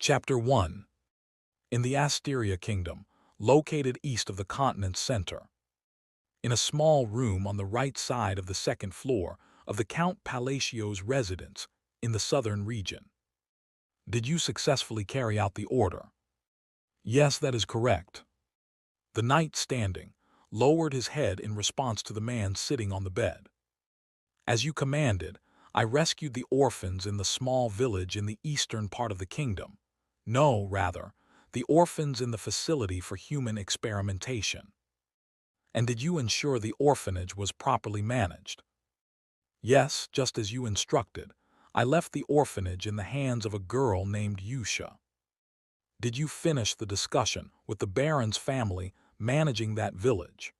Chapter 1. In the Asteria Kingdom, located east of the continent's center. In a small room on the right side of the second floor of the Count Palatios' residence in the southern region. Did you successfully carry out the order? Yes, that is correct. The knight standing lowered his head in response to the man sitting on the bed. As you commanded, I rescued the orphans in the small village in the eastern part of the kingdom. No, rather, the orphans in the facility for human experimentation. And did you ensure the orphanage was properly managed? Yes, just as you instructed. I left the orphanage in the hands of a girl named Yusha. Did you finish the discussion with the Baron's family managing that village?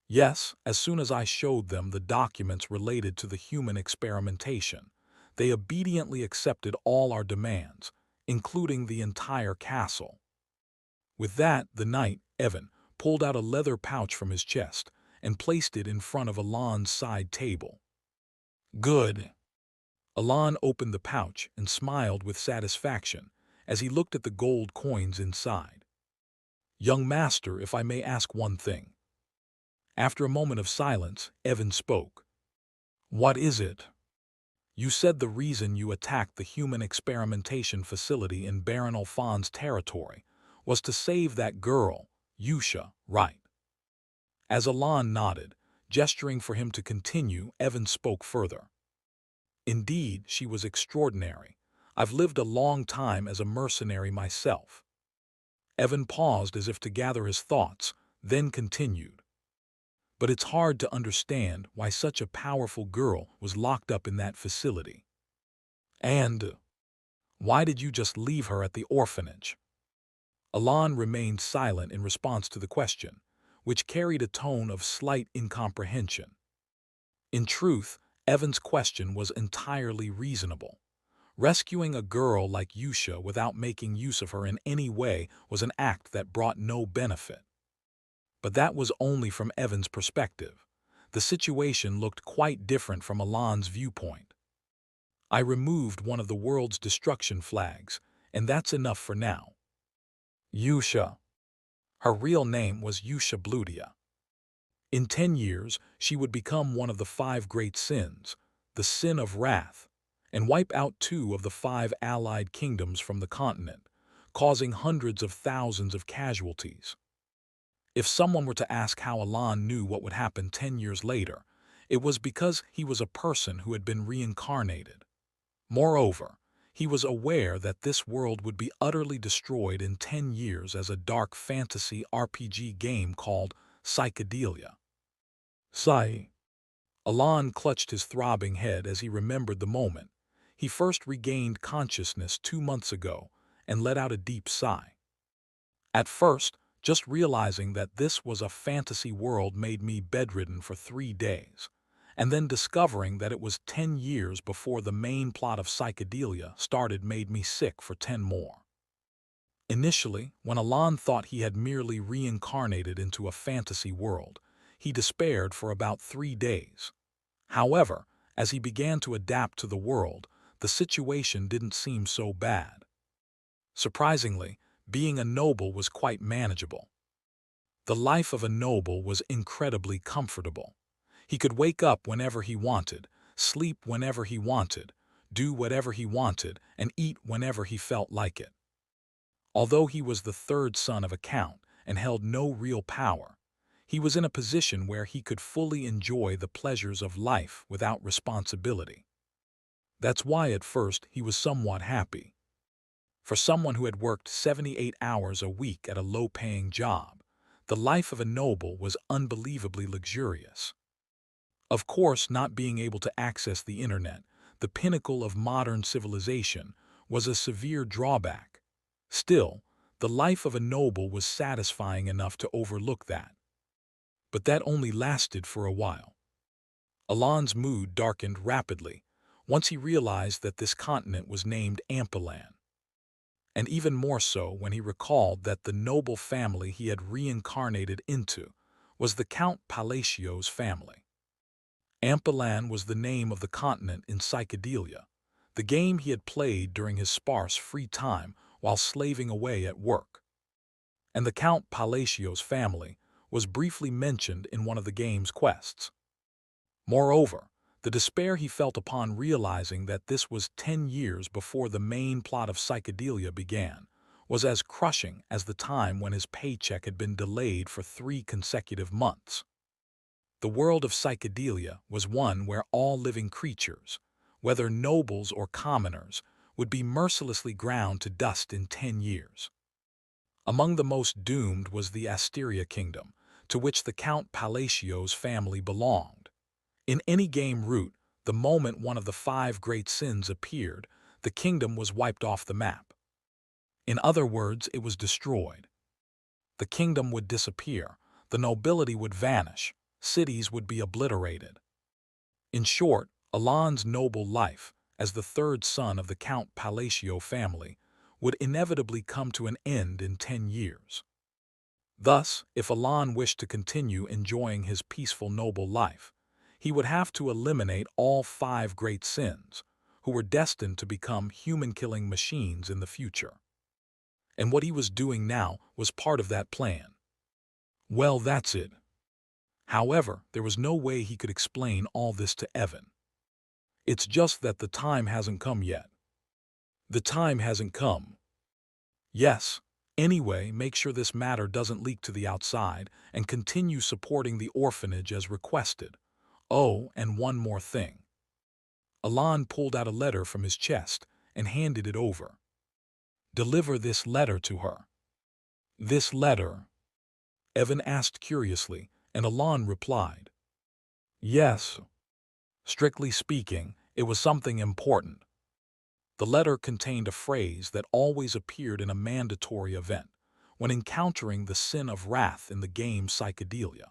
Yes, as soon as I showed them the documents related to the human experimentation, they obediently accepted all our demands, including the entire castle. With that, the knight, Evan, pulled out a leather pouch from his chest and placed it in front of Alon's side table. Good. Alon opened the pouch and smiled with satisfaction as he looked at the gold coins inside. Young master, if I may ask one thing. After a moment of silence, Evan spoke. What is it? You said the reason you attacked the human experimentation facility in Baron Alphon's territory was to save that girl, Yusha, right? As Alon nodded, gesturing for him to continue, Evan spoke further. Indeed, she was extraordinary. I've lived a long time as a mercenary myself. Evan paused as if to gather his thoughts, then continued. But it's hard to understand why such a powerful girl was locked up in that facility. And why did you just leave her at the orphanage? Alon remained silent in response to the question, which carried a tone of slight incomprehension. In truth, Evan's question was entirely reasonable. Rescuing a girl like Yusha without making use of her in any way was an act that brought no benefit. But that was only from Evan's perspective. The situation looked quite different from Alon's viewpoint. I removed one of the world's destruction flags, and that's enough for now. Yusha. Her real name was Yusha Bludia. In 10 years, she would become one of the 5 great sins, the sin of wrath, and wipe out 2 of the 5 allied kingdoms from the continent, causing hundreds of thousands of casualties. If someone were to ask how Alon knew what would happen 10 years later, it was because he was a person who had been reincarnated. Moreover, he was aware that this world would be utterly destroyed in 10 years as a dark fantasy RPG game called Psychedelia. Sigh. Alon clutched his throbbing head as he remembered the moment. He first regained consciousness 2 months ago and let out a deep sigh. At first, just realizing that this was a fantasy world made me bedridden for 3 days, and then discovering that it was 10 years before the main plot of Psychedelia started made me sick for 10 more. Initially, when Alon thought he had merely reincarnated into a fantasy world, he despaired for about 3 days. However, as he began to adapt to the world, the situation didn't seem so bad. Surprisingly, being a noble was quite manageable. The life of a noble was incredibly comfortable. He could wake up whenever he wanted, sleep whenever he wanted, do whatever he wanted, and eat whenever he felt like it. Although he was the 3rd son of a count and held no real power, he was in a position where he could fully enjoy the pleasures of life without responsibility. That's why at first he was somewhat happy. For someone who had worked 78 hours a week at a low-paying job, the life of a noble was unbelievably luxurious. Of course, not being able to access the internet, the pinnacle of modern civilization, was a severe drawback. Still, the life of a noble was satisfying enough to overlook that. But that only lasted for a while. Alon's mood darkened rapidly once he realized that this continent was named Ampilan. And even more so when he recalled that the noble family he had reincarnated into was the Count Palatios family. Ampilan was the name of the continent in Psychedelia, the game he had played during his sparse free time while slaving away at work. And the Count Palacio's family was briefly mentioned in one of the game's quests. Moreover, the despair he felt upon realizing that this was 10 years before the main plot of Psychedelia began was as crushing as the time when his paycheck had been delayed for 3 consecutive months. The world of Psychedelia was one where all living creatures, whether nobles or commoners, would be mercilessly ground to dust in 10 years. Among the most doomed was the Asteria kingdom, to which the Count Palacio's family belonged. In any game route, the moment one of the 5 great sins appeared, the kingdom was wiped off the map. In other words, it was destroyed. The kingdom would disappear, the nobility would vanish, cities would be obliterated. In short, Alon's noble life, as the 3rd son of the Count Palacio family, would inevitably come to an end in 10 years. Thus, if Alon wished to continue enjoying his peaceful noble life, he would have to eliminate all 5 great sins, who were destined to become human-killing machines in the future. And what he was doing now was part of that plan. Well, that's it. However, there was no way he could explain all this to Evan. It's just that the time hasn't come yet. The time hasn't come. Yes. Anyway, make sure this matter doesn't leak to the outside and continue supporting the orphanage as requested. Oh, and one more thing. Alon pulled out a letter from his chest and handed it over. Deliver this letter to her. This letter? Evan asked curiously, and Alon replied. Yes. Strictly speaking, it was something important. The letter contained a phrase that always appeared in a mandatory event, when encountering the sin of wrath in the game Psychedelia.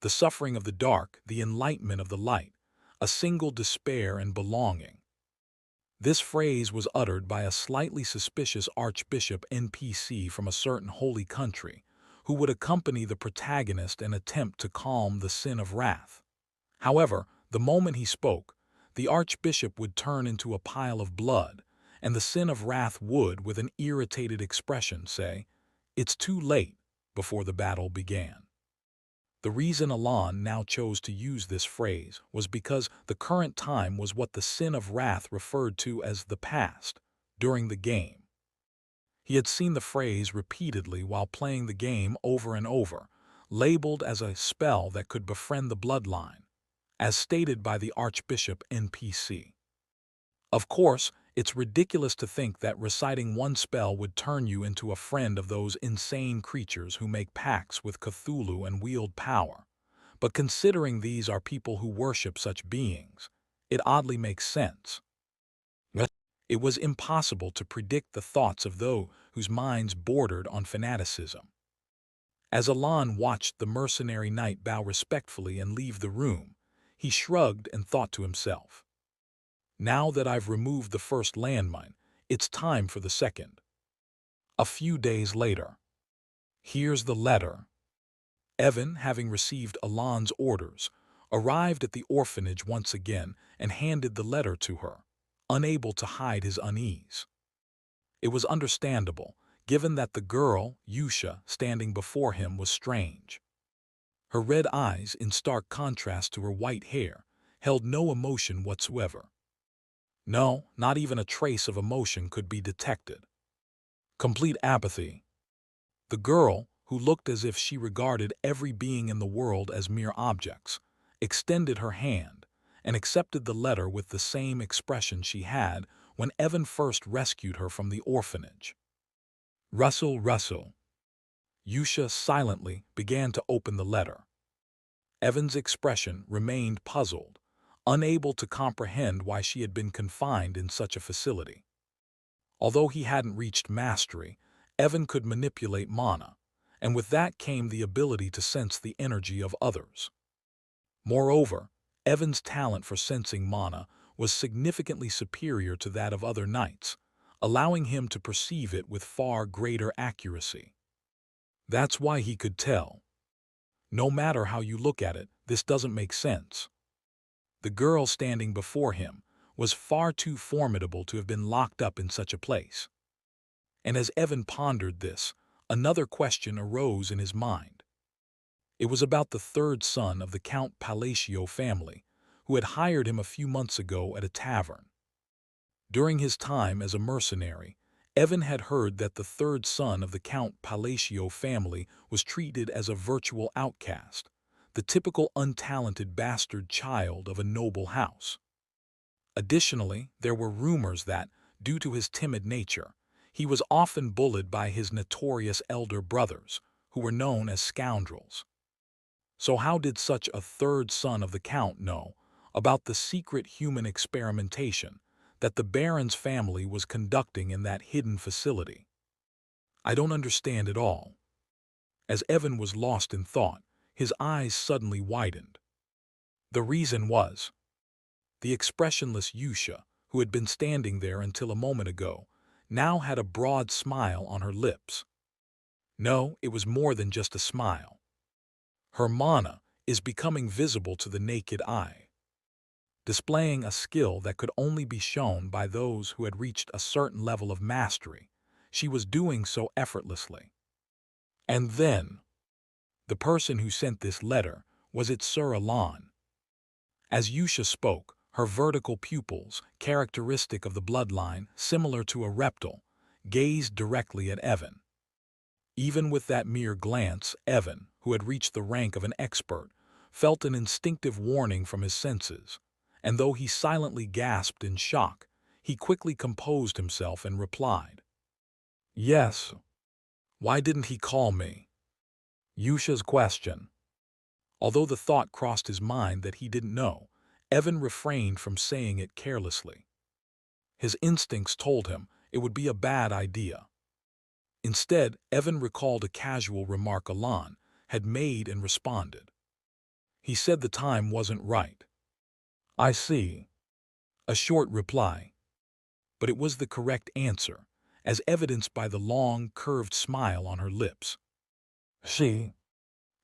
The suffering of the dark, the enlightenment of the light, a single despair and belonging. This phrase was uttered by a slightly suspicious archbishop NPC from a certain holy country, who would accompany the protagonist and attempt to calm the sin of wrath. However, the moment he spoke, the archbishop would turn into a pile of blood, and the sin of wrath would, with an irritated expression, say, "It's too late," before the battle began. The reason Alon now chose to use this phrase was because the current time was what the sin of wrath referred to as the past, during the game. He had seen the phrase repeatedly while playing the game over and over, labeled as a spell that could befriend the bloodline, as stated by the Archbishop NPC. Of course, it's ridiculous to think that reciting one spell would turn you into a friend of those insane creatures who make pacts with Cthulhu and wield power. But considering these are people who worship such beings, it oddly makes sense. It was impossible to predict the thoughts of those whose minds bordered on fanaticism. As Alon watched the mercenary knight bow respectfully and leave the room, he shrugged and thought to himself, now that I've removed the first landmine, it's time for the second. A few days later. Here's the letter. Evan, having received Alon's orders, arrived at the orphanage once again and handed the letter to her, unable to hide his unease. It was understandable, given that the girl, Yusha, standing before him was strange. Her red eyes, in stark contrast to her white hair, held no emotion whatsoever. No, not even a trace of emotion could be detected. Complete apathy. The girl, who looked as if she regarded every being in the world as mere objects, extended her hand and accepted the letter with the same expression she had when Evan first rescued her from the orphanage. Rustle, rustle. Yusha silently began to open the letter. Evan's expression remained puzzled, unable to comprehend why she had been confined in such a facility. Although he hadn't reached mastery, Evan could manipulate mana, and with that came the ability to sense the energy of others. Moreover, Evan's talent for sensing mana was significantly superior to that of other knights, allowing him to perceive it with far greater accuracy. That's why he could tell. No matter how you look at it, this doesn't make sense. The girl standing before him was far too formidable to have been locked up in such a place. And as Evan pondered this, another question arose in his mind. It was about the third son of the Count Palacio family, who had hired him a few months ago at a tavern. During his time as a mercenary, Evan had heard that the third son of the Count Palacio family was treated as a virtual outcast, the typical untalented bastard child of a noble house. Additionally, there were rumors that, due to his timid nature, he was often bullied by his notorious elder brothers, who were known as scoundrels. So how did such a third son of the Count know about the secret human experimentation that the Baron's family was conducting in that hidden facility? I don't understand at all. As Evan was lost in thought, his eyes suddenly widened. The reason was the expressionless Yusha, who had been standing there until a moment ago, now had a broad smile on her lips. No, it was more than just a smile. Her mana is becoming visible to the naked eye, displaying a skill that could only be shown by those who had reached a certain level of mastery. She was doing so effortlessly. And then, the person who sent this letter was it Sir Alan. As Yusha spoke, her vertical pupils, characteristic of the bloodline, similar to a reptile, gazed directly at Evan. Even with that mere glance, Evan, who had reached the rank of an expert, felt an instinctive warning from his senses, and though he silently gasped in shock, he quickly composed himself and replied, "Yes. Why didn't he call me?" Yusha's question. Although the thought crossed his mind that he didn't know, Evan refrained from saying it carelessly. His instincts told him it would be a bad idea. Instead, Evan recalled a casual remark Alan had made and responded. He said the time wasn't right. I see. A short reply. But it was the correct answer, as evidenced by the long, curved smile on her lips. She.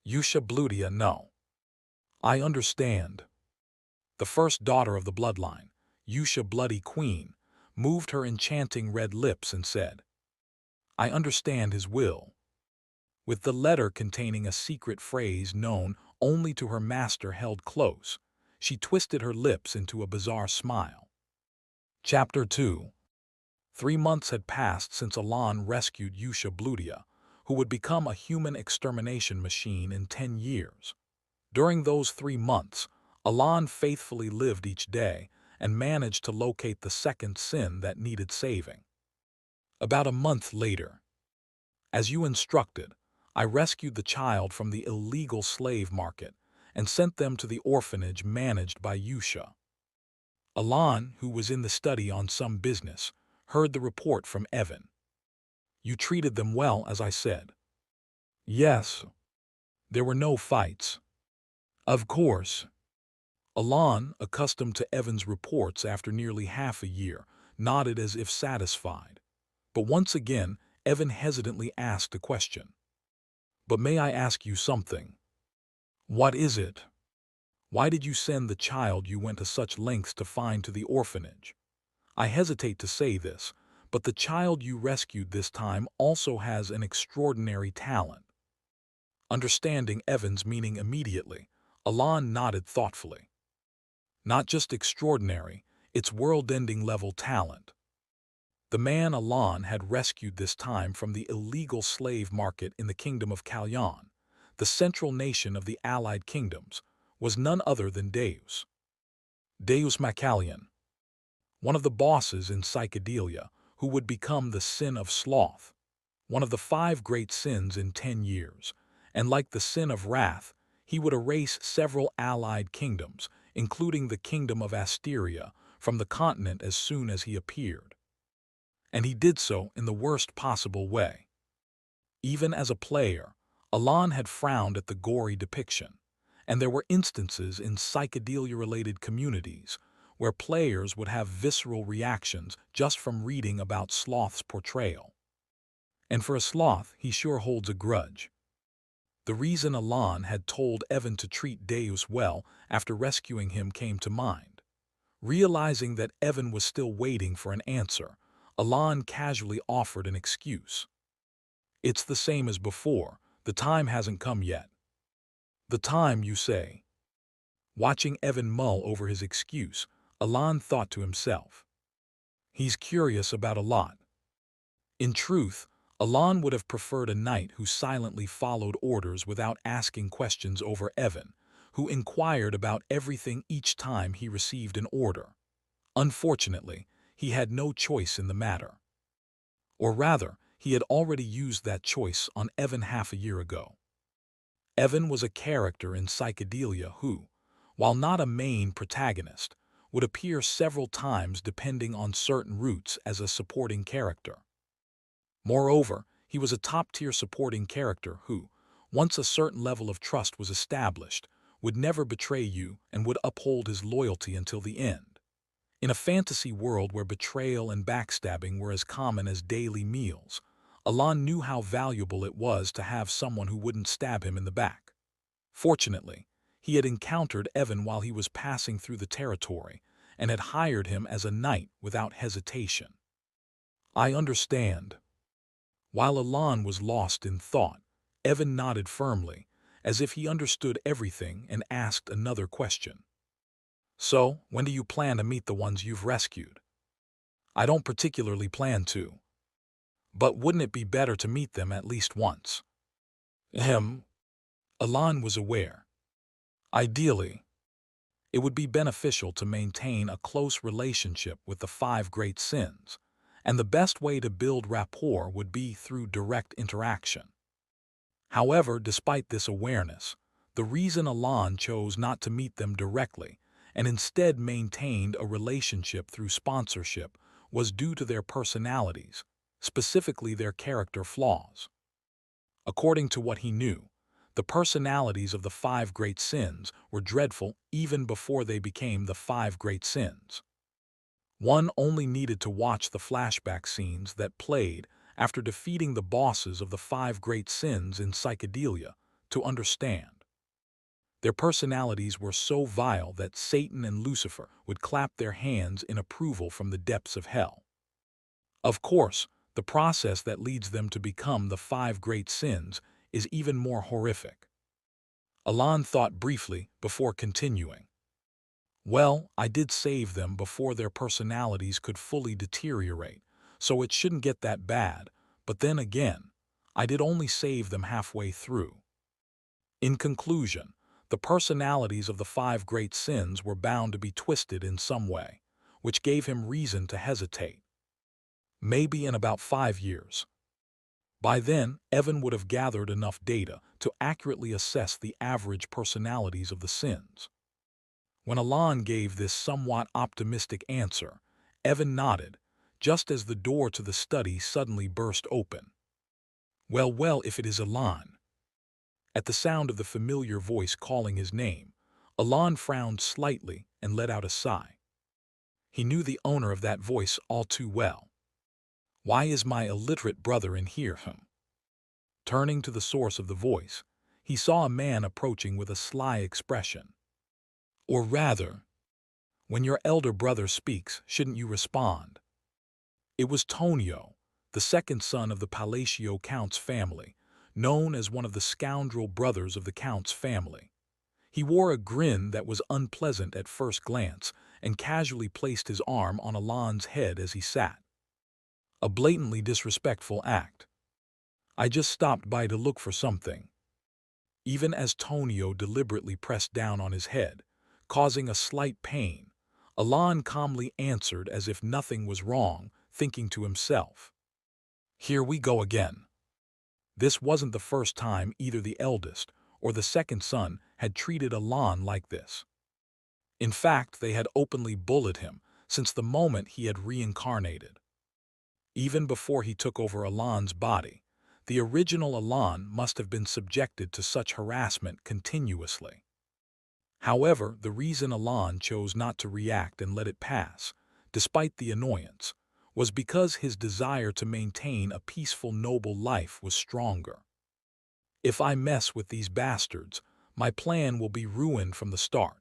Yusha Blutia, no. I understand. The first daughter of the bloodline, Yusha Bloody Queen, moved her enchanting red lips and said, I understand his will. With the letter containing a secret phrase known only to her master held close, she twisted her lips into a bizarre smile. Chapter 2. 3 months had passed since Alan rescued Yusha Blutia, who would become a human extermination machine in 10 years. During those 3 months, Alan faithfully lived each day and managed to locate the second sin that needed saving. About a month later, as you instructed, I rescued the child from the illegal slave market and sent them to the orphanage managed by Yusha. Alan, who was in the study on some business, heard the report from Evan. You treated them well, as I said. Yes. There were no fights. Of course. Alan, accustomed to Evan's reports after nearly half a year, nodded as if satisfied. But once again, Evan hesitantly asked a question. But may I ask you something? What is it? Why did you send the child you went to such lengths to find to the orphanage? I hesitate to say this, but the child you rescued this time also has an extraordinary talent. Understanding Evan's meaning immediately, Alan nodded thoughtfully. Not just extraordinary, it's world-ending level talent. The man Alan had rescued this time from the illegal slave market in the kingdom of Kalyan, the central nation of the allied kingdoms, was none other than Deus. Deus Macallion, one of the bosses in psychedelia, who would become the sin of sloth, one of the 5 great sins in 10 years, and like the sin of wrath, he would erase several allied kingdoms, including the kingdom of Asteria, from the continent as soon as he appeared. And he did so in the worst possible way. Even as a player, Alan had frowned at the gory depiction, and there were instances in psychedelia-related communities where players would have visceral reactions just from reading about Sloth's portrayal. And for a sloth, he sure holds a grudge. The reason Alan had told Evan to treat Deus well after rescuing him came to mind. Realizing that Evan was still waiting for an answer, Alon casually offered an excuse. It's the same as before. The time hasn't come yet. The time, you say? Watching Evan mull over his excuse, Alon thought to himself. He's curious about a lot. In truth, Alon would have preferred a knight who silently followed orders without asking questions over Evan, who inquired about everything each time he received an order. Unfortunately, he had no choice in the matter. Or rather, he had already used that choice on Evan half a year ago. Evan was a character in Psychedelia who, while not a main protagonist, would appear several times depending on certain routes as a supporting character. Moreover, he was a top-tier supporting character who, once a certain level of trust was established, would never betray you and would uphold his loyalty until the end. In a fantasy world where betrayal and backstabbing were as common as daily meals, Alon knew how valuable it was to have someone who wouldn't stab him in the back. Fortunately, he had encountered Evan while he was passing through the territory and had hired him as a knight without hesitation. I understand. While Alon was lost in thought, Evan nodded firmly, as if he understood everything, and asked another question. So, when do you plan to meet the ones you've rescued? I don't particularly plan to. But wouldn't it be better to meet them at least once? Ahem. Alon was aware. Ideally, it would be beneficial to maintain a close relationship with the five great sins, and the best way to build rapport would be through direct interaction. However, despite this awareness, the reason Alon chose not to meet them directly and instead maintained a relationship through sponsorship was due to their personalities, specifically their character flaws. According to what he knew, the personalities of the five great sins were dreadful even before they became the five great sins. One only needed to watch the flashback scenes that played after defeating the bosses of the five great sins in Psychedelia to understand. Their personalities were so vile that Satan and Lucifer would clap their hands in approval from the depths of hell. Of course, the process that leads them to become the five great sins is even more horrific. Alon thought briefly before continuing. Well, I did save them before their personalities could fully deteriorate, so it shouldn't get that bad, but then again, I did only save them halfway through. In conclusion, the personalities of the five great sins were bound to be twisted in some way, which gave him reason to hesitate. Maybe in about 5 years. By then, Evan would have gathered enough data to accurately assess the average personalities of the sins. When Alon gave this somewhat optimistic answer, Evan nodded, just as the door to the study suddenly burst open. Well, if it is Alon. At the sound of the familiar voice calling his name, Alon frowned slightly and let out a sigh. He knew the owner of that voice all too well. Why is my illiterate brother in here? Turning to the source of the voice, he saw a man approaching with a sly expression. Or rather, when your elder brother speaks, shouldn't you respond? It was Tonio, the second son of the Palacio Count's family, known as one of the scoundrel brothers of the Count's family. He wore a grin that was unpleasant at first glance and casually placed his arm on Alon's head as he sat. A blatantly disrespectful act. I just stopped by to look for something. Even as Tonio deliberately pressed down on his head, causing a slight pain, Alon calmly answered as if nothing was wrong, thinking to himself. Here we go again. This wasn't the first time either the eldest or the second son had treated Alon like this. In fact, they had openly bullied him since the moment he had reincarnated. Even before he took over Alon's body, the original Alon must have been subjected to such harassment continuously. However, the reason Alon chose not to react and let it pass, despite the annoyance, was because his desire to maintain a peaceful, noble life was stronger. If I mess with these bastards, my plan will be ruined from the start.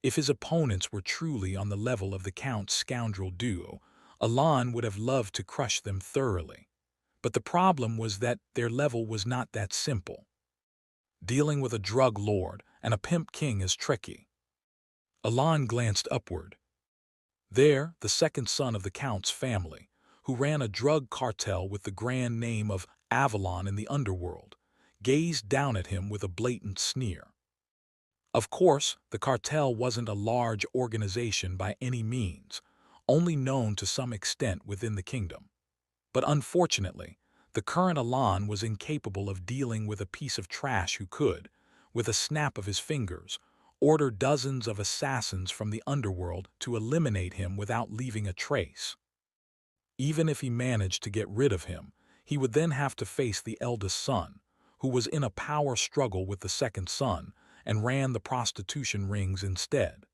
If his opponents were truly on the level of the Count's scoundrel duo, Alan would have loved to crush them thoroughly. But the problem was that their level was not that simple. Dealing with a drug lord and a pimp king is tricky. Alan glanced upward. There, the second son of the Count's family, who ran a drug cartel with the grand name of Avalon in the underworld, gazed down at him with a blatant sneer. Of course, the cartel wasn't a large organization by any means, only known to some extent within the kingdom. But unfortunately, the current Alan was incapable of dealing with a piece of trash who could, with a snap of his fingers, order dozens of assassins from the underworld to eliminate him without leaving a trace. Even if he managed to get rid of him, he would then have to face the eldest son, who was in a power struggle with the second son and ran the prostitution rings instead.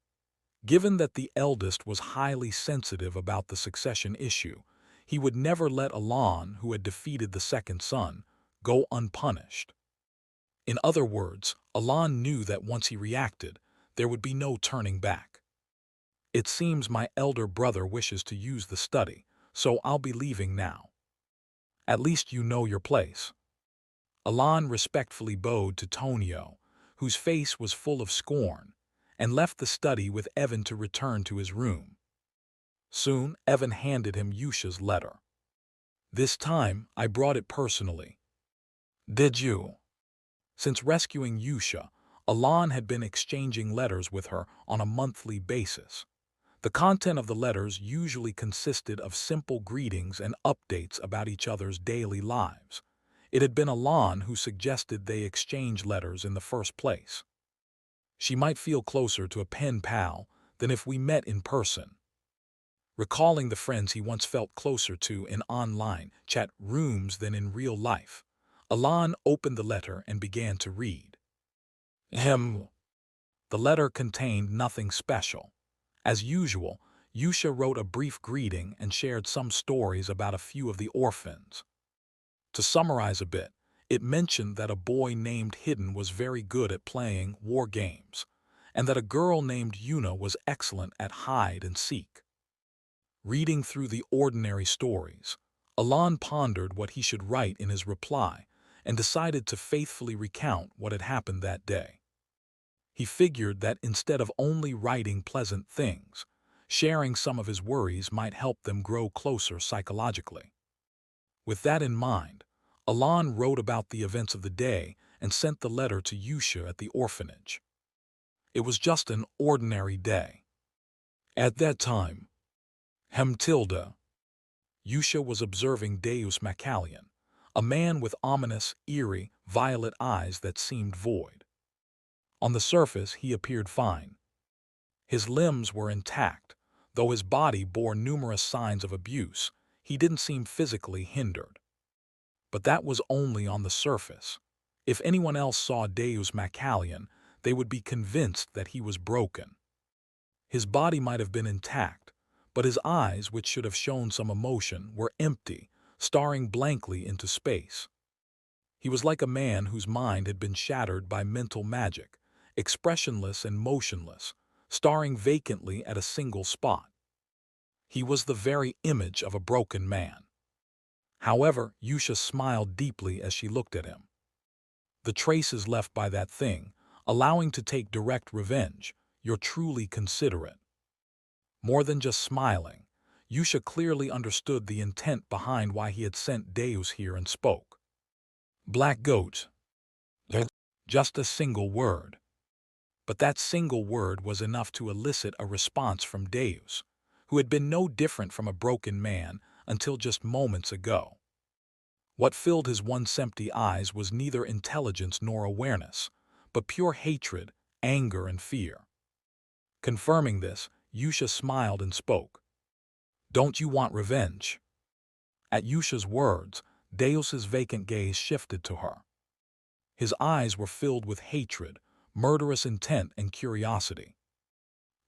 Given that the eldest was highly sensitive about the succession issue, he would never let Alan, who had defeated the second son, go unpunished. In other words, Alan knew that once he reacted, there would be no turning back. It seems my elder brother wishes to use the study, so I'll be leaving now. At least you know your place. Alan respectfully bowed to Tonio, whose face was full of scorn, and left the study with Evan to return to his room. Soon, Evan handed him Yusha's letter. This time, I brought it personally. Did you? Since rescuing Yusha, Alan had been exchanging letters with her on a monthly basis. The content of the letters usually consisted of simple greetings and updates about each other's daily lives. It had been Alan who suggested they exchange letters in the first place. She might feel closer to a pen pal than if we met in person. Recalling the friends he once felt closer to in online chat rooms than in real life, Alan opened the letter and began to read. The letter contained nothing special. As usual, Yusha wrote a brief greeting and shared some stories about a few of the orphans. To summarize a bit, it mentioned that a boy named Hidden was very good at playing war games, and that a girl named Yuna was excellent at hide and seek. Reading through the ordinary stories, Alan pondered what he should write in his reply and decided to faithfully recount what had happened that day. He figured that instead of only writing pleasant things, sharing some of his worries might help them grow closer psychologically. With that in mind, Alan wrote about the events of the day and sent the letter to Yusha at the orphanage. It was just an ordinary day. At that time, Yusha was observing Deus Macallion, a man with ominous, eerie, violet eyes that seemed void. On the surface, he appeared fine. His limbs were intact, though his body bore numerous signs of abuse. He didn't seem physically hindered. But that was only on the surface. If anyone else saw Deus Macallion, they would be convinced that he was broken. His body might have been intact, but his eyes, which should have shown some emotion, were empty, staring blankly into space. He was like a man whose mind had been shattered by mental magic, expressionless and motionless, staring vacantly at a single spot. He was the very image of a broken man. However, Yusha smiled deeply as she looked at him. The traces left by that thing, allowing to take direct revenge, you're truly considerate. More than just smiling, Yusha clearly understood the intent behind why he had sent Deus here and spoke. Black goat. Just a single word. But that single word was enough to elicit a response from Deus, who had been no different from a broken man until just moments ago. What filled his once empty eyes was neither intelligence nor awareness, but pure hatred, anger, and fear. Confirming this, Yusha smiled and spoke. Don't you want revenge? At Yusha's words, Deus's vacant gaze shifted to her. His eyes were filled with hatred, murderous intent, and curiosity.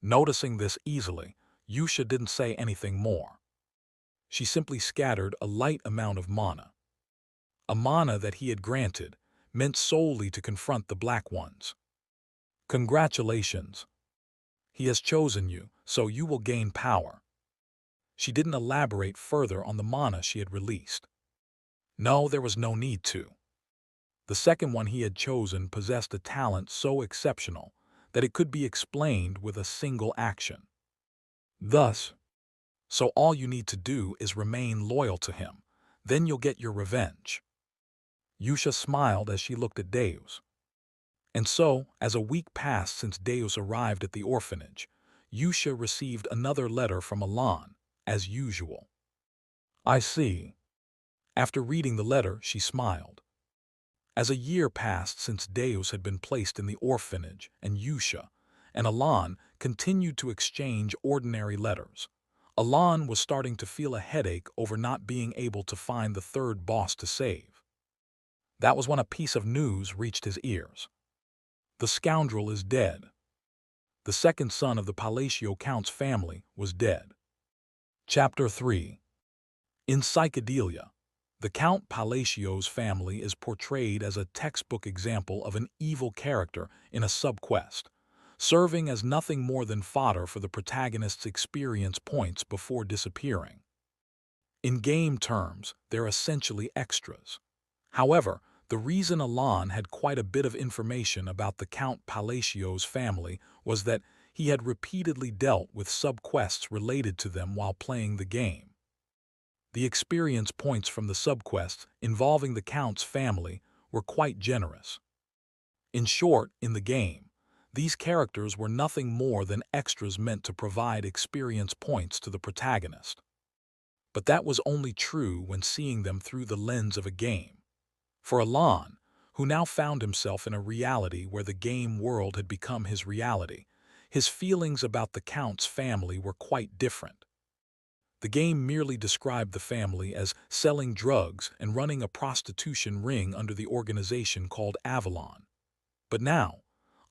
Noticing this easily, Yusha didn't say anything more. She simply scattered a light amount of mana. A mana that he had granted, meant solely to confront the Black Ones. Congratulations. He has chosen you, so you will gain power. She didn't elaborate further on the mana she had released. No, there was no need to. The second one he had chosen possessed a talent so exceptional that it could be explained with a single action. Thus, so all you need to do is remain loyal to him. Then you'll get your revenge. Yusha smiled as she looked at Deus. And so, as a week passed since Deus arrived at the orphanage, Yusha received another letter from Alan, as usual. I see. After reading the letter, she smiled. As a year passed since Deus had been placed in the orphanage, and Yusha and Alan continued to exchange ordinary letters, Alan was starting to feel a headache over not being able to find the third boss to save. That was when a piece of news reached his ears. The scoundrel is dead. The second son of the Palacio Count's family was dead. Chapter 3. In Psychedelia, the Count Palacio's family is portrayed as a textbook example of an evil character in a subquest, serving as nothing more than fodder for the protagonist's experience points before disappearing. In game terms, they're essentially extras. However, the reason Alan had quite a bit of information about the Count Palacio's family was that he had repeatedly dealt with subquests related to them while playing the game. The experience points from the subquests involving the Count's family were quite generous. In short, in the game, these characters were nothing more than extras meant to provide experience points to the protagonist. But that was only true when seeing them through the lens of a game. For Alan, who now found himself in a reality where the game world had become his reality, his feelings about the Count's family were quite different. The game merely described the family as selling drugs and running a prostitution ring under the organization called Avalon. But now,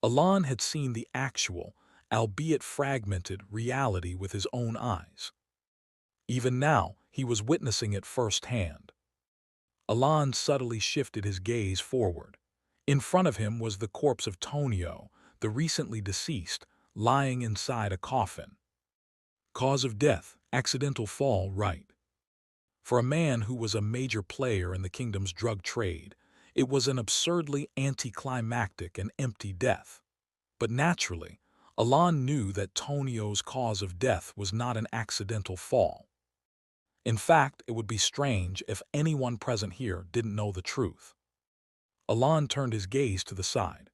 Alan had seen the actual, albeit fragmented, reality with his own eyes. Even now, he was witnessing it firsthand. Alan subtly shifted his gaze forward. In front of him was the corpse of Tonio, the recently deceased, lying inside a coffin. Cause of death, accidental fall, right. For a man who was a major player in the kingdom's drug trade, it was an absurdly anticlimactic and empty death. But naturally, Alan knew that Tonio's cause of death was not an accidental fall. In fact, it would be strange if anyone present here didn't know the truth. Alan turned his gaze to the side.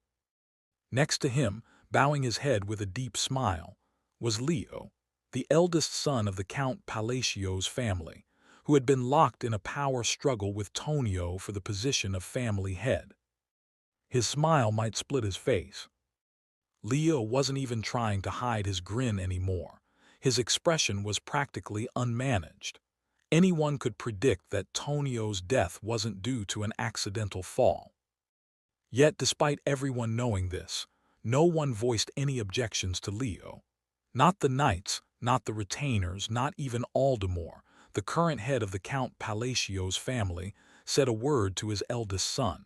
Next to him, bowing his head with a deep smile, was Leo, the eldest son of the Count Palacio's family, who had been locked in a power struggle with Tonio for the position of family head. His smile might split his face. Leo wasn't even trying to hide his grin anymore. His expression was practically unmanaged. Anyone could predict that Tonio's death wasn't due to an accidental fall. Yet, despite everyone knowing this, no one voiced any objections to Leo. Not the knights, not the retainers, not even Aldemar, the current head of the Count Palacio's family, said a word to his eldest son.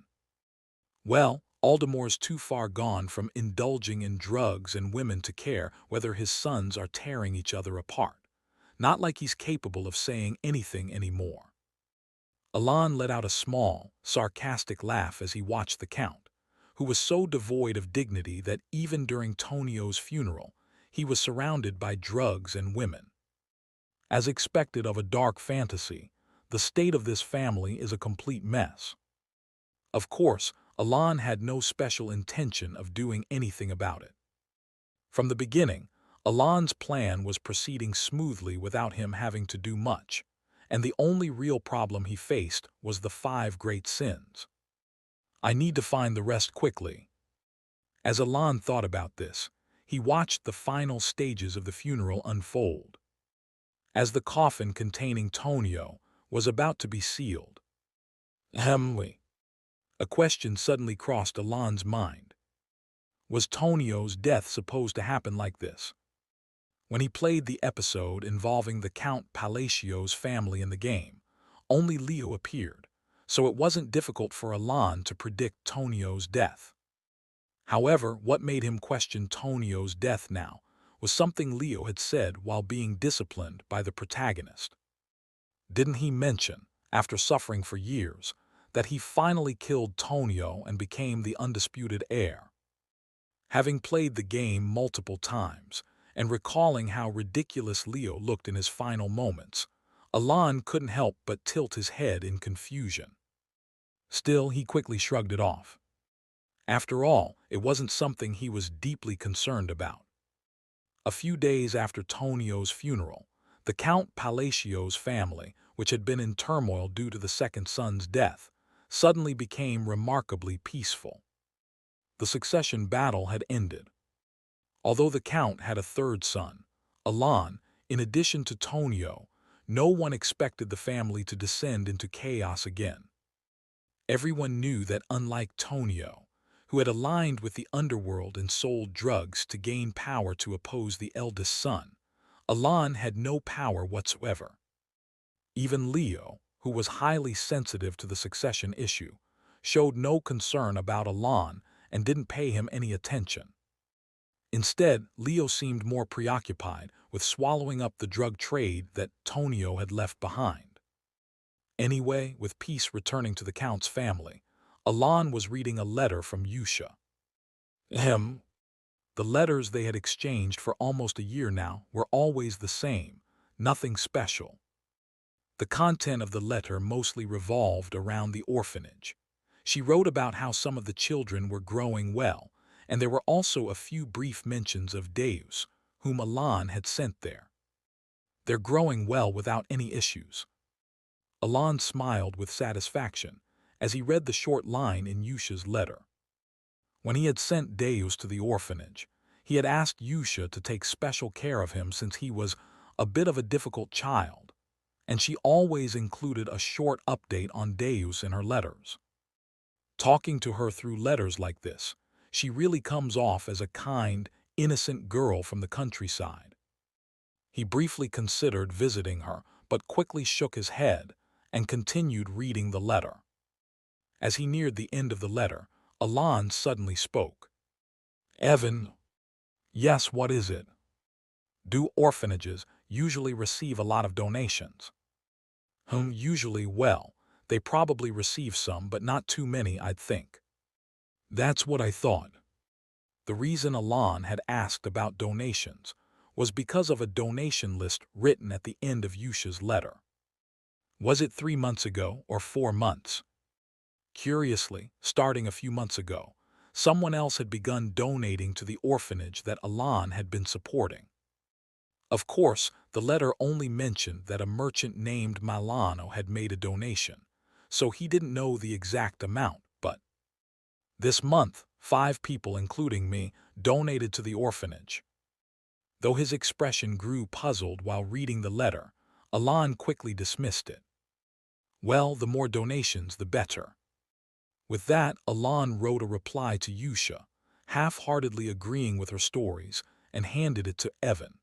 Well, Aldemar's too far gone from indulging in drugs and women to care whether his sons are tearing each other apart. Not like he's capable of saying anything anymore. Alan let out a small, sarcastic laugh as he watched the Count, who was so devoid of dignity that even during Tonio's funeral, he was surrounded by drugs and women. As expected of a dark fantasy, the state of this family is a complete mess. Of course, Alan had no special intention of doing anything about it. From the beginning, Alan's plan was proceeding smoothly without him having to do much, and the only real problem he faced was the 5 great sins. I need to find the rest quickly. As Alan thought about this, he watched the final stages of the funeral unfold. As the coffin containing Tonio was about to be sealed, a question suddenly crossed Alan's mind. Was Tonio's death supposed to happen like this? When he played the episode involving the Count Palacio's family in the game, only Leo appeared, so it wasn't difficult for Alan to predict Tonio's death. However, what made him question Tonio's death now was something Leo had said while being disciplined by the protagonist. Didn't he mention, after suffering for years, that he finally killed Tonio and became the undisputed heir? Having played the game multiple times, and recalling how ridiculous Leo looked in his final moments, Alon couldn't help but tilt his head in confusion. Still, he quickly shrugged it off. After all, it wasn't something he was deeply concerned about. A few days after Tonio's funeral, the Count Palacio's family, which had been in turmoil due to the second son's death, suddenly became remarkably peaceful. The succession battle had ended. Although the Count had a third son, Alon, in addition to Tonio, no one expected the family to descend into chaos again. Everyone knew that unlike Tonio, who had aligned with the underworld and sold drugs to gain power to oppose the eldest son, Alon had no power whatsoever. Even Leo, who was highly sensitive to the succession issue, showed no concern about Alon and didn't pay him any attention. Instead, Leo seemed more preoccupied with swallowing up the drug trade that Tonio had left behind. Anyway, with peace returning to the Count's family, Alon was reading a letter from Yusha. The letters they had exchanged for almost a year now were always the same, nothing special. The content of the letter mostly revolved around the orphanage. She wrote about how some of the children were growing well, and there were also a few brief mentions of Deus, whom Alon had sent there. They're growing well without any issues. Alon smiled with satisfaction as he read the short line in Yusha's letter. When he had sent Deus to the orphanage, he had asked Yusha to take special care of him since he was a bit of a difficult child, and she always included a short update on Deus in her letters. Talking to her through letters like this, she really comes off as a kind, innocent girl from the countryside. He briefly considered visiting her, but quickly shook his head and continued reading the letter. As he neared the end of the letter, Alon suddenly spoke. "Evan." "Yes, what is it?" "Do orphanages usually receive a lot of donations?" Usually, well, they probably receive some, but not too many, I'd think." That's what I thought. The reason Alon had asked about donations was because of a donation list written at the end of Yusha's letter. Was it 3 months ago or 4 months? Curiously, starting a few months ago, someone else had begun donating to the orphanage that Alon had been supporting. Of course, the letter only mentioned that a merchant named Milano had made a donation, so he didn't know the exact amount, but this month, 5 people, including me, donated to the orphanage. Though his expression grew puzzled while reading the letter, Alon quickly dismissed it. Well, the more donations, the better. With that, Alon wrote a reply to Yusha, half-heartedly agreeing with her stories, and handed it to Evan.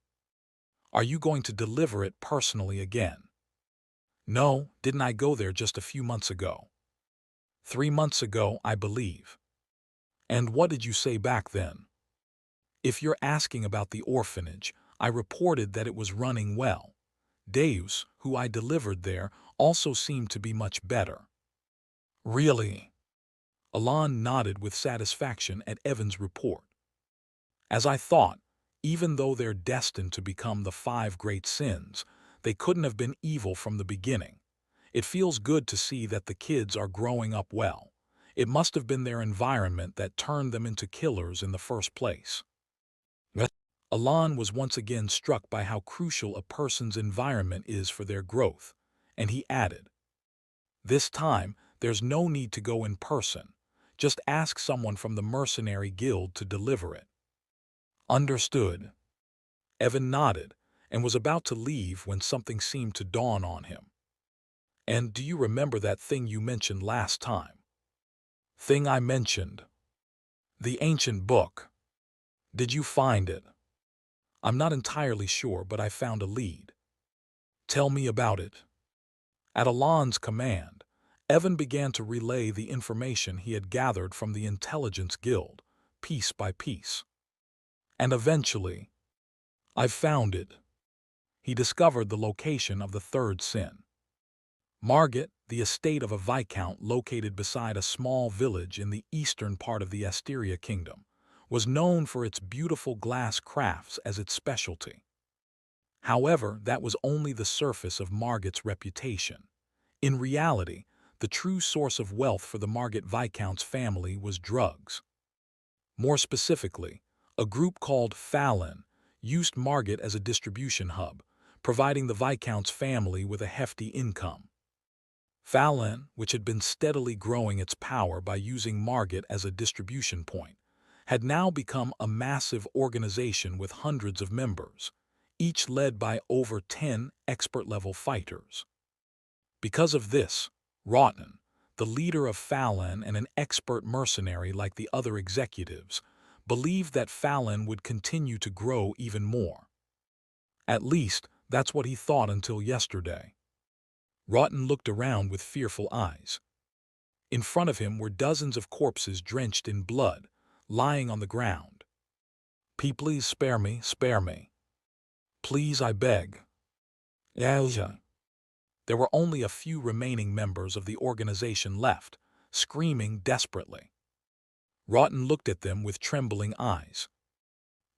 "Are you going to deliver it personally again?" "No, didn't I go there just a few months ago?" 3 months ago, I believe." "And what did you say back then?" "If you're asking about the orphanage, I reported that it was running well. Deus, who I delivered there, also seemed to be much better." "Really?" Alon nodded with satisfaction at Evan's report. "As I thought, even though they're destined to become the 5 great sins, they couldn't have been evil from the beginning. It feels good to see that the kids are growing up well. It must have been their environment that turned them into killers in the first place." Alon was once again struck by how crucial a person's environment is for their growth, and he added, "This time, there's no need to go in person. Just ask someone from the mercenary guild to deliver it." "Understood." Evan nodded and was about to leave when something seemed to dawn on him. "And do you remember that thing you mentioned last time?" "Thing I mentioned?" "The ancient book. Did you find it?" "I'm not entirely sure, but I found a lead." "Tell me about it." At Alon's command, Evan began to relay the information he had gathered from the Intelligence Guild, piece by piece. And eventually, I've found it. He discovered the location of the third sin. Margate, the estate of a viscount located beside a small village in the eastern part of the Asteria kingdom, was known for its beautiful glass crafts as its specialty. However, that was only the surface of Margate's reputation. In reality, the true source of wealth for the Margate Viscount's family was drugs. More specifically, a group called Fallon used Margate as a distribution hub, providing the Viscount's family with a hefty income. Fallon, which had been steadily growing its power by using Margate as a distribution point, had now become a massive organization with hundreds of members, each led by over 10 expert-level fighters. Because of this, Rotten, the leader of Fallon and an expert mercenary like the other executives, believed that Fallon would continue to grow even more. At least, that's what he thought until yesterday. Rotten looked around with fearful eyes. In front of him were dozens of corpses drenched in blood, lying on the ground. Please spare me, spare me. Please, I beg. There were only a few remaining members of the organization left, screaming desperately. Rotten looked at them with trembling eyes.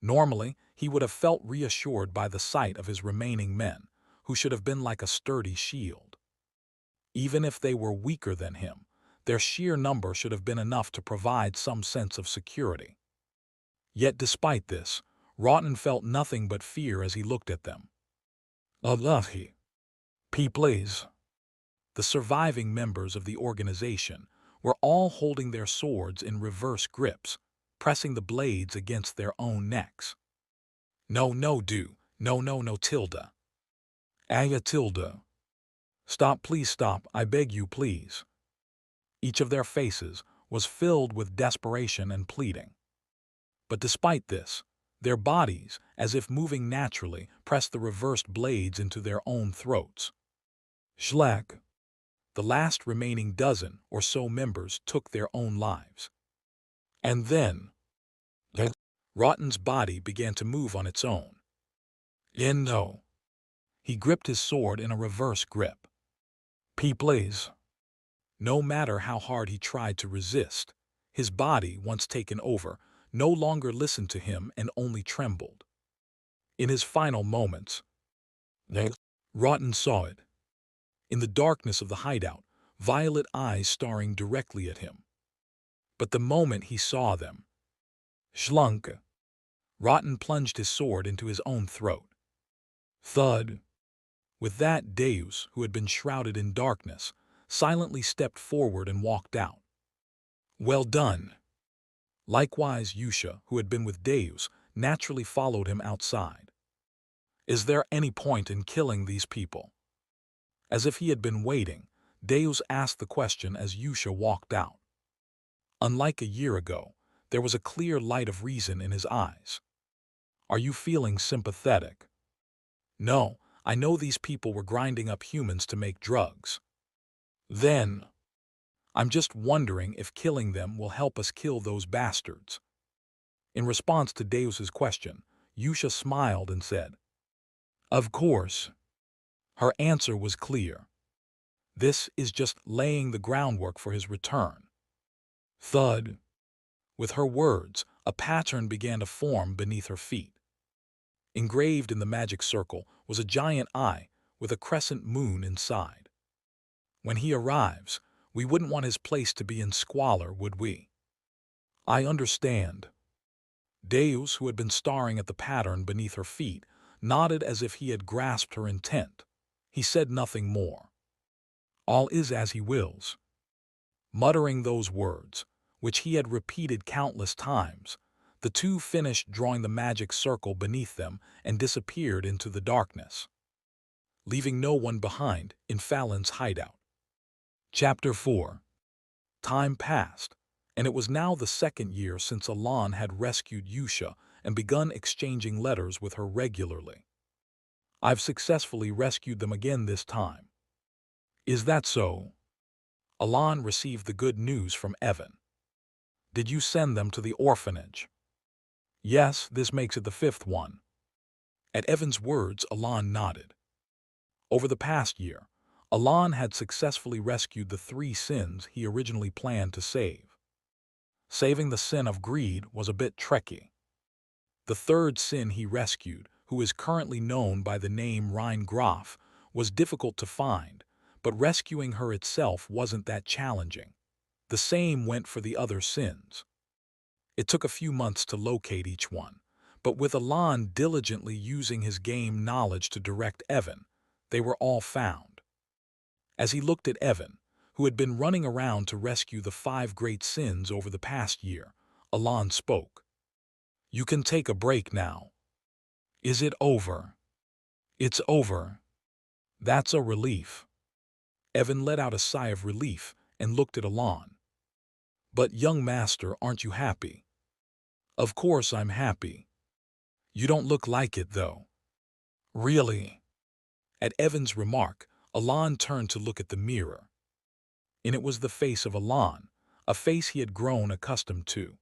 Normally, he would have felt reassured by the sight of his remaining men, who should have been like a sturdy shield. Even if they were weaker than him, their sheer number should have been enough to provide some sense of security. Yet despite this, Rotten felt nothing but fear as he looked at them. Allahi. Please. The surviving members of the organization were all holding their swords in reverse grips, pressing the blades against their own necks. No, tilde. Aya tilde. Stop, please stop, I beg you, please. Each of their faces was filled with desperation and pleading. But despite this, their bodies, as if moving naturally, pressed the reversed blades into their own throats. Schleck. The last remaining dozen or so members took their own lives. And then, Rotten's body began to move on its own. No. He gripped his sword in a reverse grip. Please. No matter how hard he tried to resist, his body, once taken over, no longer listened to him and only trembled. In his final moments, Rotten saw it. In the darkness of the hideout, violet eyes staring directly at him. But the moment he saw them, Schlunk, Rotten plunged his sword into his own throat. Thud. With that, Deus, who had been shrouded in darkness, silently stepped forward and walked out. Well done. Likewise, Yusha, who had been with Deus, naturally followed him outside. Is there any point in killing these people? As if he had been waiting, Deus asked the question as Yusha walked out. Unlike a year ago, there was a clear light of reason in his eyes. Are you feeling sympathetic? No, I know these people were grinding up humans to make drugs. Then, I'm just wondering if killing them will help us kill those bastards. In response to Deus's question, Yusha smiled and said, Of course. Her answer was clear. This is just laying the groundwork for his return. Thud. With her words, a pattern began to form beneath her feet. Engraved in the magic circle was a giant eye with a crescent moon inside. When he arrives, we wouldn't want his place to be in squalor, would we? I understand. Deus, who had been staring at the pattern beneath her feet, nodded as if he had grasped her intent. He said nothing more. All is as he wills. Muttering those words, which he had repeated countless times, the two finished drawing the magic circle beneath them and disappeared into the darkness, leaving no one behind in Fallon's hideout. Chapter 4. Time passed, and it was now the second year since Alan had rescued Yusha and begun exchanging letters with her regularly. I've successfully rescued them again this time. Is that so? Alan received the good news from Evan. Did you send them to the orphanage? Yes, this makes it the fifth one. At Evan's words, Alon nodded. Over the past year, Alon had successfully rescued the 3 sins he originally planned to save. Saving the sin of greed was a bit tricky. The 3rd sin he rescued, who is currently known by the name Rhine Graf, was difficult to find, but rescuing her itself wasn't that challenging. The same went for the other sins. It took a few months to locate each one, but with Alon diligently using his game knowledge to direct Evan, they were all found. As he looked at Evan, who had been running around to rescue the 5 great sins over the past year, Alon spoke. "You can take a break now." "Is it over?" "It's over." "That's a relief." Evan let out a sigh of relief and looked at Alon. "But, young master, aren't you happy?" "Of course I'm happy." "You don't look like it, though." "Really?" At Evan's remark, Alon turned to look at the mirror. And it was the face of Alon, a face he had grown accustomed to.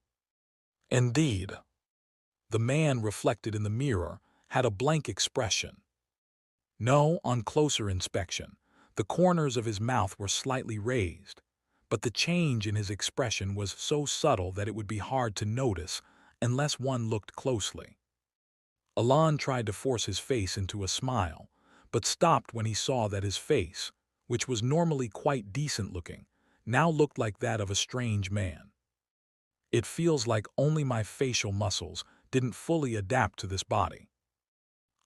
Indeed. The man reflected in the mirror had a blank expression. No, on closer inspection, the corners of his mouth were slightly raised, but the change in his expression was so subtle that it would be hard to notice unless one looked closely. Alon tried to force his face into a smile, but stopped when he saw that his face, which was normally quite decent-looking, now looked like that of a strange man. "It feels like only my facial muscles didn't fully adapt to this body."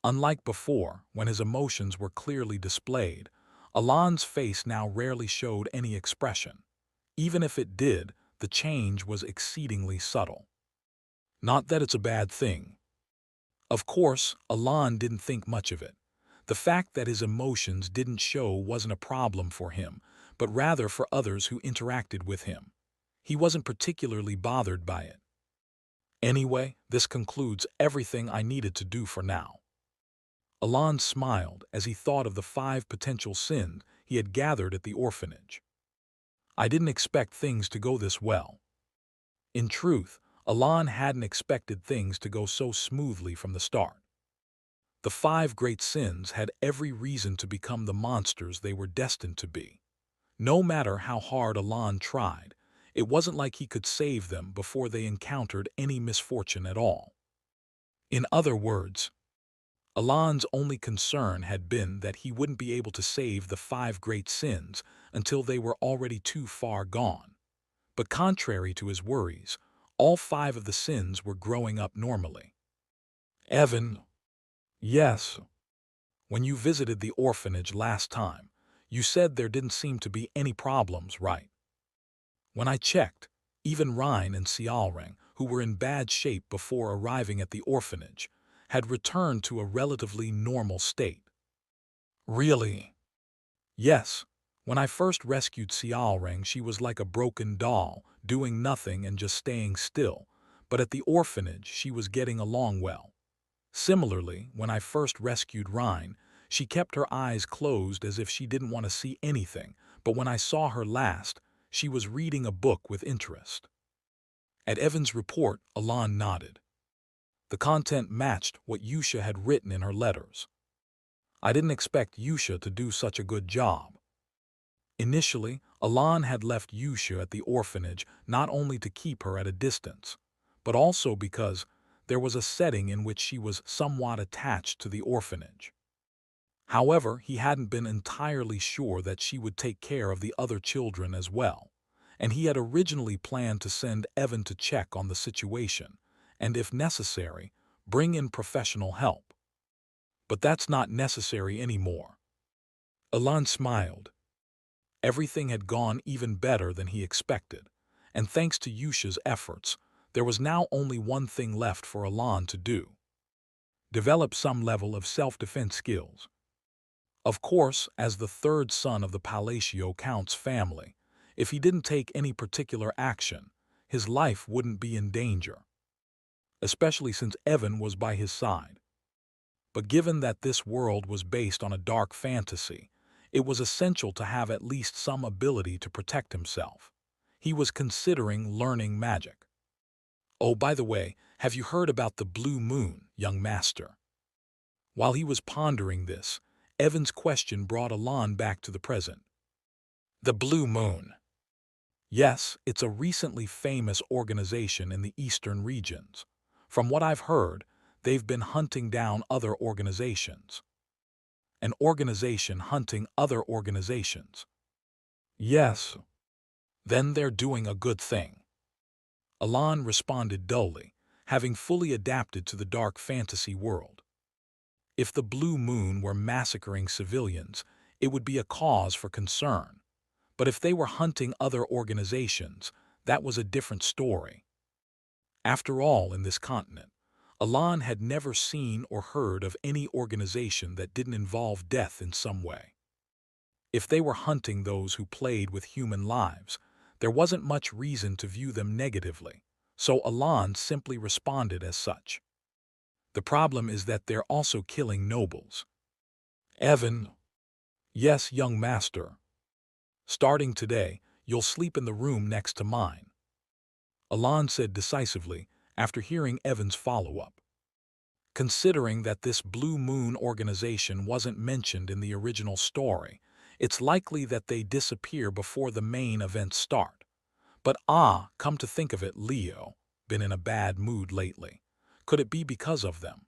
Unlike before, when his emotions were clearly displayed, Alon's face now rarely showed any expression. Even if it did, the change was exceedingly subtle. Not that it's a bad thing. Of course, Alon didn't think much of it. The fact that his emotions didn't show wasn't a problem for him, but rather for others who interacted with him. He wasn't particularly bothered by it. "Anyway, this concludes everything I needed to do for now." Alon smiled as he thought of the 5 potential sins he had gathered at the orphanage. "I didn't expect things to go this well." In truth, Alon hadn't expected things to go so smoothly from the start. The 5 great sins had every reason to become the monsters they were destined to be. No matter how hard Alon tried, it wasn't like he could save them before they encountered any misfortune at all. In other words, Alon's only concern had been that he wouldn't be able to save the 5 great sins until they were already too far gone. But contrary to his worries, all 5 of the sins were growing up normally. "Evan." "Yes." "When you visited the orphanage last time, you said there didn't seem to be any problems, right?" "When I checked, even Rhine and Sialring, who were in bad shape before arriving at the orphanage, had returned to a relatively normal state." "Really?" "Yes. When I first rescued Sialring, she was like a broken doll, doing nothing and just staying still, but at the orphanage she was getting along well. Similarly, when I first rescued Rhine, she kept her eyes closed as if she didn't want to see anything, but when I saw her last, she was reading a book with interest." At Evan's report, Alon nodded. The content matched what Yusha had written in her letters. "I didn't expect Yusha to do such a good job." Initially, Alon had left Yusha at the orphanage not only to keep her at a distance, but also because there was a setting in which she was somewhat attached to the orphanage. However, he hadn't been entirely sure that she would take care of the other children as well, and he had originally planned to send Evan to check on the situation, and if necessary, bring in professional help. But that's not necessary anymore. Alon smiled. Everything had gone even better than he expected, and thanks to Yusha's efforts, there was now only one thing left for Alon to do: develop some level of self-defense skills. Of course, as the 3rd son of the Palacio Count's family, if he didn't take any particular action, his life wouldn't be in danger, especially since Evan was by his side. But given that this world was based on a dark fantasy, it was essential to have at least some ability to protect himself. He was considering learning magic. "Oh, by the way, have you heard about the blue moon, young master?" While he was pondering this, Evan's question brought Alon back to the present. The Blue Moon. Yes, it's a recently famous organization in the eastern regions. From what I've heard, they've been hunting down other organizations. An organization hunting other organizations. Yes. Then they're doing a good thing. Alon responded dully, having fully adapted to the dark fantasy world. If the Blue Moon were massacring civilians, it would be a cause for concern. But if they were hunting other organizations, that was a different story. After all, in this continent, Alon had never seen or heard of any organization that didn't involve death in some way. If they were hunting those who played with human lives, there wasn't much reason to view them negatively, so Alon simply responded as such. The problem is that they're also killing nobles. Evan. Yes, young master. Starting today, you'll sleep in the room next to mine, Alon said decisively after hearing Evan's follow-up. Considering that this Blue Moon organization wasn't mentioned in the original story, it's likely that they disappear before the main events start. But come to think of it, Leo, been in a bad mood lately. Could it be because of them?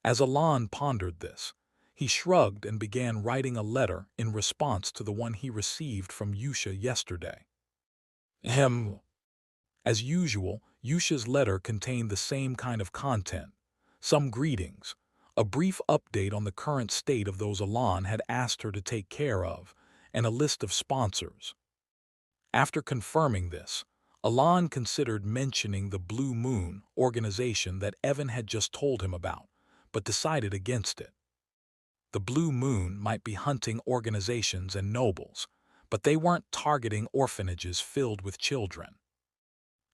As Alon pondered this, he shrugged and began writing a letter in response to the one he received from Yusha yesterday. As usual, Yusha's letter contained the same kind of content. Some greetings, a brief update on the current state of those Alon had asked her to take care of, and a list of sponsors. After confirming this, Alon considered mentioning the Blue Moon organization that Evan had just told him about, but decided against it. The Blue Moon might be hunting organizations and nobles, but they weren't targeting orphanages filled with children.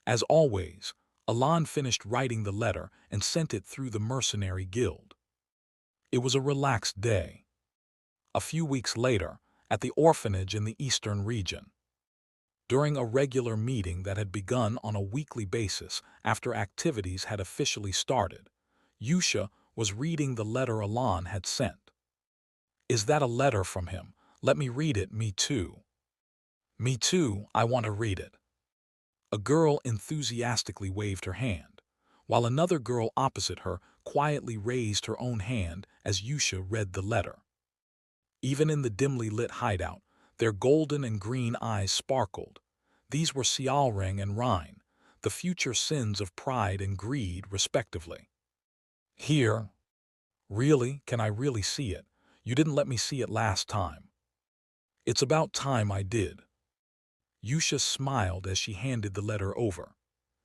As always, Alon finished writing the letter and sent it through the mercenary guild. It was a relaxed day. A few weeks later, at the orphanage in the eastern region. During a regular meeting that had begun on a weekly basis after activities had officially started, Yusha was reading the letter Alon had sent. Is that a letter from him? Let me read it, me too. Me too, I want to read it. A girl enthusiastically waved her hand, while another girl opposite her quietly raised her own hand as Yusha read the letter. Even in the dimly lit hideout, their golden and green eyes sparkled. These were Xiaoreng and Rhine, the future sins of pride and greed, respectively. Here. Really? Can I really see it? You didn't let me see it last time. It's about time I did. Yusha smiled as she handed the letter over.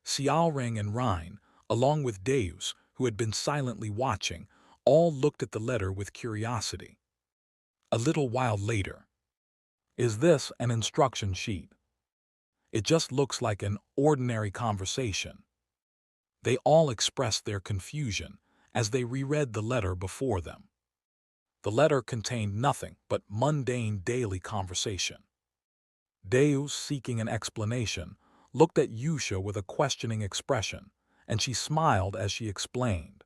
Xiaoreng and Rhine, along with Deus, who had been silently watching, all looked at the letter with curiosity. A little while later. Is this an instruction sheet? It just looks like an ordinary conversation. They all expressed their confusion as they reread the letter before them. The letter contained nothing but mundane daily conversation. Deus, seeking an explanation, looked at Yusha with a questioning expression, and she smiled as she explained.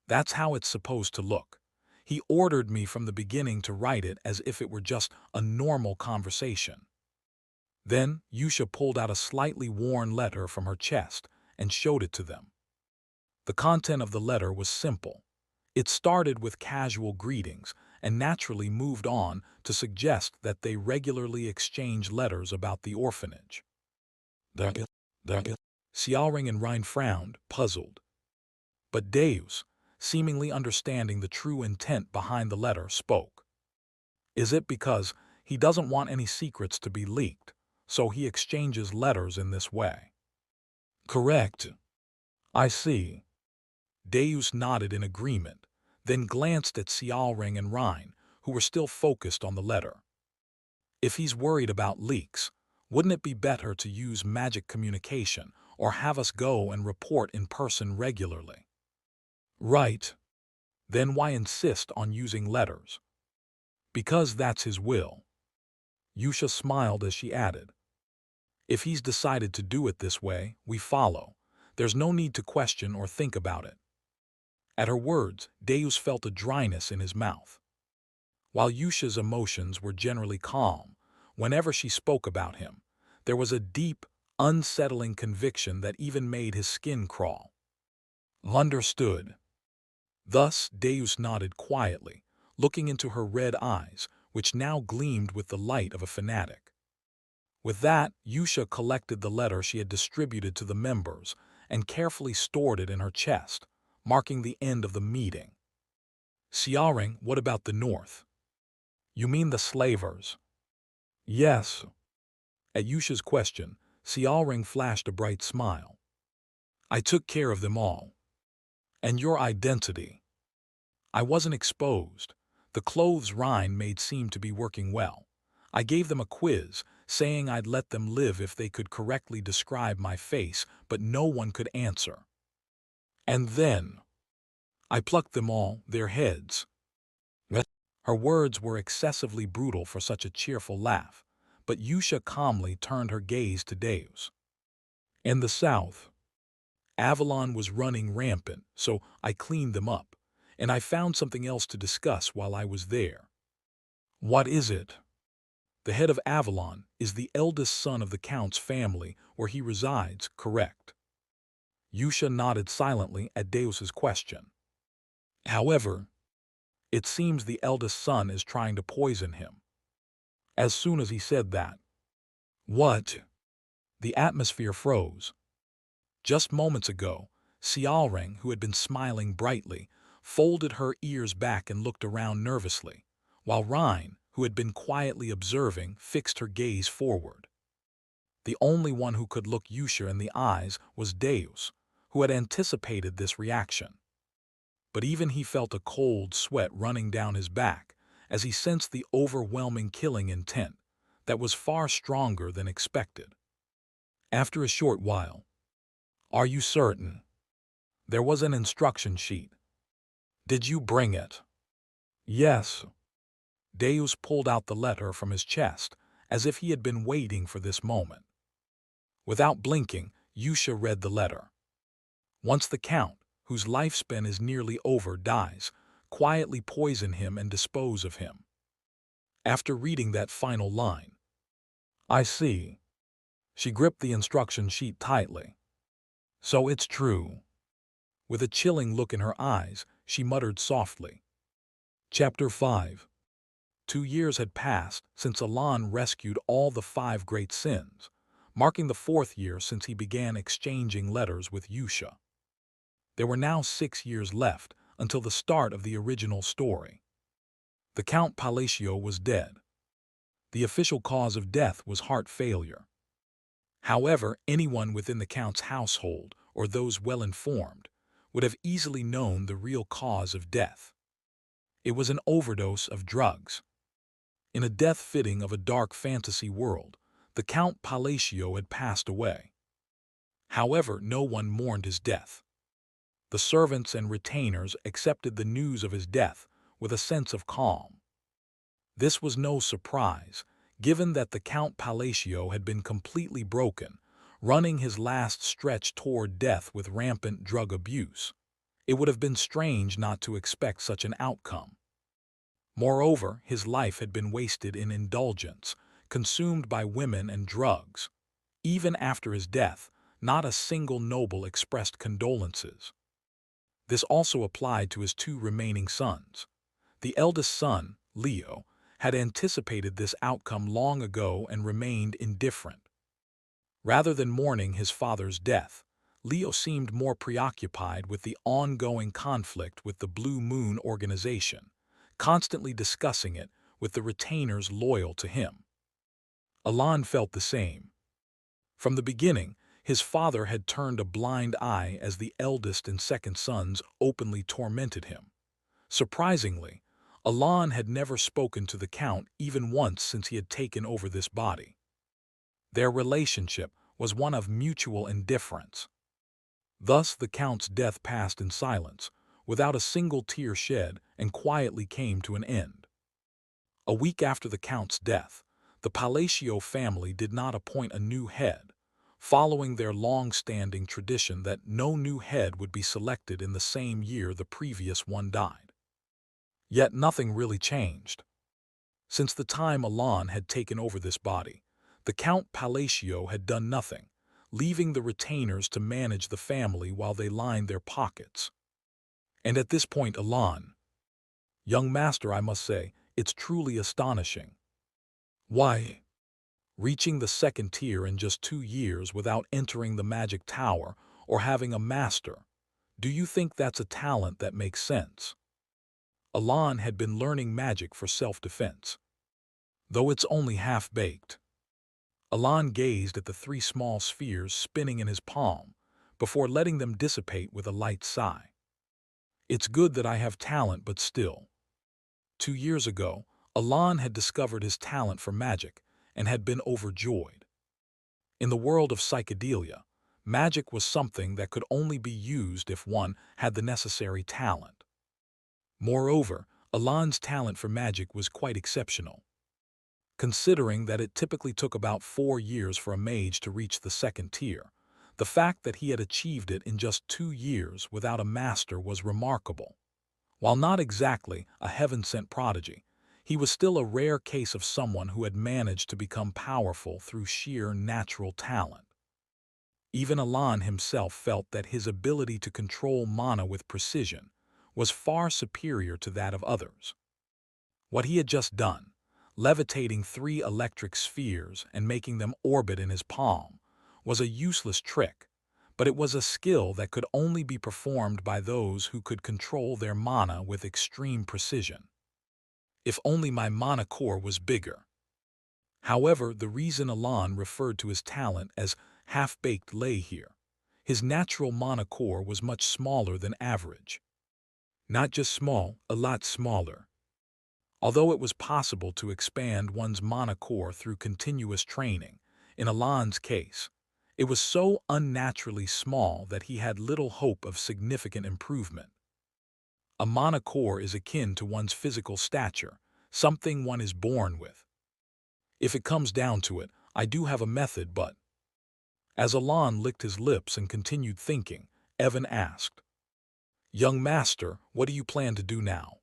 That's how it's supposed to look. He ordered me from the beginning to write it as if it were just a normal conversation. Then Yusha pulled out a slightly worn letter from her chest and showed it to them. The content of the letter was simple. It started with casual greetings and naturally moved on to suggest that they regularly exchange letters about the orphanage. Xiaoreng and Rhine frowned, puzzled. But Deus, seemingly understanding the true intent behind the letter, spoke. Is it because he doesn't want any secrets to be leaked, so he exchanges letters in this way? Correct. I see. Deus nodded in agreement, then glanced at Xiaoreng and Rhine, who were still focused on the letter. If he's worried about leaks, wouldn't it be better to use magic communication or have us go and report in person regularly? Right. Then why insist on using letters? Because that's his will. Yusha smiled as she added. If he's decided to do it this way, we follow. There's no need to question or think about it. At her words, Deus felt a dryness in his mouth. While Yusha's emotions were generally calm, whenever she spoke about him, there was a deep, unsettling conviction that even made his skin crawl. Understood. Thus Deus nodded quietly, looking into her red eyes, which now gleamed with the light of a fanatic. With that, Yusha collected the letter she had distributed to the members and carefully stored it in her chest, marking the end of the meeting. Xiaoring, what about the North? You mean the slavers? Yes. At Yusha's question, Xiaoring flashed a bright smile. I took care of them all. And your identity? I wasn't exposed. The clothes Rhine made seemed to be working well. I gave them a quiz, saying I'd let them live if they could correctly describe my face, but no one could answer. And then I plucked them all, their heads. Her words were excessively brutal for such a cheerful laugh, but Yusha calmly turned her gaze to Deus. In the south, Avalon was running rampant, so I cleaned them up, and I found something else to discuss while I was there. What is it? The head of Avalon is the eldest son of the Count's family where he resides, correct? Yusha nodded silently at Deus's question. However, it seems the eldest son is trying to poison him. As soon as he said that. What? The atmosphere froze. Just moments ago, Xiaoring, who had been smiling brightly, folded her ears back and looked around nervously, while Rhine, who had been quietly observing, fixed her gaze forward. The only one who could look Yusha in the eyes was Deus, who had anticipated this reaction. But even he felt a cold sweat running down his back as he sensed the overwhelming killing intent that was far stronger than expected. After a short while, are you certain? There was an instruction sheet. Did you bring it? Yes. Deus pulled out the letter from his chest as if he had been waiting for this moment. Without blinking, Yusha read the letter. Once the Count, whose lifespan is nearly over, dies, quietly poison him and dispose of him. After reading that final line, I see. She gripped the instruction sheet tightly. So it's true. With a chilling look in her eyes, she muttered softly. Chapter 5. 2 years had passed since Alan rescued all the 5 great sins, marking the 4th year since he began exchanging letters with Yusha. There were now 6 years left until the start of the original story. The Count Palacio was dead. The official cause of death was heart failure. However, anyone within the Count's household, or those well informed, would have easily known the real cause of death. It was an overdose of drugs. In a death fitting of a dark fantasy world, the Count Palacio had passed away. However, no one mourned his death. The servants and retainers accepted the news of his death with a sense of calm. This was no surprise, given that the Count Palacio had been completely broken, running his last stretch toward death with rampant drug abuse. It would have been strange not to expect such an outcome. Moreover, his life had been wasted in indulgence, consumed by women and drugs. Even after his death, not a single noble expressed condolences. This also applied to his 2 remaining sons. The eldest son, Leo, had anticipated this outcome long ago and remained indifferent. Rather than mourning his father's death, Leo seemed more preoccupied with the ongoing conflict with the Blue Moon organization, constantly discussing it with the retainers loyal to him. Alan felt the same. From the beginning, his father had turned a blind eye as the eldest and second sons openly tormented him. Surprisingly, Alan had never spoken to the Count even once since he had taken over this body. Their relationship was one of mutual indifference. Thus the Count's death passed in silence, without a single tear shed, and quietly came to an end. A week after the Count's death, the Palacio family did not appoint a new head, following their long-standing tradition that no new head would be selected in the same year the previous one died. Yet nothing really changed. Since the time Alon had taken over this body, the Count Palacio had done nothing, leaving the retainers to manage the family while they lined their pockets. And at this point Alon, young master, I must say, it's truly astonishing. Why? Reaching the second tier in just 2 years without entering the magic tower or having a master, do you think that's a talent that makes sense? Alon had been learning magic for self-defense, though it's only half-baked. Alon gazed at the 3 small spheres spinning in his palm before letting them dissipate with a light sigh. It's good that I have talent, but still. 2 years ago, Alon had discovered his talent for magic and had been overjoyed. In the world of psychedelia, magic was something that could only be used if one had the necessary talent. Moreover, Alon's talent for magic was quite exceptional. Considering that it typically took about 4 years for a mage to reach the second tier, the fact that he had achieved it in just 2 years without a master was remarkable. While not exactly a heaven-sent prodigy, he was still a rare case of someone who had managed to become powerful through sheer natural talent. Even Alon himself felt that his ability to control mana with precision was far superior to that of others. What he had just done, levitating 3 electric spheres and making them orbit in his palm, was a useless trick, but it was a skill that could only be performed by those who could control their mana with extreme precision. If only my mana core was bigger. However, the reason Alon referred to his talent as half-baked lay here. His natural mana core was much smaller than average. Not just small, a lot smaller. Although it was possible to expand one's mana core through continuous training, in Alon's case, it was so unnaturally small that he had little hope of significant improvement. A mana core is akin to one's physical stature, something one is born with. If it comes down to it, I do have a method, but... As Alon licked his lips and continued thinking, Evan asked, "Young master, what do you plan to do now?"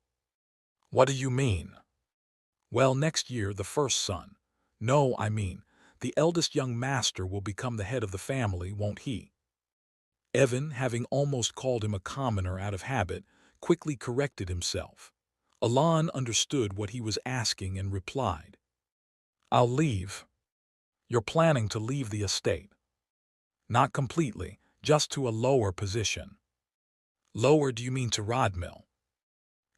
"What do you mean?" "Well, next year, the first son. No, I mean, the eldest young master will become the head of the family, won't he?" Evan, having almost called him a commoner out of habit, quickly corrected himself. Alon understood what he was asking and replied, "I'll leave." "You're planning to leave the estate?" "Not completely, just to a lower position." "Lower, do you mean to Rodmill?"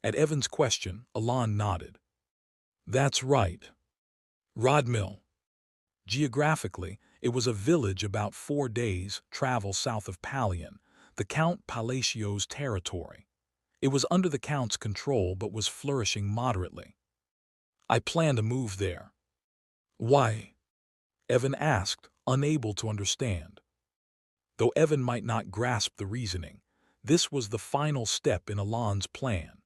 At Evan's question, Alon nodded. "That's right. Rodmill." Geographically, it was a village about 4 days' travel south of Palion, the Count Palacio's territory. It was under the Count's control but was flourishing moderately. "I plan to move there." "Why?" Evan asked, unable to understand. Though Evan might not grasp the reasoning, this was the final step in Alon's plan.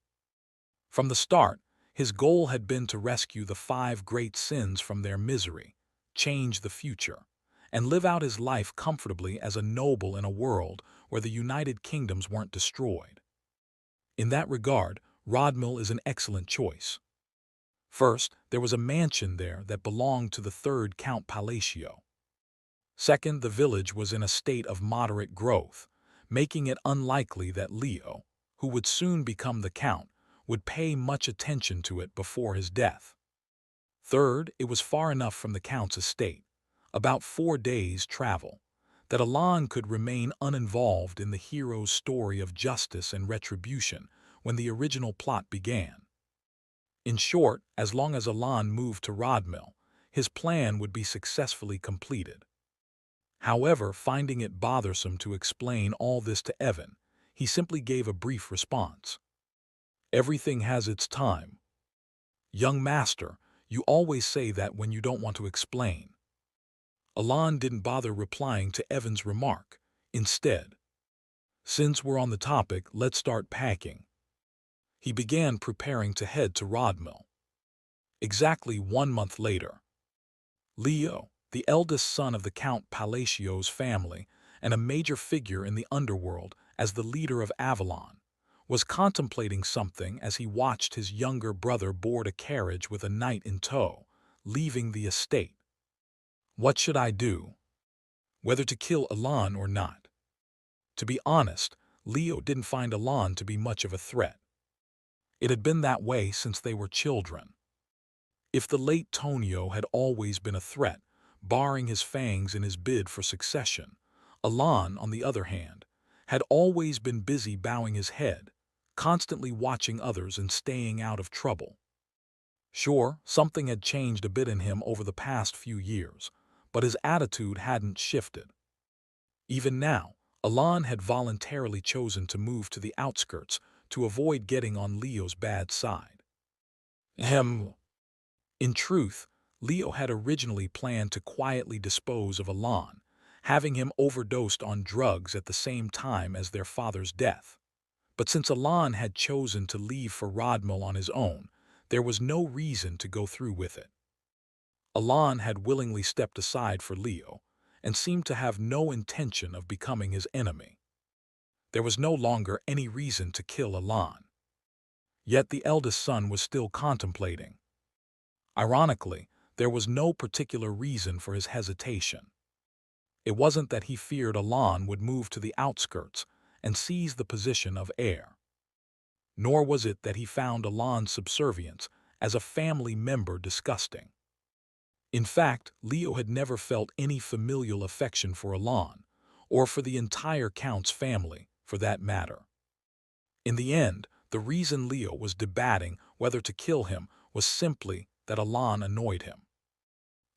From the start, his goal had been to rescue the 5 great sins from their misery, change the future, and live out his life comfortably as a noble in a world where the United Kingdoms weren't destroyed. In that regard, Rodmill is an excellent choice. First, there was a mansion there that belonged to the 3rd Count Palacio. Second, the village was in a state of moderate growth, making it unlikely that Leo, who would soon become the Count, would pay much attention to it before his death. Third, it was far enough from the Count's estate, about 4 days' travel, that Alon could remain uninvolved in the hero's story of justice and retribution when the original plot began. In short, as long as Alon moved to Rodmill, his plan would be successfully completed. However, finding it bothersome to explain all this to Evan, he simply gave a brief response. "Everything has its time. Young master, you always say that when you don't want to explain." Alon didn't bother replying to Evan's remark. Instead, "Since we're on the topic, let's start packing." He began preparing to head to Rodmill. Exactly 1 month later. Leo, the eldest son of the Count Palacio's family and a major figure in the underworld as the leader of Avalon, was contemplating something as he watched his younger brother board a carriage with a knight in tow, leaving the estate. What should I do? Whether to kill Alon or not? To be honest, Leo didn't find Alon to be much of a threat. It had been that way since they were children. If the late Tonio had always been a threat, barring his fangs in his bid for succession, Alon, on the other hand, had always been busy bowing his head, constantly watching others and staying out of trouble. Sure, something had changed a bit in him over the past few years, but his attitude hadn't shifted. Even now, Alon had voluntarily chosen to move to the outskirts to avoid getting on Leo's bad side. Ahem. In truth, Leo had originally planned to quietly dispose of Alon, having him overdosed on drugs at the same time as their father's death. But since Alon had chosen to leave for Rodmel on his own, there was no reason to go through with it. Alon had willingly stepped aside for Leo and seemed to have no intention of becoming his enemy. There was no longer any reason to kill Alon. Yet the eldest son was still contemplating. Ironically, there was no particular reason for his hesitation. It wasn't that he feared Alon would move to the outskirts and seize the position of heir. Nor was it that he found Alon's subservience as a family member disgusting. In fact, Leo had never felt any familial affection for Alon, or for the entire Count's family, for that matter. In the end, the reason Leo was debating whether to kill him was simply that Alon annoyed him.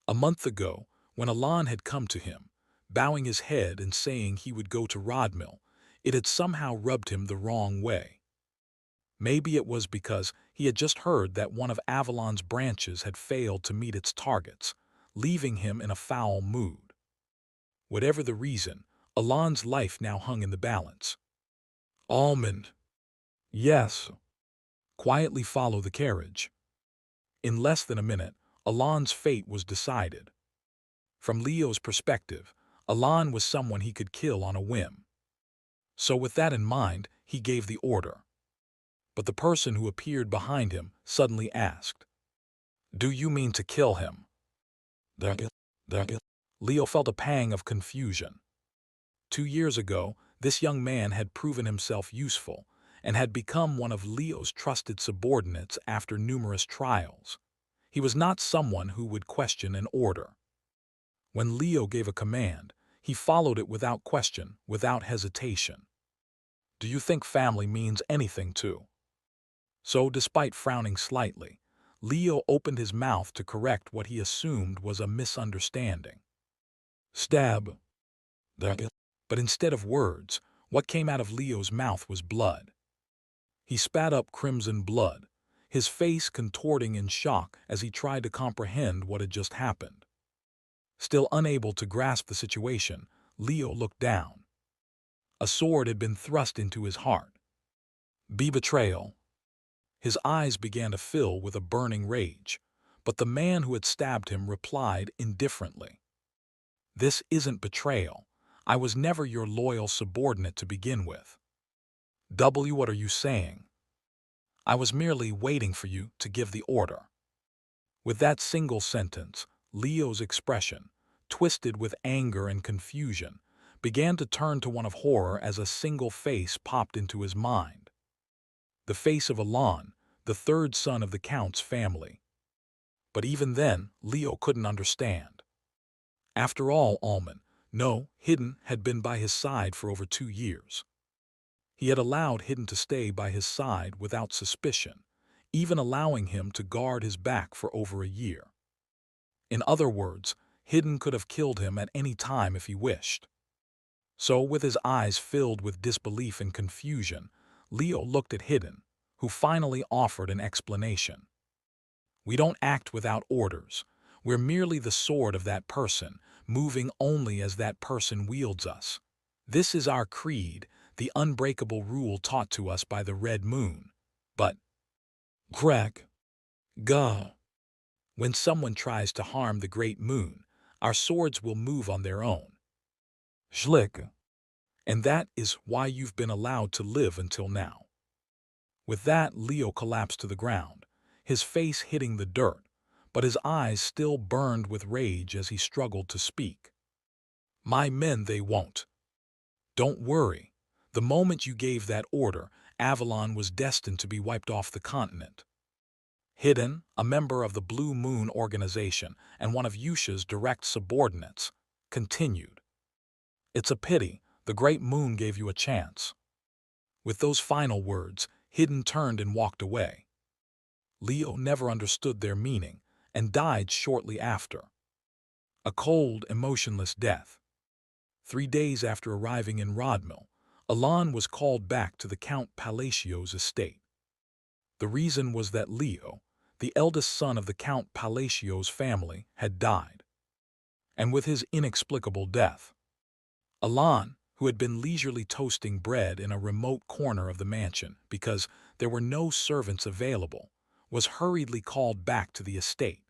A month ago, when Alon had come to him, bowing his head and saying he would go to Rodmel, it had somehow rubbed him the wrong way. Maybe it was because he had just heard that one of Avalon's branches had failed to meet its targets, leaving him in a foul mood. Whatever the reason, Alon's life now hung in the balance. Almond. Yes. Quietly follow the carriage. In less than a minute, Alon's fate was decided. From Leo's perspective, Alon was someone he could kill on a whim. So with that in mind, he gave the order. But the person who appeared behind him suddenly asked, "Do you mean to kill him?" Leo felt a pang of confusion. 2 years ago, this young man had proven himself useful and had become one of Leo's trusted subordinates after numerous trials. He was not someone who would question an order. When Leo gave a command, he followed it without question, without hesitation. Do you think family means anything to? So, despite frowning slightly, Leo opened his mouth to correct what he assumed was a misunderstanding. Stab. But instead of words, what came out of Leo's mouth was blood. He spat up crimson blood, his face contorting in shock as he tried to comprehend what had just happened. Still unable to grasp the situation, Leo looked down. A sword had been thrust into his heart. Betrayal. His eyes began to fill with a burning rage, but the man who had stabbed him replied indifferently. This isn't betrayal. I was never your loyal subordinate to begin with. What are you saying? I was merely waiting for you to give the order. With that single sentence, Leo's expression, twisted with anger and confusion, began to turn to one of horror as a single face popped into his mind. The face of Alon, the third son of the Count's family. But even then, Leo couldn't understand. After all, Hidden had been by his side for over 2 years. He had allowed Hidden to stay by his side without suspicion, even allowing him to guard his back for over a year. In other words, Hidden could have killed him at any time if he wished. So, with his eyes filled with disbelief and confusion, Leo looked at Hidden, who finally offered an explanation. We don't act without orders. We're merely the sword of that person, moving only as that person wields us. This is our creed, the unbreakable rule taught to us by the Red Moon. But, crack, gah. When someone tries to harm the Great Moon, Our swords will move on their own. Schlick. And that is why you've been allowed to live until now." With that, Leo collapsed to the ground, his face hitting the dirt, but his eyes still burned with rage as he struggled to speak. "My men, they won't. Don't worry. The moment you gave that order, Avalon was destined to be wiped off the continent." Hidden, a member of the Blue Moon organization and one of Yusha's direct subordinates, continued. "It's a pity. The Great Moon gave you a chance." With those final words, Hidden turned and walked away. Leo never understood their meaning and died shortly after. A cold, emotionless death. 3 days after arriving in Rodmil, Alon was called back to the Count Palacio's estate. The reason was that Leo, the eldest son of the Count Palacio's family, had died. And with his inexplicable death, Alon, who had been leisurely toasting bread in a remote corner of the mansion because there were no servants available, was hurriedly called back to the estate.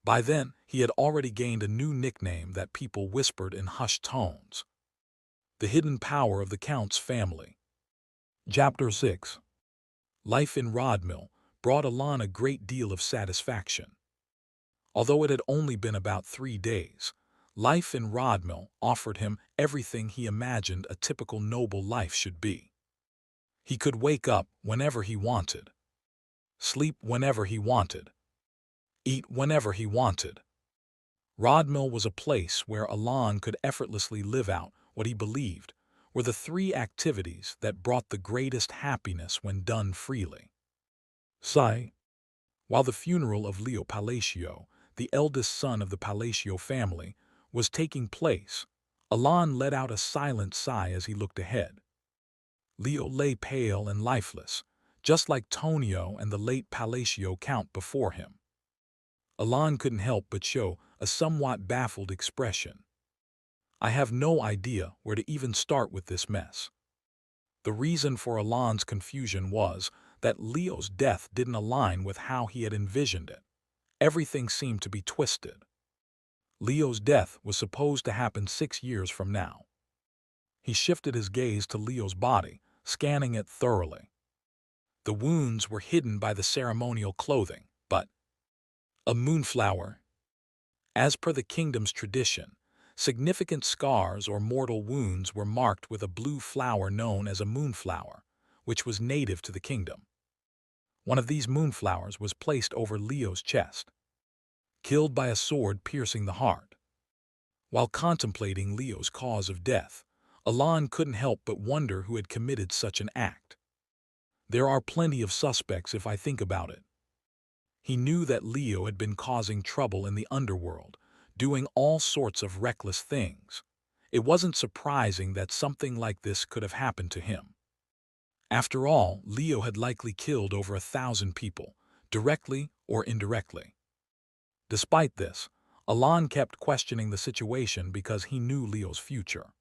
By then, he had already gained a new nickname that people whispered in hushed tones: the hidden power of the Count's family. Chapter 6. Life in Rodmil brought Alon a great deal of satisfaction. Although it had only been about 3 days, life in Rodmil offered him everything he imagined a typical noble life should be. He could wake up whenever he wanted, sleep whenever he wanted, eat whenever he wanted. Rodmil was a place where Alon could effortlessly live out what he believed were the 3 activities that brought the greatest happiness when done freely. Sigh. While the funeral of Leo Palacio, the eldest son of the Palacio family, was taking place, Alon let out a silent sigh as he looked ahead. Leo lay pale and lifeless, just like Tonio and the late Palacio Count before him. Alon couldn't help but show a somewhat baffled expression. "I have no idea where to even start with this mess." The reason for Alon's confusion was that Leo's death didn't align with how he had envisioned it. Everything seemed to be twisted. Leo's death was supposed to happen 6 years from now. He shifted his gaze to Leo's body, scanning it thoroughly. The wounds were hidden by the ceremonial clothing, but a moonflower. As per the kingdom's tradition, significant scars or mortal wounds were marked with a blue flower known as a moonflower, which was native to the kingdom. One of these moonflowers was placed over Leo's chest, killed by a sword piercing the heart. While contemplating Leo's cause of death, Alon couldn't help but wonder who had committed such an act. There are plenty of suspects if I think about it. He knew that Leo had been causing trouble in the underworld, doing all sorts of reckless things. It wasn't surprising that something like this could have happened to him. After all, Leo had likely killed over 1,000 people, directly or indirectly. Despite this, Alon kept questioning the situation because he knew Leo's future.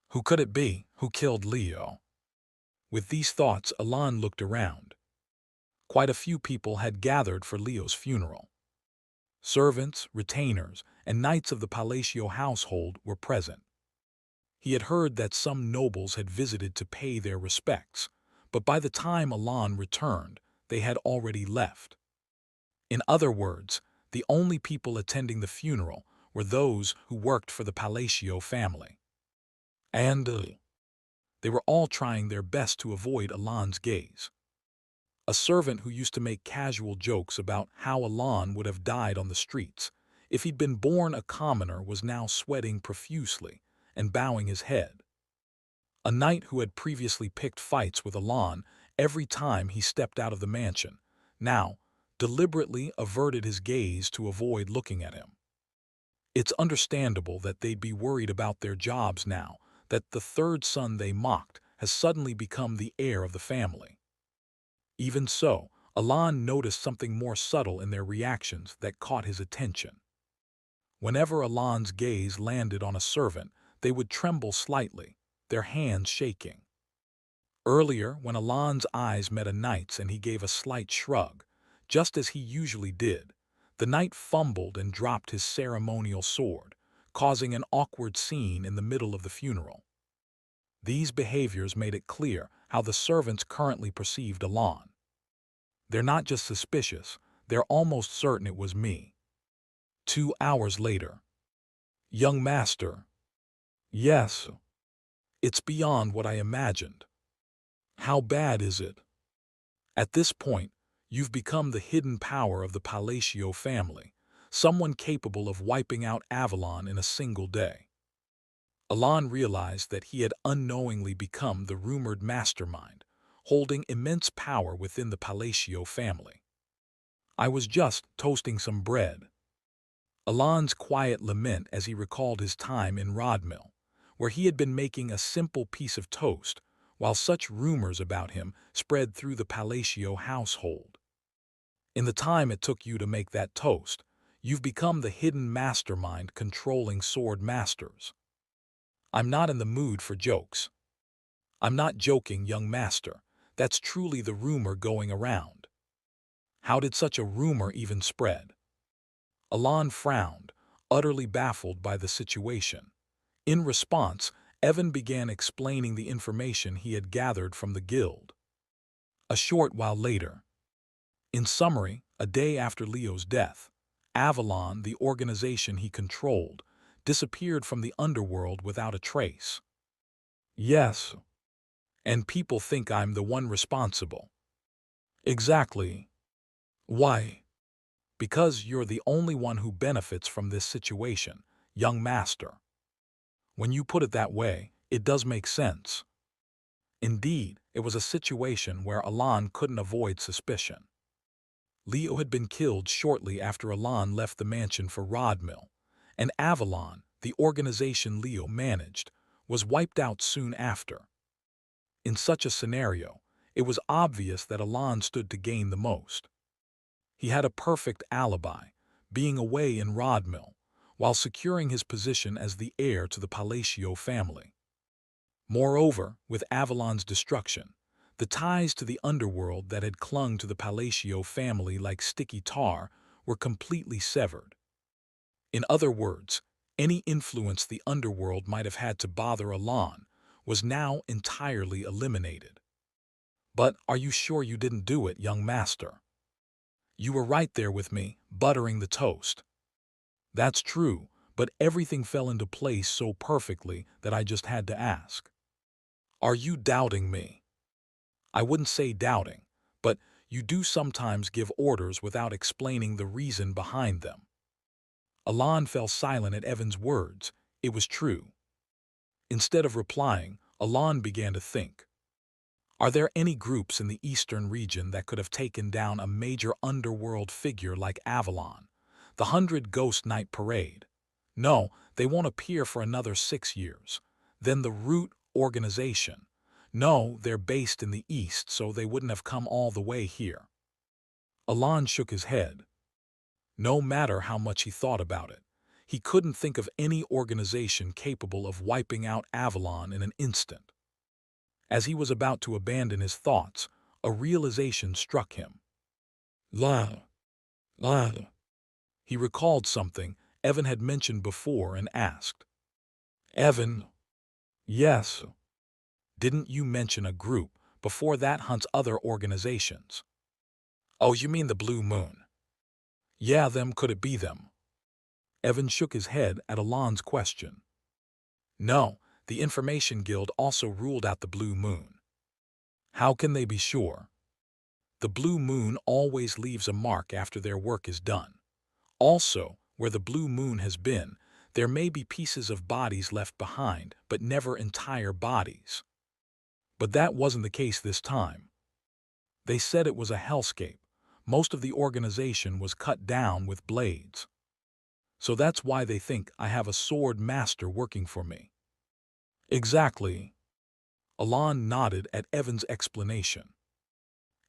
Who could it be who killed Leo? With these thoughts, Alon looked around. Quite a few people had gathered for Leo's funeral. Servants, retainers, and knights of the Palacio household were present. He had heard that some nobles had visited to pay their respects, but by the time Alon returned, they had already left. In other words, the only people attending the funeral were those who worked for the Palacio family. And they were all trying their best to avoid Alon's gaze. A servant who used to make casual jokes about how Alon would have died on the streets if he'd been born a commoner was now sweating profusely and bowing his head. A knight who had previously picked fights with Alon every time he stepped out of the mansion now deliberately averted his gaze to avoid looking at him. It's understandable that they'd be worried about their jobs now that the 3rd son they mocked has suddenly become the heir of the family. Even so, Alon noticed something more subtle in their reactions that caught his attention. Whenever Alon's gaze landed on a servant, they would tremble slightly, their hands shaking. Earlier, when Alon's eyes met a knight's and he gave a slight shrug, just as he usually did, The knight fumbled and dropped his ceremonial sword, causing an awkward scene in the middle of the funeral. These behaviors made it clear how the servants currently perceived Alon. They're not just suspicious, they're almost certain it was me. 2 hours later. Young master. Yes. It's beyond what I imagined. How bad is it? At this point, you've become the hidden power of the Palacio family, someone capable of wiping out Avalon in a single day. Alon realized that he had unknowingly become the rumored mastermind, holding immense power within the Palacio family. I was just toasting some bread. Alon's quiet lament as he recalled his time in Rodmill, where he had been making a simple piece of toast, while such rumors about him spread through the Palacio household. In the time it took you to make that toast, you've become the hidden mastermind controlling sword masters. I'm not in the mood for jokes. I'm not joking, young master. That's truly the rumor going around. How did such a rumor even spread? Alon frowned, utterly baffled by the situation. In response, Evan began explaining the information he had gathered from the guild. A short while later. In summary, a day after Leo's death, Avalon, the organization he controlled, disappeared from the underworld without a trace. Yes. And people think I'm the one responsible. Exactly. Why? Because you're the only one who benefits from this situation, young master. When you put it that way, it does make sense. Indeed, it was a situation where Alon couldn't avoid suspicion. Leo had been killed shortly after Alon left the mansion for Rodmill, and Avalon, the organization Leo managed, was wiped out soon after. In such a scenario, it was obvious that Alon stood to gain the most. He had a perfect alibi, being away in Rodmill, while securing his position as the heir to the Palacio family. Moreover, with Avalon's destruction, the ties to the underworld that had clung to the Palacio family like sticky tar were completely severed. In other words, any influence the underworld might have had to bother Alon was now entirely eliminated. But are you sure you didn't do it, young master? You were right there with me, buttering the toast. That's true, but everything fell into place so perfectly that I just had to ask. Are you doubting me? I wouldn't say doubting, but you do sometimes give orders without explaining the reason behind them. Alon fell silent at Evan's words. It was true. Instead of replying, Alon began to think. Are there any groups in the eastern region that could have taken down a major underworld figure like Avalon, the 100 Ghost Night Parade? No, they won't appear for another 6 years. Then the Root organization. No, they're based in the east, so they wouldn't have come all the way here. Alon shook his head. No matter how much he thought about it, he couldn't think of any organization capable of wiping out Avalon in an instant. As he was about to abandon his thoughts, a realization struck him. La. He recalled something Evan had mentioned before and asked. Evan? Yes. Didn't you mention a group before that hunts other organizations? Oh, you mean the Blue Moon? Yeah, them. Could it be them? Evan shook his head at Alon's question. No, the Information Guild also ruled out the Blue Moon. How can they be sure? The Blue Moon always leaves a mark after their work is done. Also, where the Blue Moon has been, there may be pieces of bodies left behind, but never entire bodies. But that wasn't the case this time. They said it was a hellscape. Most of the organization was cut down with blades. So that's why they think I have a sword master working for me. Exactly. Alon nodded at Evan's explanation.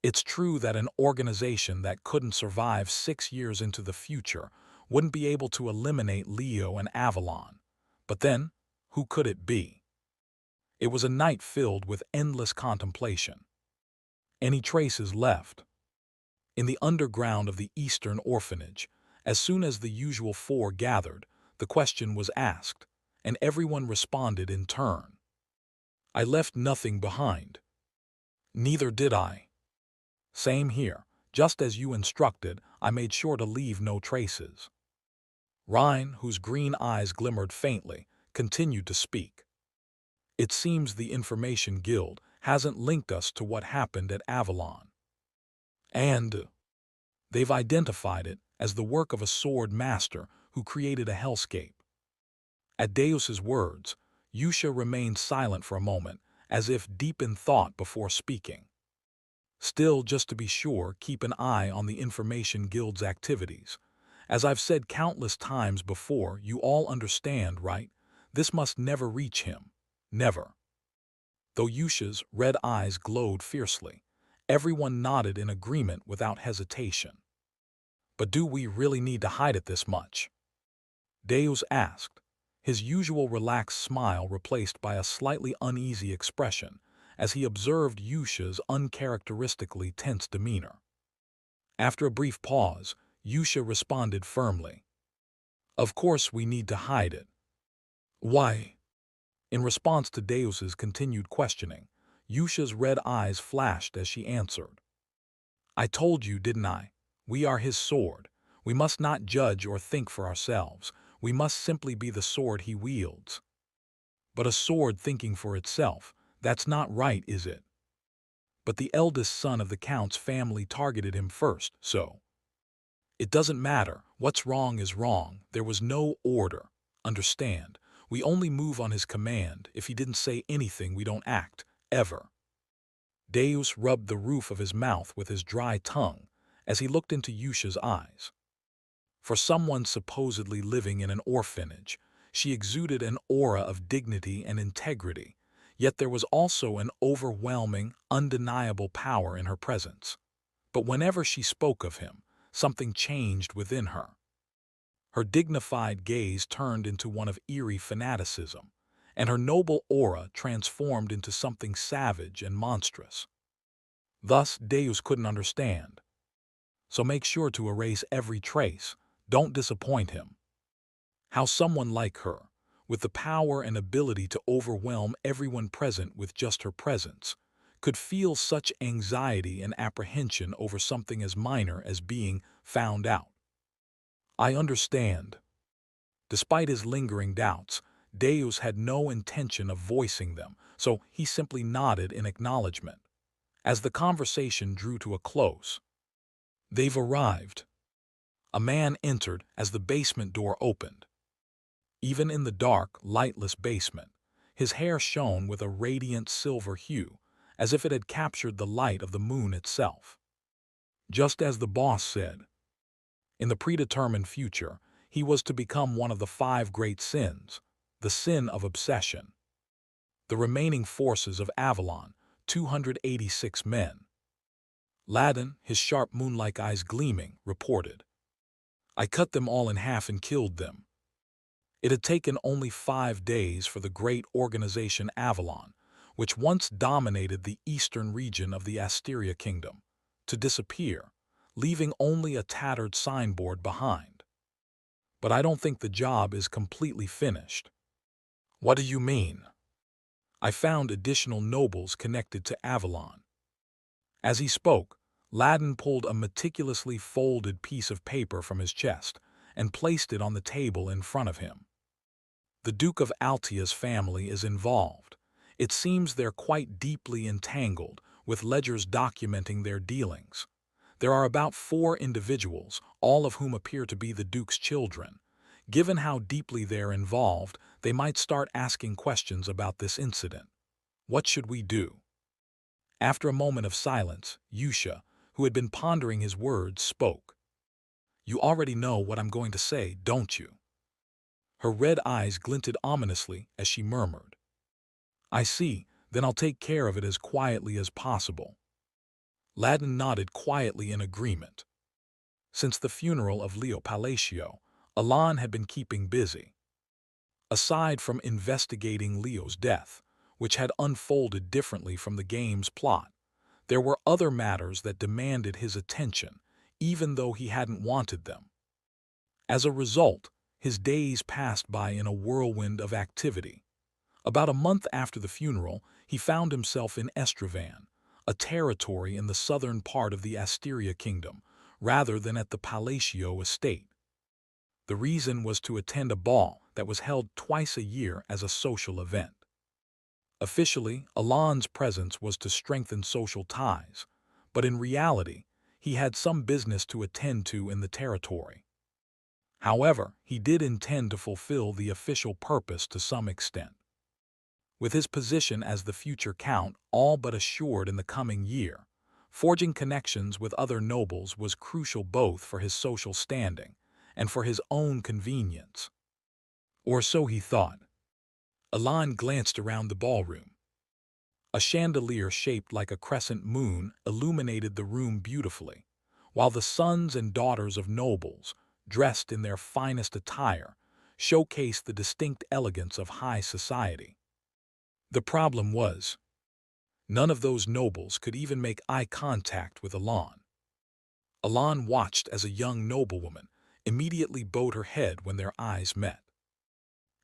It's true that an organization that couldn't survive 6 years into the future wouldn't be able to eliminate Leo and Avalon. But then, who could it be? It was a night filled with endless contemplation. Any traces left? In the underground of the Eastern Orphanage, As soon as the usual four gathered, the question was asked, and everyone responded in turn. I left nothing behind. Neither did I. Same here. Just as you instructed, I made sure to leave no traces. Rhine, whose green eyes glimmered faintly, continued to speak. It seems the Information Guild hasn't linked us to what happened at Avalon. And they've identified it as the work of a sword master who created a hellscape. At Deus's words, Yusha remained silent for a moment, as if deep in thought before speaking. Still, just to be sure, keep an eye on the Information Guild's activities. As I've said countless times before, you all understand, right? This must never reach him. Never. Though Yusha's red eyes glowed fiercely, everyone nodded in agreement without hesitation. But do we really need to hide it this much? Deus asked, his usual relaxed smile replaced by a slightly uneasy expression as he observed Yusha's uncharacteristically tense demeanor. After a brief pause, Yusha responded firmly. Of course we need to hide it. Why? In response to Deus's continued questioning, Yusha's red eyes flashed as she answered. I told you, didn't I? We are his sword. We must not judge or think for ourselves. We must simply be the sword he wields. But a sword thinking for itself, that's not right, is it? But the eldest son of the Count's family targeted him first, so. It doesn't matter. What's wrong is wrong. There was no order. Understand? We only move on his command. If he didn't say anything, we don't act. Ever. Deus rubbed the roof of his mouth with his dry tongue as he looked into Yusha's eyes. For someone supposedly living in an orphanage, she exuded an aura of dignity and integrity, yet there was also an overwhelming, undeniable power in her presence. But whenever she spoke of him, something changed within her. Her dignified gaze turned into one of eerie fanaticism, and her noble aura transformed into something savage and monstrous. Thus, Deus couldn't understand. So make sure to erase every trace. Don't disappoint him. How someone like her, with the power and ability to overwhelm everyone present with just her presence, could feel such anxiety and apprehension over something as minor as being found out. I understand. Despite his lingering doubts, Deus had no intention of voicing them, so he simply nodded in acknowledgement. As the conversation drew to a close, they've arrived. A man entered as the basement door opened. Even in the dark, lightless basement, his hair shone with a radiant silver hue, as if it had captured the light of the moon itself. Just as the boss said, in the predetermined future, he was to become one of the 5 great sins, the sin of obsession. The remaining forces of Avalon, 286 men. Ladin, his sharp moon-like eyes gleaming, reported, I cut them all in half and killed them. It had taken only 5 days for the great organization Avalon, which once dominated the eastern region of the Asteria Kingdom, to disappear, leaving only a tattered signboard behind. But I don't think the job is completely finished. What do you mean? I found additional nobles connected to Avalon. As he spoke, Ladin pulled a meticulously folded piece of paper from his chest and placed it on the table in front of him. The Duke of Altia's family is involved. It seems they're quite deeply entangled, with ledgers documenting their dealings. There are about 4 individuals, all of whom appear to be the Duke's children. Given how deeply they're involved, they might start asking questions about this incident. What should we do? After a moment of silence, Yusha, who had been pondering his words, spoke. You already know what I'm going to say, don't you? Her red eyes glinted ominously as she murmured. I see, then I'll take care of it as quietly as possible. Ladin nodded quietly in agreement. Since the funeral of Leo Palacio, Alan had been keeping busy. Aside from investigating Leo's death, which had unfolded differently from the game's plot, there were other matters that demanded his attention, even though he hadn't wanted them. As a result, his days passed by in a whirlwind of activity. About a month after the funeral, he found himself in Estravan, a territory in the southern part of the Asteria kingdom, rather than at the Palacio estate. The reason was to attend a ball that was held twice a year as a social event. Officially, Alon's presence was to strengthen social ties, but in reality, he had some business to attend to in the territory. However, he did intend to fulfill the official purpose to some extent. With his position as the future count all but assured in the coming year, forging connections with other nobles was crucial both for his social standing and for his own convenience. Or so he thought. Alon glanced around the ballroom. A chandelier shaped like a crescent moon illuminated the room beautifully, while the sons and daughters of nobles, dressed in their finest attire, showcased the distinct elegance of high society. The problem was, none of those nobles could even make eye contact with Alon. Alon watched as a young noblewoman immediately bowed her head when their eyes met.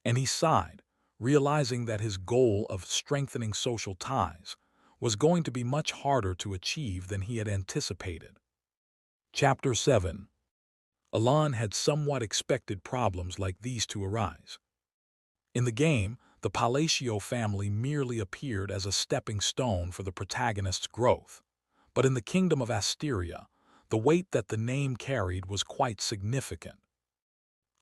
And he sighed, realizing that his goal of strengthening social ties was going to be much harder to achieve than he had anticipated. Chapter 7. Alon had somewhat expected problems like these to arise. In the game, the Palacio family merely appeared as a stepping stone for the protagonist's growth, but in the kingdom of Asteria, the weight that the name carried was quite significant.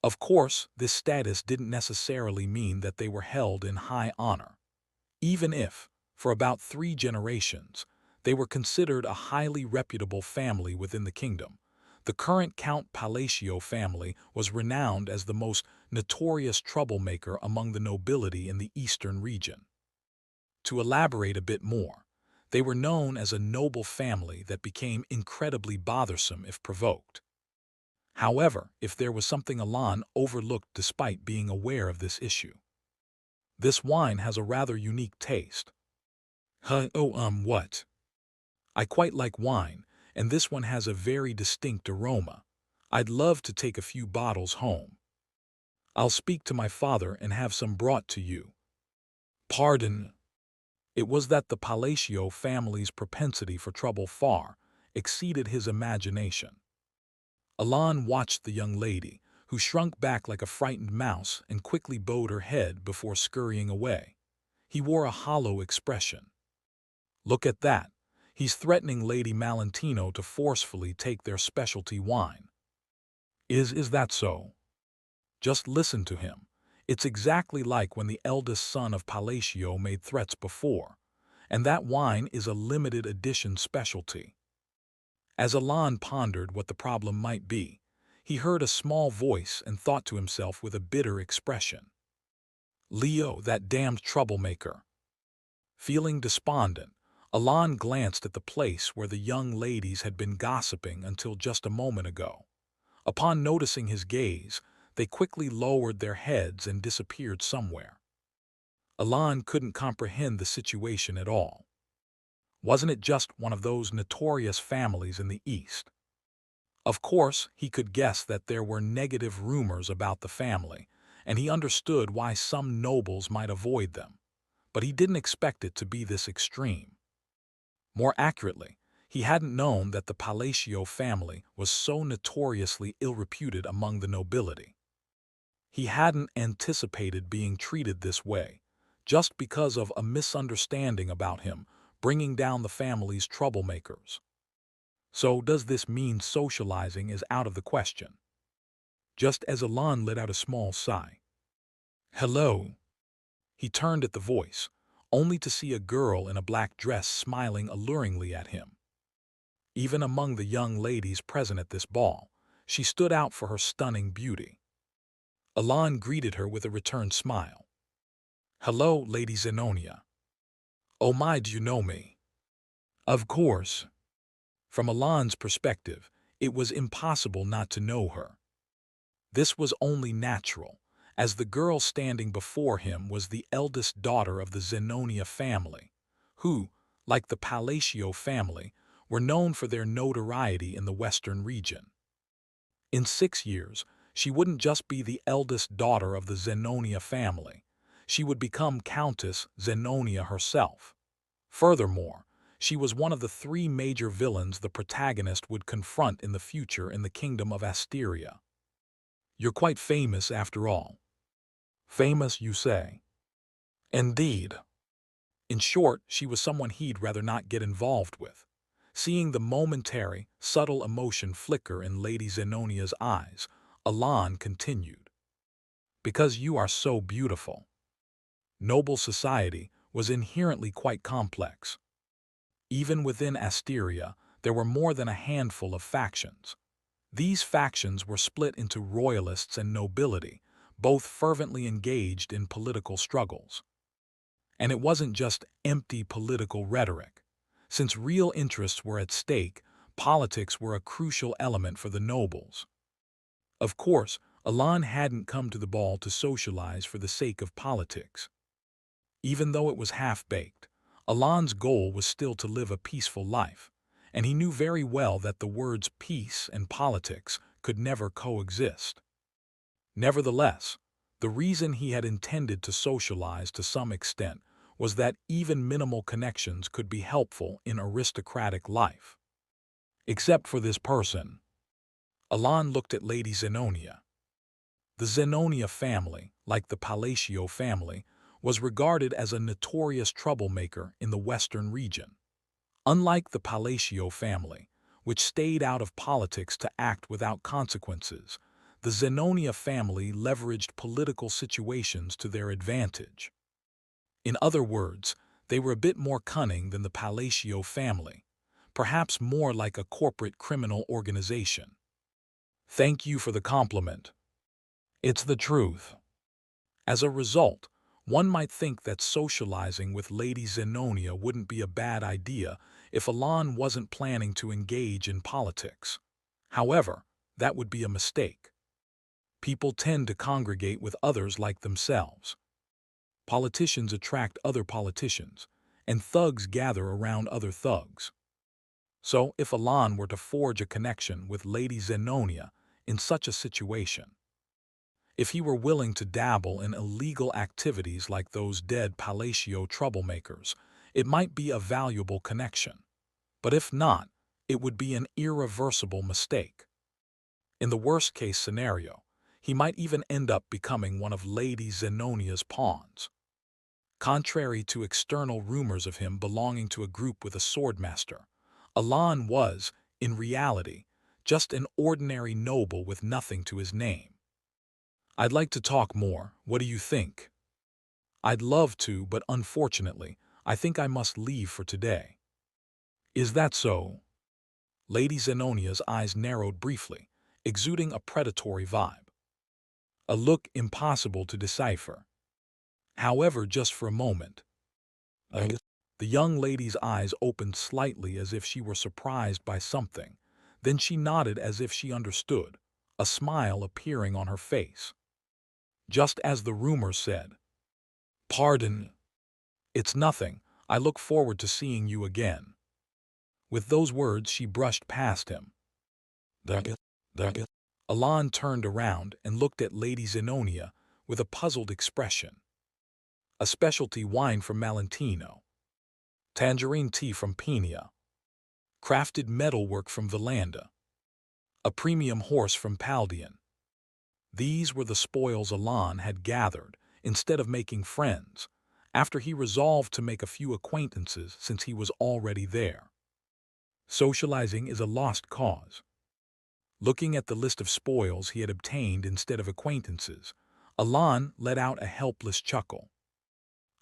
Of course, this status didn't necessarily mean that they were held in high honor, even if, for about 3 generations, they were considered a highly reputable family within the kingdom. The current Count Palacio family was renowned as the most notorious troublemaker among the nobility in the eastern region. To elaborate a bit more, they were known as a noble family that became incredibly bothersome if provoked. However, if there was something Alon overlooked despite being aware of this issue. This wine has a rather unique taste. What? I quite like wine, and this one has a very distinct aroma. I'd love to take a few bottles home. I'll speak to my father and have some brought to you. Pardon? It was that the Palacio family's propensity for trouble far exceeded his imagination. Alon watched the young lady, who shrunk back like a frightened mouse and quickly bowed her head before scurrying away. He wore a hollow expression. Look at that. He's threatening Lady Malentino to forcefully take their specialty wine. Is that so? Just listen to him. It's exactly like when the eldest son of Palacio made threats before, and that wine is a limited edition specialty. As Alon pondered what the problem might be, he heard a small voice and thought to himself with a bitter expression. Leo, that damned troublemaker. Feeling despondent, Alon glanced at the place where the young ladies had been gossiping until just a moment ago. Upon noticing his gaze, they quickly lowered their heads and disappeared somewhere. Alon couldn't comprehend the situation at all. Wasn't it just one of those notorious families in the East? Of course, he could guess that there were negative rumors about the family, and he understood why some nobles might avoid them, but he didn't expect it to be this extreme. More accurately, he hadn't known that the Palacio family was so notoriously ill-reputed among the nobility. He hadn't anticipated being treated this way, just because of a misunderstanding about him bringing down the family's troublemakers. So does this mean socializing is out of the question? Just as Alon let out a small sigh. Hello. He turned at the voice, only to see a girl in a black dress smiling alluringly at him. Even among the young ladies present at this ball, she stood out for her stunning beauty. Alon greeted her with a return smile. Hello, Lady Zenonia. Oh my, do you know me? Of course. From Alon's perspective, it was impossible not to know her. This was only natural, as the girl standing before him was the eldest daughter of the Zenonia family, who, like the Palacio family, were known for their notoriety in the western region. In 6 years, She wouldn't just be the eldest daughter of the Zenonia family. She would become Countess Zenonia herself. Furthermore, she was one of the three major villains the protagonist would confront in the future in the kingdom of Asteria. You're quite famous after all. Famous, you say? Indeed. In short, she was someone he'd rather not get involved with. Seeing the momentary, subtle emotion flicker in Lady Zenonia's eyes, Alan continued. Because you are so beautiful. Noble society was inherently quite complex. Even within Asteria, there were more than a handful of factions. These factions were split into royalists and nobility, both fervently engaged in political struggles. And it wasn't just empty political rhetoric. Since real interests were at stake, politics were a crucial element for the nobles. Of course, Alan hadn't come to the ball to socialize for the sake of politics. Even though it was half-baked, Alan's goal was still to live a peaceful life, and he knew very well that the words peace and politics could never coexist. Nevertheless, the reason he had intended to socialize to some extent was that even minimal connections could be helpful in aristocratic life. Except for this person. Alan looked at Lady Zenonia. The Zenonia family, like the Palacio family, was regarded as a notorious troublemaker in the western region. Unlike the Palacio family, which stayed out of politics to act without consequences, the Zenonia family leveraged political situations to their advantage. In other words, they were a bit more cunning than the Palacio family, perhaps more like a corporate criminal organization. Thank you for the compliment. It's the truth. As a result, one might think that socializing with Lady Zenonia wouldn't be a bad idea if Alan wasn't planning to engage in politics. However, that would be a mistake. People tend to congregate with others like themselves. Politicians attract other politicians, and thugs gather around other thugs. So, if Alan were to forge a connection with Lady Zenonia in such a situation, if he were willing to dabble in illegal activities like those dead Palacio troublemakers, it might be a valuable connection. But if not, it would be an irreversible mistake. In the worst-case scenario, he might even end up becoming one of Lady Zenonia's pawns. Contrary to external rumors of him belonging to a group with a swordmaster, Alan was, in reality, just an ordinary noble with nothing to his name. I'd like to talk more. What do you think? I'd love to, but unfortunately, I think I must leave for today. Is that so? Lady Zenonia's eyes narrowed briefly, exuding a predatory vibe. A look impossible to decipher. However, just for a moment. The young lady's eyes opened slightly as if she were surprised by something. Then she nodded as if she understood, a smile appearing on her face. Just as the rumor said. Pardon. It's nothing. I look forward to seeing you again. With those words, she brushed past him. Alan turned around and looked at Lady Zenonia with a puzzled expression. A specialty wine from Malentino. Tangerine tea from Pena. Crafted metalwork from Valanda. A premium horse from Paldian. These were the spoils Alan had gathered instead of making friends, after he resolved to make a few acquaintances since he was already there. Socializing is a lost cause. Looking at the list of spoils he had obtained instead of acquaintances, Alan let out a helpless chuckle.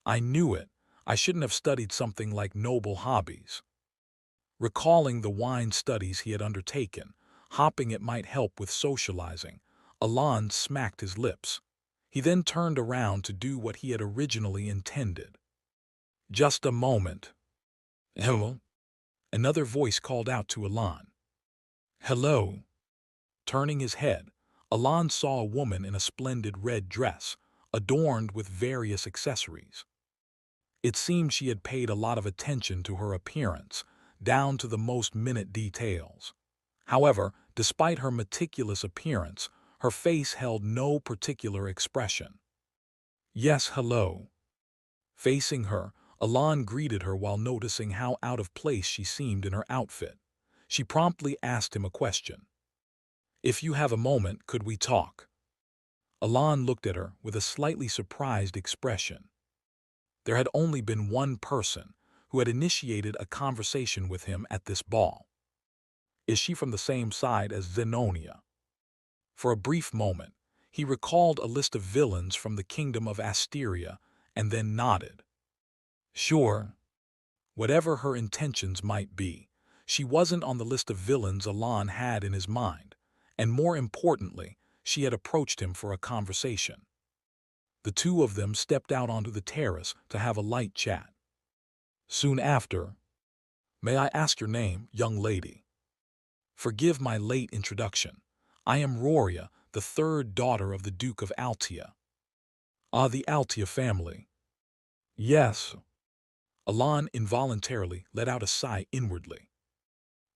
I knew it. I shouldn't have studied something like noble hobbies. Recalling the wine studies he had undertaken, hoping it might help with socializing, Alan smacked his lips. He then turned around to do what he had originally intended. Just a moment. Hello? Another voice called out to Alan. Hello? Turning his head, Alan saw a woman in a splendid red dress, adorned with various accessories. It seemed she had paid a lot of attention to her appearance, down to the most minute details. However, despite her meticulous appearance, Her face held no particular expression. "Yes, hello." Facing her, Alan greeted her while noticing how out of place she seemed in her outfit. She promptly asked him a question. "If you have a moment, could we talk?" Alan looked at her with a slightly surprised expression. There had only been one person who had initiated a conversation with him at this ball. Is she from the same side as Zenonia? For a brief moment, he recalled a list of villains from the kingdom of Asteria and then nodded. Sure. Whatever her intentions might be, she wasn't on the list of villains Alan had in his mind, and more importantly, she had approached him for a conversation. The two of them stepped out onto the terrace to have a light chat. Soon after, "May I ask your name, young lady?" "Forgive my late introduction. I am Roria, the third daughter of the Duke of Altia." "Ah, the Altia family." "Yes." Alan involuntarily let out a sigh inwardly.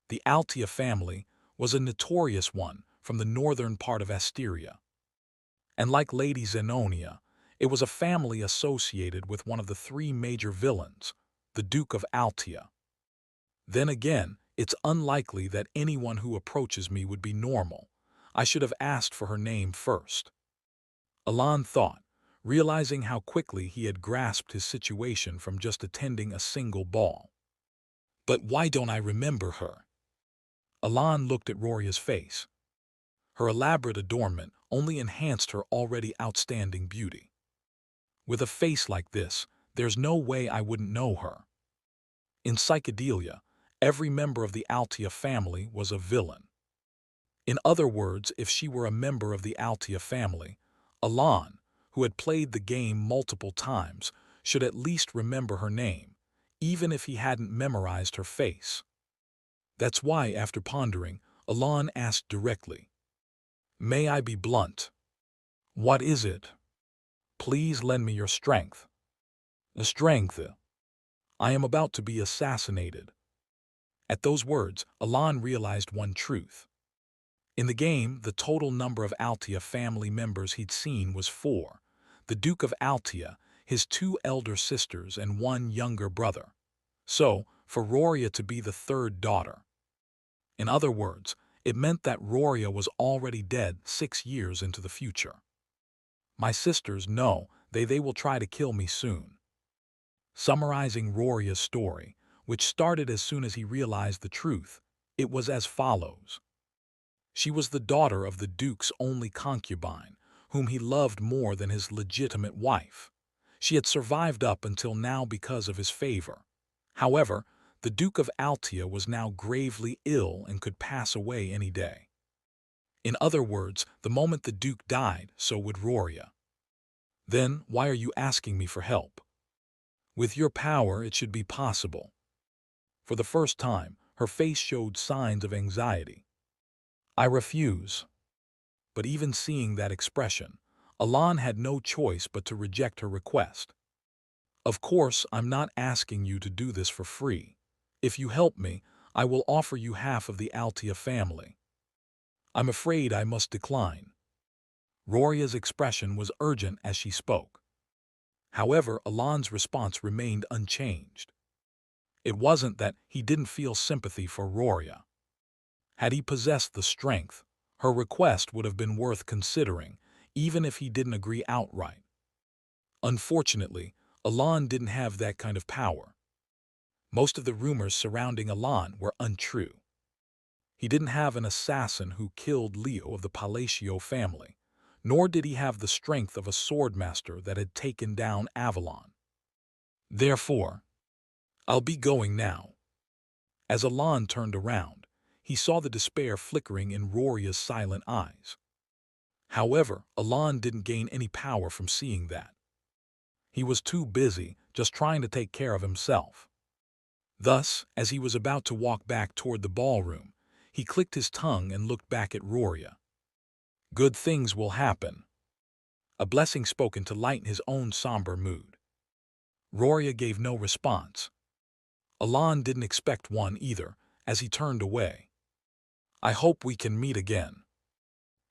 The Altia family was a notorious one from the northern part of Asteria. And like Lady Zenonia, it was a family associated with one of the three major villains, the Duke of Altia. Then again, it's unlikely that anyone who approaches me would be normal. I should have asked for her name first. Alan thought, realizing how quickly he had grasped his situation from just attending a single ball. But why don't I remember her? Alan looked at Roria's face. Her elaborate adornment only enhanced her already outstanding beauty. With a face like this, there's no way I wouldn't know her. In Psychedelia, every member of the Altia family was a villain. In other words, if she were a member of the Altia family, Alan, who had played the game multiple times, should at least remember her name, even if he hadn't memorized her face. That's why, after pondering, Alan asked directly, "May I be blunt? What is it? Please lend me your strength." "The strength? I am about to be assassinated." At those words, Alan realized one truth. In the game, the total number of Altia family members he'd seen was 4. The Duke of Altia, his 2 elder sisters, and 1 younger brother. So, for Roria to be the third daughter. In other words, it meant that Roria was already dead 6 years into the future. "My sisters, no, they will try to kill me soon." Summarizing Roria's story, which started as soon as he realized the truth, it was as follows. She was the daughter of the Duke's only concubine, whom he loved more than his legitimate wife. She had survived up until now because of his favor. However, the Duke of Altia was now gravely ill and could pass away any day. In other words, the moment the Duke died, so would Roria. "Then why are you asking me for help?" "With your power, it should be possible." For the first time, her face showed signs of anxiety. "I refuse." But even seeing that expression, Alan had no choice but to reject her request. "Of course, I'm not asking you to do this for free. If you help me, I will offer you half of the Altia family." "I'm afraid I must decline." Roria's expression was urgent as she spoke. However, Alan's response remained unchanged. It wasn't that he didn't feel sympathy for Roria. Had he possessed the strength, her request would have been worth considering, even if he didn't agree outright. Unfortunately, Alan didn't have that kind of power. Most of the rumors surrounding Alan were untrue. He didn't have an assassin who killed Leo of the Palacio family, nor did he have the strength of a swordmaster that had taken down Avalon. Therefore, "I'll be going now." As Alan turned around, he saw the despair flickering in Roria's silent eyes. However, Alan didn't gain any power from seeing that. He was too busy just trying to take care of himself. Thus, as he was about to walk back toward the ballroom, he clicked his tongue and looked back at Roria. "Good things will happen." A blessing spoken to lighten his own somber mood. Roria gave no response. Alan didn't expect one either, as he turned away. "I hope we can meet again."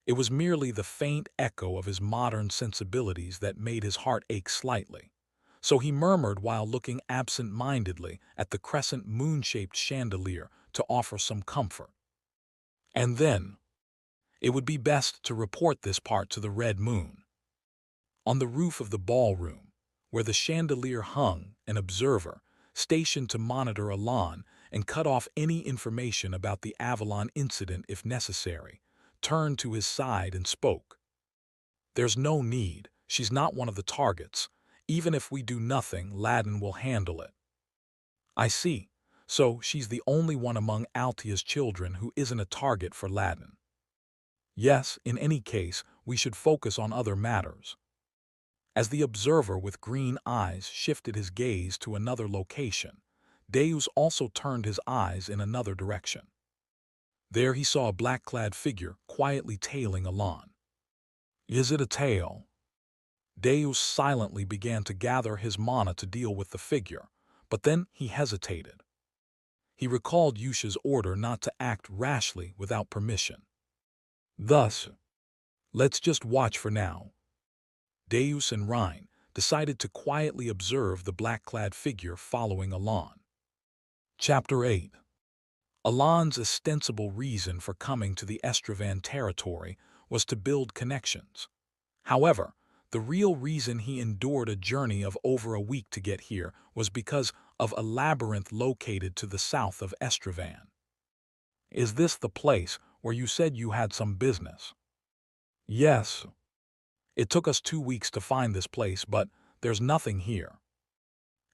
It was merely the faint echo of his modern sensibilities that made his heart ache slightly. So he murmured while looking absent-mindedly at the crescent moon-shaped chandelier to offer some comfort. And then, it would be best to report this part to the Red Moon. On the roof of the ballroom, where the chandelier hung, an observer, stationed to monitor Alan and cut off any information about the Avalon incident if necessary, turned to his side and spoke. "There's no need. She's not one of the targets. Even if we do nothing, Ladin will handle it." "I see. So she's the only one among Altia's children who isn't a target for Ladin." "Yes, in any case, we should focus on other matters." As the observer with green eyes shifted his gaze to another location, Deus also turned his eyes in another direction. There he saw a black-clad figure quietly tailing Alan. "Is it a tail?" Deus silently began to gather his mana to deal with the figure, but then he hesitated. He recalled Yusha's order not to act rashly without permission. Thus, "Let's just watch for now." Deus and Rhine decided to quietly observe the black-clad figure following Alan. Chapter 8. Alan's ostensible reason for coming to the Estravan territory was to build connections. However, the real reason he endured a journey of over a week to get here was because of a labyrinth located to the south of Estravan. "Is this the place where you said you had some business?" "Yes. It took us 2 weeks to find this place, but there's nothing here."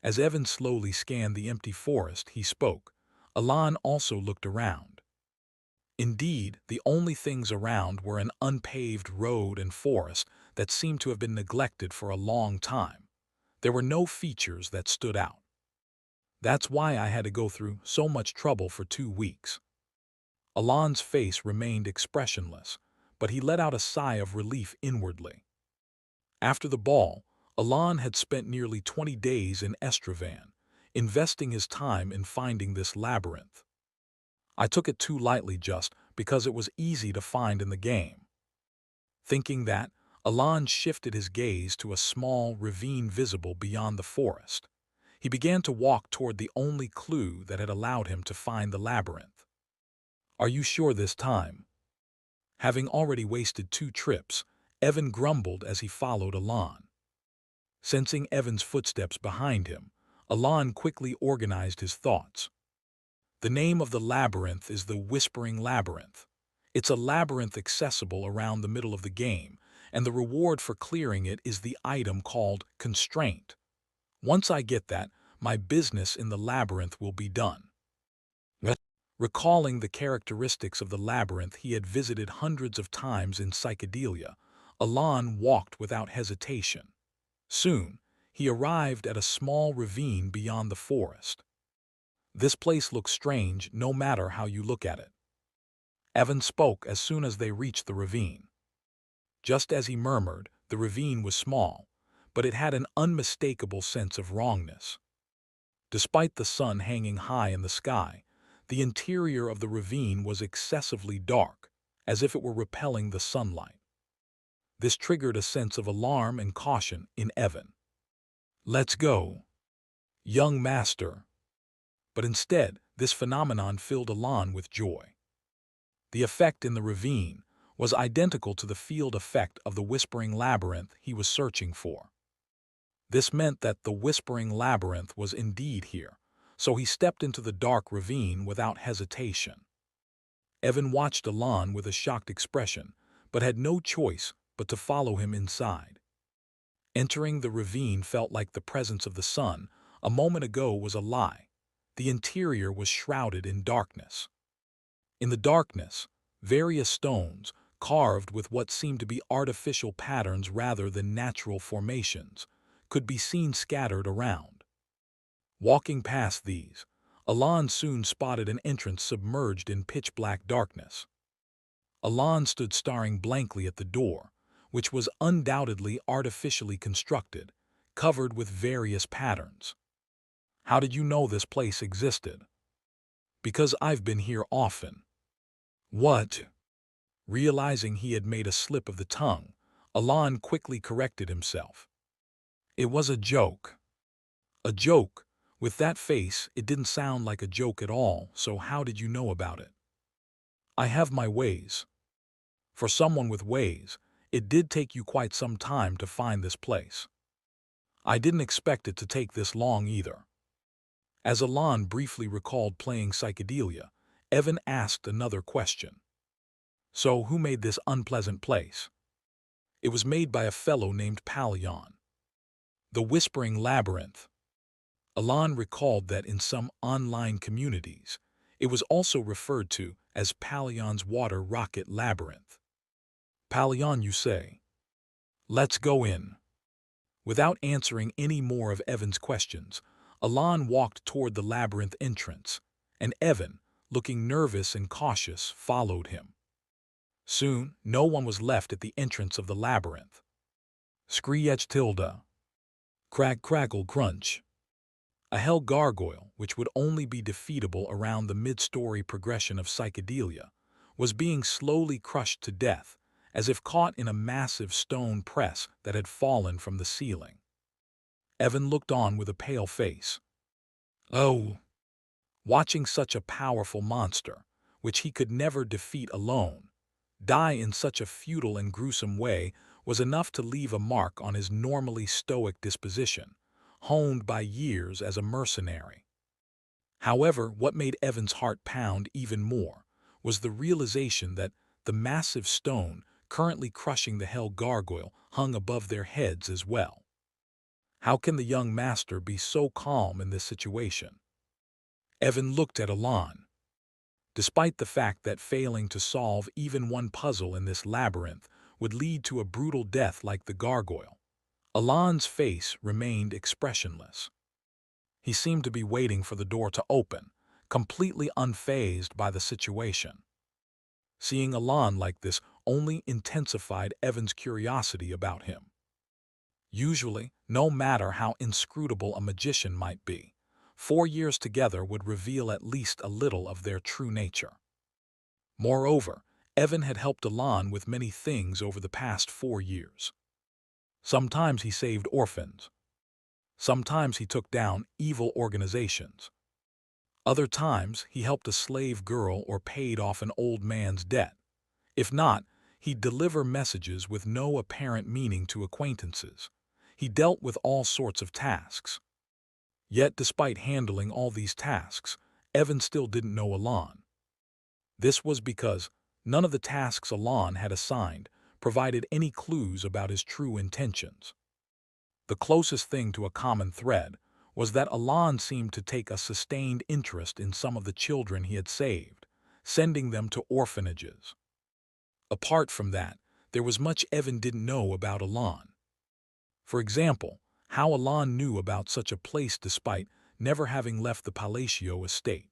As Evan slowly scanned the empty forest, he spoke. Alan also looked around. Indeed, the only things around were an unpaved road and forest that seemed to have been neglected for a long time. There were no features that stood out. "That's why I had to go through so much trouble for 2 weeks." Alan's face remained expressionless, but he let out a sigh of relief inwardly. After the ball, Alan had spent nearly 20 days in Estravan, investing his time in finding this labyrinth. "I took it too lightly just because it was easy to find in the game." Thinking that, Alan shifted his gaze to a small ravine visible beyond the forest. He began to walk toward the only clue that had allowed him to find the labyrinth. "Are you sure this time?" Having already wasted 2 trips, Evan grumbled as he followed Alan. Sensing Evan's footsteps behind him, Alan quickly organized his thoughts. The name of the labyrinth is the Whispering Labyrinth. It's a labyrinth accessible around the middle of the game, and the reward for clearing it is the item called Constraint. Once I get that, my business in the labyrinth will be done. Recalling the characteristics of the labyrinth he had visited hundreds of times in Psychedelia, Alan walked without hesitation. Soon, he arrived at a small ravine beyond the forest. "This place looks strange no matter how you look at it." Evan spoke as soon as they reached the ravine. Just as he murmured, the ravine was small, but it had an unmistakable sense of wrongness. Despite the sun hanging high in the sky, the interior of the ravine was excessively dark, as if it were repelling the sunlight. This triggered a sense of alarm and caution in Evan. "Let's go, young master." But instead, this phenomenon filled Alan with joy. The effect in the ravine was identical to the field effect of the Whispering Labyrinth he was searching for. This meant that the Whispering Labyrinth was indeed here, so he stepped into the dark ravine without hesitation. Evan watched Alan with a shocked expression, but had no choice but to follow him inside. Entering the ravine felt like the presence of the sun a moment ago was a lie. The interior was shrouded in darkness. In the darkness, various stones, carved with what seemed to be artificial patterns rather than natural formations, could be seen scattered around. Walking past these, Alan soon spotted an entrance submerged in pitch-black darkness. Alan stood staring blankly at the door, which was undoubtedly artificially constructed, covered with various patterns. "How did you know this place existed?" "Because I've been here often." "What?" Realizing he had made a slip of the tongue, Alon quickly corrected himself. It was a joke. A joke. With that face, it didn't sound like a joke at all, so how did you know about it? I have my ways. For someone with ways, it did take you quite some time to find this place. I didn't expect it to take this long either. As Alon briefly recalled playing psychedelia, Evan asked another question. So who made this unpleasant place? It was made by a fellow named Palion. The Whispering Labyrinth. Alon recalled that in some online communities, it was also referred to as Palion's Water Rocket Labyrinth. Palion, you say? Let's go in. Without answering any more of Evan's questions, Alon walked toward the labyrinth entrance, and Evan, looking nervous and cautious, followed him. Soon, no one was left at the entrance of the labyrinth. Screech tilde. Crack crackle crunch. A hell gargoyle, which would only be defeatable around the mid-story progression of psychedelia, was being slowly crushed to death, as if caught in a massive stone press that had fallen from the ceiling. Evan looked on with a pale face. Oh! Watching such a powerful monster, which he could never defeat alone, die in such a futile and gruesome way was enough to leave a mark on his normally stoic disposition, honed by years as a mercenary. However, what made Evan's heart pound even more was the realization that the massive stone currently crushing the hell gargoyle hung above their heads as well. How can the young master be so calm in this situation? Evan looked at Alon. Despite the fact that failing to solve even one puzzle in this labyrinth would lead to a brutal death like the gargoyle, Alon's face remained expressionless. He seemed to be waiting for the door to open, completely unfazed by the situation. Seeing Alon like this only intensified Evan's curiosity about him. Usually, no matter how inscrutable a magician might be, 4 years together would reveal at least a little of their true nature. Moreover, Evan had helped Alon with many things over the past 4 years. Sometimes he saved orphans. Sometimes he took down evil organizations. Other times he helped a slave girl or paid off an old man's debt. If not, he'd deliver messages with no apparent meaning to acquaintances. He dealt with all sorts of tasks. Yet despite handling all these tasks, Evan still didn't know Alon. This was because none of the tasks Alon had assigned provided any clues about his true intentions. The closest thing to a common thread was that Alon seemed to take a sustained interest in some of the children he had saved, sending them to orphanages. Apart from that, there was much Evan didn't know about Alon. For example, how Alon knew about such a place despite never having left the Palacio estate.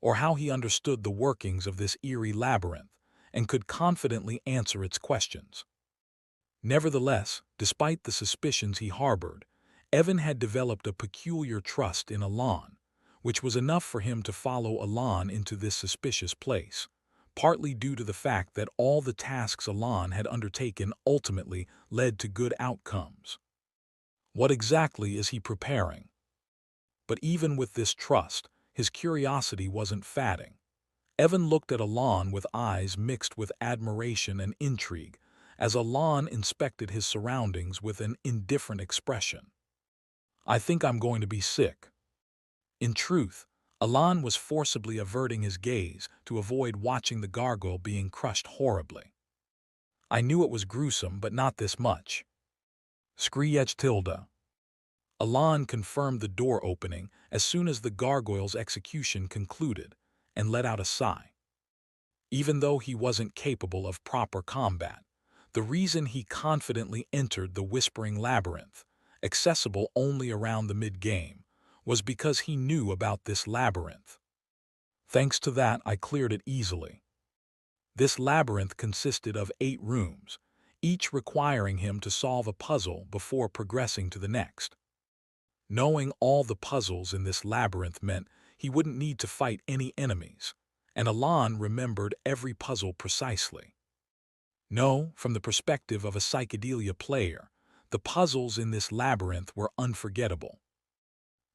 Or how he understood the workings of this eerie labyrinth and could confidently answer its questions. Nevertheless, despite the suspicions he harbored, Evan had developed a peculiar trust in Alon, which was enough for him to follow Alon into this suspicious place, partly due to the fact that all the tasks Alon had undertaken ultimately led to good outcomes. What exactly is he preparing? But even with this trust, his curiosity wasn't fading. Evan looked at Alon with eyes mixed with admiration and intrigue, as Alon inspected his surroundings with an indifferent expression. I think I'm going to be sick. In truth, Alon was forcibly averting his gaze to avoid watching the gargoyle being crushed horribly. I knew it was gruesome, but not this much. Screech tilde. Alon confirmed the door opening as soon as the gargoyle's execution concluded and let out a sigh. Even though he wasn't capable of proper combat, the reason he confidently entered the Whispering Labyrinth, accessible only around the mid-game, was because he knew about this labyrinth. Thanks to that, I cleared it easily. This labyrinth consisted of 8 rooms, each requiring him to solve a puzzle before progressing to the next. Knowing all the puzzles in this labyrinth meant he wouldn't need to fight any enemies, and Alan remembered every puzzle precisely. No, from the perspective of a psychedelia player, the puzzles in this labyrinth were unforgettable.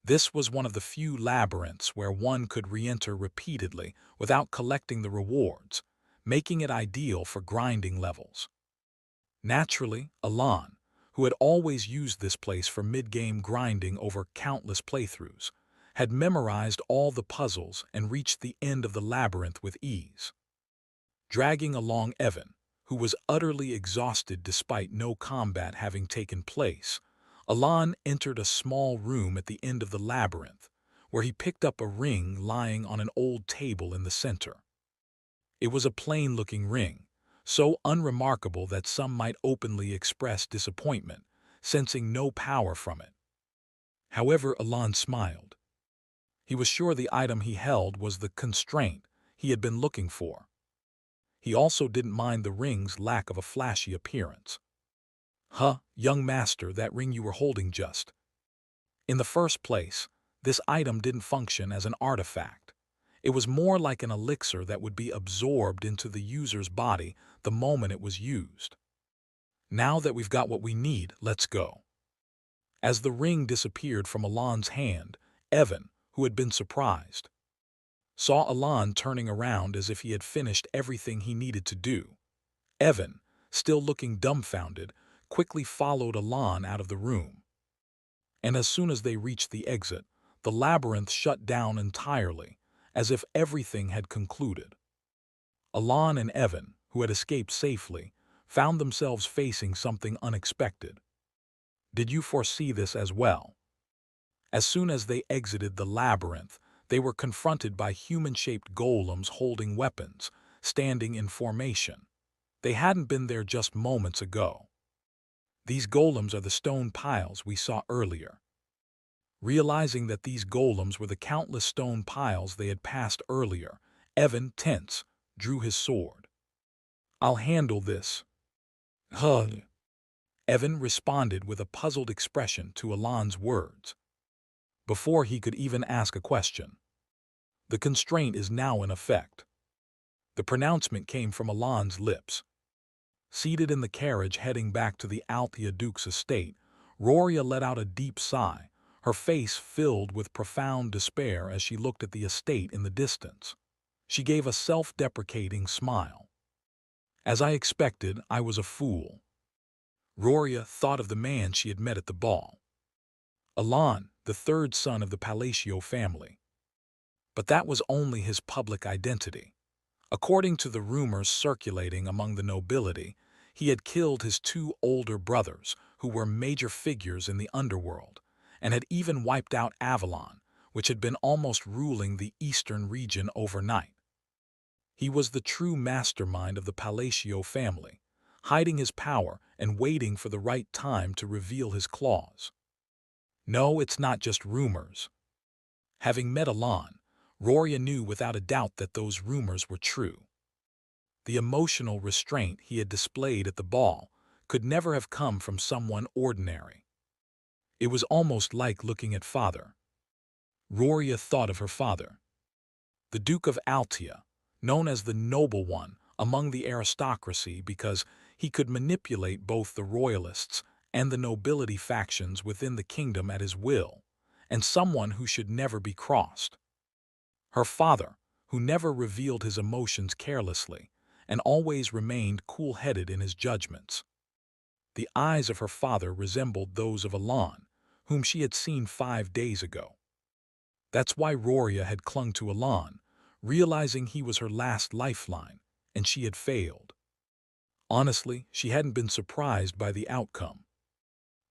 This was one of the few labyrinths where one could re-enter repeatedly without collecting the rewards, making it ideal for grinding levels. Naturally, Alan, who had always used this place for mid-game grinding over countless playthroughs, had memorized all the puzzles and reached the end of the labyrinth with ease. Dragging along Evan, who was utterly exhausted despite no combat having taken place, Alan entered a small room at the end of the labyrinth, where he picked up a ring lying on an old table in the center. It was a plain-looking ring, so unremarkable that some might openly express disappointment, sensing no power from it. However, Alan smiled. He was sure the item he held was the constraint he had been looking for. He also didn't mind the ring's lack of a flashy appearance. "Huh, young master, that ring you were holding just." In the first place, this item didn't function as an artifact. It was more like an elixir that would be absorbed into the user's body the moment it was used. "Now that we've got what we need, let's go." As the ring disappeared from Alan's hand, Evan, who had been surprised, saw Alan turning around as if he had finished everything he needed to do. Evan, still looking dumbfounded, quickly followed Alan out of the room. And as soon as they reached the exit, the labyrinth shut down entirely, as if everything had concluded. Alan and Evan, who had escaped safely, found themselves facing something unexpected. Did you foresee this as well? As soon as they exited the labyrinth, they were confronted by human-shaped golems holding weapons, standing in formation. They hadn't been there just moments ago. These golems are the stone piles we saw earlier. Realizing that these golems were the countless stone piles they had passed earlier, Evan, tense, drew his sword. "I'll handle this." "Huh." Evan responded with a puzzled expression to Alan's words. Before he could even ask a question, "The constraint is now in effect." The pronouncement came from Alan's lips. Seated in the carriage heading back to the Althea Duke's estate, Roria let out a deep sigh, her face filled with profound despair as she looked at the estate in the distance. She gave a self-deprecating smile. "As I expected, I was a fool." Roria thought of the man she had met at the ball. Alan, the third son of the Palacio family. But that was only his public identity. According to the rumors circulating among the nobility, he had killed his two older brothers, who were major figures in the underworld, and had even wiped out Avalon, which had been almost ruling the eastern region overnight. He was the true mastermind of the Palacio family, hiding his power and waiting for the right time to reveal his claws. No, it's not just rumors. Having met Alan, Roria knew without a doubt that those rumors were true. The emotional restraint he had displayed at the ball could never have come from someone ordinary. It was almost like looking at father. Roria thought of her father, the Duke of Althea, known as the Noble One among the aristocracy because he could manipulate both the royalists and the nobility factions within the kingdom at his will, and someone who should never be crossed. Her father, who never revealed his emotions carelessly and always remained cool-headed in his judgments. The eyes of her father resembled those of Alan, whom she had seen 5 days ago. That's why Roria had clung to Alan, realizing he was her last lifeline, and she had failed. Honestly, she hadn't been surprised by the outcome.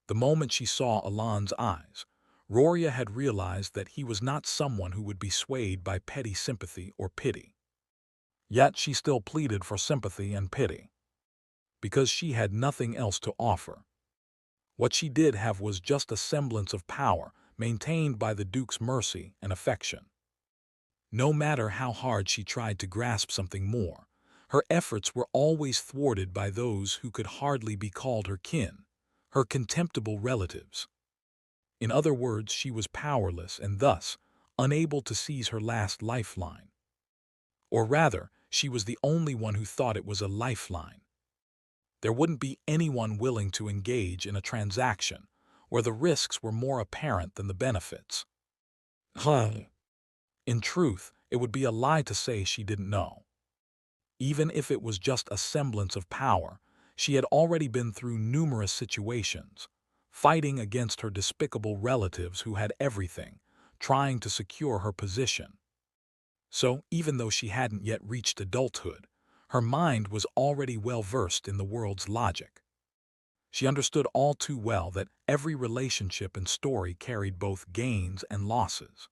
The moment she saw Alan's eyes, Roria had realized that he was not someone who would be swayed by petty sympathy or pity. Yet she still pleaded for sympathy and pity, because she had nothing else to offer. What she did have was just a semblance of power maintained by the Duke's mercy and affection. No matter how hard she tried to grasp something more, her efforts were always thwarted by those who could hardly be called her kin, her contemptible relatives. In other words, she was powerless and thus unable to seize her last lifeline. Or rather, she was the only one who thought it was a lifeline. There wouldn't be anyone willing to engage in a transaction where the risks were more apparent than the benefits. In truth, it would be a lie to say she didn't know. Even if it was just a semblance of power, she had already been through numerous situations, fighting against her despicable relatives who had everything, trying to secure her position. So, even though she hadn't yet reached adulthood, her mind was already well versed in the world's logic. She understood all too well that every relationship and story carried both gains and losses.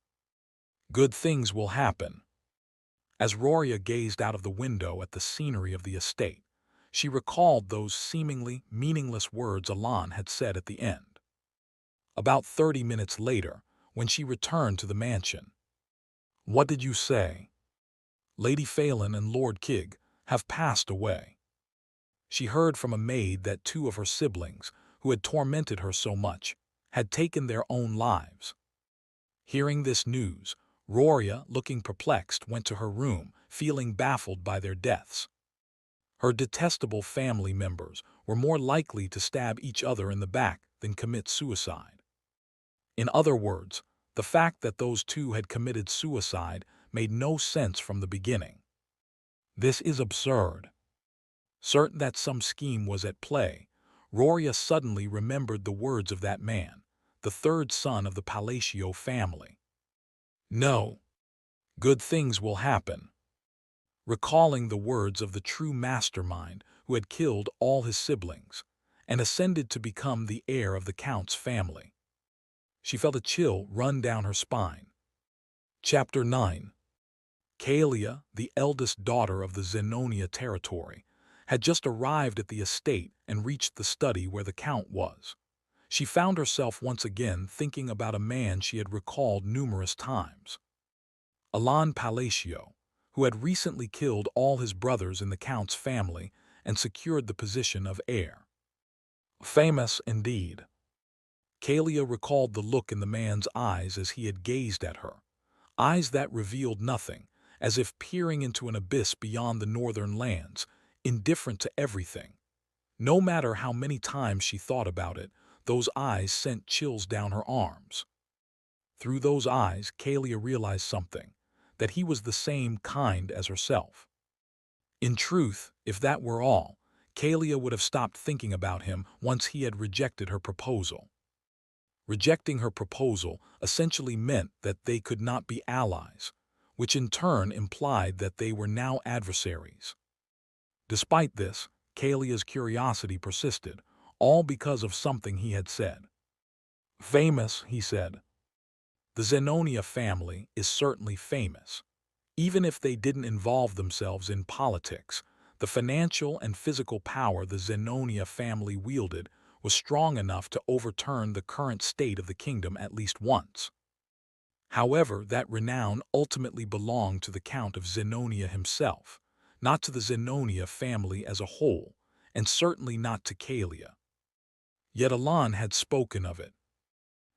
Good things will happen. As Roria gazed out of the window at the scenery of the estate, she recalled those seemingly meaningless words Alan had said at the end. About 30 minutes later, when she returned to the mansion. "What did you say?" "Lady Phelan and Lord Kig have passed away." She heard from a maid that two of her siblings, who had tormented her so much, had taken their own lives. Hearing this news, Roria, looking perplexed, went to her room, feeling baffled by their deaths. Her detestable family members were more likely to stab each other in the back than commit suicide. In other words, the fact that those two had committed suicide made no sense from the beginning. This is absurd. Certain that some scheme was at play, Roria suddenly remembered the words of that man, the third son of the Palacio family. "No, good things will happen." Recalling the words of the true mastermind who had killed all his siblings and ascended to become the heir of the Count's family, she felt a chill run down her spine. Chapter 9. Kaelia, the eldest daughter of the Zenonia territory, had just arrived at the estate and reached the study where the Count was. She found herself once again thinking about a man she had recalled numerous times. Alan Palacio, who had recently killed all his brothers in the Count's family and secured the position of heir. Famous indeed. Kaelia recalled the look in the man's eyes as he had gazed at her, eyes that revealed nothing, as if peering into an abyss beyond the northern lands, indifferent to everything. No matter how many times she thought about it, those eyes sent chills down her arms. Through those eyes, Kaelia realized something, that he was the same kind as herself. In truth, if that were all, Kaelia would have stopped thinking about him once he had rejected her proposal. Rejecting her proposal essentially meant that they could not be allies, which in turn implied that they were now adversaries. Despite this, Kaelia's curiosity persisted, all because of something he had said. "Famous," he said. "The Zenonia family is certainly famous. Even if they didn't involve themselves in politics, the financial and physical power the Zenonia family wielded was strong enough to overturn the current state of the kingdom at least once. However, that renown ultimately belonged to the Count of Zenonia himself, not to the Zenonia family as a whole, and certainly not to Kaelia. Yet Alan had spoken of it.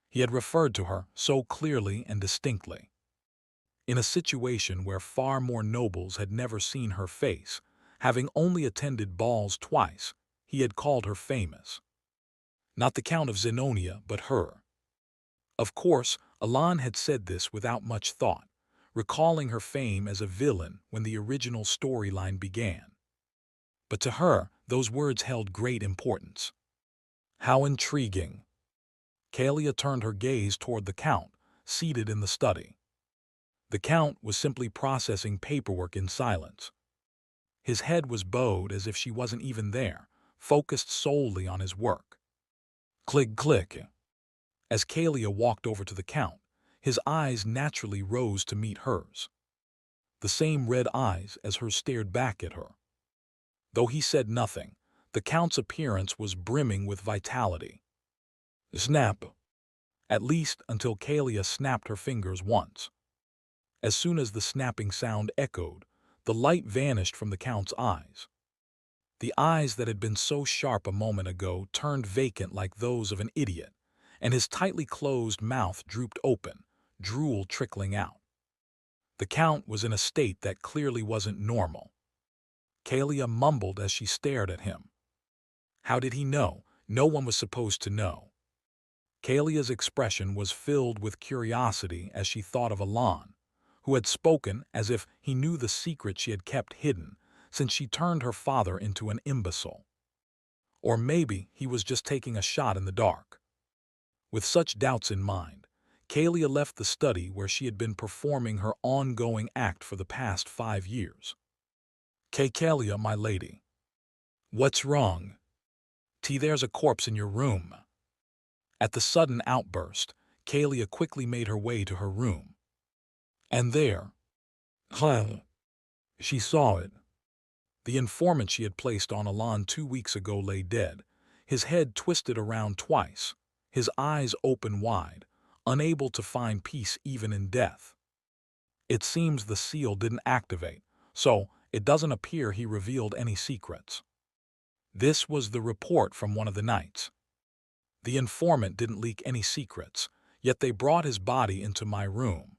He had referred to her so clearly and distinctly. In a situation where far more nobles had never seen her face, having only attended balls twice, he had called her famous. Not the Count of Zenonia, but her. Of course, Alan had said this without much thought, recalling her fame as a villain when the original storyline began. But to her, those words held great importance. How intriguing. Kaelia turned her gaze toward the Count, seated in the study. The Count was simply processing paperwork in silence. His head was bowed as if she wasn't even there, focused solely on his work. Click, click. As Kaelia walked over to the Count, his eyes naturally rose to meet hers. The same red eyes as hers stared back at her. Though he said nothing, the Count's appearance was brimming with vitality. Snap. At least until Kaelia snapped her fingers once. As soon as the snapping sound echoed, the light vanished from the Count's eyes. The eyes that had been so sharp a moment ago turned vacant like those of an idiot, and his tightly closed mouth drooped open, drool trickling out. The Count was in a state that clearly wasn't normal. Kalia mumbled as she stared at him. How did he know? No one was supposed to know. Kalia's expression was filled with curiosity as she thought of Alan, who had spoken as if he knew the secret she had kept hidden since she turned her father into an imbecile. Or maybe he was just taking a shot in the dark. With such doubts in mind, Kalia left the study where she had been performing her ongoing act for the past 5 years. Kalia, my lady. What's wrong? There's a corpse in your room. At the sudden outburst, Kalia quickly made her way to her room. And there, she saw it. The informant she had placed on Alan 2 weeks ago lay dead, his head twisted around twice, his eyes open wide, unable to find peace even in death. It seems the seal didn't activate, so it doesn't appear he revealed any secrets. This was the report from one of the knights. The informant didn't leak any secrets, yet they brought his body into my room.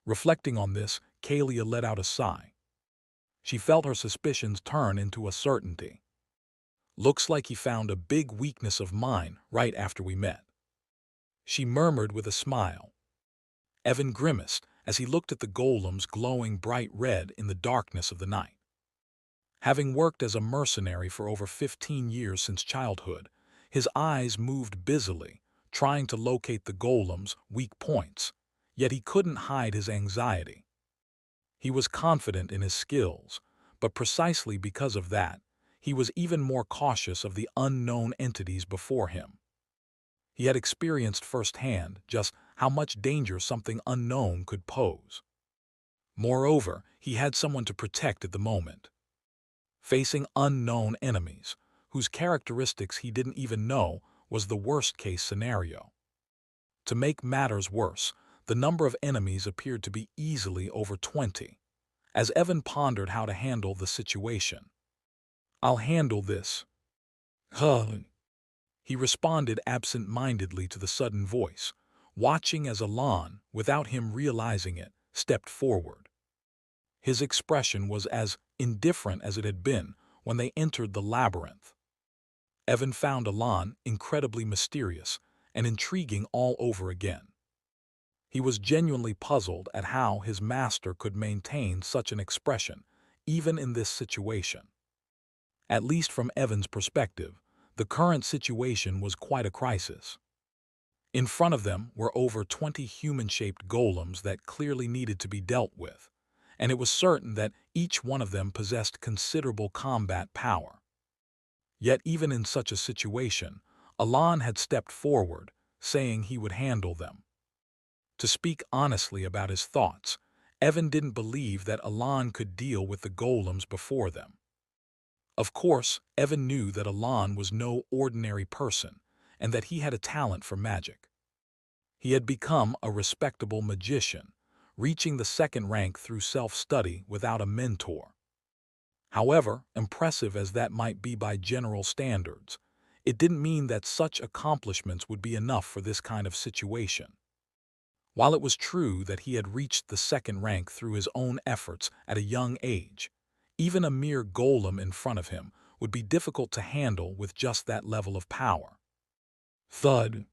Reflecting on this, Kalia let out a sigh. She felt her suspicions turn into a certainty. Looks like he found a big weakness of mine right after we met. She murmured with a smile. Evan grimaced as he looked at the golems glowing bright red in the darkness of the night. Having worked as a mercenary for over 15 years since childhood, his eyes moved busily, trying to locate the golem's weak points, yet he couldn't hide his anxiety. He was confident in his skills, but precisely because of that, he was even more cautious of the unknown entities before him. He had experienced firsthand just how much danger something unknown could pose. Moreover, he had someone to protect at the moment. Facing unknown enemies, whose characteristics he didn't even know, was the worst-case scenario. To make matters worse, the number of enemies appeared to be easily over 20, as Evan pondered how to handle the situation. I'll handle this. He responded absent-mindedly to the sudden voice, watching as Alan, without him realizing it, stepped forward. His expression was as indifferent as it had been when they entered the labyrinth. Evan found Alan incredibly mysterious and intriguing all over again. He was genuinely puzzled at how his master could maintain such an expression, even in this situation. At least from Evan's perspective, the current situation was quite a crisis. In front of them were over 20 human-shaped golems that clearly needed to be dealt with, and it was certain that each one of them possessed considerable combat power. Yet even in such a situation, Alan had stepped forward, saying he would handle them. To speak honestly about his thoughts, Evan didn't believe that Alan could deal with the golems before them. Of course, Evan knew that Alan was no ordinary person and that he had a talent for magic. He had become a respectable magician, reaching the 2nd rank through self-study without a mentor. However, impressive as that might be by general standards, it didn't mean that such accomplishments would be enough for this kind of situation. While it was true that he had reached the 2nd rank through his own efforts at a young age, even a mere golem in front of him would be difficult to handle with just that level of power. Thud!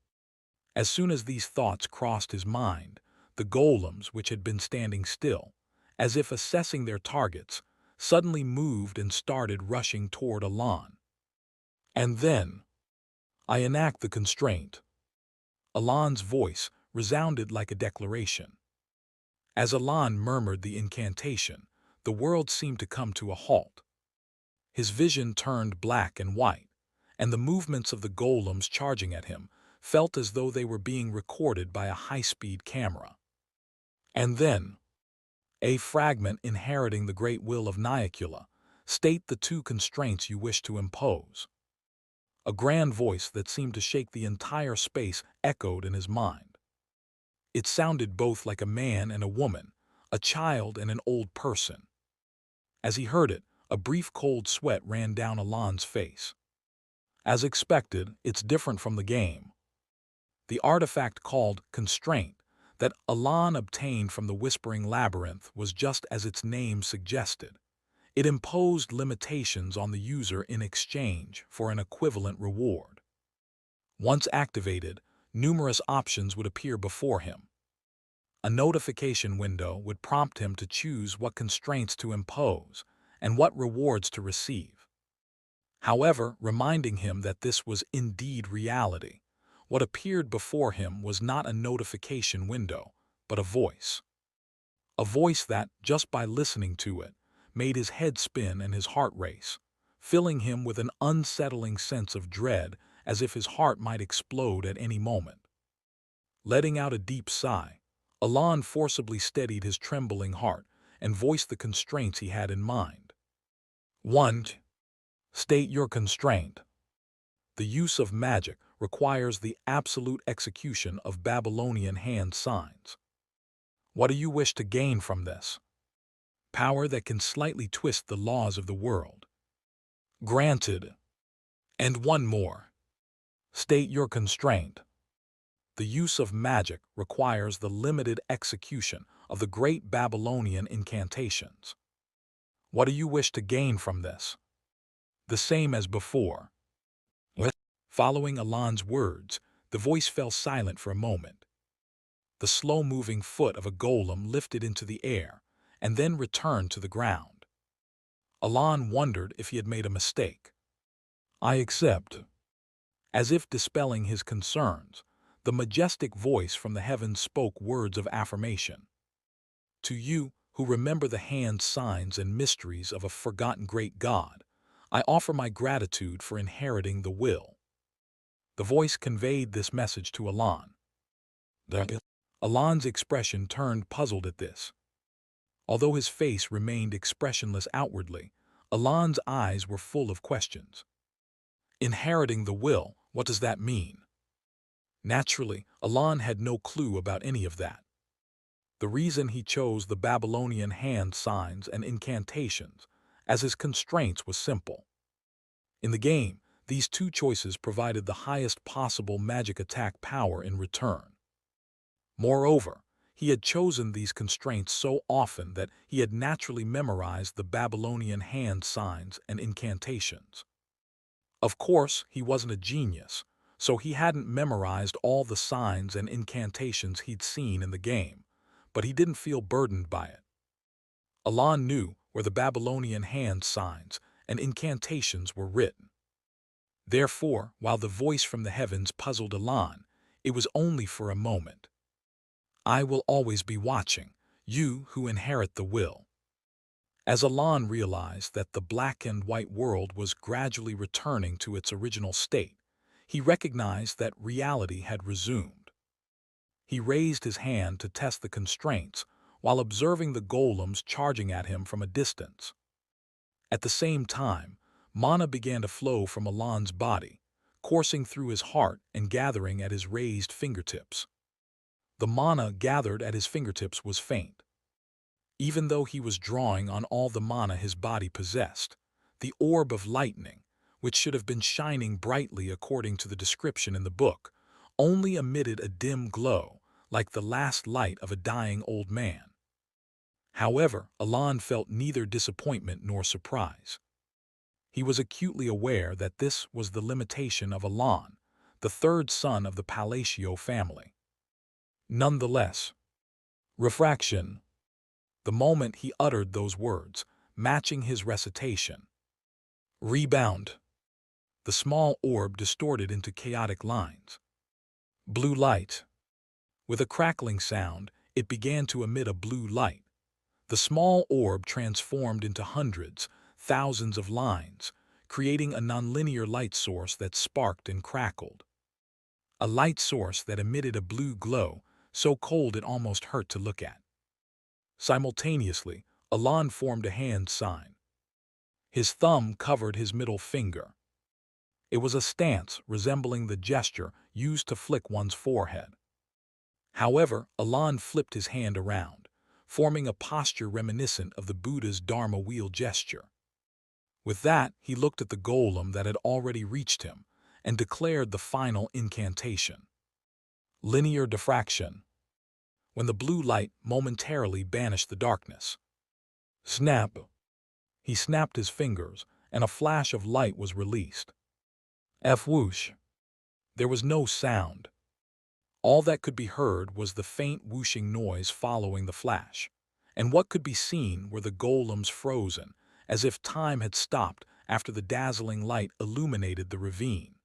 As soon as these thoughts crossed his mind, the golems, which had been standing still, as if assessing their targets, suddenly moved and started rushing toward Alan. And then, I enact the constraint. Alan's voice resounded like a declaration. As Alan murmured the incantation, the world seemed to come to a halt. His vision turned black and white, and the movements of the golems charging at him felt as though they were being recorded by a high-speed camera. And then, a fragment inheriting the great will of Niacula, state the 2 constraints you wish to impose. A grand voice that seemed to shake the entire space echoed in his mind. It sounded both like a man and a woman, a child and an old person. As he heard it, a brief cold sweat ran down Alan's face. As expected, it's different from the game. The artifact called constraint, that Alan obtained from the Whispering Labyrinth was just as its name suggested. It imposed limitations on the user in exchange for an equivalent reward. Once activated, numerous options would appear before him. A notification window would prompt him to choose what constraints to impose and what rewards to receive. However, reminding him that this was indeed reality, what appeared before him was not a notification window, but a voice. A voice that, just by listening to it, made his head spin and his heart race, filling him with an unsettling sense of dread as if his heart might explode at any moment. Letting out a deep sigh, Alan forcibly steadied his trembling heart and voiced the constraints he had in mind. 1. State your constraint. The use of magic requires the absolute execution of Babylonian hand signs. What do you wish to gain from this? Power that can slightly twist the laws of the world. Granted. And one more. State your constraint. The use of magic requires the limited execution of the great Babylonian incantations. What do you wish to gain from this? The same as before. Following Alan's words, the voice fell silent for a moment. The slow-moving foot of a golem lifted into the air and then returned to the ground. Alan wondered if he had made a mistake. I accept. As if dispelling his concerns, the majestic voice from the heavens spoke words of affirmation. To you, who remember the hand signs and mysteries of a forgotten great god, I offer my gratitude for inheriting the will. The voice conveyed this message to Alan. Alan's expression turned puzzled at this. Although his face remained expressionless outwardly, Alan's eyes were full of questions. Inheriting the will, what does that mean? Naturally, Alan had no clue about any of that. The reason he chose the Babylonian hand signs and incantations as his constraints was simple. In the game, these two choices provided the highest possible magic attack power in return. Moreover, he had chosen these constraints so often that he had naturally memorized the Babylonian hand signs and incantations. Of course, he wasn't a genius, so he hadn't memorized all the signs and incantations he'd seen in the game, but he didn't feel burdened by it. Alan knew where the Babylonian hand signs and incantations were written. Therefore, while the voice from the heavens puzzled Alan, it was only for a moment. I will always be watching, you who inherit the will. As Alan realized that the black and white world was gradually returning to its original state, he recognized that reality had resumed. He raised his hand to test the constraints while observing the golems charging at him from a distance. At the same time, mana began to flow from Alan's body, coursing through his heart and gathering at his raised fingertips. The mana gathered at his fingertips was faint. Even though he was drawing on all the mana his body possessed, the orb of lightning, which should have been shining brightly according to the description in the book, only emitted a dim glow, like the last light of a dying old man. However, Alan felt neither disappointment nor surprise. He was acutely aware that this was the limitation of Alan, the third son of the Palacio family. Nonetheless, refraction. The moment he uttered those words, matching his recitation. Rebound. The small orb distorted into chaotic lines. Blue light. With a crackling sound, it began to emit a blue light. The small orb transformed into hundreds, thousands of lines, creating a nonlinear light source that sparked and crackled. A light source that emitted a blue glow, so cold it almost hurt to look at. Simultaneously, Alan formed a hand sign. His thumb covered his middle finger. It was a stance resembling the gesture used to flick one's forehead. However, Alan flipped his hand around, forming a posture reminiscent of the Buddha's Dharma wheel gesture. With that, he looked at the golem that had already reached him and declared the final incantation. Linear diffraction. when the blue light momentarily banished the darkness. Snap! He snapped his fingers, and a flash of light was released. Whoosh! There was no sound. All that could be heard was the faint whooshing noise following the flash, and what could be seen were the golems frozen, as if time had stopped after the dazzling light illuminated the ravine.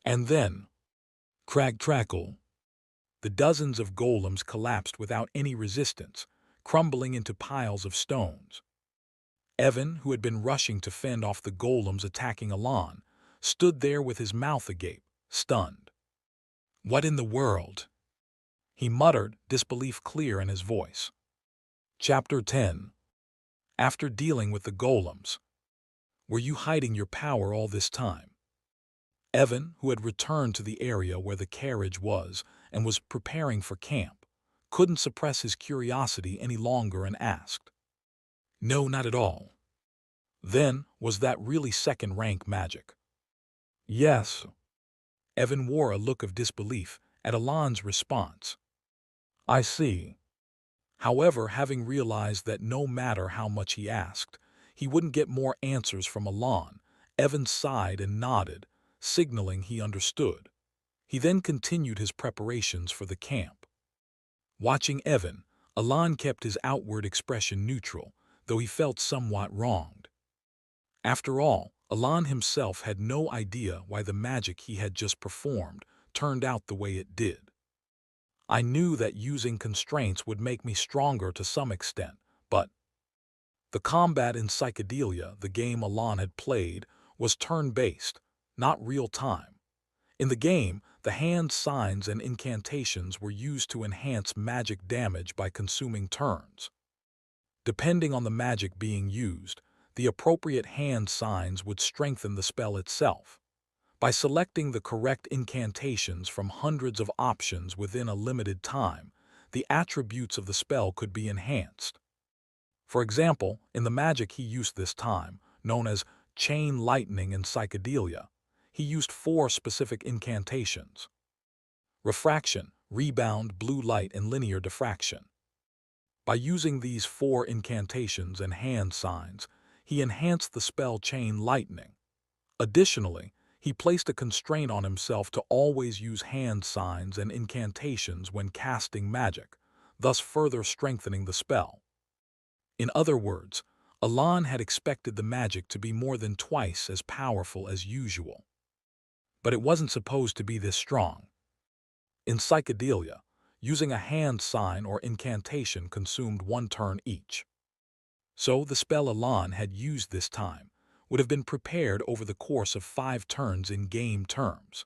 And then, crackle, the dozens of golems collapsed without any resistance, crumbling into piles of stones. Evan, who had been rushing to fend off the golems attacking Alan, stood there with his mouth agape, stunned. "What in the world?" he muttered, disbelief clear in his voice. Chapter 10. After dealing with the golems. Were you hiding your power all this time? Evan, who had returned to the area where the carriage was and was preparing for camp, couldn't suppress his curiosity any longer and asked, "No, not at all." Then, was that really second-rank magic? Yes. Evan wore a look of disbelief at Alan's response. I see. However, having realized that no matter how much he asked, he wouldn't get more answers from Alan, Evan sighed and nodded, signaling he understood. He then continued his preparations for the camp. Watching Evan, Alan kept his outward expression neutral, though he felt somewhat wronged. After all, Alan himself had no idea why the magic he had just performed turned out the way it did. I knew that using constraints would make me stronger to some extent, but the combat in Psychedelia, the game Alan had played, was turn-based, not real-time. In the game, the hand signs and incantations were used to enhance magic damage by consuming turns. Depending on the magic being used, the appropriate hand signs would strengthen the spell itself. By selecting the correct incantations from hundreds of options within a limited time, the attributes of the spell could be enhanced. For example, in the magic he used this time, known as Chain Lightning in Psychedelia, he used 4 specific incantations: Refraction, Rebound, Blue Light, and Linear Diffraction. By using these 4 incantations and hand signs, he enhanced the spell Chain Lightning. Additionally, he placed a constraint on himself to always use hand signs and incantations when casting magic, thus further strengthening the spell. In other words, Alan had expected the magic to be more than twice as powerful as usual. But it wasn't supposed to be this strong. In Psychedelia, using a hand sign or incantation consumed 1 turn each. So the spell Alan had used this time would have been prepared over the course of 5 turns in game terms.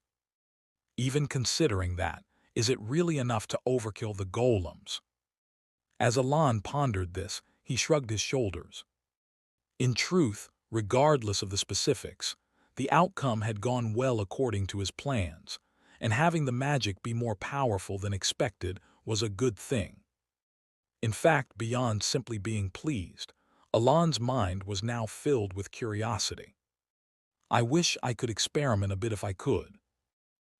Even considering that, is it really enough to overkill the golems? As Alan pondered this, he shrugged his shoulders. In truth, regardless of the specifics, the outcome had gone well according to his plans, and having the magic be more powerful than expected was a good thing. In fact, beyond simply being pleased, Alan's mind was now filled with curiosity. I wish I could experiment a bit if I could.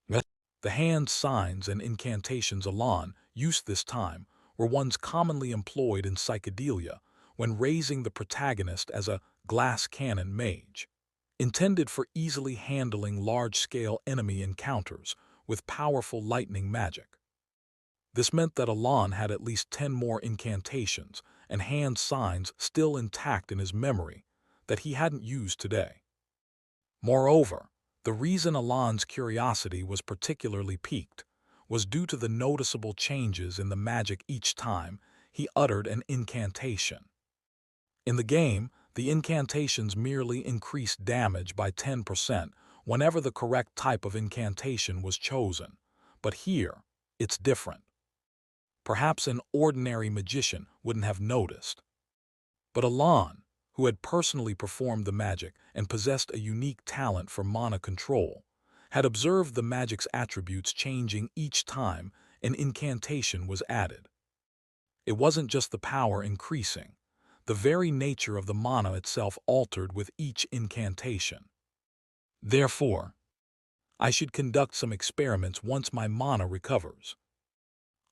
The hand signs and incantations Alan used this time were ones commonly employed in Psychedelia when raising the protagonist as a glass cannon mage, intended for easily handling large-scale enemy encounters with powerful lightning magic. This meant that Alan had at least 10 more incantations and hand signs still intact in his memory that he hadn't used today. Moreover, the reason Alan's curiosity was particularly piqued was due to the noticeable changes in the magic each time he uttered an incantation. In the game, the incantations merely increased damage by 10% whenever the correct type of incantation was chosen, but here, it's different. Perhaps an ordinary magician wouldn't have noticed. But Alan, who had personally performed the magic and possessed a unique talent for mana control, had observed the magic's attributes changing each time an incantation was added. It wasn't just the power increasing. The very nature of the mana itself altered with each incantation. Therefore, I should conduct some experiments once my mana recovers.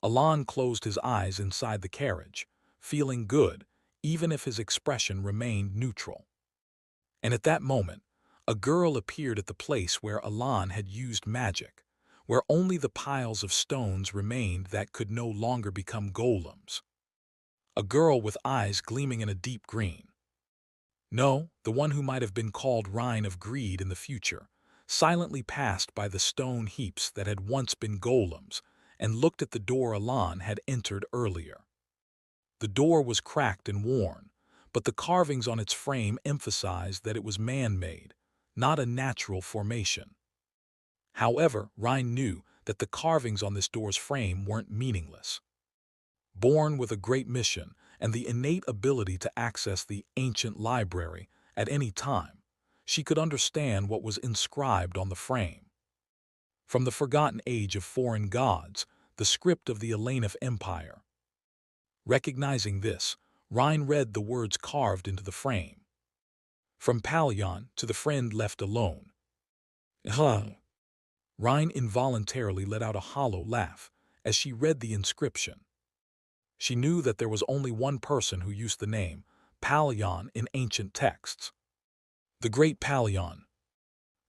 Alon closed his eyes inside the carriage, feeling good, even if his expression remained neutral. And at that moment, a girl appeared at the place where Alon had used magic, where only the piles of stones remained that could no longer become golems. A girl with eyes gleaming in a deep green. No, the one who might have been called Rhine of Greed in the future, silently passed by the stone heaps that had once been golems and looked at the door Alon had entered earlier. The door was cracked and worn, but the carvings on its frame emphasized that it was man-made, not a natural formation. However, Rhine knew that the carvings on this door's frame weren't meaningless. Born with a great mission and the innate ability to access the ancient library at any time, she could understand what was inscribed on the frame. From the forgotten age of foreign gods, the script of the Elenif Empire. Recognizing this, Rhine read the words carved into the frame. From Palion to the friend left alone. Rhine involuntarily let out a hollow laugh as she read the inscription. She knew that there was only one person who used the name Palion in ancient texts. The Great Palion,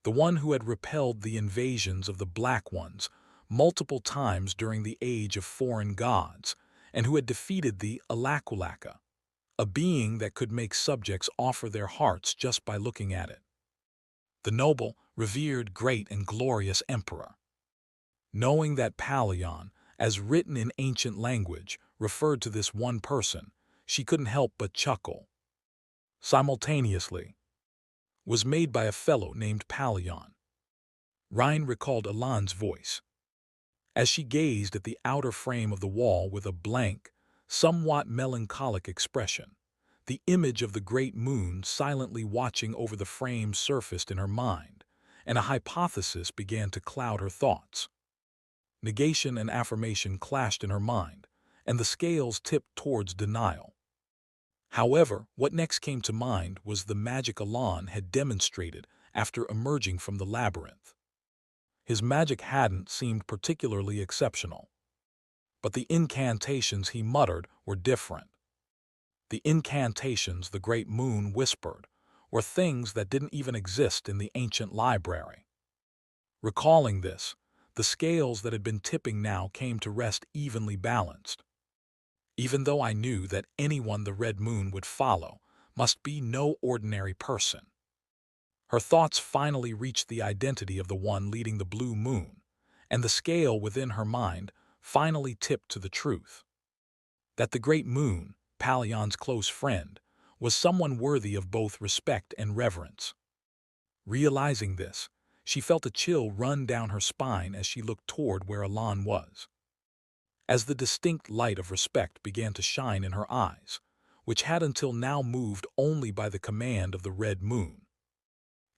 the one who had repelled the invasions of the Black Ones multiple times during the age of foreign gods, and who had defeated the Alakulaka, a being that could make subjects offer their hearts just by looking at it. The noble, revered, great, and glorious emperor. Knowing that Palion, as written in ancient language, referred to this one person, she couldn't help but chuckle. Simultaneously, was made by a fellow named Palion. Rhine recalled Alon's voice. As she gazed at the outer frame of the wall with a blank, somewhat melancholic expression, the image of the great moon silently watching over the frame surfaced in her mind, and a hypothesis began to cloud her thoughts. Negation and affirmation clashed in her mind, and the scales tipped towards denial. However, what next came to mind was the magic Alon had demonstrated after emerging from the labyrinth. His magic hadn't seemed particularly exceptional, but the incantations he muttered were different. The incantations the great moon whispered were things that didn't even exist in the ancient library. Recalling this, the scales that had been tipping now came to rest evenly balanced. Even though I knew that anyone the red moon would follow must be no ordinary person. Her thoughts finally reached the identity of the one leading the blue moon, and the scale within her mind finally tipped to the truth. That the great moon, Palion's close friend, was someone worthy of both respect and reverence. Realizing this, she felt a chill run down her spine as she looked toward where Alon was. As the distinct light of respect began to shine in her eyes, which had until now moved only by the command of the red moon.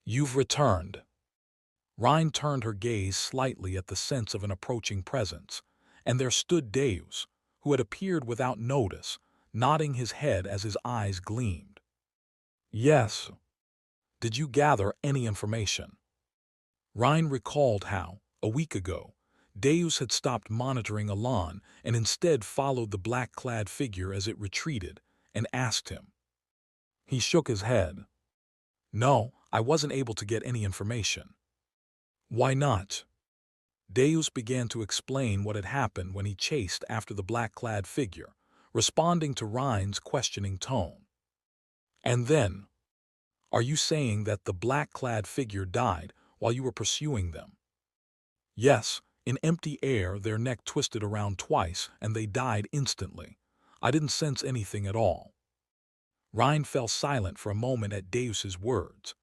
"You've returned." Rhine turned her gaze slightly at the sense of an approaching presence, and there stood Deus, who had appeared without notice, nodding his head as his eyes gleamed. "Yes. Did you gather any information?" Rhine recalled how, a week ago, Deus had stopped monitoring Alon and instead followed the black-clad figure as it retreated and asked him. He shook his head. "No, I wasn't able to get any information." "Why not?" Deus began to explain what had happened when he chased after the black-clad figure, responding to Rhine's questioning tone. "And then, are you saying that the black-clad figure died while you were pursuing them?" "Yes, in empty air their neck twisted around twice and they died instantly. I didn't sense anything at all." Rhine fell silent for a moment at Deus's words.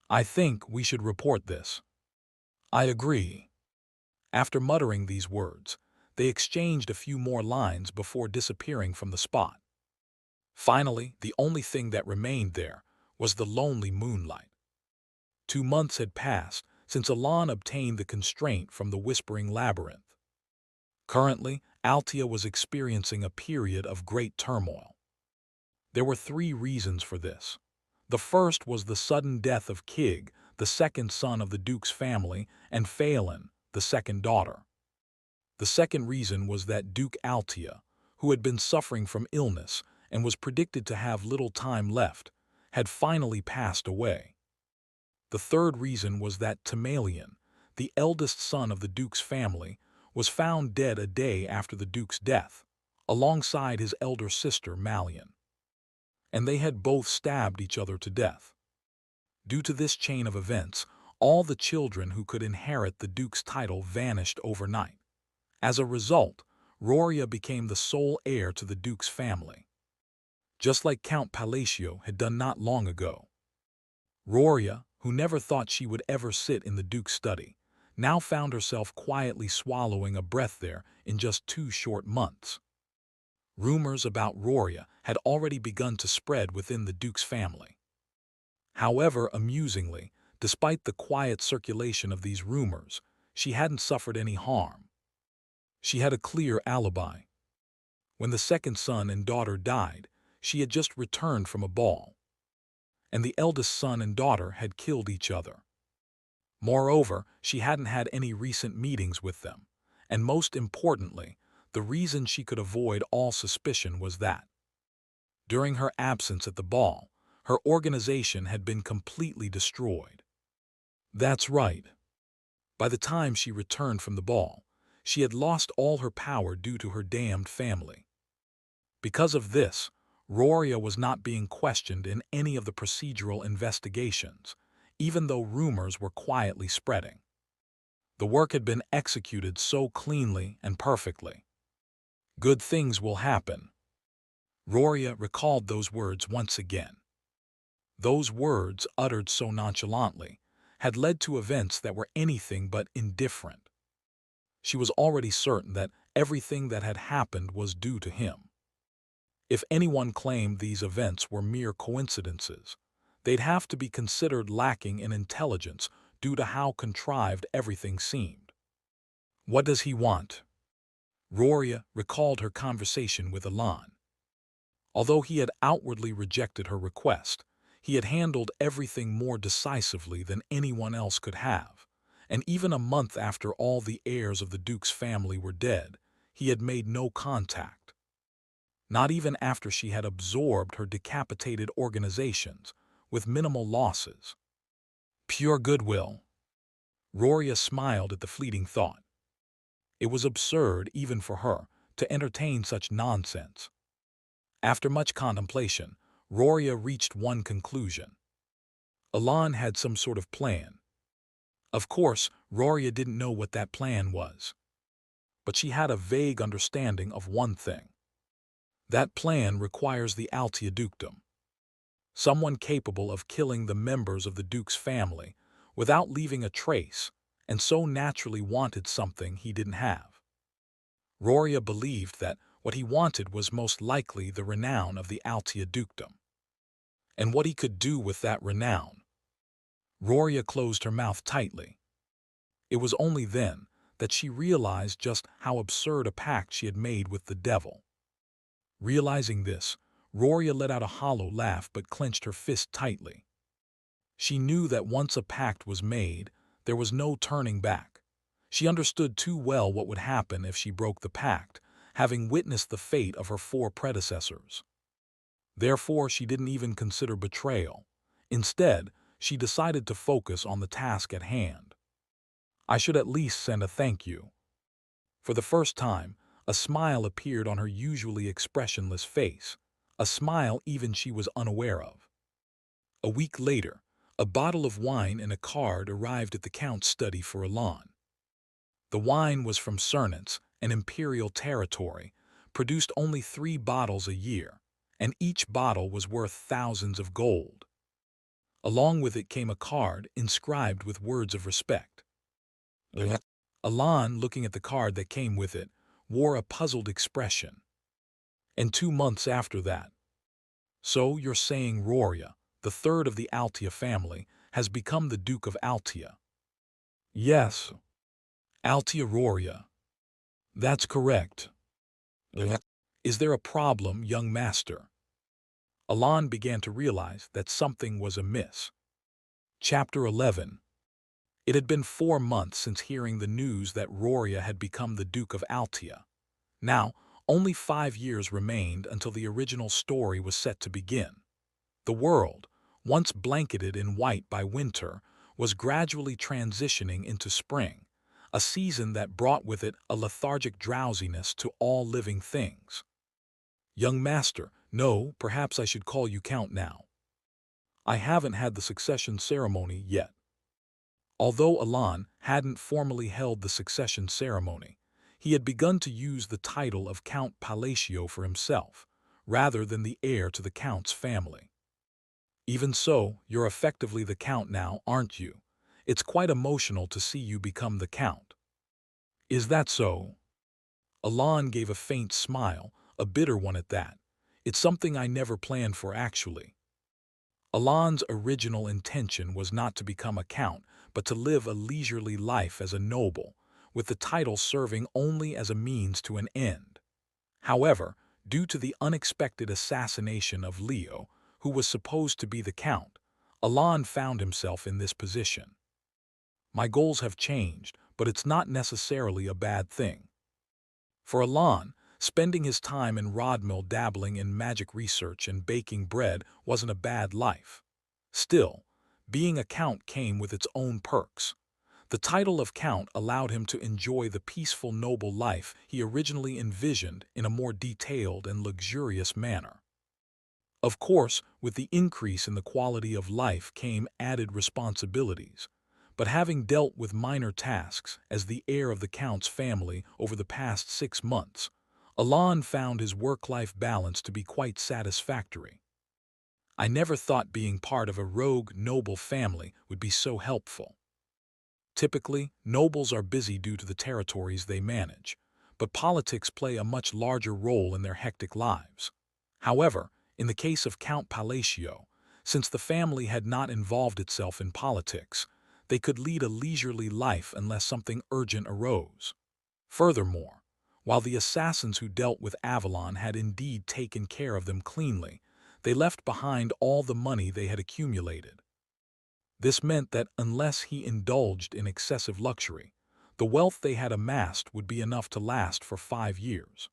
"I think we should report this." "I agree." After muttering these words, they exchanged a few more lines before disappearing from the spot. Finally, the only thing that remained there was the lonely moonlight. 2 months had passed since Alon obtained the constraint from the Whispering Labyrinth. Currently, Altia was experiencing a period of great turmoil. There were 3 reasons for this. The first was the sudden death of Kig, the second son of the Duke's family, and Phelan, the second daughter. The second reason was that Duke Altia, who had been suffering from illness and was predicted to have little time left, had finally passed away. The third reason was that Timalion, the eldest son of the Duke's family, was found dead a day after the Duke's death, alongside his elder sister Malion. And they had both stabbed each other to death. Due to this chain of events, all the children who could inherit the Duke's title vanished overnight. As a result, Roria became the sole heir to the Duke's family, just like Count Palacio had done not long ago. Roria, who never thought she would ever sit in the Duke's study, now found herself quietly swallowing a breath there in just 2 short months. Rumors about Roria had already begun to spread within the Duke's family. However, amusingly, despite the quiet circulation of these rumors, she hadn't suffered any harm. She had a clear alibi. When the second son and daughter died, she had just returned from a ball, and the eldest son and daughter had killed each other. Moreover, she hadn't had any recent meetings with them, and most importantly, the reason she could avoid all suspicion was that, during her absence at the ball, her organization had been completely destroyed. That's right. By the time she returned from the ball, she had lost all her power due to her damned family. Because of this, Roria was not being questioned in any of the procedural investigations, even though rumors were quietly spreading. The work had been executed so cleanly and perfectly. Good things will happen. Roria recalled those words once again. Those words, uttered so nonchalantly, had led to events that were anything but indifferent. She was already certain that everything that had happened was due to him. If anyone claimed these events were mere coincidences, they'd have to be considered lacking in intelligence due to how contrived everything seemed. What does he want? Roria recalled her conversation with Elan. Although he had outwardly rejected her request, he had handled everything more decisively than anyone else could have, and even a month after all the heirs of the Duke's family were dead, he had made no contact. Not even after she had absorbed her decapitated organizations, with minimal losses. Pure goodwill. Roria smiled at the fleeting thought. It was absurd, even for her, to entertain such nonsense. After much contemplation, Roria reached one conclusion. Elan had some sort of plan. Of course, Roria didn't know what that plan was. But she had a vague understanding of one thing. That plan requires the Altia Dukedom. Someone capable of killing the members of the Duke's family without leaving a trace, and so naturally wanted something he didn't have. Roria believed that what he wanted was most likely the renown of the Altia Dukedom. And what he could do with that renown. Roria closed her mouth tightly. It was only then that she realized just how absurd a pact she had made with the devil. Realizing this, Roria let out a hollow laugh but clenched her fist tightly. She knew that once a pact was made, there was no turning back. She understood too well what would happen if she broke the pact, having witnessed the fate of her 4 predecessors. Therefore, she didn't even consider betrayal. Instead, she decided to focus on the task at hand. I should at least send a thank you. For the first time, a smile appeared on her usually expressionless face, a smile even she was unaware of. A week later, a bottle of wine and a card arrived at the Count's study for Elan. The wine was from Cernance, an imperial territory, produced only 3 bottles a year, and each bottle was worth thousands of gold. Along with it came a card inscribed with words of respect. Elan, looking at the card that came with it, wore a puzzled expression. And 2 months after that. So you're saying Roria, the third of the Altia family, has become the Duke of Altia? Yes. Altia Roria. That's correct. Is there a problem, young master? Elan began to realize that something was amiss. Chapter 11. It had been 4 months since hearing the news that Roria had become the Duke of Altia. Now, only 5 years remained until the original story was set to begin. The world, once blanketed in white by winter, was gradually transitioning into spring, a season that brought with it a lethargic drowsiness to all living things. Young master, no, perhaps I should call you Count now. I haven't had the succession ceremony yet. Although Alan hadn't formally held the succession ceremony, he had begun to use the title of Count Palatio for himself, rather than the heir to the Count's family. Even so, you're effectively the Count now, aren't you? It's quite emotional to see you become the Count. Is that so? Alan gave a faint smile, a bitter one at that. It's something I never planned for actually. Alan's original intention was not to become a count, but to live a leisurely life as a noble, with the title serving only as a means to an end. However, due to the unexpected assassination of Leo, who was supposed to be the count, Alan found himself in this position. My goals have changed, but it's not necessarily a bad thing. For Alan, spending his time in Rodmill dabbling in magic research and baking bread wasn't a bad life. Still, being a count came with its own perks. The title of count allowed him to enjoy the peaceful noble life he originally envisioned in a more detailed and luxurious manner. Of course, with the increase in the quality of life came added responsibilities, but having dealt with minor tasks as the heir of the Count's family over the past 6 months, Alan found his work-life balance to be quite satisfactory. I never thought being part of a rogue noble family would be so helpful. Typically, nobles are busy due to the territories they manage, but politics play a much larger role in their hectic lives. However, in the case of Count Palatio, since the family had not involved itself in politics, they could lead a leisurely life unless something urgent arose. Furthermore, while the assassins who dealt with Avalon had indeed taken care of them cleanly, they left behind all the money they had accumulated. This meant that unless he indulged in excessive luxury, the wealth they had amassed would be enough to last for 5 years.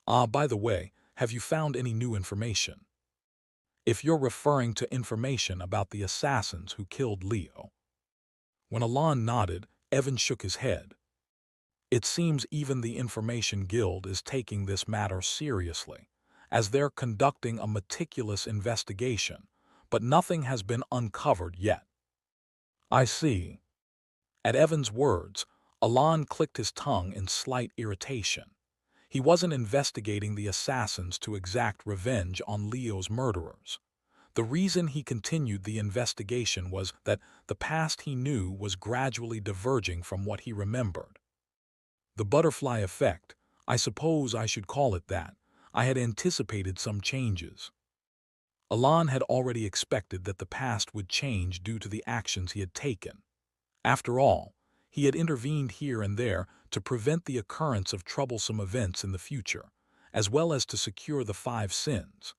By the way, have you found any new information? If you're referring to information about the assassins who killed Leo. When Alan nodded, Evan shook his head. It seems even the Information Guild is taking this matter seriously, as they're conducting a meticulous investigation, but nothing has been uncovered yet. I see. At Evan's words, Alan clicked his tongue in slight irritation. He wasn't investigating the assassins to exact revenge on Leo's murderers. The reason he continued the investigation was that the past he knew was gradually diverging from what he remembered. The butterfly effect, I suppose I should call it that. I had anticipated some changes. Alan had already expected that the past would change due to the actions he had taken. After all, he had intervened here and there to prevent the occurrence of troublesome events in the future, as well as to secure the 5 sins.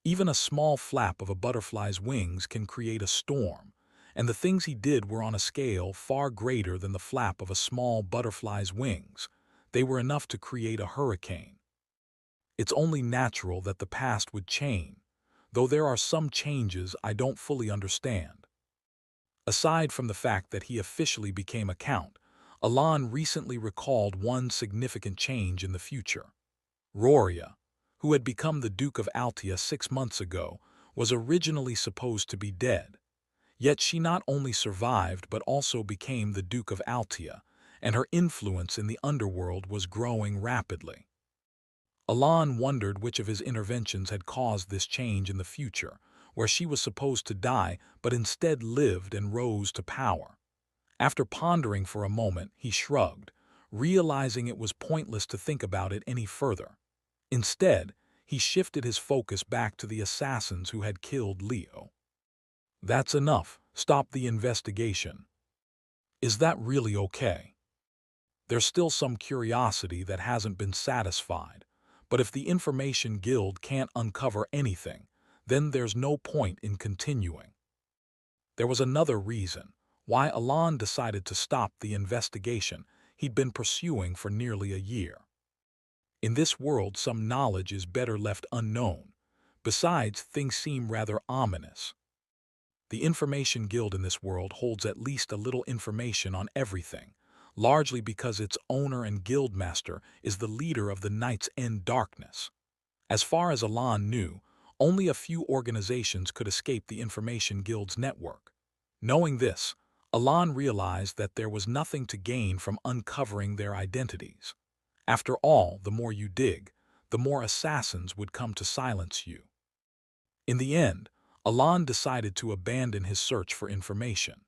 Even a small flap of a butterfly's wings can create a storm, and the things he did were on a scale far greater than the flap of a small butterfly's wings. They were enough to create a hurricane. It's only natural that the past would change, though there are some changes I don't fully understand. Aside from the fact that he officially became a count, Alan recently recalled one significant change in the future. Roria, who had become the Duke of Altia 6 months ago, was originally supposed to be dead. Yet she not only survived but also became the Duke of Altia, and her influence in the underworld was growing rapidly. Alan wondered which of his interventions had caused this change in the future, where she was supposed to die but instead lived and rose to power. After pondering for a moment, he shrugged, realizing it was pointless to think about it any further. Instead, he shifted his focus back to the assassins who had killed Leo. That's enough. Stop the investigation. Is that really okay? There's still some curiosity that hasn't been satisfied, but if the Information Guild can't uncover anything, then there's no point in continuing. There was another reason why Alan decided to stop the investigation he'd been pursuing for nearly a year. In this world, some knowledge is better left unknown. Besides, things seem rather ominous. The Information Guild in this world holds at least a little information on everything, largely because its owner and guildmaster is the leader of the Night's End darkness. As far as Alan knew, only a few organizations could escape the Information Guild's network. Knowing this, Alan realized that there was nothing to gain from uncovering their identities. After all, the more you dig, the more assassins would come to silence you. In the end, Alan decided to abandon his search for information.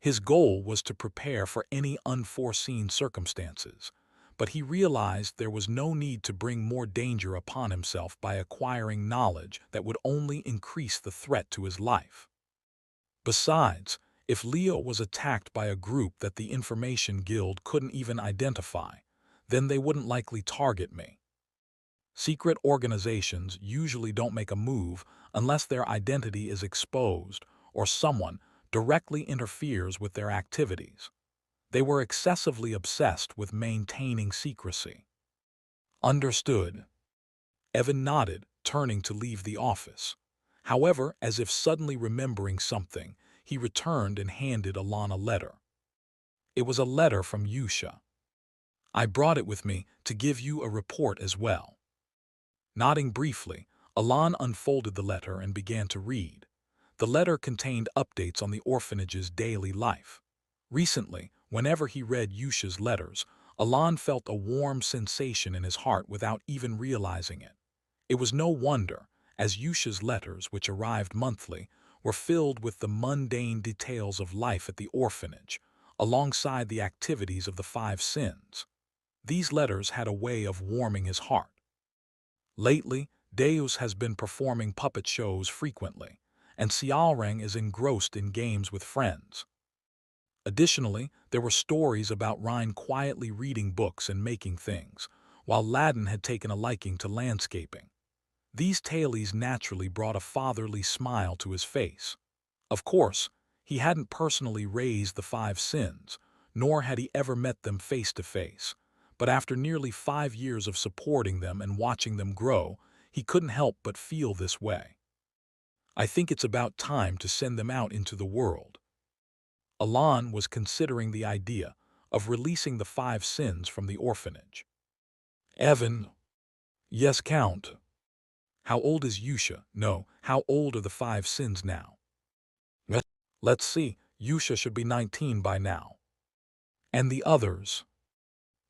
His goal was to prepare for any unforeseen circumstances, but he realized there was no need to bring more danger upon himself by acquiring knowledge that would only increase the threat to his life. Besides, if Leo was attacked by a group that the Information Guild couldn't even identify, then they wouldn't likely target me. Secret organizations usually don't make a move unless their identity is exposed or someone directly interferes with their activities. They were excessively obsessed with maintaining secrecy. Understood. Evan nodded, turning to leave the office. However, as if suddenly remembering something, he returned and handed Alan a letter. It was a letter from Yusha. I brought it with me to give you a report as well. Nodding briefly, Alan unfolded the letter and began to read. The letter contained updates on the orphanage's daily life. Recently, whenever he read Yusha's letters, Alan felt a warm sensation in his heart without even realizing it. It was no wonder, as Yusha's letters, which arrived monthly, were filled with the mundane details of life at the orphanage, alongside the activities of the five sins. These letters had a way of warming his heart. Lately, Deus has been performing puppet shows frequently, and Xiaoreng is engrossed in games with friends. Additionally, there were stories about Rhine quietly reading books and making things, while Ladin had taken a liking to landscaping. These tales naturally brought a fatherly smile to his face. Of course, he hadn't personally raised the five sins, nor had he ever met them face to face, but after nearly 5 years of supporting them and watching them grow, he couldn't help but feel this way. I think it's about time to send them out into the world. Alan was considering the idea of releasing the five sins from the orphanage. Evan. Yes, Count. How old is Yusha? No, how old are the five sins now? Let's see, Yusha should be 19 by now. And the others?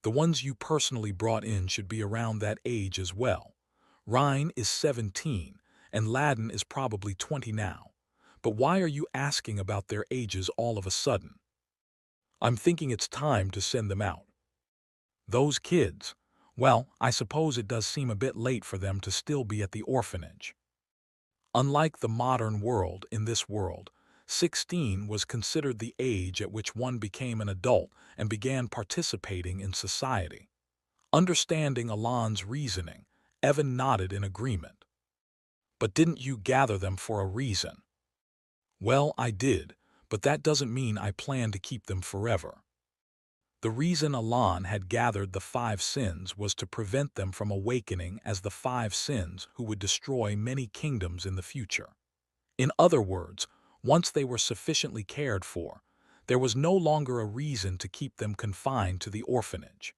The ones you personally brought in should be around that age as well. Rhine is 17, and Ladin is probably 20 now. But why are you asking about their ages all of a sudden? I'm thinking it's time to send them out. Those kids, well, I suppose it does seem a bit late for them to still be at the orphanage. Unlike the modern world, in this world, 16 was considered the age at which one became an adult and began participating in society. Understanding Alan's reasoning, Evan nodded in agreement. But didn't you gather them for a reason? Well, I did, but that doesn't mean I plan to keep them forever. The reason Alan had gathered the five sins was to prevent them from awakening as the five sins who would destroy many kingdoms in the future. In other words, once they were sufficiently cared for, there was no longer a reason to keep them confined to the orphanage.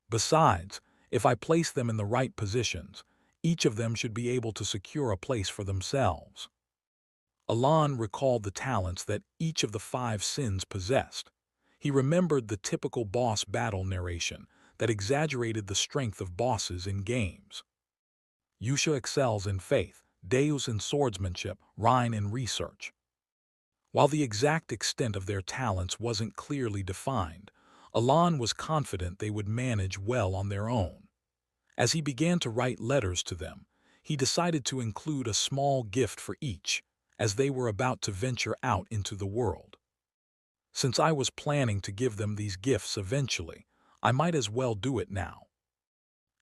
Besides, if I place them in the right positions, each of them should be able to secure a place for themselves. Alan recalled the talents that each of the five sins possessed. He remembered the typical boss battle narration that exaggerated the strength of bosses in games. Yusha excels in faith, Deus in swordsmanship, Rhine in research. While the exact extent of their talents wasn't clearly defined, Alan was confident they would manage well on their own. As he began to write letters to them, he decided to include a small gift for each, as they were about to venture out into the world. Since I was planning to give them these gifts eventually, I might as well do it now.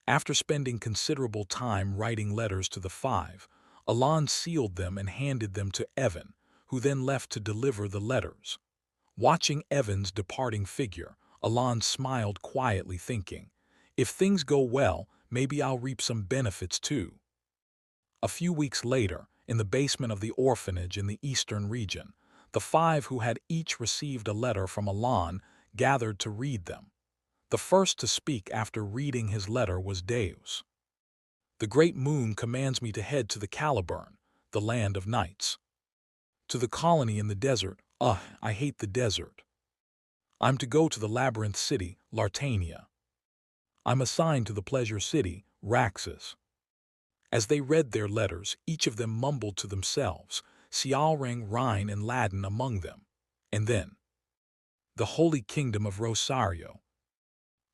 After spending considerable time writing letters to the five, Alan sealed them and handed them to Evan, who then left to deliver the letters. Watching Evan's departing figure, Alon smiled quietly, thinking, if things go well, maybe I'll reap some benefits too. A few weeks later, in the basement of the orphanage in the eastern region, the five who had each received a letter from Alon gathered to read them. The first to speak after reading his letter was Deus. The great moon commands me to head to the Caliburn, the land of nights. To the colony in the desert, I hate the desert. I'm to go to the labyrinth city, Lartania. I'm assigned to the pleasure city, Raxus. As they read their letters, each of them mumbled to themselves, Sialrang, Rhine, and Latin among them. And then, the holy kingdom of Rosario.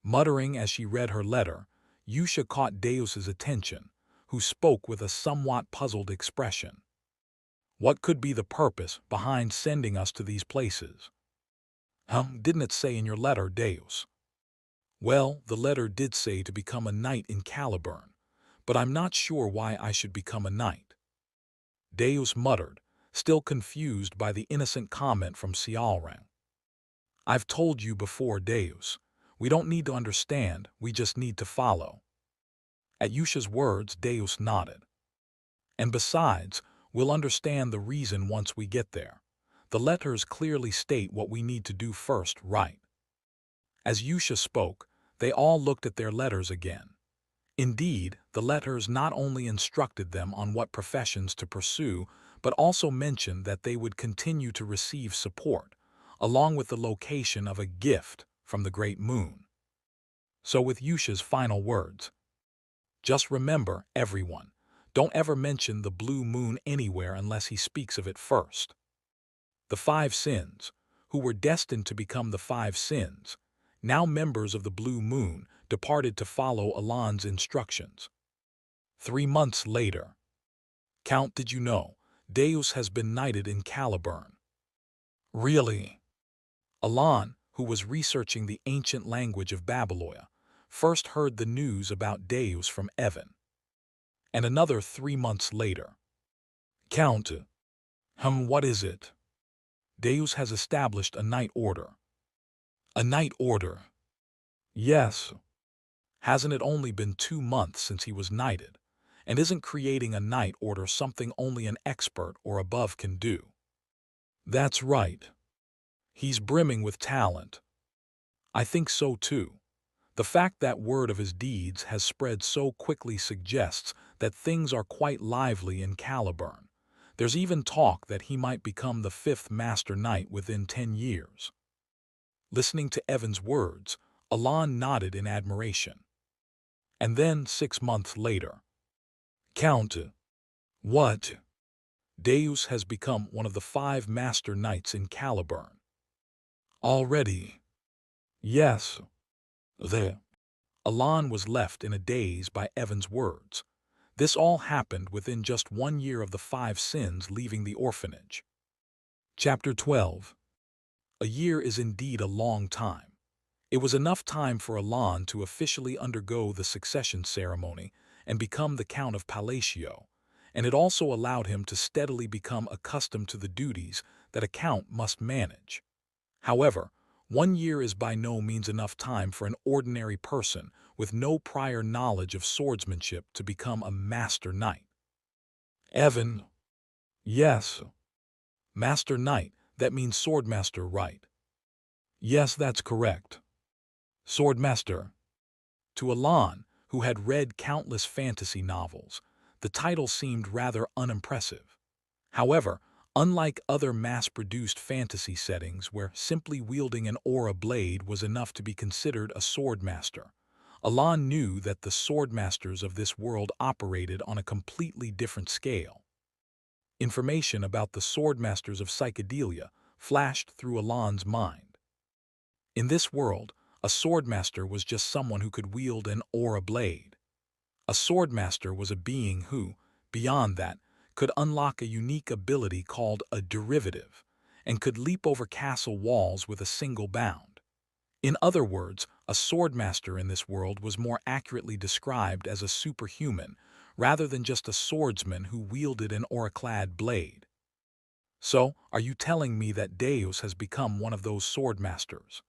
Muttering as she read her letter, Yusha caught Deus's attention, who spoke with a somewhat puzzled expression. What could be the purpose behind sending us to these places? Didn't it say in your letter, Deus? Well, the letter did say to become a knight in Caliburn, but I'm not sure why I should become a knight. Deus muttered, still confused by the innocent comment from Sialrang. I've told you before, Deus. We don't need to understand, we just need to follow. At Yusha's words, Deus nodded. And besides, we'll understand the reason once we get there. The letters clearly state what we need to do first, right? As Yusha spoke, they all looked at their letters again. Indeed, the letters not only instructed them on what professions to pursue, but also mentioned that they would continue to receive support, along with the location of a gift from the great moon. So with Yusha's final words, just remember, everyone, don't ever mention the blue moon anywhere unless he speaks of it first. The five sins, who were destined to become the five sins, now members of the blue moon, departed to follow Alon's instructions. 3 months later. Count, did you know, Deus has been knighted in Caliburn? Really? Alon, who was researching the ancient language of Babylonia, first heard the news about Deus from Evan. And another 3 months later. Count, what is it? Deus has established a knight order. A knight order? Yes. Hasn't it only been 2 months since he was knighted? And isn't creating a knight order something only an expert or above can do? That's right. He's brimming with talent. I think so too. The fact that word of his deeds has spread so quickly suggests that things are quite lively in Caliburn. There's even talk that he might become the 5th Master Knight within 10 years. Listening to Evan's words, Alon nodded in admiration. And then 6 months later. Count. What? Deus has become one of the 5 Master Knights in Caliburn. Already? Yes. There. Alon was left in a daze by Evan's words. This all happened within just 1 year of the 5 sins leaving the orphanage. Chapter 12. A year is indeed a long time. It was enough time for Alon to officially undergo the succession ceremony and become the Count of Palatio, and it also allowed him to steadily become accustomed to the duties that a count must manage. However, 1 year is by no means enough time for an ordinary person with no prior knowledge of swordsmanship to become a Master Knight. Evan. Yes. Master Knight, that means Swordmaster, right? Yes, that's correct. Swordmaster. To Alon, who had read countless fantasy novels, the title seemed rather unimpressive. However, unlike other mass-produced fantasy settings where simply wielding an aura blade was enough to be considered a swordmaster, Alon knew that the swordmasters of this world operated on a completely different scale. Information about the swordmasters of Psychedelia flashed through Alon's mind. In this world, a swordmaster was just someone who could wield an aura blade. A swordmaster was a being who, beyond that, could unlock a unique ability called a derivative, and could leap over castle walls with a single bound. In other words, a swordmaster in this world was more accurately described as a superhuman, rather than just a swordsman who wielded an aura-clad blade. So, are you telling me that Deus has become one of those sword masters?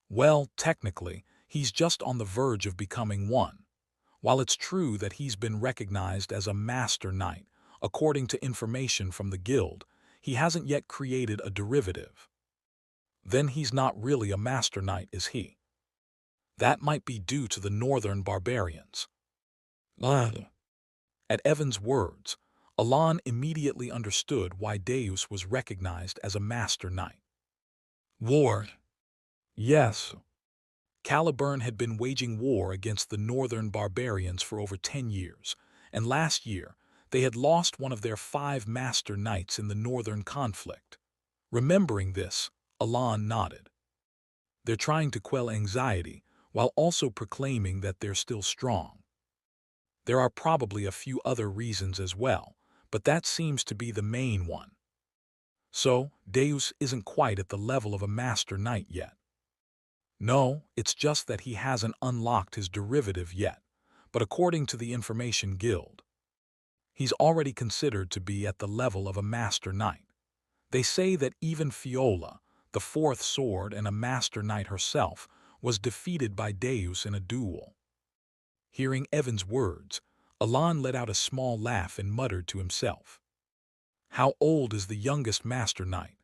Well, technically, he's just on the verge of becoming one. While it's true that he's been recognized as a master knight, according to information from the guild, he hasn't yet created a derivative. Then he's not really a master knight, is he? That might be due to the northern barbarians. At Evan's words, Alan immediately understood why Deus was recognized as a master knight. War. Yes. Caliburn had been waging war against the northern barbarians for over 10 years, and last year they had lost one of their 5 master knights in the northern conflict. Remembering this, Alan nodded. They're trying to quell anxiety while also proclaiming that they're still strong. There are probably a few other reasons as well, but that seems to be the main one. So, Deus isn't quite at the level of a master knight yet. No, it's just that he hasn't unlocked his derivative yet, but according to the Information Guild, he's already considered to be at the level of a master knight. They say that even Fiola, the 4th sword and a master knight herself, was defeated by Deus in a duel. Hearing Evan's words, Alan let out a small laugh and muttered to himself. How old is the youngest master knight?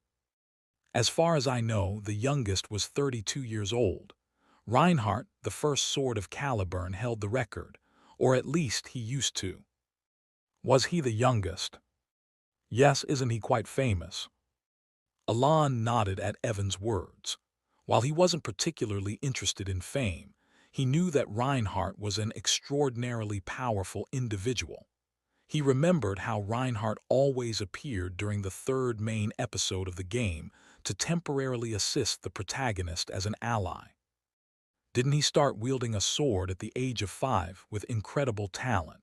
As far as I know, the youngest was 32 years old. Reinhardt, the 1st sword of Caliburn, held the record, or at least he used to. Was he the youngest? Yes, isn't he quite famous? Alan nodded at Evan's words. While he wasn't particularly interested in fame, he knew that Reinhardt was an extraordinarily powerful individual. He remembered how Reinhardt always appeared during the 3rd main episode of the game to temporarily assist the protagonist as an ally. Didn't he start wielding a sword at the age of 5 with incredible talent?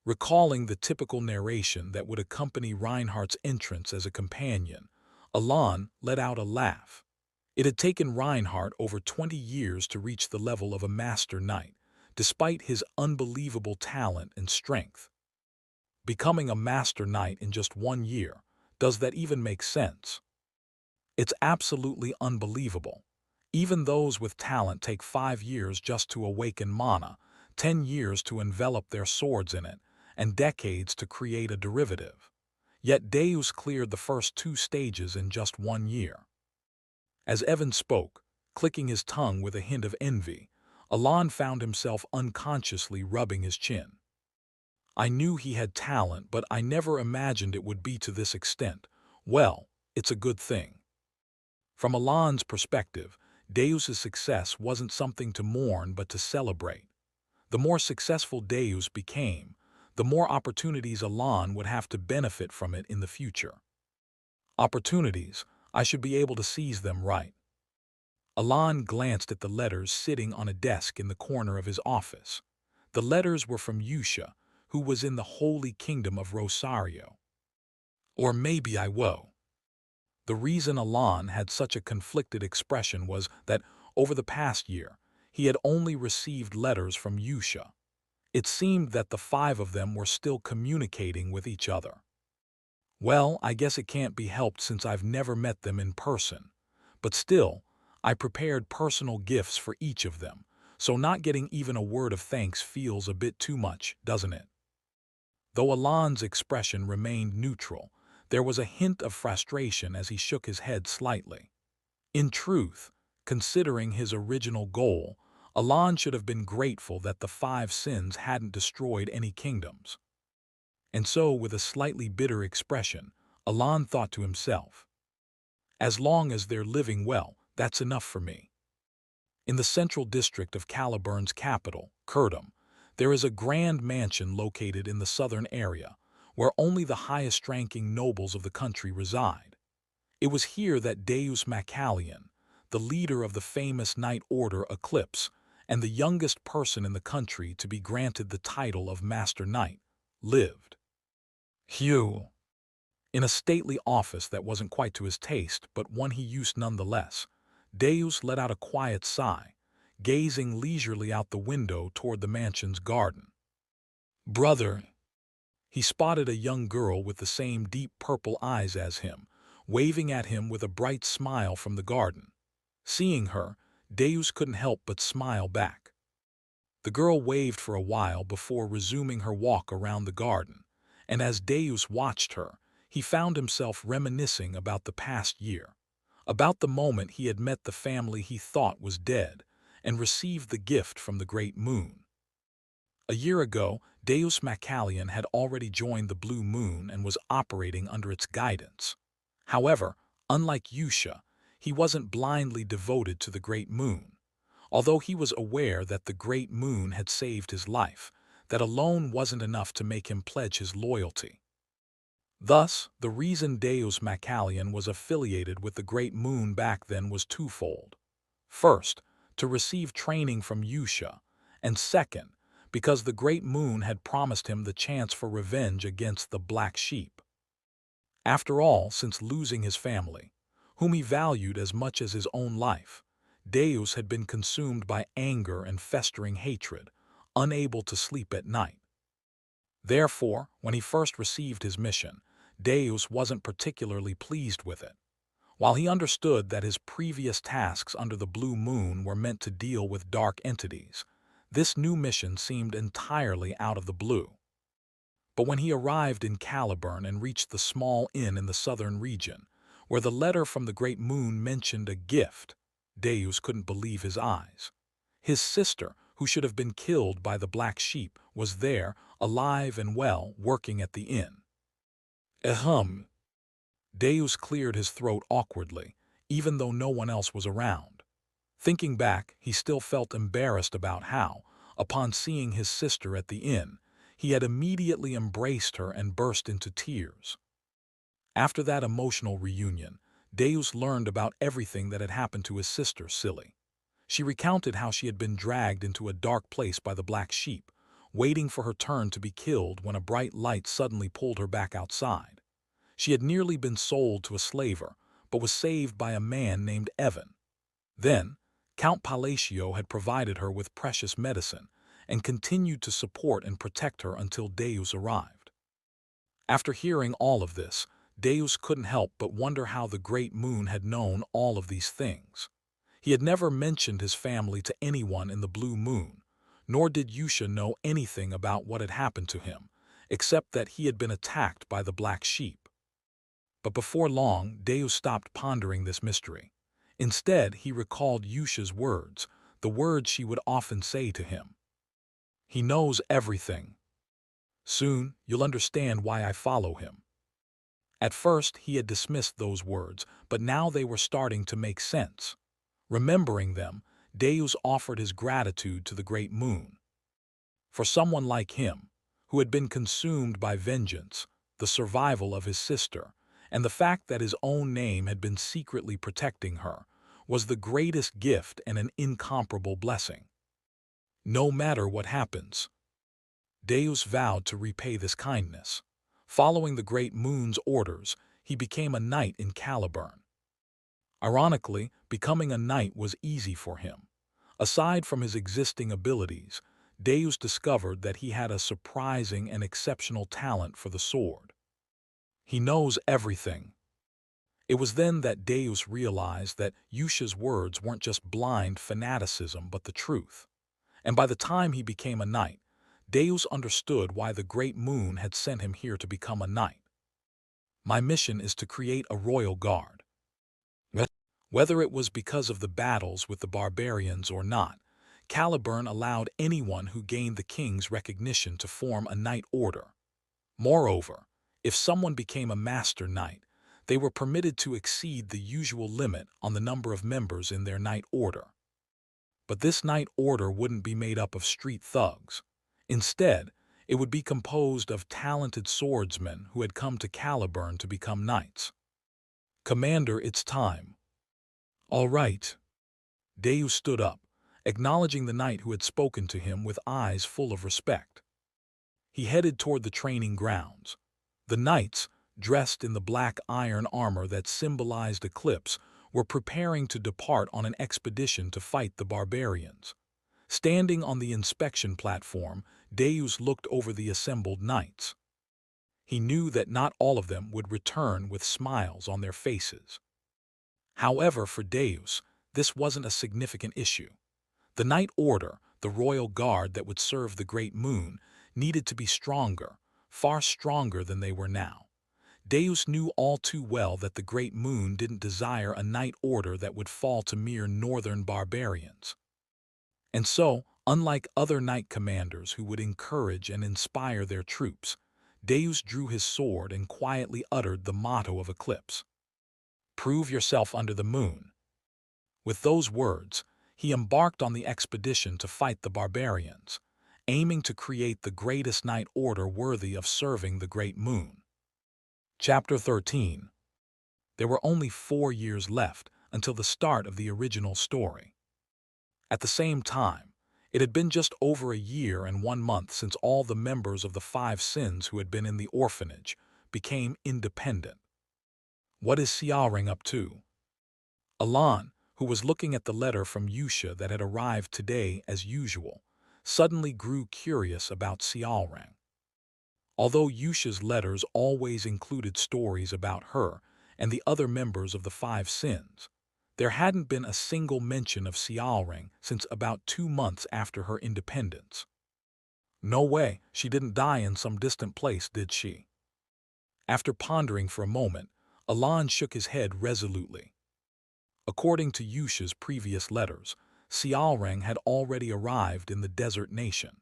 Recalling the typical narration that would accompany Reinhardt's entrance as a companion, Alan let out a laugh. It had taken Reinhardt over 20 years to reach the level of a master knight, despite his unbelievable talent and strength. Becoming a master knight in just 1 year, does that even make sense? It's absolutely unbelievable. Even those with talent take 5 years just to awaken mana, 10 years to envelop their swords in it, and decades to create a derivative. Yet Deus cleared the first 2 stages in just 1 year. As Evan spoke, clicking his tongue with a hint of envy, Alan found himself unconsciously rubbing his chin. I knew he had talent, but I never imagined it would be to this extent. Well, it's a good thing. From Alan's perspective, Deus's success wasn't something to mourn but to celebrate. The more successful Deus became, the more opportunities Alan would have to benefit from it in the future. Opportunities, I should be able to seize them, right? Alan glanced at the letters sitting on a desk in the corner of his office. The letters were from Yusha, who was in the Holy Kingdom of Rosario. Or maybe I woe. The reason Alan had such a conflicted expression was that, over the past year, he had only received letters from Yusha. It seemed that the 5 of them were still communicating with each other. Well, I guess it can't be helped since I've never met them in person. But still, I prepared personal gifts for each of them, so not getting even a word of thanks feels a bit too much, doesn't it? Though Alan's expression remained neutral, there was a hint of frustration as he shook his head slightly. In truth, considering his original goal, Alan should have been grateful that the 5 sins hadn't destroyed any kingdoms. And so, with a slightly bitter expression, Alan thought to himself, as long as they're living well, that's enough for me. In the central district of Caliburn's capital, Kurdum, there is a grand mansion located in the southern area, where only the highest-ranking nobles of the country reside. It was here that Deus Macallion, the leader of the famous Knight Order Eclipse, and the youngest person in the country to be granted the title of Master Knight, lived. Hugh. In a stately office that wasn't quite to his taste, but one he used nonetheless, Deus let out a quiet sigh, gazing leisurely out the window toward the mansion's garden. Brother, he spotted a young girl with the same deep purple eyes as him, waving at him with a bright smile from the garden. Seeing her, Deus couldn't help but smile back. The girl waved for a while before resuming her walk around the garden, and as Deus watched her, he found himself reminiscing about the past year, about the moment he had met the family he thought was dead and received the gift from the great moon. A year ago, Deus Macallion had already joined the Blue Moon and was operating under its guidance. However, unlike Yusha, he wasn't blindly devoted to the Great Moon. Although he was aware that the Great Moon had saved his life, that alone wasn't enough to make him pledge his loyalty. Thus, the reason Deus Macallion was affiliated with the Great Moon back then was twofold. First, to receive training from Yusha, and second, because the Great Moon had promised him the chance for revenge against the Black Sheep. After all, since losing his family, whom he valued as much as his own life, Deus had been consumed by anger and festering hatred, unable to sleep at night. Therefore, when he first received his mission, Deus wasn't particularly pleased with it. While he understood that his previous tasks under the Blue Moon were meant to deal with dark entities, this new mission seemed entirely out of the blue. But when he arrived in Caliburn and reached the small inn in the southern region, where the letter from the Great Moon mentioned a gift, Deus couldn't believe his eyes. His sister, who should have been killed by the Black Sheep, was there, alive and well, working at the inn. Ahem. Deus cleared his throat awkwardly, even though no one else was around. Thinking back, he still felt embarrassed about how, upon seeing his sister at the inn, he had immediately embraced her and burst into tears. After that emotional reunion, Deus learned about everything that had happened to his sister, Silly. She recounted how she had been dragged into a dark place by the Black Sheep, waiting for her turn to be killed when a bright light suddenly pulled her back outside. She had nearly been sold to a slaver, but was saved by a man named Evan. Then, Count Palacio had provided her with precious medicine and continued to support and protect her until Deus arrived. After hearing all of this, Deus couldn't help but wonder how the Great Moon had known all of these things. He had never mentioned his family to anyone in the Blue Moon, nor did Yusha know anything about what had happened to him, except that he had been attacked by the Black Sheep. But before long, Deus stopped pondering this mystery. Instead, he recalled Yusha's words, the words she would often say to him. He knows everything. Soon, you'll understand why I follow him. At first, he had dismissed those words, but now they were starting to make sense. Remembering them, Deus offered his gratitude to the Great Moon. For someone like him, who had been consumed by vengeance, the survival of his sister, and the fact that his own name had been secretly protecting her, was the greatest gift and an incomparable blessing. No matter what happens, Deus vowed to repay this kindness. Following the Great Moon's orders, he became a knight in Caliburn. Ironically, becoming a knight was easy for him. Aside from his existing abilities, Deus discovered that he had a surprising and exceptional talent for the sword. He knows everything. It was then that Deus realized that Yusha's words weren't just blind fanaticism but the truth. And by the time he became a knight, Deus understood why the Great Moon had sent him here to become a knight. My mission is to create a royal guard. Whether it was because of the battles with the barbarians or not, Caliburn allowed anyone who gained the king's recognition to form a knight order. Moreover, if someone became a master knight, they were permitted to exceed the usual limit on the number of members in their knight order. But this knight order wouldn't be made up of street thugs. Instead, it would be composed of talented swordsmen who had come to Caliburn to become knights. Commander, it's time. All right. Deus stood up, acknowledging the knight who had spoken to him with eyes full of respect. He headed toward the training grounds. The knights, dressed in the black iron armor that symbolized eclipse, were preparing to depart on an expedition to fight the barbarians. Standing on the inspection platform, Deus looked over the assembled knights. he knew that not all of them would return with smiles on their faces. However, for Deus, this wasn't a significant issue. The Night Order, the royal guard that would serve the Great Moon, needed to be stronger, far stronger than they were now. Deus knew all too well that the Great Moon didn't desire a Night Order that would fall to mere northern barbarians. And so, unlike other Knight commanders who would encourage and inspire their troops, Deus drew his sword and quietly uttered the motto of Eclipse: "Prove yourself under the moon." With those words, he embarked on the expedition to fight the barbarians, aiming to create the greatest Knight Order worthy of serving the Great Moon. Chapter 13. There were only 4 years left until the start of the original story. At the same time, it had been just over a year and 1 month since all the members of the 5 Sins who had been in the orphanage became independent. What is Xiaoring up to? Alan, who was looking at the letter from Yusha that had arrived today as usual, suddenly grew curious about Xiaoring. Although Yusha's letters always included stories about her and the other members of the 5 Sins, there hadn't been a single mention of Xiaoring since about 2 months after her independence. No way, she didn't die in some distant place, did she? After pondering for a moment, Alan shook his head resolutely. According to Yusha's previous letters, Xiaoring had already arrived in the desert nation.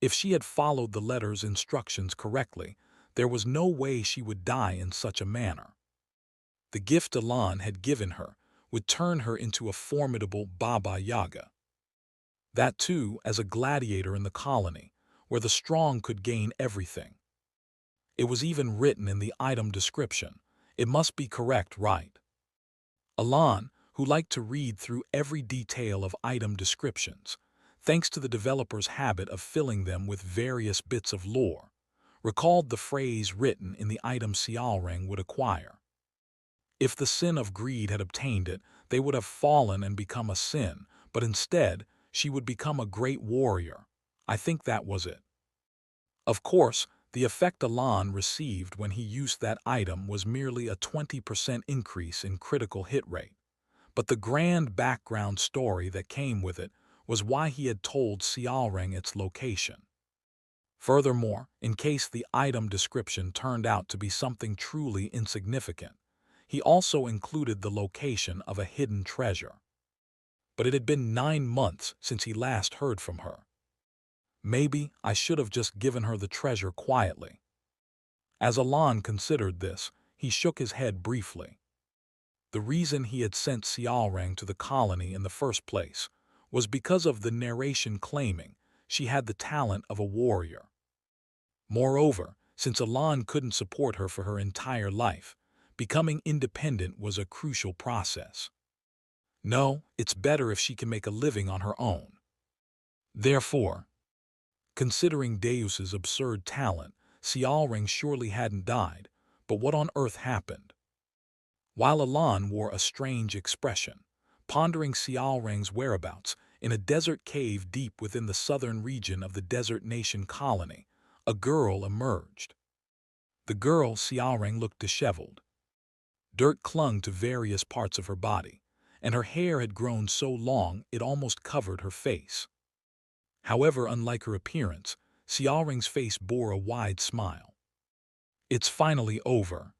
If she had followed the letter's instructions correctly, there was no way she would die in such a manner. The gift Alan had given her would turn her into a formidable Baba Yaga. That too as a gladiator in the colony, where the strong could gain everything. It was even written in the item description. It must be correct, right? Alan, who liked to read through every detail of item descriptions, thanks to the developer's habit of filling them with various bits of lore, recalled the phrase written in the item Xiaoring would acquire. If the sin of greed had obtained it, they would have fallen and become a sin, but instead, she would become a great warrior. I think that was it. Of course, the effect Alan received when he used that item was merely a 20% increase in critical hit rate. But the grand background story that came with it was why he had told Xiaoring its location. Furthermore, in case the item description turned out to be something truly insignificant, he also included the location of a hidden treasure. But it had been 9 months since he last heard from her. Maybe I should have just given her the treasure quietly. As Alan considered this, he shook his head briefly. The reason he had sent Xiaoring to the colony in the first place was because of the narration claiming she had the talent of a warrior. Moreover, since Alan couldn't support her for her entire life, becoming independent was a crucial process. No, it's better if she can make a living on her own. Therefore, considering Deus's absurd talent, Xiaoring surely hadn't died, but what on earth happened? While Alan wore a strange expression, pondering Xiaoring's whereabouts in a desert cave deep within the southern region of the desert nation colony, a girl emerged. The girl, Xiaoring, looked disheveled. Dirt clung to various parts of her body, and her hair had grown so long it almost covered her face. However, unlike her appearance, Xiaoring's face bore a wide smile. It's finally over.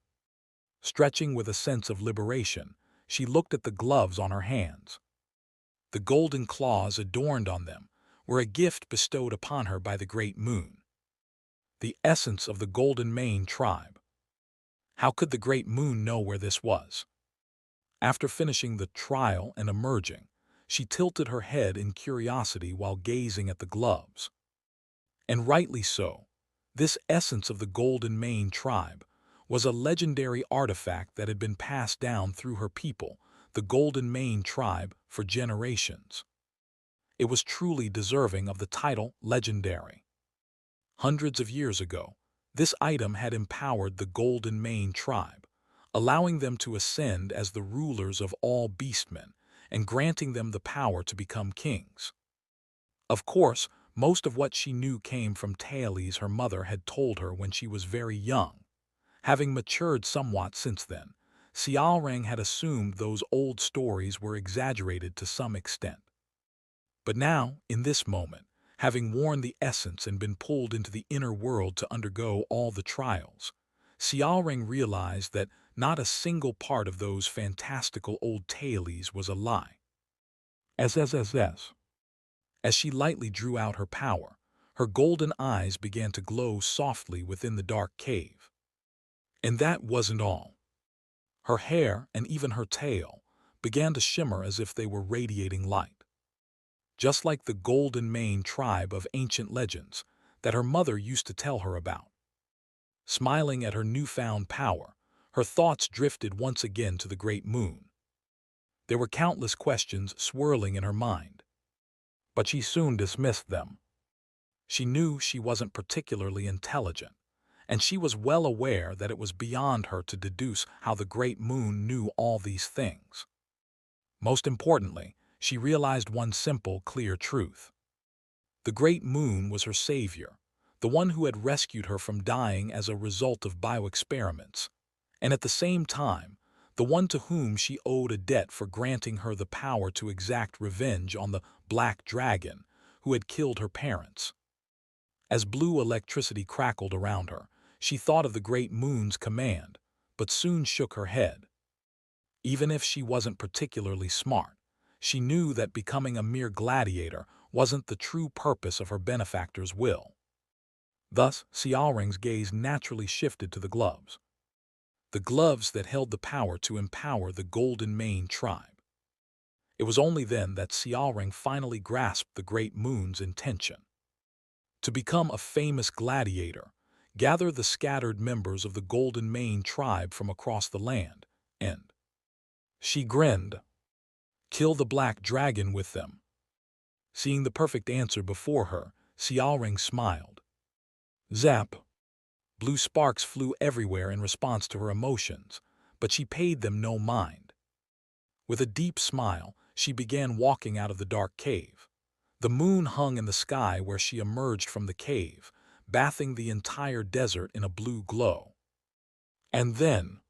Stretching with a sense of liberation, she looked at the gloves on her hands. The golden claws adorned on them were a gift bestowed upon her by the Great Moon. The essence of the Golden Mane tribe. How could the Great Moon know where this was? After finishing the trial and emerging, she tilted her head in curiosity while gazing at the gloves. And rightly so. This essence of the Golden Mane tribe was a legendary artifact that had been passed down through her people, the Golden Mane tribe, for generations. It was truly deserving of the title legendary. Hundreds of years ago, this item had empowered the Golden Mane tribe, allowing them to ascend as the rulers of all beastmen and granting them the power to become kings. Of course, most of what she knew came from tales her mother had told her when she was very young, Having matured somewhat since then, Xiaoreng had assumed those old stories were exaggerated to some extent. But now, in this moment, having worn the essence and been pulled into the inner world to undergo all the trials, Xiaoring realized that not a single part of those fantastical old tales was a lie. SSSS. As she lightly drew out her power, her golden eyes began to glow softly within the dark cave. And that wasn't all. Her hair and even her tail began to shimmer as if they were radiating light. Just like the Golden Mane tribe of ancient legends that her mother used to tell her about. Smiling at her newfound power, her thoughts drifted once again to the great moon. There were countless questions swirling in her mind, but she soon dismissed them. She knew she wasn't particularly intelligent, and she was well aware that it was beyond her to deduce how the great moon knew all these things. Most importantly, she realized one simple, clear truth. The great moon was her savior, the one who had rescued her from dying as a result of bioexperiments, and at the same time, the one to whom she owed a debt for granting her the power to exact revenge on the black dragon who had killed her parents. As blue electricity crackled around her, she thought of the great moon's command, but soon shook her head. Even if she wasn't particularly smart, she knew that becoming a mere gladiator wasn't the true purpose of her benefactor's will. Thus, Xiaoring's gaze naturally shifted to the gloves. The gloves that held the power to empower the Golden Mane tribe. It was only then that Xiaoring finally grasped the great moon's intention. To become a famous gladiator, gather the scattered members of the Golden Mane tribe from across the land, and she grinned. Kill the black dragon with them. Seeing the perfect answer before her, Xiaoring smiled. Zap! Blue sparks flew everywhere in response to her emotions, but she paid them no mind. With a deep smile, she began walking out of the dark cave. The moon hung in the sky where she emerged from the cave, bathing the entire desert in a blue glow. And then,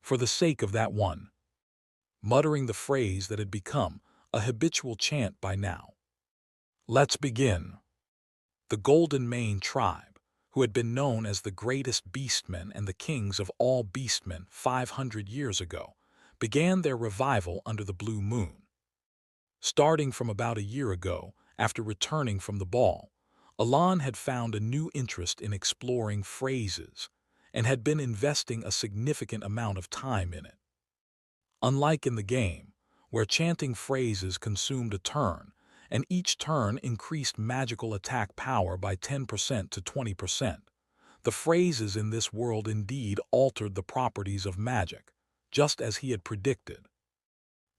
for the sake of that one, muttering the phrase that had become a habitual chant by now. Let's begin. The Golden Mane tribe, who had been known as the greatest beastmen and the kings of all beastmen 500 years ago, began their revival under the blue moon. Starting from about a year ago, after returning from the ball, Alan had found a new interest in exploring phrases and had been investing a significant amount of time in it. Unlike in the game, where chanting phrases consumed a turn, and each turn increased magical attack power by 10% to 20%, the phrases in this world indeed altered the properties of magic, just as he had predicted.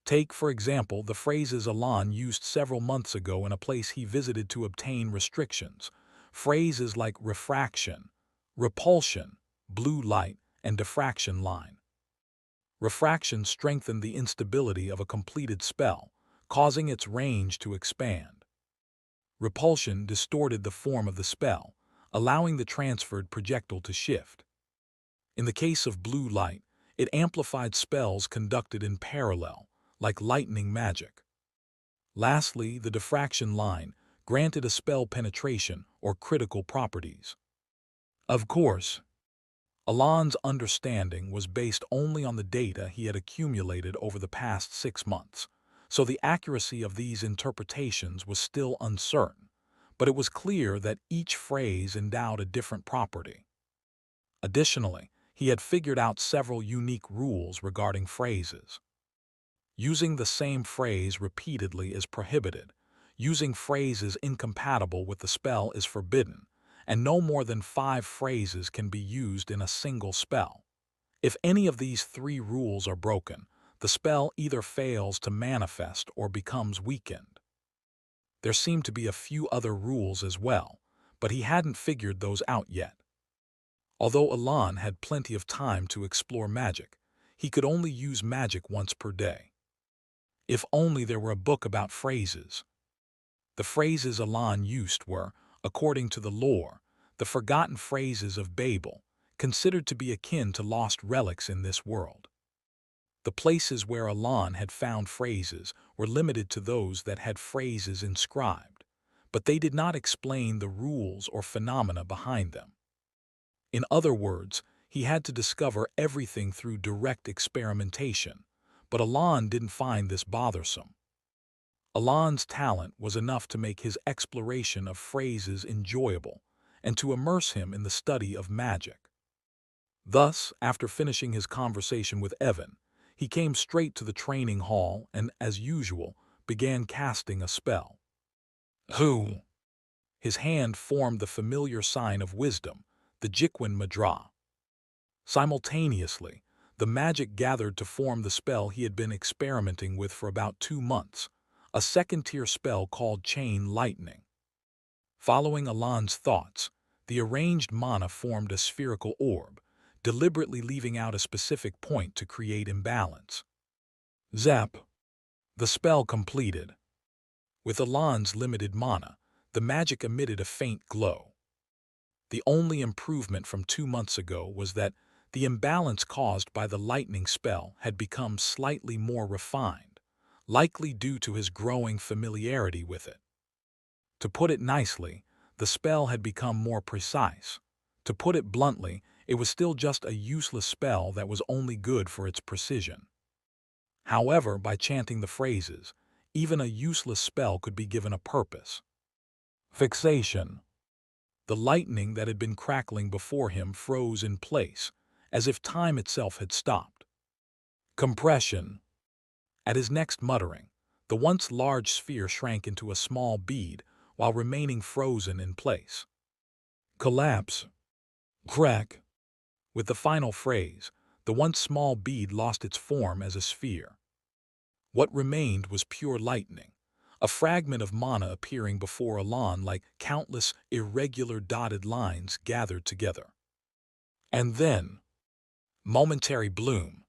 Take, for example, the phrases Alan used several months ago in a place he visited to obtain restrictions, phrases like refraction, repulsion, blue light, and diffraction line. Refraction strengthened the instability of a completed spell, causing its range to expand. Repulsion distorted the form of the spell, allowing the transferred projectile to shift. In the case of blue light, it amplified spells conducted in parallel, like lightning magic. Lastly, the diffraction line granted a spell penetration or critical properties. Of course, Alan's understanding was based only on the data he had accumulated over the past 6 months, so the accuracy of these interpretations was still uncertain, but it was clear that each phrase endowed a different property. Additionally, he had figured out several unique rules regarding phrases. Using the same phrase repeatedly is prohibited, using phrases incompatible with the spell is forbidden, and no more than 5 phrases can be used in a single spell. If any of these 3 rules are broken, the spell either fails to manifest or becomes weakened. There seemed to be a few other rules as well, but he hadn't figured those out yet. Although Alan had plenty of time to explore magic, he could only use magic once per day. If only there were a book about phrases. The phrases Alan used were, according to the lore, the forgotten phrases of Babel, considered to be akin to lost relics in this world. The places where Alan had found phrases were limited to those that had phrases inscribed, but they did not explain the rules or phenomena behind them. In other words, he had to discover everything through direct experimentation, but Alan didn't find this bothersome. Alan's talent was enough to make his exploration of phrases enjoyable and to immerse him in the study of magic. Thus, after finishing his conversation with Evan, he came straight to the training hall and, as usual, began casting a spell. Who? His hand formed the familiar sign of wisdom, the Jikwin Madra. Simultaneously, the magic gathered to form the spell he had been experimenting with for about 2 months, a second-tier spell called Chain Lightning. Following Alan's thoughts, the arranged mana formed a spherical orb, deliberately leaving out a specific point to create imbalance. Zap! The spell completed. With Alan's limited mana, the magic emitted a faint glow. The only improvement from 2 months ago was that the imbalance caused by the lightning spell had become slightly more refined, likely due to his growing familiarity with it. To put it nicely, the spell had become more precise. To put it bluntly, it was still just a useless spell that was only good for its precision. However, by chanting the phrases, even a useless spell could be given a purpose. Fixation. The lightning that had been crackling before him froze in place, as if time itself had stopped. Compression. At his next muttering, the once large sphere shrank into a small bead while remaining frozen in place. Collapse. Crack. With the final phrase, the once small bead lost its form as a sphere. What remained was pure lightning, a fragment of mana appearing before Alan like countless irregular dotted lines gathered together. And then, momentary bloom.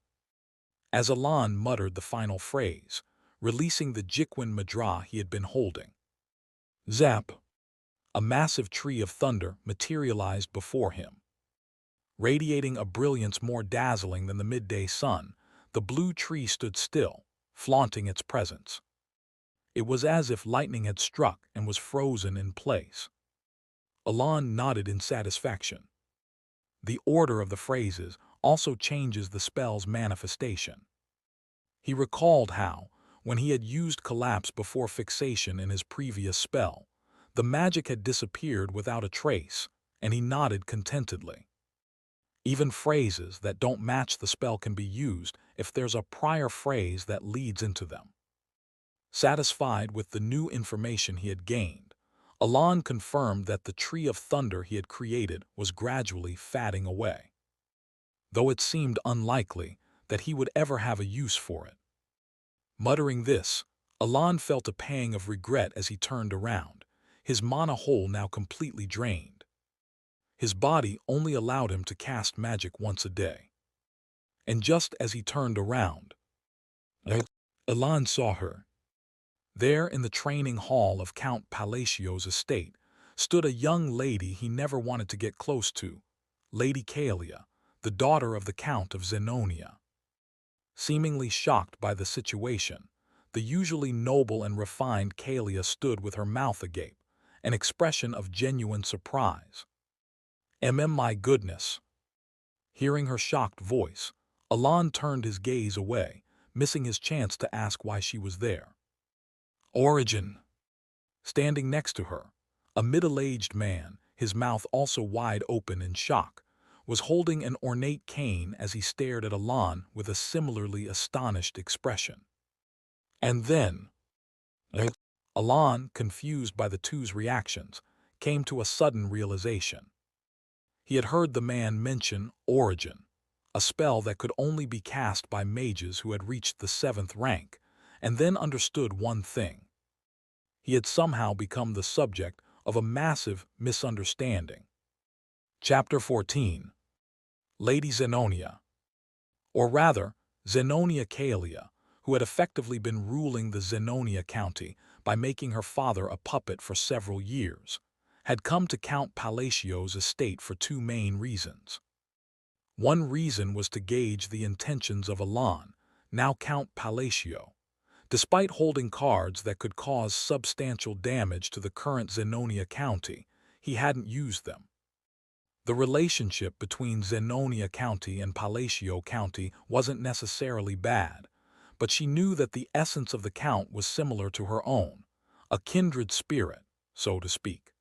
As Alan muttered the final phrase, releasing the Jikwin Madra he had been holding. Zap! A massive tree of thunder materialized before him. Radiating a brilliance more dazzling than the midday sun, the blue tree stood still, flaunting its presence. It was as if lightning had struck and was frozen in place. Alan nodded in satisfaction. The order of the phrases also changes the spell's manifestation. He recalled how, when he had used collapse before fixation in his previous spell, the magic had disappeared without a trace, and he nodded contentedly. Even phrases that don't match the spell can be used if there's a prior phrase that leads into them. Satisfied with the new information he had gained, Alan confirmed that the tree of thunder he had created was gradually fatting away, though it seemed unlikely that he would ever have a use for it. Muttering this, Alan felt a pang of regret as he turned around, his mana hole now completely drained. His body only allowed him to cast magic once a day. And just as he turned around, Alan saw her. There in the training hall of Count Palacio's estate stood a young lady he never wanted to get close to, Lady Kalia, the daughter of the Count of Zenonia. Seemingly shocked by the situation, the usually noble and refined Kalia stood with her mouth agape, an expression of genuine surprise. My goodness. Hearing her shocked voice, Alan turned his gaze away, missing his chance to ask why she was there. Origin. Standing next to her, a middle-aged man, his mouth also wide open in shock, was holding an ornate cane as he stared at Alan with a similarly astonished expression. And then, Alan, confused by the two's reactions, came to a sudden realization. He had heard the man mention Origin, a spell that could only be cast by mages who had reached the 7th rank, and then understood one thing. He had somehow become the subject of a massive misunderstanding. Chapter 14. Lady Zenonia. Or rather, Zenonia Kalia, who had effectively been ruling the Zenonia County by making her father a puppet for several years, had come to Count Palacio's estate for 2 main reasons. One reason was to gauge the intentions of Elan, now Count Palacio. Despite holding cards that could cause substantial damage to the current Zenonia County, he hadn't used them. The relationship between Zenonia County and Palacio County wasn't necessarily bad, but she knew that the essence of the Count was similar to her own, a kindred spirit, so to speak.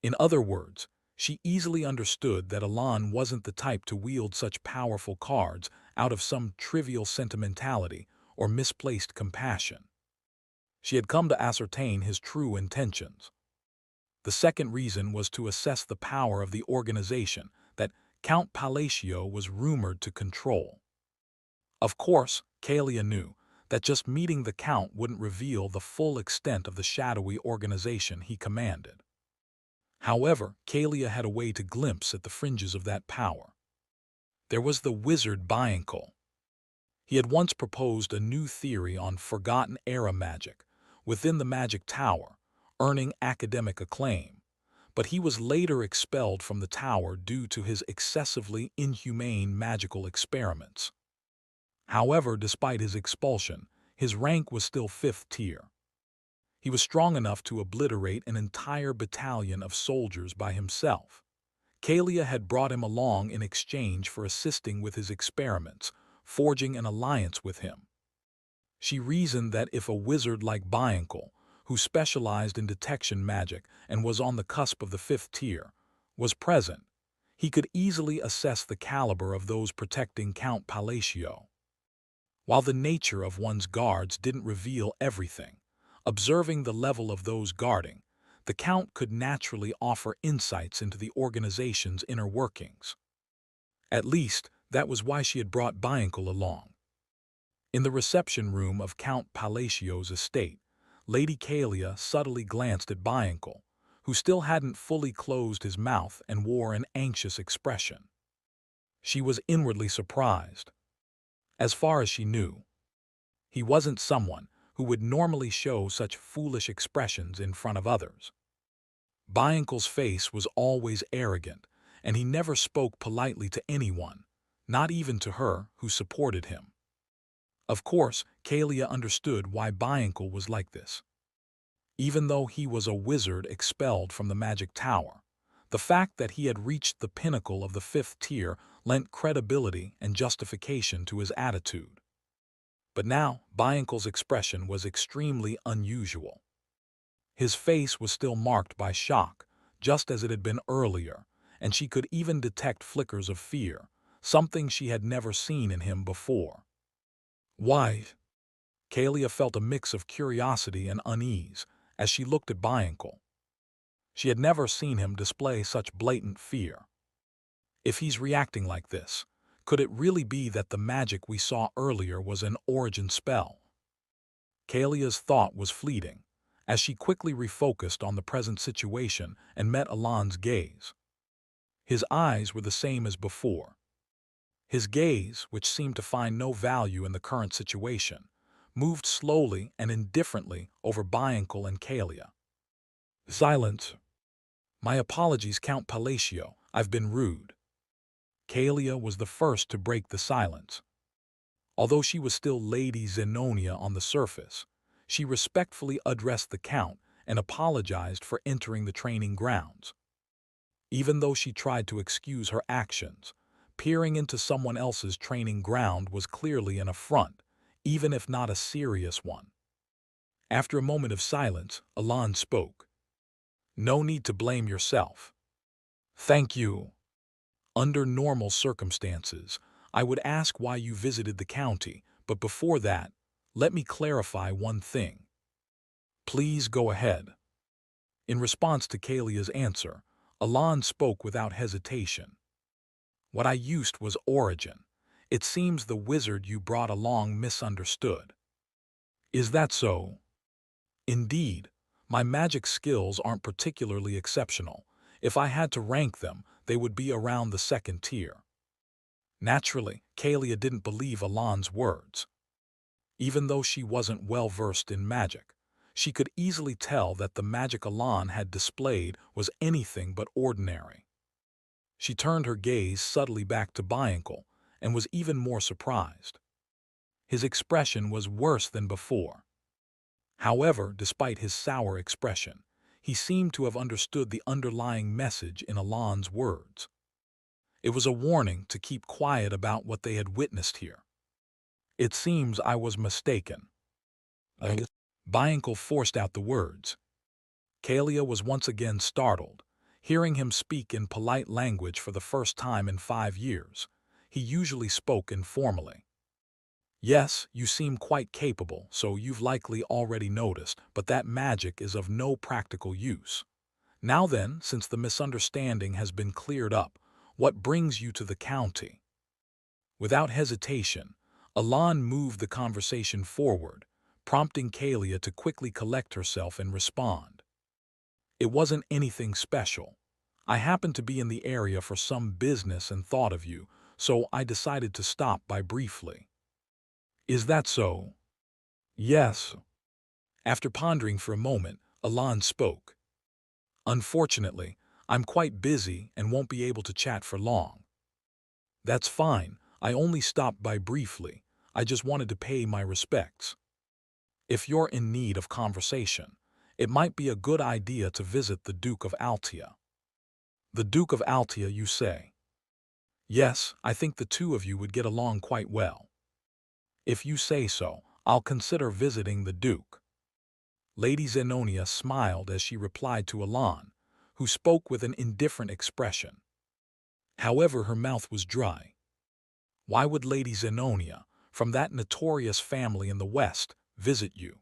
In other words, she easily understood that Elan wasn't the type to wield such powerful cards out of some trivial sentimentality or misplaced compassion. She had come to ascertain his true intentions. The second reason was to assess the power of the organization that Count Palacio was rumored to control. Of course, Kalia knew that just meeting the Count wouldn't reveal the full extent of the shadowy organization he commanded. However, Kalia had a way to glimpse at the fringes of that power. There was the wizard Bianco. He had once proposed a new theory on forgotten era magic within the magic tower, earning academic acclaim, but he was later expelled from the tower due to his excessively inhumane magical experiments. However, despite his expulsion, his rank was still 5th tier. He was strong enough to obliterate an entire battalion of soldiers by himself. Kalia had brought him along in exchange for assisting with his experiments, forging an alliance with him. She reasoned that if a wizard like Bianco, who specialized in detection magic and was on the cusp of the 5th tier, was present, he could easily assess the caliber of those protecting Count Palacio. While the nature of one's guards didn't reveal everything, observing the level of those guarding, the Count could naturally offer insights into the organization's inner workings. At least, that was why she had brought Bianco along. In the reception room of Count Palacio's estate, Lady Kalia subtly glanced at Bianco, who still hadn't fully closed his mouth and wore an anxious expression. She was inwardly surprised. As far as she knew, he wasn't someone who would normally show such foolish expressions in front of others. Bianco's face was always arrogant, and he never spoke politely to anyone, not even to her who supported him. Of course, Kalia understood why Bianco was like this. Even though he was a wizard expelled from the magic tower, the fact that he had reached the pinnacle of the 5th tier lent credibility and justification to his attitude. But now, Bianco's expression was extremely unusual. His face was still marked by shock, just as it had been earlier, and she could even detect flickers of fear, something she had never seen in him before. Why? Kalia felt a mix of curiosity and unease as she looked at Bianco. She had never seen him display such blatant fear. If he's reacting like this, could it really be that the magic we saw earlier was an origin spell? Kalia's thought was fleeting, as she quickly refocused on the present situation and met Elan's gaze. His eyes were the same as before. His gaze, which seemed to find no value in the current situation, moved slowly and indifferently over Bianco and Kalia. Silence. My apologies, Count Palacio. I've been rude. Kalia was the first to break the silence. Although she was still Lady Zenonia on the surface, she respectfully addressed the Count and apologized for entering the training grounds. Even though she tried to excuse her actions, peering into someone else's training ground was clearly an affront, even if not a serious one. After a moment of silence, Elan spoke. No need to blame yourself. Thank you. Under normal circumstances, I would ask why you visited the county, but before that, let me clarify one thing. Please go ahead. In response to Kalia's answer, Elan spoke without hesitation. What I used was origin. It seems the wizard you brought along misunderstood. Is that so? Indeed, my magic skills aren't particularly exceptional. If I had to rank them, they would be around the 2nd tier. Naturally, Kalia didn't believe Elan's words. Even though she wasn't well versed in magic, she could easily tell that the magic Elan had displayed was anything but ordinary. She turned her gaze subtly back to Bianca and was even more surprised. His expression was worse than before. However, despite his sour expression, he seemed to have understood the underlying message in Alon's words. It was a warning to keep quiet about what they had witnessed here. It seems I was mistaken. Bianca forced out the words. Kalia was once again startled, hearing him speak in polite language for the first time in 5 years. He usually spoke informally. Yes, you seem quite capable, so you've likely already noticed, but that magic is of no practical use. Now then, since the misunderstanding has been cleared up, what brings you to the county? Without hesitation, Alon moved the conversation forward, prompting Kalia to quickly collect herself and respond. It wasn't anything special. I happened to be in the area for some business and thought of you, so I decided to stop by briefly. Is that so? Yes. After pondering for a moment, Alon spoke. Unfortunately, I'm quite busy and won't be able to chat for long. That's fine, I only stopped by briefly. I just wanted to pay my respects. If you're in need of conversation, it might be a good idea to visit the Duke of Altia. The Duke of Altia, you say? Yes, I think the two of you would get along quite well. If you say so, I'll consider visiting the Duke. Lady Zenonia smiled as she replied to Alon, who spoke with an indifferent expression. However, her mouth was dry. Why would Lady Zenonia, from that notorious family in the West, visit you?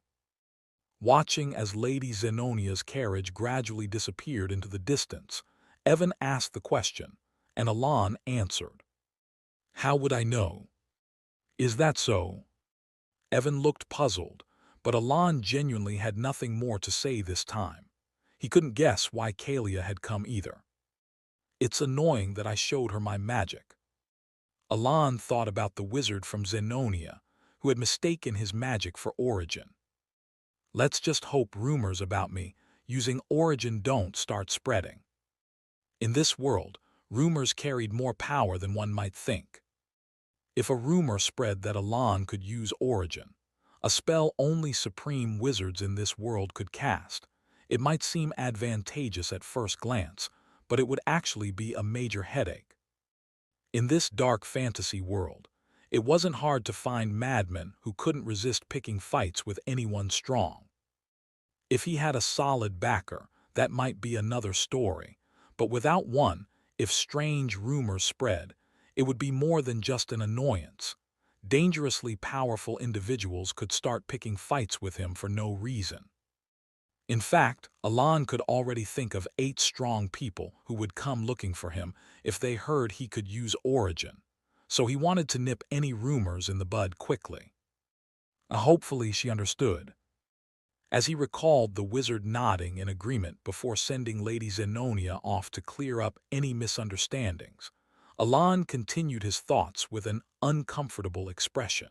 Watching as Lady Zenonia's carriage gradually disappeared into the distance, Evan asked the question, and Alon answered. How would I know? Is that so? Evan looked puzzled, but Alon genuinely had nothing more to say this time. He couldn't guess why Kalia had come either. It's annoying that I showed her my magic. Alon thought about the wizard from Zenonia, who had mistaken his magic for origin. Let's just hope rumors about me using origin don't start spreading. In this world, rumors carried more power than one might think. If a rumor spread that Alon could use origin, a spell only supreme wizards in this world could cast, it might seem advantageous at first glance, but it would actually be a major headache. In this dark fantasy world, it wasn't hard to find madmen who couldn't resist picking fights with anyone strong. If he had a solid backer, that might be another story, but without one, if strange rumors spread, it would be more than just an annoyance. Dangerously powerful individuals could start picking fights with him for no reason. In fact, Alon could already think of 8 strong people who would come looking for him if they heard he could use origin, so he wanted to nip any rumors in the bud quickly. Hopefully she understood. As he recalled the wizard nodding in agreement before sending Lady Zenonia off to clear up any misunderstandings, Alon continued his thoughts with an uncomfortable expression.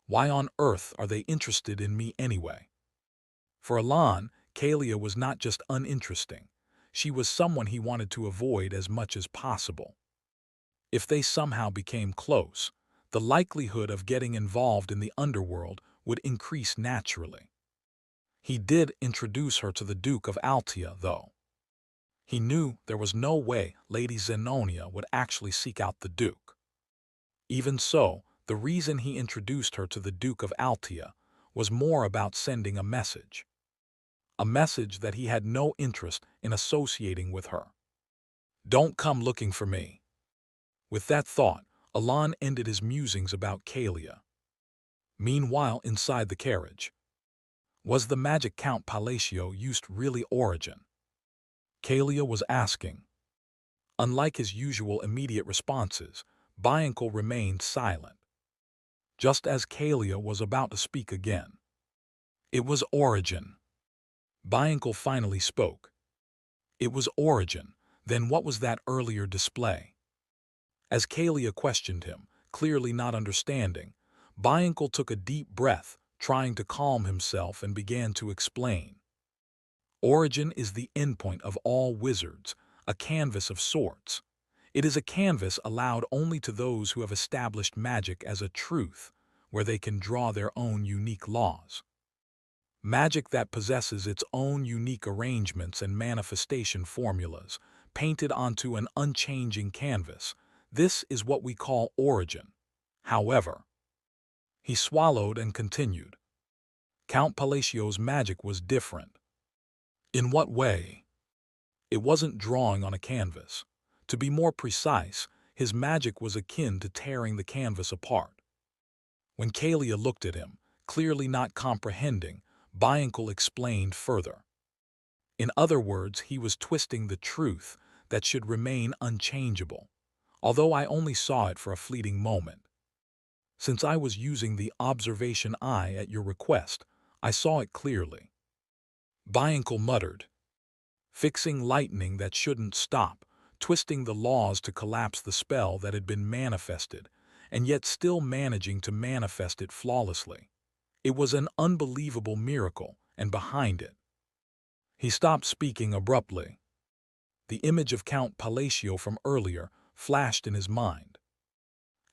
Why on earth are they interested in me anyway? For Alon, Kalia was not just uninteresting. She was someone he wanted to avoid as much as possible. If they somehow became close, the likelihood of getting involved in the underworld would increase naturally. He did introduce her to the Duke of Altia, though. He knew there was no way Lady Zenonia would actually seek out the Duke. Even so, the reason he introduced her to the Duke of Altia was more about sending a message. A message that he had no interest in associating with her. Don't come looking for me. With that thought, Alon ended his musings about Kalia. Meanwhile, inside the carriage, was the magic Count Palacio used really origin? Kalia was asking. Unlike his usual immediate responses, Bianca remained silent. Just as Kalia was about to speak again. It was origin. Bianca finally spoke. It was origin, then what was that earlier display? As Kalia questioned him, clearly not understanding, Bianca took a deep breath, trying to calm himself, and began to explain. Origin is the endpoint of all wizards, a canvas of sorts. It is a canvas allowed only to those who have established magic as a truth, where they can draw their own unique laws. Magic that possesses its own unique arrangements and manifestation formulas, painted onto an unchanging canvas. This is what we call origin. However, he swallowed and continued. Count Palacio's magic was different. In what way? It wasn't drawing on a canvas. To be more precise, his magic was akin to tearing the canvas apart. When Kalia looked at him, clearly not comprehending, Bianco explained further. In other words, he was twisting the truth that should remain unchangeable, although I only saw it for a fleeting moment. Since I was using the observation eye at your request, I saw it clearly. Bianco muttered, fixing lightning that shouldn't stop, twisting the laws to collapse the spell that had been manifested, and yet still managing to manifest it flawlessly. It was an unbelievable miracle, and behind it. He stopped speaking abruptly. The image of Count Palacio from earlier flashed in his mind.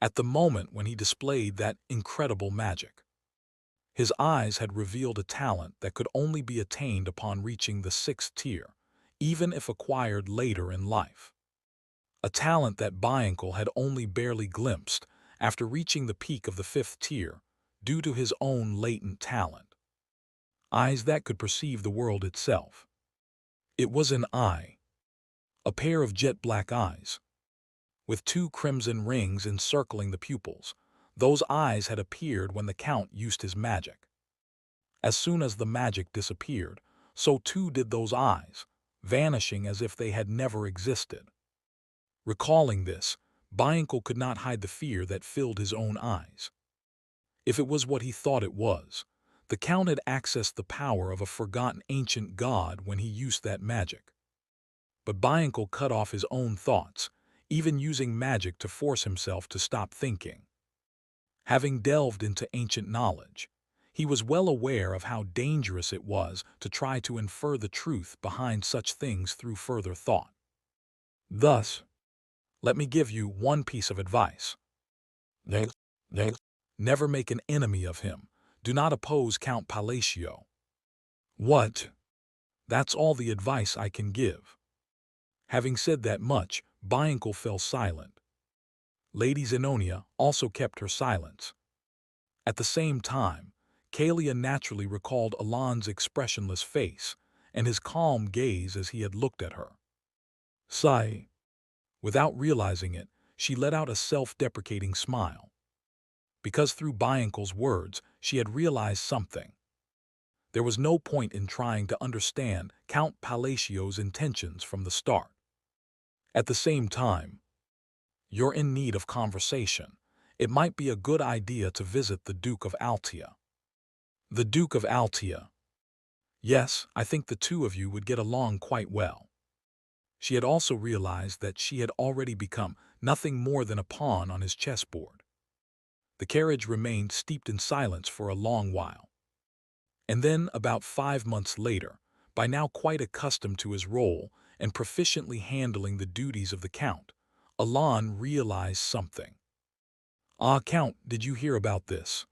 At the moment when he displayed that incredible magic, his eyes had revealed a talent that could only be attained upon reaching the 6th tier, even if acquired later in life. A talent that Bianco had only barely glimpsed after reaching the peak of the 5th tier due to his own latent talent. Eyes that could perceive the world itself. It was an eye. A pair of jet-black eyes, with 2 crimson rings encircling the pupils. Those eyes had appeared when the Count used his magic. As soon as the magic disappeared, so too did those eyes, vanishing as if they had never existed. Recalling this, Bianco could not hide the fear that filled his own eyes. If it was what he thought it was, the Count had accessed the power of a forgotten ancient god when he used that magic. But Bianco cut off his own thoughts, even using magic to force himself to stop thinking. Having delved into ancient knowledge, he was well aware of how dangerous it was to try to infer the truth behind such things through further thought. Thus, let me give you one piece of advice. Never make an enemy of him. Do not oppose Count Palacio. What? That's all the advice I can give. Having said that much, Bianco fell silent. Lady Zenonia also kept her silence. At the same time, Kalia naturally recalled Alon's expressionless face and his calm gaze as he had looked at her. Sigh. Without realizing it, she let out a self-deprecating smile. Because through Bianco's words, she had realized something. There was no point in trying to understand Count Palacio's intentions from the start. At the same time, you're in need of conversation. It might be a good idea to visit the Duke of Altea. The Duke of Altea. Yes, I think the two of you would get along quite well. She had also realized that she had already become nothing more than a pawn on his chessboard. The carriage remained steeped in silence for a long while. And then, about 5 months later, by now quite accustomed to his role and proficiently handling the duties of the Count, Alon realized something. Ah, Count, did you hear about this?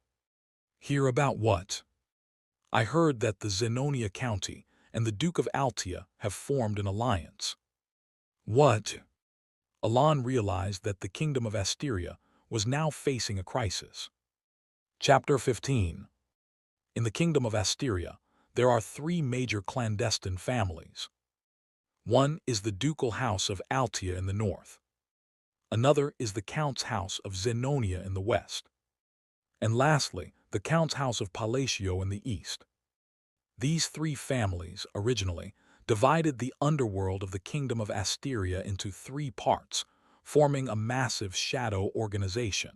Hear about what? I heard that the Zenonia County and the Duke of Altea have formed an alliance. What? Alon realized that the Kingdom of Asteria was now facing a crisis. Chapter 15. In the Kingdom of Asteria, there are 3 major clandestine families. One is the ducal house of Altea in the north. Another is the Count's house of Zenonia in the west. And lastly, the Count's house of Palacio in the east. These 3 families, originally, divided the underworld of the Kingdom of Asteria into 3 parts, forming a massive shadow organization.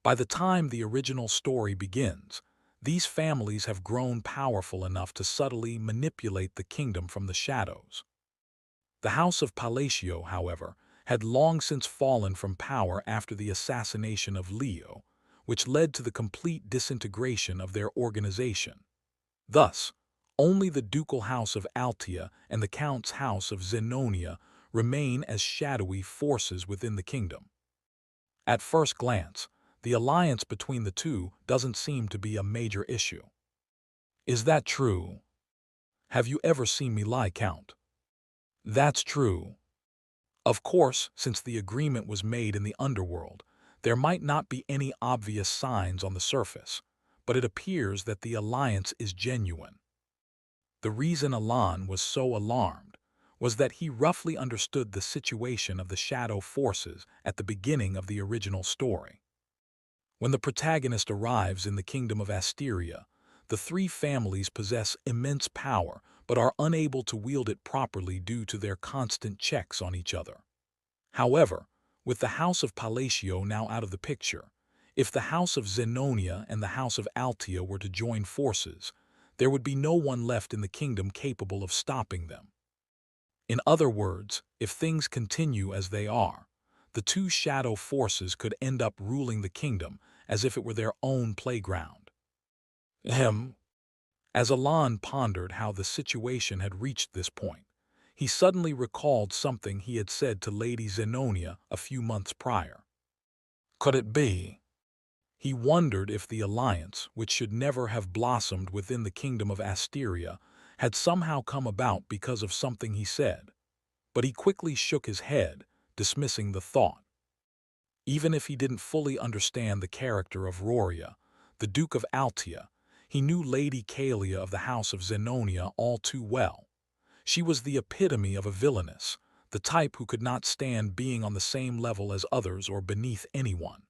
By the time the original story begins, these families have grown powerful enough to subtly manipulate the kingdom from the shadows. The House of Palacio, however, had long since fallen from power after the assassination of Leo, which led to the complete disintegration of their organization. Thus, only the ducal house of Altea and the Count's house of Zenonia remain as shadowy forces within the kingdom. At first glance, the alliance between the two doesn't seem to be a major issue. Is that true? Have you ever seen me lie, Count? That's true. Of course, since the agreement was made in the underworld, there might not be any obvious signs on the surface, but it appears that the alliance is genuine. The reason Alan was so alarmed was that he roughly understood the situation of the shadow forces at the beginning of the original story. When the protagonist arrives in the kingdom of Asteria, the three families possess immense power but are unable to wield it properly due to their constant checks on each other. However, with the House of Palatio now out of the picture, if the House of Zenonia and the House of Altia were to join forces, there would be no one left in the kingdom capable of stopping them. In other words, if things continue as they are, the two shadow forces could end up ruling the kingdom as if it were their own playground. Ahem. As Alan pondered how the situation had reached this point, he suddenly recalled something he had said to Lady Zenonia a few months prior. Could it be? He wondered if the alliance, which should never have blossomed within the kingdom of Asteria, had somehow come about because of something he said. But he quickly shook his head, dismissing the thought. Even if he didn't fully understand the character of Roria, the Duke of Altia, he knew Lady Kalia of the House of Zenonia all too well. She was the epitome of a villainess, the type who could not stand being on the same level as others or beneath anyone.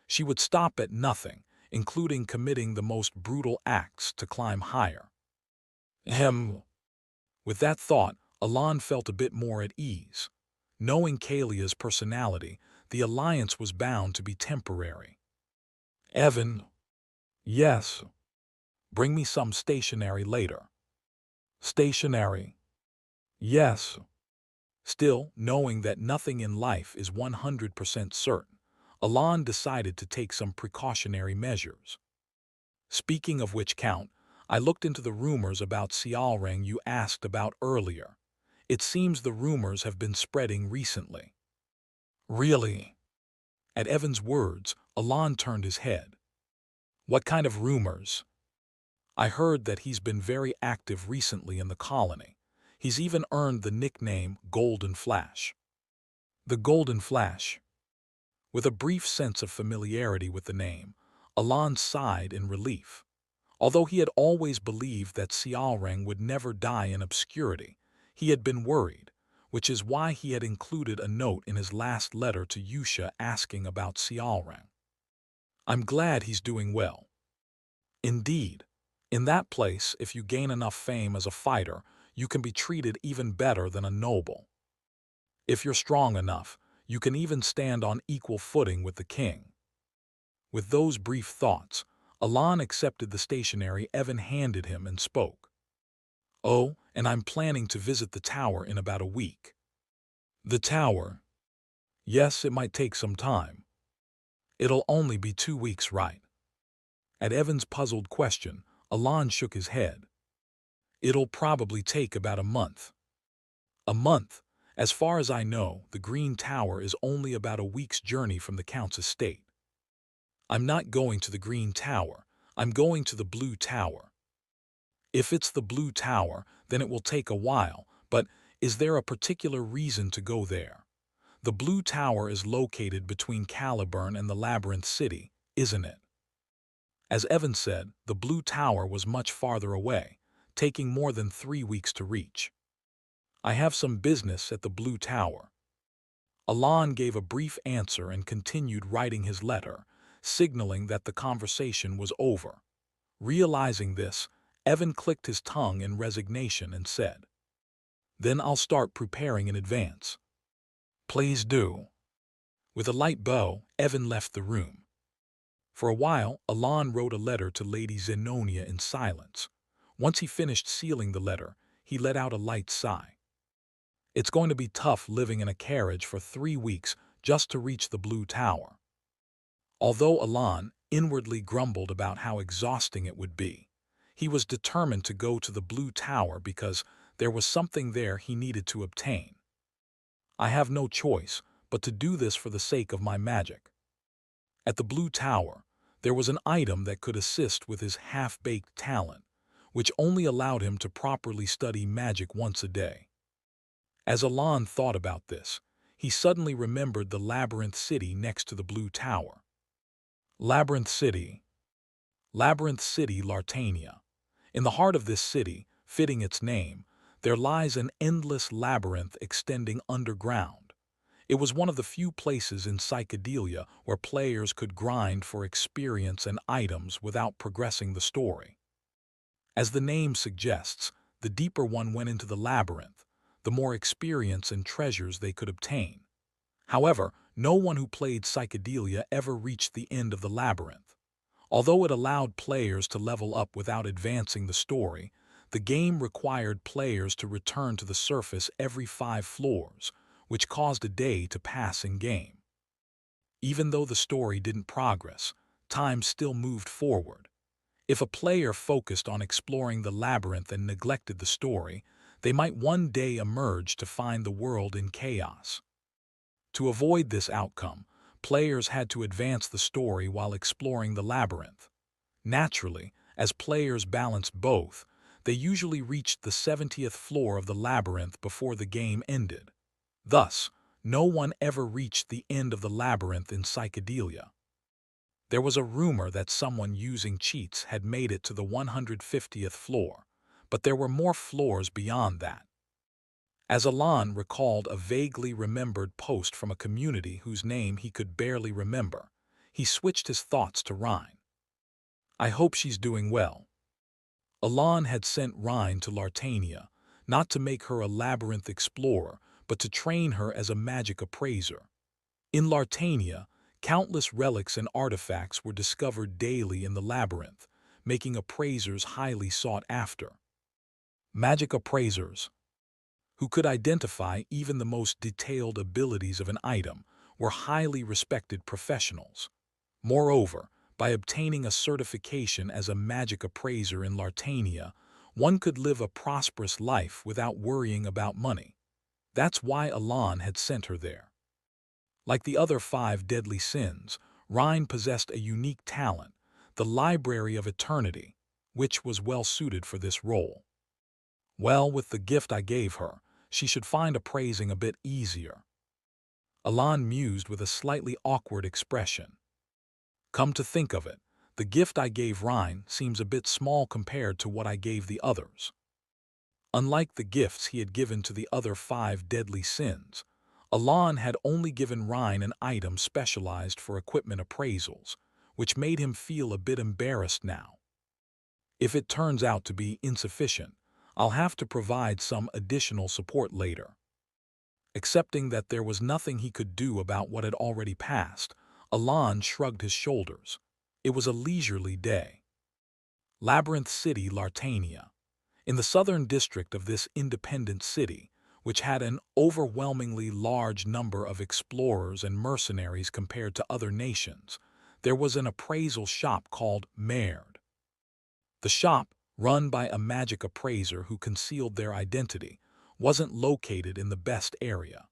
She would stop at nothing, including committing the most brutal acts to climb higher. Ahem. With that thought, Alan felt a bit more at ease. Knowing Kalia's personality, the alliance was bound to be temporary. Evan. Yes. Bring me some stationery later. Stationery. Yes. Still, knowing that nothing in life is 100% certain, Alan decided to take some precautionary measures. Speaking of which, Count, I looked into the rumors about Sialrang you asked about earlier. It seems the rumors have been spreading recently. Really? At Evan's words, Alan turned his head. What kind of rumors? I heard that he's been very active recently in the colony. He's even earned the nickname Golden Flash. The Golden Flash. With a brief sense of familiarity with the name, Alan sighed in relief. Although he had always believed that Sialrang would never die in obscurity, he had been worried, which is why he had included a note in his last letter to Yusha asking about Sialrang. I'm glad he's doing well. Indeed, in that place, if you gain enough fame as a fighter, you can be treated even better than a noble. If you're strong enough, you can even stand on equal footing with the king. With those brief thoughts, Alan accepted the stationery Evan handed him and spoke. Oh, and I'm planning to visit the tower in about a week. The tower? Yes, it might take some time. It'll only be 2 weeks, right? At Evan's puzzled question, Alan shook his head. It'll probably take about a month. A month? As far as I know, the Green Tower is only about a week's journey from the Count's estate. I'm not going to the Green Tower. I'm going to the Blue Tower. If it's the Blue Tower, then it will take a while, but is there a particular reason to go there? The Blue Tower is located between Caliburn and the Labyrinth City, isn't it? As Evan said, the Blue Tower was much farther away, taking more than 3 weeks to reach. I have some business at the Blue Tower. Alan gave a brief answer and continued writing his letter, signaling that the conversation was over. Realizing this, Evan clicked his tongue in resignation and said, Then I'll start preparing in advance. Please do. With a light bow, Evan left the room. For a while, Alan wrote a letter to Lady Zenonia in silence. Once he finished sealing the letter, he let out a light sigh. It's going to be tough living in a carriage for 3 weeks just to reach the Blue Tower. Although Alan inwardly grumbled about how exhausting it would be, he was determined to go to the Blue Tower because there was something there he needed to obtain. I have no choice but to do this for the sake of my magic. At the Blue Tower, there was an item that could assist with his half-baked talent, which only allowed him to properly study magic once a day. As Alan thought about this, he suddenly remembered the Labyrinth City next to the Blue Tower. Labyrinth City. Labyrinth City, Lartania. In the heart of this city, fitting its name, there lies an endless labyrinth extending underground. It was one of the few places in Psychedelia where players could grind for experience and items without progressing the story. As the name suggests, the deeper one went into the labyrinth, the more experience and treasures they could obtain. However, no one who played Psychedelia ever reached the end of the labyrinth. Although it allowed players to level up without advancing the story, the game required players to return to the surface every 5 floors, which caused a day to pass in-game. Even though the story didn't progress, time still moved forward. If a player focused on exploring the labyrinth and neglected the story, they might one day emerge to find the world in chaos. To avoid this outcome, players had to advance the story while exploring the labyrinth. Naturally, as players balanced both, they usually reached the 70th floor of the labyrinth before the game ended. Thus, no one ever reached the end of the labyrinth in Psychedelia. There was a rumor that someone using cheats had made it to the 150th floor, but there were more floors beyond that. As Alan recalled a vaguely remembered post from a community whose name he could barely remember, he switched his thoughts to Rhine. I hope she's doing well. Alan had sent Rhine to Lartania, not to make her a labyrinth explorer, but to train her as a magic appraiser. In Lartania, countless relics and artifacts were discovered daily in the labyrinth, making appraisers highly sought after. Magic appraisers, who could identify even the most detailed abilities of an item, were highly respected professionals. Moreover, by obtaining a certification as a magic appraiser in Lartania, one could live a prosperous life without worrying about money. That's why Alan had sent her there. Like the other 5 deadly sins, Rhine possessed a unique talent, the Library of Eternity, which was well suited for this role. Well, with the gift I gave her, she should find appraising a bit easier. Alan mused with a slightly awkward expression. Come to think of it, the gift I gave Rhine seems a bit small compared to what I gave the others. Unlike the gifts he had given to the other 5 deadly sins, Alan had only given Rhine an item specialized for equipment appraisals, which made him feel a bit embarrassed now. If it turns out to be insufficient, I'll have to provide some additional support later. Accepting that there was nothing he could do about what had already passed, Alan shrugged his shoulders. It was a leisurely day. Labyrinth City, Lartania. In the southern district of this independent city, which had an overwhelmingly large number of explorers and mercenaries compared to other nations, there was an appraisal shop called Maerd. The shop, run by a magic appraiser who concealed their identity, wasn't located in the best area.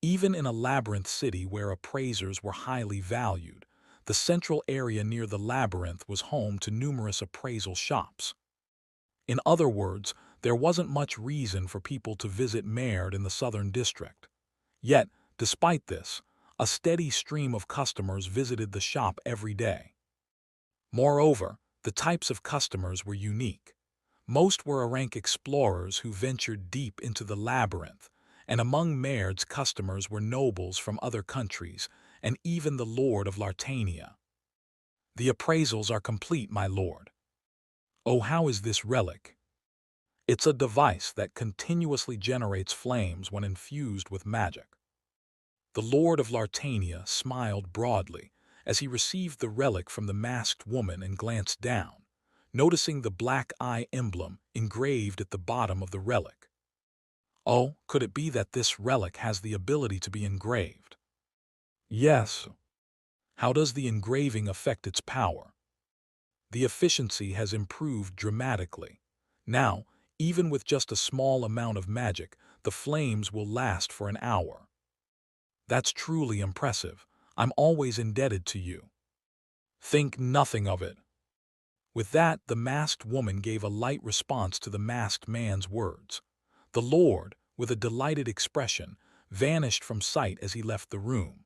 Even in a labyrinth city where appraisers were highly valued, the central area near the labyrinth was home to numerous appraisal shops. In other words, there wasn't much reason for people to visit Maerd in the southern district. Yet, despite this, a steady stream of customers visited the shop every day. Moreover, the types of customers were unique. Most were rank explorers who ventured deep into the labyrinth, and among Maerd's customers were nobles from other countries, and even the Lord of Lartania. The appraisals are complete, my lord. Oh, how is this relic? It's a device that continuously generates flames when infused with magic. The Lord of Lartania smiled broadly as he received the relic from the masked woman and glanced down, noticing the black eye emblem engraved at the bottom of the relic. Oh, could it be that this relic has the ability to be engraved? Yes. How does the engraving affect its power? The efficiency has improved dramatically. Now, even with just a small amount of magic, the flames will last for an hour. That's truly impressive. I'm always indebted to you. Think nothing of it. With that, the masked woman gave a light response to the masked man's words. The Lord, with a delighted expression, vanished from sight as he left the room.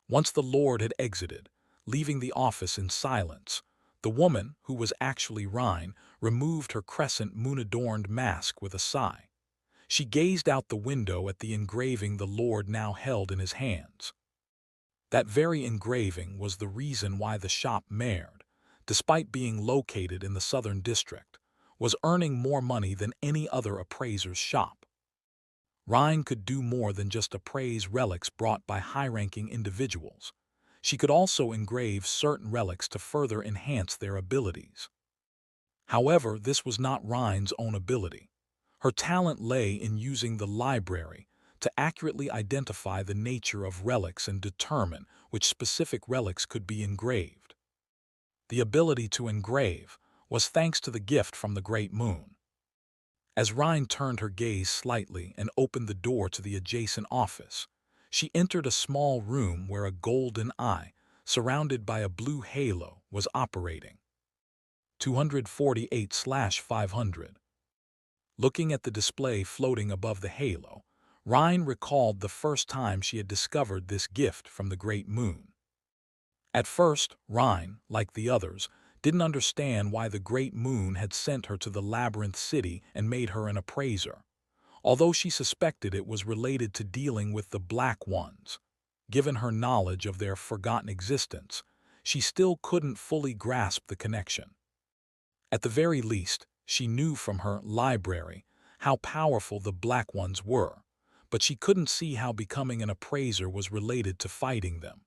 Once the Lord had exited, leaving the office in silence, the woman, who was actually Rhine, removed her crescent moon-adorned mask with a sigh. She gazed out the window at the engraving the Lord now held in his hands. That very engraving was the reason why the shop Maerd, despite being located in the southern district, was earning more money than any other appraiser's shop. Rhine could do more than just appraise relics brought by high-ranking individuals. She could also engrave certain relics to further enhance their abilities. However, this was not Rhine's own ability. Her talent lay in using the library to accurately identify the nature of relics and determine which specific relics could be engraved. The ability to engrave was thanks to the gift from the Great Moon. As Rhine turned her gaze slightly and opened the door to the adjacent office, she entered a small room where a golden eye, surrounded by a blue halo, was operating. 248/500. Looking at the display floating above the halo, Rhine recalled the first time she had discovered this gift from the Great Moon. At first, Rhine, like the others, didn't understand why the Great Moon had sent her to the Labyrinth City and made her an appraiser, although she suspected it was related to dealing with the Black Ones. Given her knowledge of their forgotten existence, she still couldn't fully grasp the connection. At the very least, she knew from her library how powerful the Black Ones were, but she couldn't see how becoming an appraiser was related to fighting them.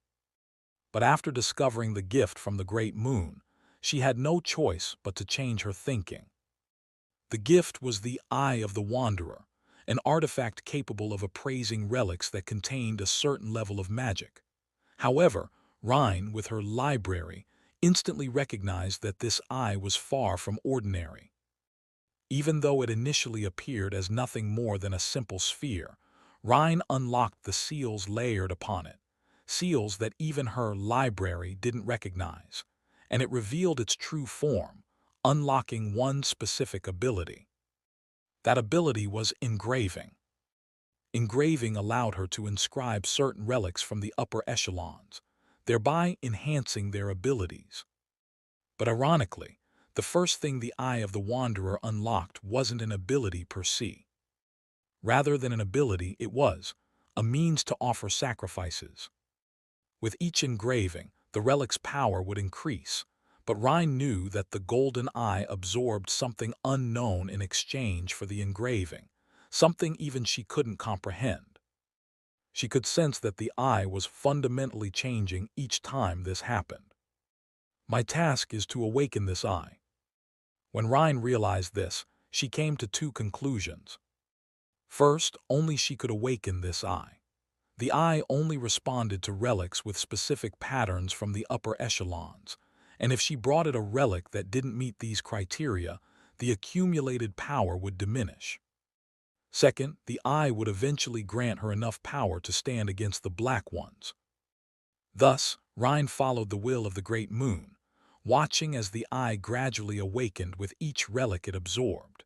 But after discovering the gift from the Great Moon, she had no choice but to change her thinking. The gift was the Eye of the Wanderer, an artifact capable of appraising relics that contained a certain level of magic. However, Rhine, with her library, instantly recognized that this eye was far from ordinary. Even though it initially appeared as nothing more than a simple sphere, Rhine unlocked the seals layered upon it, seals that even her library didn't recognize, and it revealed its true form, unlocking one specific ability. That ability was engraving. Engraving allowed her to inscribe certain relics from the upper echelons, thereby enhancing their abilities. But ironically, the first thing the Eye of the Wanderer unlocked wasn't an ability per se. Rather than an ability, it was a means to offer sacrifices. With each engraving, the relic's power would increase, but Rhine knew that the golden eye absorbed something unknown in exchange for the engraving, something even she couldn't comprehend. She could sense that the eye was fundamentally changing each time this happened. My task is to awaken this eye. When Rhine realized this, she came to two conclusions. First, only she could awaken this eye. The eye only responded to relics with specific patterns from the upper echelons, and if she brought it a relic that didn't meet these criteria, the accumulated power would diminish. Second, the eye would eventually grant her enough power to stand against the Black Ones. Thus, Rhine followed the will of the Great Moon, watching as the eye gradually awakened with each relic it absorbed.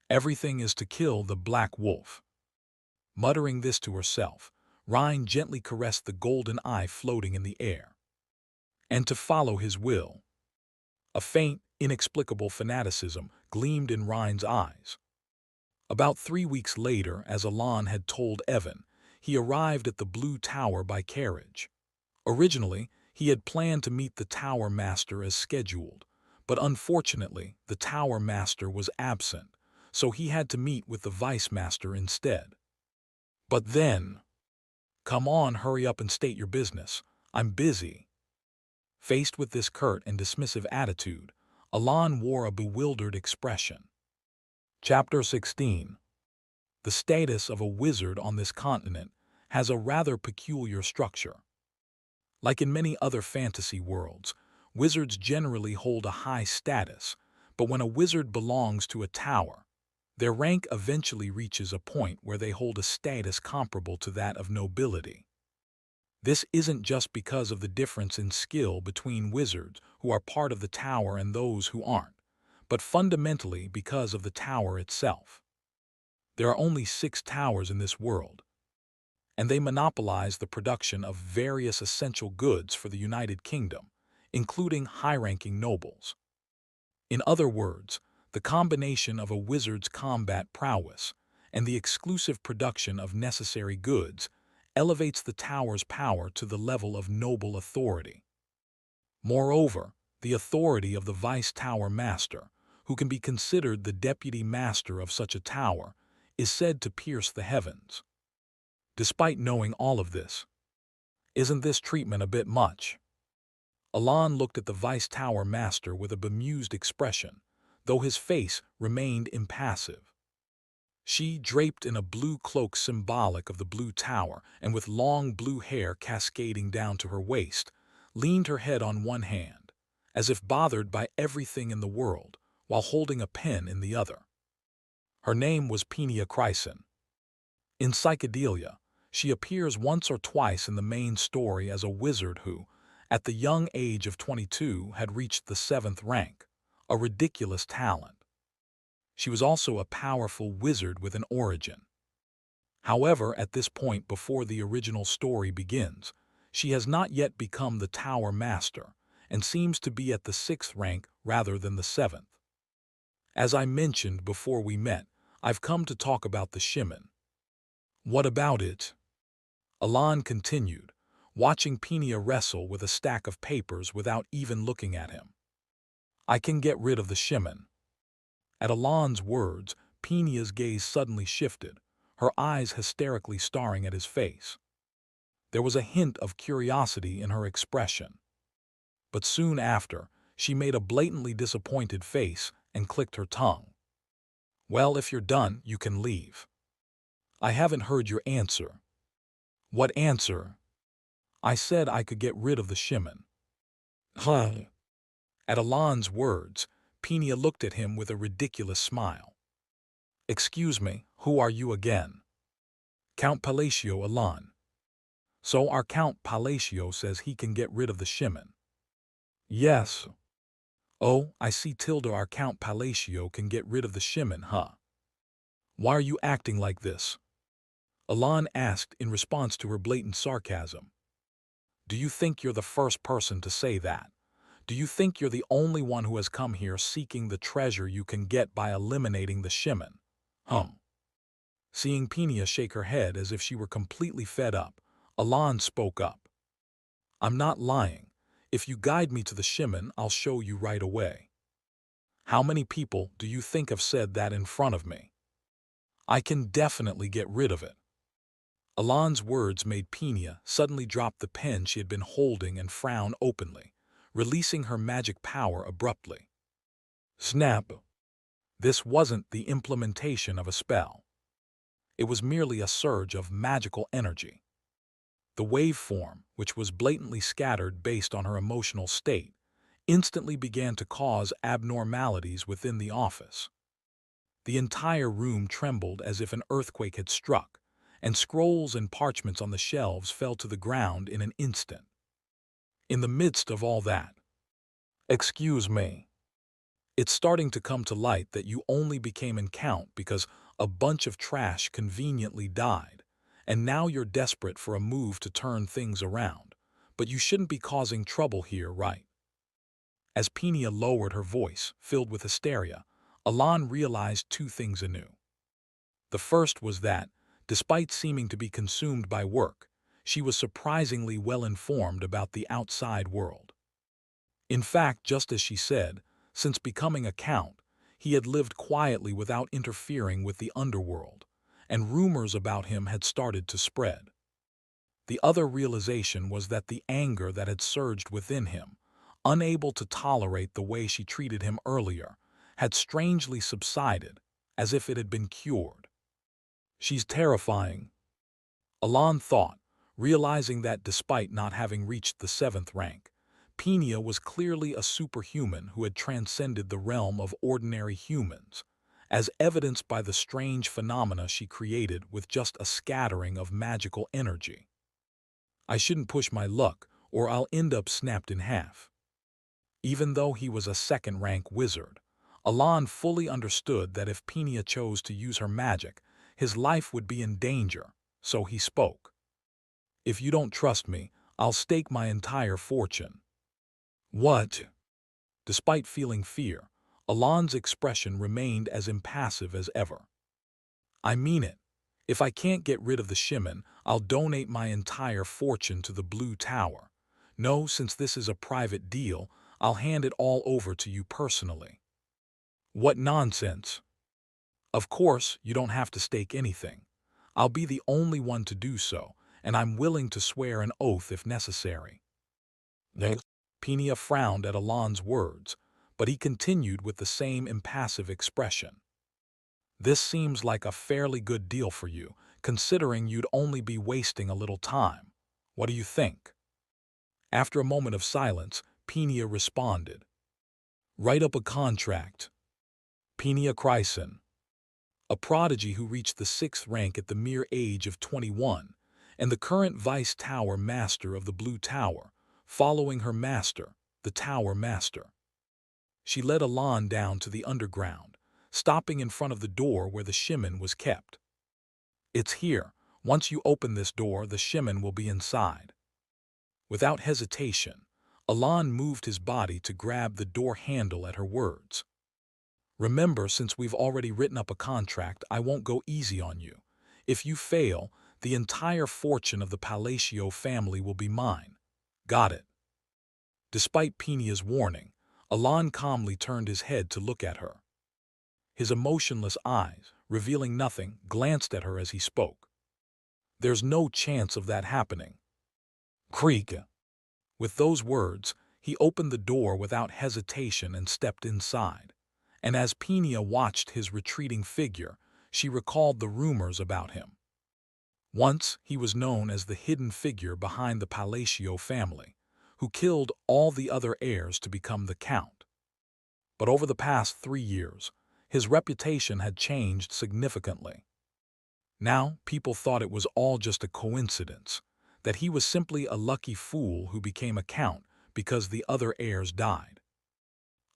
Everything is to kill the Black Wolf. Muttering this to herself, Rhine gently caressed the golden eye floating in the air. And to follow his will. A faint, inexplicable fanaticism gleamed in Rhine's eyes. About 3 weeks later, as Alon had told Evan, he arrived at the Blue Tower by carriage. Originally, he had planned to meet the Tower Master as scheduled, but unfortunately, the Tower Master was absent, so he had to meet with the Vice Master instead. But then, "Come on, hurry up and state your business. I'm busy." Faced with this curt and dismissive attitude, Alon wore a bewildered expression. Chapter 16. The status of a wizard on this continent has a rather peculiar structure. Like in many other fantasy worlds, wizards generally hold a high status, but when a wizard belongs to a tower, Their rank eventually reaches a point where they hold a status comparable to that of nobility. This isn't just because of the difference in skill between wizards who are part of the tower and those who aren't, but fundamentally because of the tower itself. There are only 6 towers in this world, and they monopolize the production of various essential goods for the United Kingdom, including high-ranking nobles. In other words, the combination of a wizard's combat prowess and the exclusive production of necessary goods elevates the tower's power to the level of noble authority. Moreover, the authority of the Vice Tower Master, who can be considered the deputy master of such a tower, is said to pierce the heavens. Despite knowing all of this, isn't this treatment a bit much? Alan looked at the Vice Tower Master with a bemused expression, though his face remained impassive. She, draped in a blue cloak symbolic of the blue tower and with long blue hair cascading down to her waist, leaned her head on one hand, as if bothered by everything in the world, while holding a pen in the other. Her name was Peenia Chryson. In Psychedelia, she appears once or twice in the main story as a wizard who, at the young age of 22, had reached the 7th rank, a ridiculous talent. She was also a powerful wizard with an origin. However, at this point before the original story begins, she has not yet become the Tower Master and seems to be at the 6th rank rather than the 7th. As I mentioned before we met, I've come to talk about the Shimmin. What about it? Alan continued, watching Peenia wrestle with a stack of papers without even looking at him. I can get rid of the Shimmin. At Alan's words, Peenia's gaze suddenly shifted, her eyes hysterically staring at his face. There was a hint of curiosity in her expression. But soon after, she made a blatantly disappointed face and clicked her tongue. Well, if you're done, you can leave. I haven't heard your answer. What answer? I said I could get rid of the Shimmin. Huh. At Alan's words, Peenia looked at him with a ridiculous smile. Excuse me, who are you again? Count Palacio Alan. So our Count Palacio says he can get rid of the Shimmin. Yes. Oh, I see Tilda, our Count Palacio can get rid of the Shimmin, huh? Why are you acting like this? Alan asked in response to her blatant sarcasm. Do you think you're the first person to say that? Do you think you're the only one who has come here seeking the treasure you can get by eliminating the Shimmin? Seeing Peenia shake her head as if she were completely fed up, Alan spoke up. I'm not lying. If you guide me to the Shimmin, I'll show you right away. How many people do you think have said that in front of me? I can definitely get rid of it. Alan's words made Peenia suddenly drop the pen she had been holding and frown openly, releasing her magic power abruptly. Snap! This wasn't the implementation of a spell. It was merely a surge of magical energy. The waveform, which was blatantly scattered based on her emotional state, instantly began to cause abnormalities within the office. The entire room trembled as if an earthquake had struck, and scrolls and parchments on the shelves fell to the ground in an instant. In the midst of all that, excuse me, it's starting to come to light that you only became an count because a bunch of trash conveniently died, and now you're desperate for a move to turn things around, but you shouldn't be causing trouble here, right? As Peenia lowered her voice, filled with hysteria, Alan realized 2 things anew. The first was that, despite seeming to be consumed by work, she was surprisingly well informed about the outside world. In fact, just as she said, since becoming a count, he had lived quietly without interfering with the underworld, and rumors about him had started to spread. The other realization was that the anger that had surged within him, unable to tolerate the way she treated him earlier, had strangely subsided, as if it had been cured. She's terrifying, Alan thought, realizing that despite not having reached the 7th rank, Peenia was clearly a superhuman who had transcended the realm of ordinary humans, as evidenced by the strange phenomena she created with just a scattering of magical energy. I shouldn't push my luck, or I'll end up snapped in half. Even though he was a second-rank wizard, Alan fully understood that if Peenia chose to use her magic, his life would be in danger, so he spoke. "If you don't trust me, I'll stake my entire fortune." "What?" Despite feeling fear, Alan's expression remained as impassive as ever. "I mean it. If I can't get rid of the Shimon, I'll donate my entire fortune to the Blue Tower. No, since this is a private deal, I'll hand it all over to you personally." "What nonsense!" "Of course, you don't have to stake anything. I'll be the only one to do so, and I'm willing to swear an oath if necessary." Peenia frowned at Alan's words, but he continued with the same impassive expression. "This seems like a fairly good deal for you, considering you'd only be wasting a little time. What do you think?" After a moment of silence, Peenia responded. "Write up a contract." Peenia Chryson, a prodigy who reached the 6th rank at the mere age of 21, and the current Vice Tower Master of the Blue Tower, following her master, the Tower Master. She led Alan down to the underground, stopping in front of the door where the Shimon was kept. "It's here. Once you open this door, the Shimon will be inside." Without hesitation, Alan moved his body to grab the door handle at her words. "Remember, since we've already written up a contract, I won't go easy on you. If you fail, the entire fortune of the Palacio family will be mine. Got it?" Despite Peenia's warning, Alan calmly turned his head to look at her. His emotionless eyes, revealing nothing, glanced at her as he spoke. "There's no chance of that happening." Creak. With those words, he opened the door without hesitation and stepped inside. And as Peenia watched his retreating figure, she recalled the rumors about him. Once, he was known as the hidden figure behind the Palacio family, who killed all the other heirs to become the Count. But over the past 3 years, his reputation had changed significantly. Now, people thought it was all just a coincidence, that he was simply a lucky fool who became a count because the other heirs died.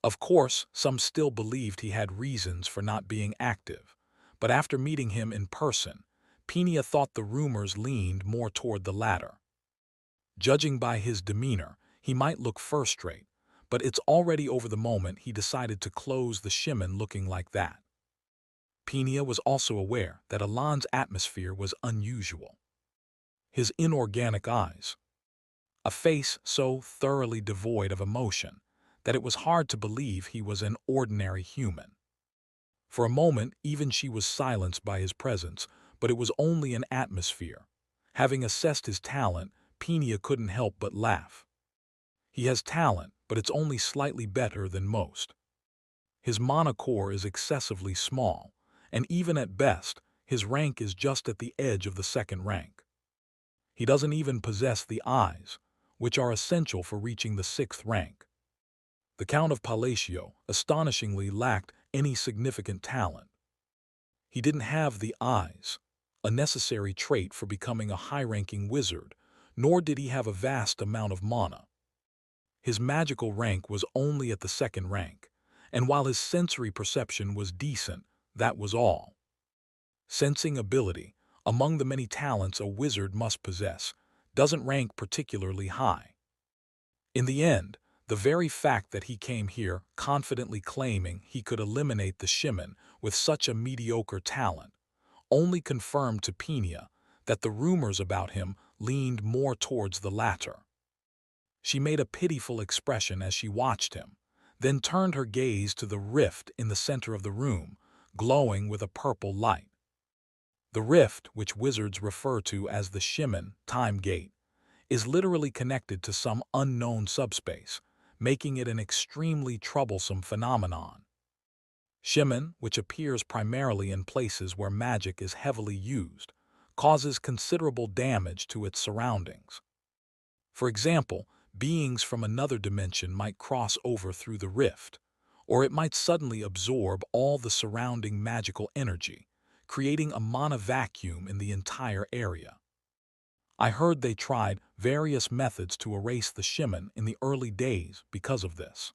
Of course, some still believed he had reasons for not being active, but after meeting him in person, Peenia thought the rumors leaned more toward the latter. Judging by his demeanor, he might look first-rate, but it's already over the moment he decided to close the Shimon looking like that. Peenia was also aware that Alan's atmosphere was unusual. His inorganic eyes, a face so thoroughly devoid of emotion that it was hard to believe he was an ordinary human. For a moment, even she was silenced by his presence, but it was only an atmosphere. Having assessed his talent, Peenia couldn't help but laugh. He has talent, but it's only slightly better than most. His monocore is excessively small, and even at best, his rank is just at the edge of the 2nd rank. He doesn't even possess the eyes, which are essential for reaching the 6th rank. The Count of Palacio astonishingly lacked any significant talent. He didn't have the eyes, a necessary trait for becoming a high-ranking wizard, nor did he have a vast amount of mana. His magical rank was only at the 2nd rank, and while his sensory perception was decent, that was all. Sensing ability, among the many talents a wizard must possess, doesn't rank particularly high. In the end, the very fact that he came here confidently claiming he could eliminate the Shimon with such a mediocre talent only confirmed to Peenia that the rumors about him leaned more towards the latter. She made a pitiful expression as she watched him, then turned her gaze to the rift in the center of the room, glowing with a purple light. The rift, which wizards refer to as the Shimon time gate, is literally connected to some unknown subspace, making it an extremely troublesome phenomenon. Shimon, which appears primarily in places where magic is heavily used, causes considerable damage to its surroundings. For example, beings from another dimension might cross over through the rift, or it might suddenly absorb all the surrounding magical energy, creating a mana vacuum in the entire area. I heard they tried various methods to erase the Shimen in the early days because of this.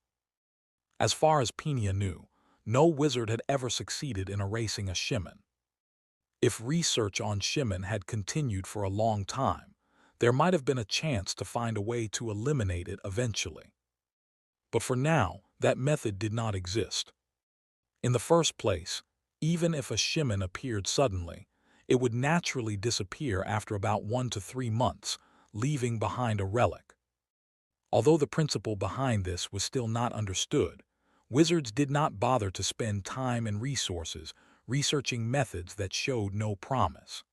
As far as Penia knew, no wizard had ever succeeded in erasing a Shimen. If research on Shimen had continued for a long time, there might have been a chance to find a way to eliminate it eventually. But for now, that method did not exist. In the first place, even if a Shimen appeared suddenly, it would naturally disappear after about 1 to 3 months, leaving behind a relic. Although the principle behind this was still not understood, wizards did not bother to spend time and resources researching methods that showed no promise.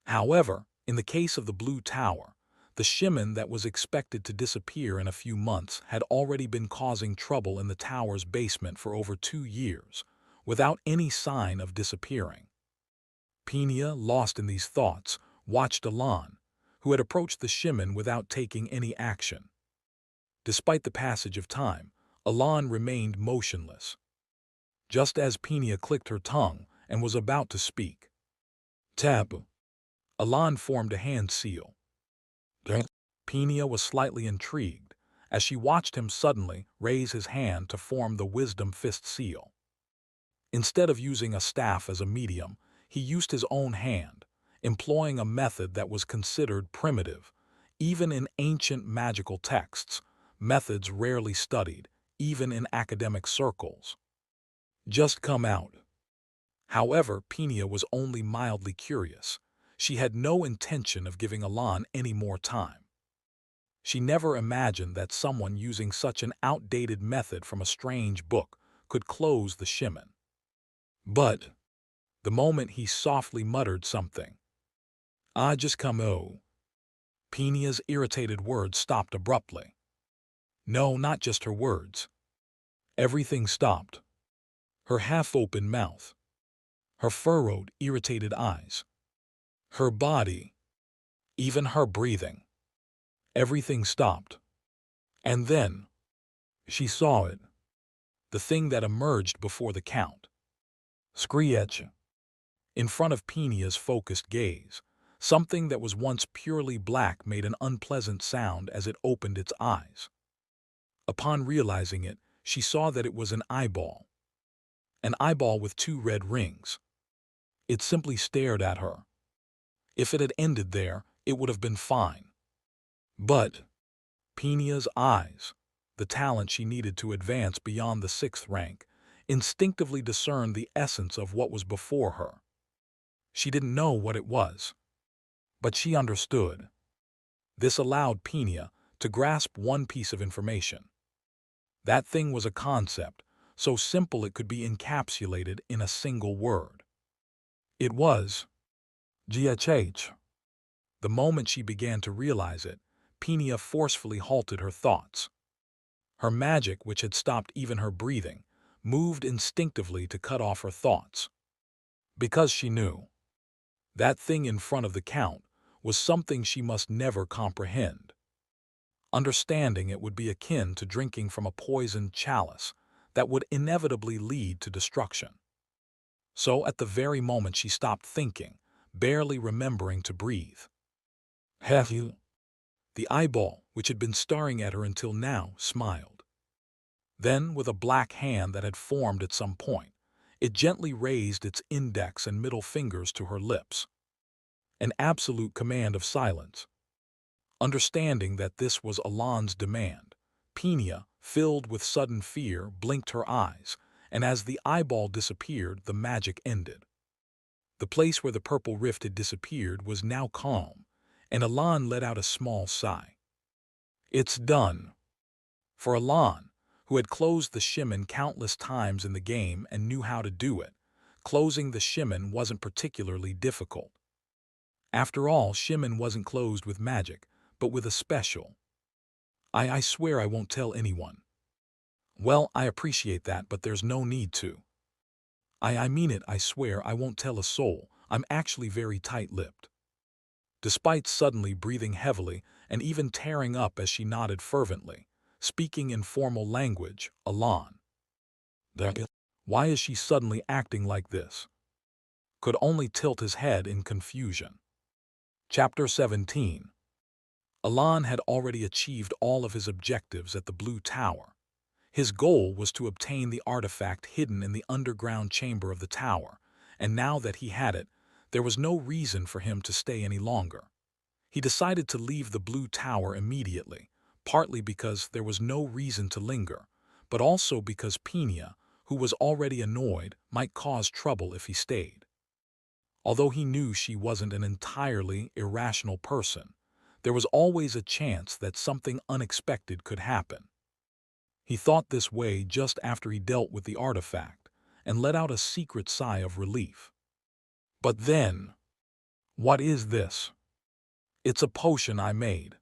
However, in the case of the Blue Tower, the Shimen that was expected to disappear in a few months had already been causing trouble in the tower's basement for over 2 years, without any sign of disappearing. Penia, lost in these thoughts, watched Alan, who had approached the Shimen without taking any action. Despite the passage of time, Alan remained motionless. Just as Penia clicked her tongue and was about to speak, Tab, Alan formed a hand seal. Penia was slightly intrigued as she watched him suddenly raise his hand to form the Wisdom Fist seal. Instead of using a staff as a medium, he used his own hand, employing a method that was considered primitive, even in ancient magical texts, methods rarely studied, even in academic circles. Just come out. However, Penia was only mildly curious. She had no intention of giving Alan any more time. She never imagined that someone using such an outdated method from a strange book could close the Shimen. But, the moment he softly muttered something, "I just come o." Penia's irritated words stopped abruptly. No, not just her words. Everything stopped. Her half-open mouth, her furrowed, irritated eyes, her body, even her breathing. Everything stopped. And then, she saw it. The thing that emerged before the Count. Screech. In front of Penia's focused gaze, something that was once purely black made an unpleasant sound as it opened its eyes. Upon realizing it, she saw that it was an eyeball with 2 red rings. It simply stared at her. If it had ended there, it would have been fine. But Penia's eyes, the talent she needed to advance beyond the 6th rank, instinctively discerned the essence of what was before her. She didn't know what it was, but she understood. This allowed Penia to grasp one piece of information. That thing was a concept, so simple it could be encapsulated in a single word. It was GHH. The moment she began to realize it, Penia forcefully halted her thoughts. Her magic, which had stopped even her breathing, moved instinctively to cut off her thoughts. Because she knew. That thing in front of the Count was something she must never comprehend. Understanding it would be akin to drinking from a poisoned chalice that would inevitably lead to destruction. So at the very moment she stopped thinking, barely remembering to breathe. Have you? The eyeball, which had been staring at her until now, smiled. Then, with a black hand that had formed at some point, it gently raised its index and middle fingers to her lips. An absolute command of silence. Understanding that this was Alan's demand, Penia, filled with sudden fear, blinked her eyes, and as the eyeball disappeared, the magic ended. The place where the purple rift had disappeared was now calm, and Alan let out a small sigh. It's done. For Alan, who had closed the Shimen countless times in the game and knew how to do it, closing the Shimen wasn't particularly difficult. After all, Shimen wasn't closed with magic, but with a special. I swear I won't tell anyone. Well, I appreciate that, but there's no need to. I mean it, I swear I won't tell a soul. I'm actually very tight-lipped. Despite suddenly breathing heavily and even tearing up as she nodded fervently, speaking in formal language, Alan Why is she suddenly acting like this? Could only tilt his head in confusion. Chapter 17. Alan had already achieved all of his objectives at the Blue Tower. His goal was to obtain the artifact hidden in the underground chamber of the tower, and now that he had it, there was no reason for him to stay any longer. He decided to leave the Blue Tower immediately, partly because there was no reason to linger, but also because Penia, who was already annoyed, might cause trouble if he stayed. Although he knew she wasn't an entirely irrational person, there was always a chance that something unexpected could happen. He thought this way just after he dealt with the artifact, and let out a secret sigh of relief. But then, what is this? It's a potion I made.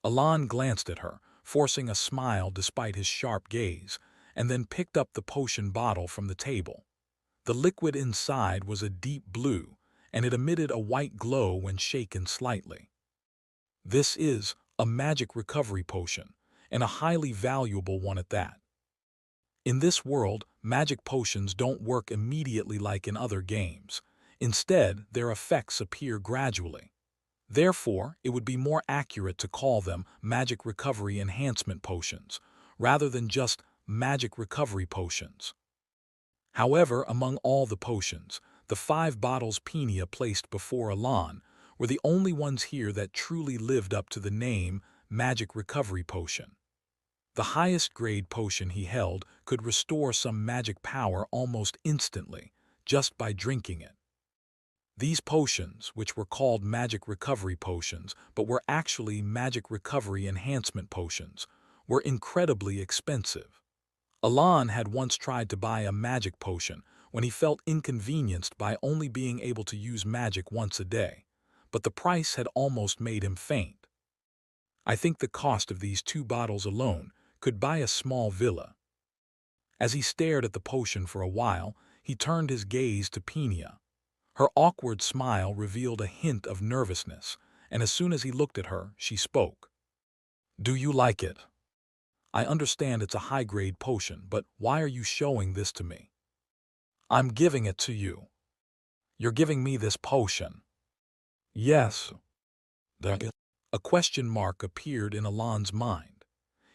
Alan glanced at her, forcing a smile despite his sharp gaze, and then picked up the potion bottle from the table. The liquid inside was a deep blue, and it emitted a white glow when shaken slightly. This is a magic recovery potion, and a highly valuable one at that. In this world, magic potions don't work immediately like in other games. Instead, their effects appear gradually. Therefore, it would be more accurate to call them magic recovery enhancement potions, rather than just magic recovery potions. However, among all the potions, the 5 bottles Penia placed before Alan were the only ones here that truly lived up to the name magic recovery potion. The highest grade potion he held could restore some magic power almost instantly, just by drinking it. These potions, which were called magic recovery potions but were actually magic recovery enhancement potions, were incredibly expensive. Alan had once tried to buy a magic potion when he felt inconvenienced by only being able to use magic once a day, but the price had almost made him faint. I think the cost of these 2 bottles alone could buy a small villa. As he stared at the potion for a while, he turned his gaze to Penia. Her awkward smile revealed a hint of nervousness, and as soon as he looked at her, she spoke. "Do you like it? I understand it's a high-grade potion, but why are you showing this to me?" "I'm giving it to you." "You're giving me this potion?" "Yes." A question mark appeared in Alan's mind.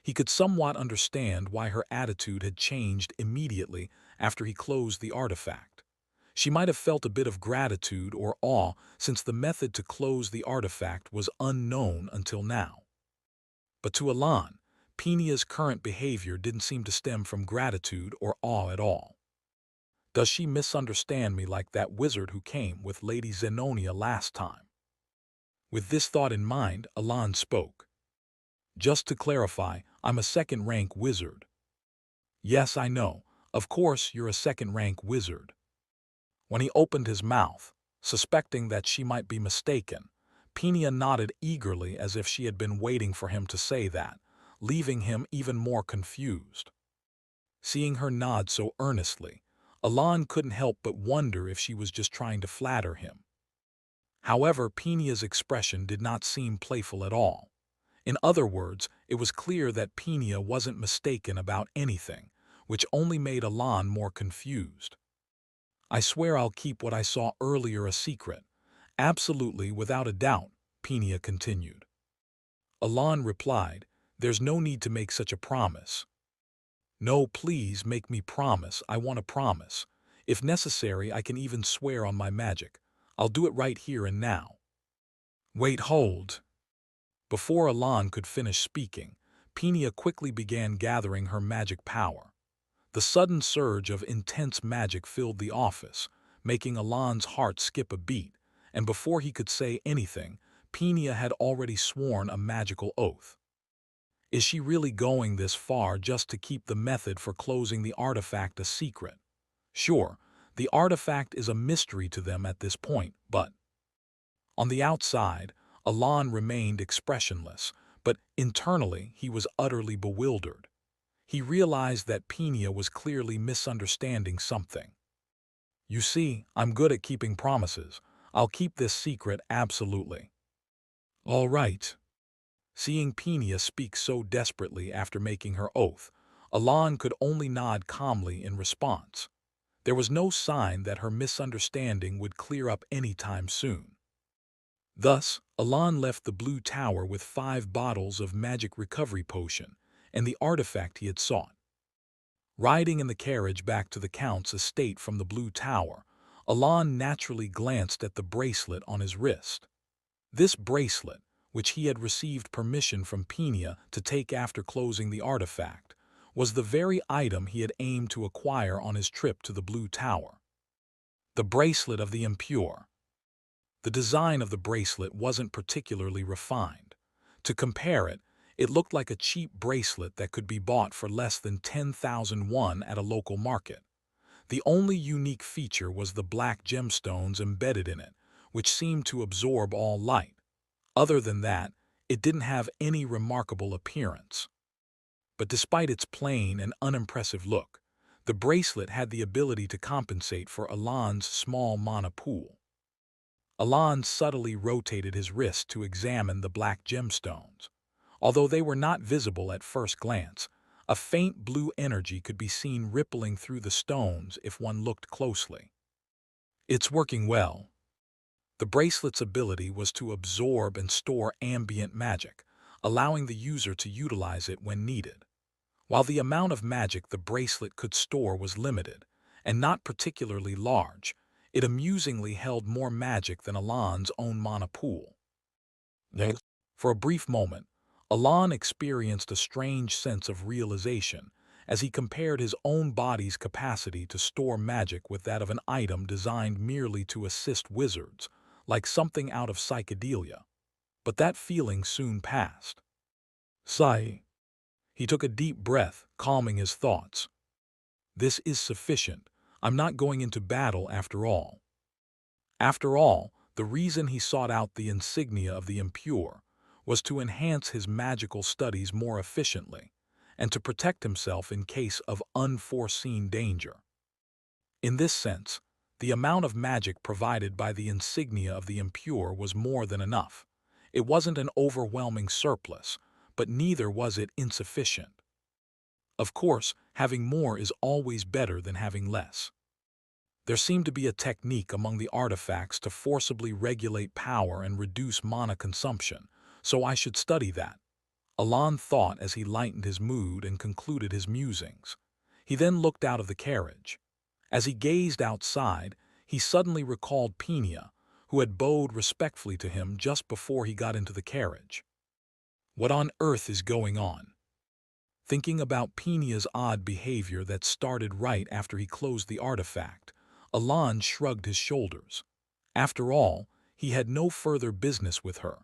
He could somewhat understand why her attitude had changed immediately after he closed the artifact. She might have felt a bit of gratitude or awe since the method to close the artifact was unknown until now. But to Alan, Penia's current behavior didn't seem to stem from gratitude or awe at all. Does she misunderstand me like that wizard who came with Lady Zenonia last time? With this thought in mind, Alan spoke. "Just to clarify, I'm a second-rank wizard." "Yes, I know. Of course you're a second-rank wizard." When he opened his mouth, suspecting that she might be mistaken, Penia nodded eagerly as if she had been waiting for him to say that, leaving him even more confused. Seeing her nod so earnestly, Alan couldn't help but wonder if she was just trying to flatter him. However, Penia's expression did not seem playful at all. In other words, it was clear that Penia wasn't mistaken about anything, which only made Alan more confused. "I swear I'll keep what I saw earlier a secret. Absolutely, without a doubt," Penia continued. Alan replied, "There's no need to make such a promise." "No, please make me promise. I want to promise. If necessary, I can even swear on my magic. I'll do it right here and now." "Wait, hold." Before Alan could finish speaking, Penia quickly began gathering her magic power. The sudden surge of intense magic filled the office, making Alan's heart skip a beat, and before he could say anything, Penia had already sworn a magical oath. Is she really going this far just to keep the method for closing the artifact a secret? Sure, the artifact is a mystery to them at this point, but... On the outside, Alan remained expressionless, but internally he was utterly bewildered. He realized that Penia was clearly misunderstanding something. "You see, I'm good at keeping promises. I'll keep this secret absolutely." "All right." Seeing Penia speak so desperately after making her oath, Alan could only nod calmly in response. There was no sign that her misunderstanding would clear up any time soon. Thus, Alan left the Blue Tower with 5 bottles of magic recovery potion and the artifact he had sought. Riding in the carriage back to the Count's estate from the Blue Tower, Alan naturally glanced at the bracelet on his wrist. This bracelet, which he had received permission from Penia to take after closing the artifact, was the very item he had aimed to acquire on his trip to the Blue Tower. The bracelet of the impure. The design of the bracelet wasn't particularly refined. To compare it, it looked like a cheap bracelet that could be bought for less than 10,000 won at a local market. The only unique feature was the black gemstones embedded in it, which seemed to absorb all light. Other than that, it didn't have any remarkable appearance. But despite its plain and unimpressive look, the bracelet had the ability to compensate for Alan's small mana pool. Alan subtly rotated his wrist to examine the black gemstones. Although they were not visible at first glance, a faint blue energy could be seen rippling through the stones if one looked closely. It's working well. The bracelet's ability was to absorb and store ambient magic, allowing the user to utilize it when needed. While the amount of magic the bracelet could store was limited, and not particularly large, it amusingly held more magic than Alan's own mana pool. For a brief moment, Alan experienced a strange sense of realization as he compared his own body's capacity to store magic with that of an item designed merely to assist wizards, like something out of psychedelia. But that feeling soon passed. Sigh. He took a deep breath, calming his thoughts. This is sufficient. I'm not going into battle after all. After all, the reason he sought out the insignia of the impure was to enhance his magical studies more efficiently and to protect himself in case of unforeseen danger. In this sense, the amount of magic provided by the insignia of the impure was more than enough. It wasn't an overwhelming surplus, but neither was it insufficient. Of course, having more is always better than having less. There seemed to be a technique among the artifacts to forcibly regulate power and reduce mana consumption, so I should study that. Alan thought as he lightened his mood and concluded his musings. He then looked out of the carriage. As he gazed outside, he suddenly recalled Penia, who had bowed respectfully to him just before he got into the carriage. What on earth is going on? Thinking about Penia's odd behavior that started right after he closed the artifact, Alan shrugged his shoulders. After all, he had no further business with her.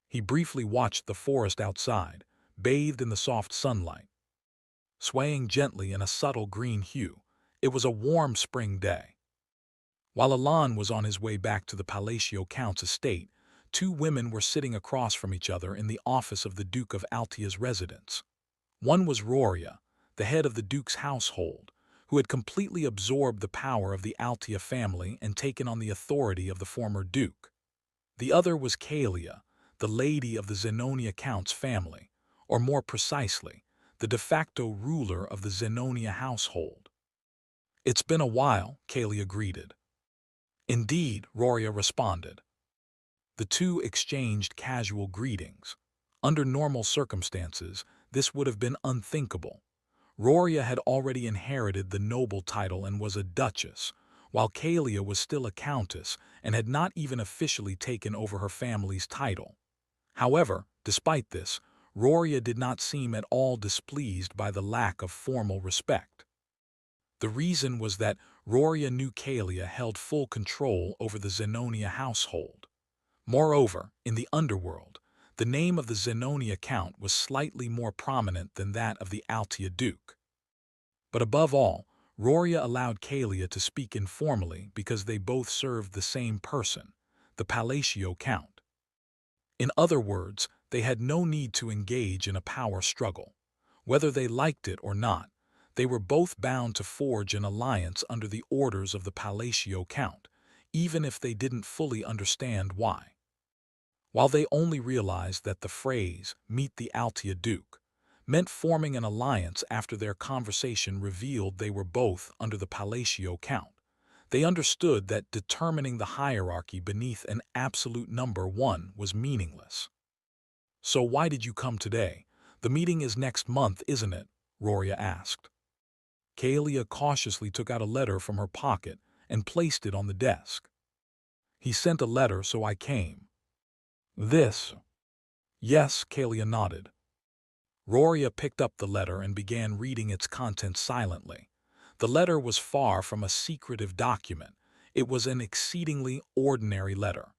He briefly watched the forest outside, bathed in the soft sunlight. Swaying gently in a subtle green hue, it was a warm spring day. While Alan was on his way back to the Palatial Count's estate, 2 women were sitting across from each other in the office of the Duke of Altia's residence. One was Roria, the head of the Duke's household, who had completely absorbed the power of the Altia family and taken on the authority of the former Duke. The other was Kalia, the lady of the Zenonia Count's family, or more precisely, the de facto ruler of the Zenonia household. It's been a while, Kalia greeted. Indeed, Roria responded. The two exchanged casual greetings. Under normal circumstances, this would have been unthinkable. Roria had already inherited the noble title and was a duchess, while Kalia was still a countess and had not even officially taken over her family's title. However, despite this, Roria did not seem at all displeased by the lack of formal respect. The reason was that Roria knew Kalia held full control over the Zenonia household. Moreover, in the underworld, the name of the Zenonia Count was slightly more prominent than that of the Altia Duke. But above all, Roria allowed Kalia to speak informally because they both served the same person, the Palatial Count. In other words, they had no need to engage in a power struggle. Whether they liked it or not, they were both bound to forge an alliance under the orders of the Palatial Count, even if they didn't fully understand why. While they only realized that the phrase, "meet the Altia Duke," meant forming an alliance after their conversation revealed they were both under the Palatio Count. They understood that determining the hierarchy beneath an absolute number 1 was meaningless. "So why did you come today? The meeting is next month, isn't it?" Roria asked. Kaelia cautiously took out a letter from her pocket and placed it on the desk. "He sent a letter, so I came." "This?" "Yes," Kaelia nodded. Roria picked up the letter and began reading its contents silently. The letter was far from a secretive document. It was an exceedingly ordinary letter.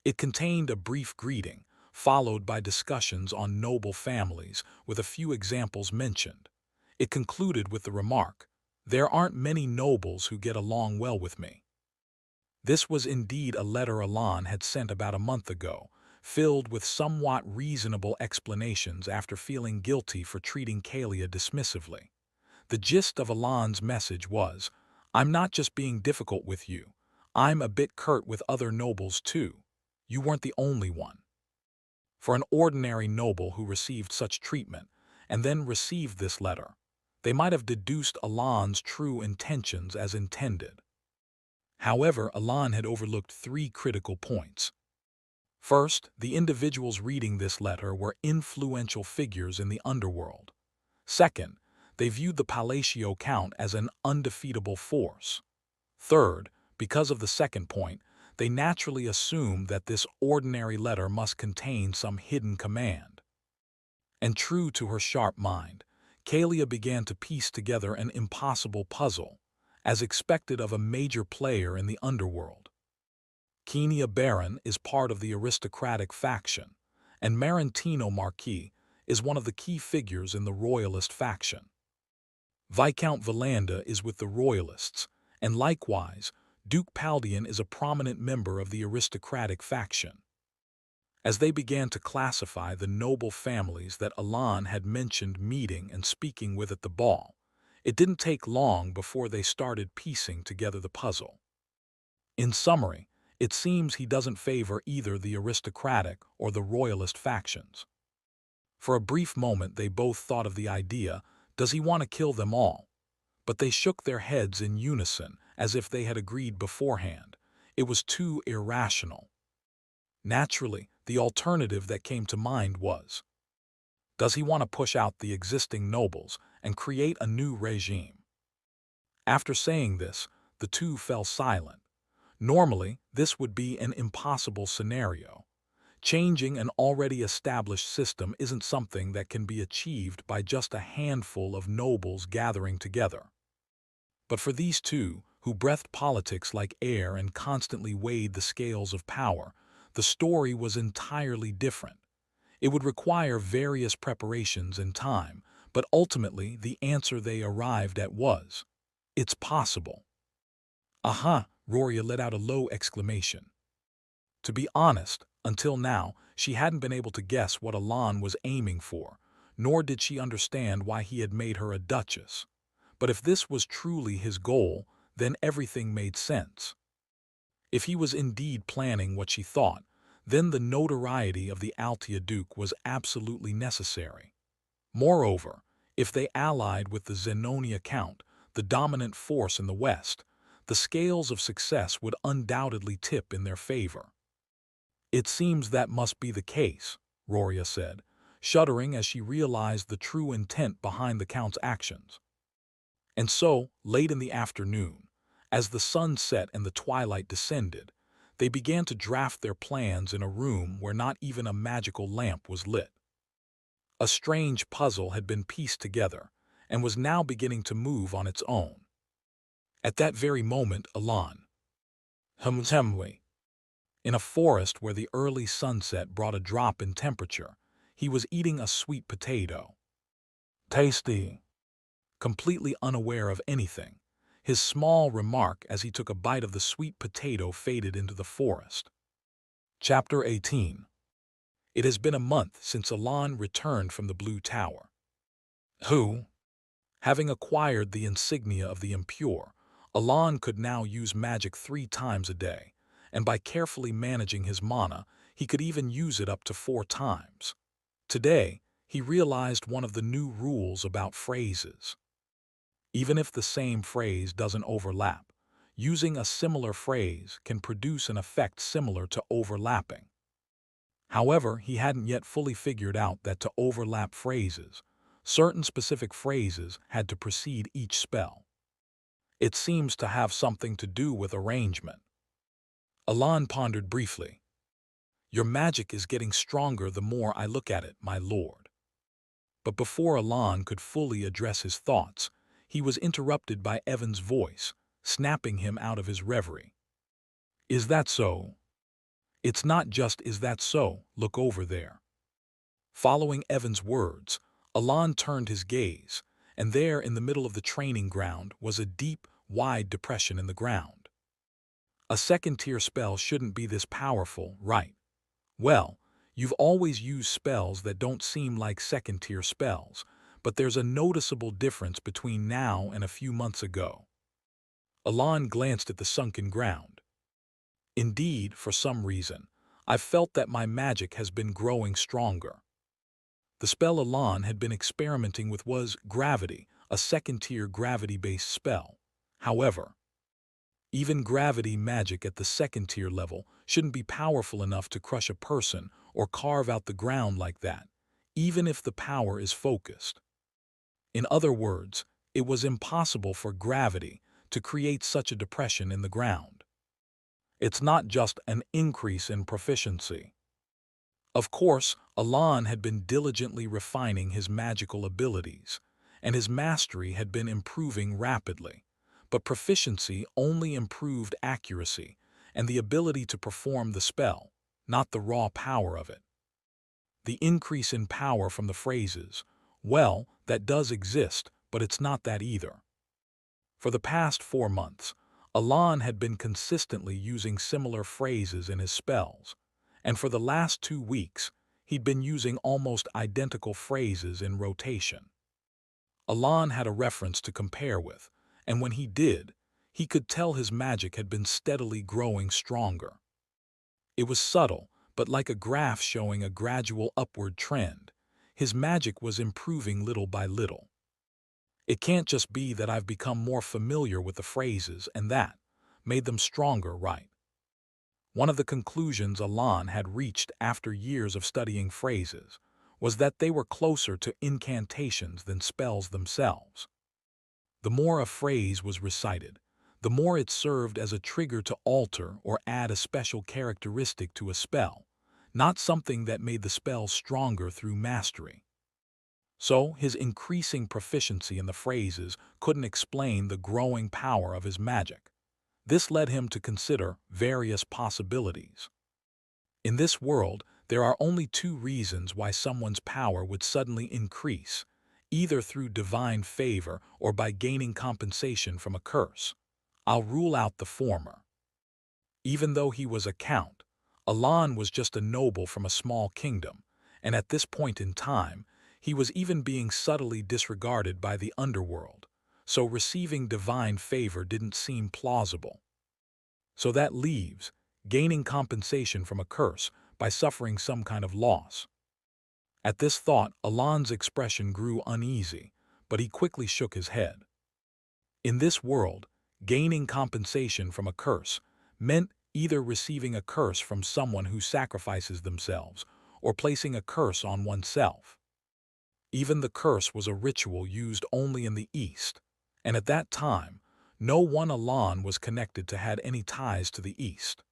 It contained a brief greeting, followed by discussions on noble families, with a few examples mentioned. It concluded with the remark, "There aren't many nobles who get along well with me." This was indeed a letter Alan had sent about a month ago, filled with somewhat reasonable explanations after feeling guilty for treating Kaelia dismissively. The gist of Alan's message was, "I'm not just being difficult with you. I'm a bit curt with other nobles too. You weren't the only one." For an ordinary noble who received such treatment, and then received this letter, they might have deduced Alan's true intentions as intended. However, Alan had overlooked 3 critical points. First, the individuals reading this letter were influential figures in the underworld. Second, they viewed the Palatio Count as an undefeatable force. Third, because of the second point, they naturally assumed that this ordinary letter must contain some hidden command. And true to her sharp mind, Kaelia began to piece together an impossible puzzle, as expected of a major player in the underworld. Kenia Baron is part of the aristocratic faction, and Marantino Marquis is one of the key figures in the royalist faction. Viscount Valanda is with the royalists, and likewise, Duke Paldian is a prominent member of the aristocratic faction. As they began to classify the noble families that Alan had mentioned meeting and speaking with at the ball, it didn't take long before they started piecing together the puzzle. In summary, it seems he doesn't favor either the aristocratic or the royalist factions. For a brief moment they both thought of the idea, does he want to kill them all? But they shook their heads in unison, as if they had agreed beforehand. It was too irrational. Naturally, the alternative that came to mind was, does he want to push out the existing nobles and create a new regime? After saying this, the two fell silent. Normally, this would be an impossible scenario. Changing an already established system isn't something that can be achieved by just a handful of nobles gathering together. But for these two, who breathed politics like air and constantly weighed the scales of power, the story was entirely different. It would require various preparations and time, but ultimately the answer they arrived at was, it's possible. "Aha!" Roria let out a low exclamation. To be honest, until now, she hadn't been able to guess what Alan was aiming for, nor did she understand why he had made her a duchess. But if this was truly his goal, then everything made sense. If he was indeed planning what she thought, then the notoriety of the Altia Duke was absolutely necessary. Moreover, if they allied with the Zenonia Count, the dominant force in the West, the scales of success would undoubtedly tip in their favor. "It seems that must be the case," Roria said, shuddering as she realized the true intent behind the Count's actions. And so, late in the afternoon, as the sun set and the twilight descended, they began to draft their plans in a room where not even a magical lamp was lit. A strange puzzle had been pieced together, and was now beginning to move on its own. At that very moment, Alan, in a forest where the early sunset brought a drop in temperature, he was eating a sweet potato. "Tasty." Completely unaware of anything, his small remark as he took a bite of the sweet potato faded into the forest. Chapter 18. It has been a month since Alan returned from the Blue Tower. Who? Having acquired the insignia of the impure, Alan could now use magic 3 times a day, and by carefully managing his mana, he could even use it up to 4 times. Today, he realized one of the new rules about phrases. Even if the same phrase doesn't overlap, using a similar phrase can produce an effect similar to overlapping. However, he hadn't yet fully figured out that to overlap phrases, certain specific phrases had to precede each spell. It seems to have something to do with arrangement. Alan pondered briefly. Your magic is getting stronger the more I look at it, my lord. But before Alan could fully address his thoughts, he was interrupted by Evan's voice, snapping him out of his reverie. Is that so? It's not just is that so, look over there. Following Evan's words, Alan turned his gaze, and there in the middle of the training ground was a deep, wide depression in the ground. A second-tier spell shouldn't be this powerful, right? Well, you've always used spells that don't seem like second-tier spells, but there's a noticeable difference between now and a few months ago. Alan glanced at the sunken ground. Indeed, for some reason, I've felt that my magic has been growing stronger. The spell Alan had been experimenting with was Gravity, a second-tier gravity-based spell. However, even gravity magic at the second-tier level shouldn't be powerful enough to crush a person or carve out the ground like that, even if the power is focused. In other words, it was impossible for gravity to create such a depression in the ground. It's not just an increase in proficiency. Of course, Alan had been diligently refining his magical abilities, and his mastery had been improving rapidly. But proficiency only improved accuracy and the ability to perform the spell, not the raw power of it. The increase in power from the phrases, well, that does exist, but it's not that either. For the past 4 months, Alan had been consistently using similar phrases in his spells, and for the last 2 weeks, he'd been using almost identical phrases in rotation. Alan had a reference to compare with, and when he did, he could tell his magic had been steadily growing stronger. It was subtle, but like a graph showing a gradual upward trend, his magic was improving little by little. It can't just be that I've become more familiar with the phrases and that made them stronger, right? One of the conclusions Alan had reached after years of studying phrases was that they were closer to incantations than spells themselves. The more a phrase was recited, the more it served as a trigger to alter or add a special characteristic to a spell, not something that made the spell stronger through mastery. So, his increasing proficiency in the phrases couldn't explain the growing power of his magic. This led him to consider various possibilities. In this world, there are only 2 reasons why someone's power would suddenly increase, either through divine favor or by gaining compensation from a curse. I'll rule out the former. Even though he was a count, Alan was just a noble from a small kingdom, and at this point in time, he was even being subtly disregarded by the underworld, so receiving divine favor didn't seem plausible. So that leaves gaining compensation from a curse by suffering some kind of loss. At this thought, Alan's expression grew uneasy, but he quickly shook his head. In this world, gaining compensation from a curse meant either receiving a curse from someone who sacrifices themselves or placing a curse on oneself. Even the curse was a ritual used only in the East, and at that time, no one Alan was connected to had any ties to the East.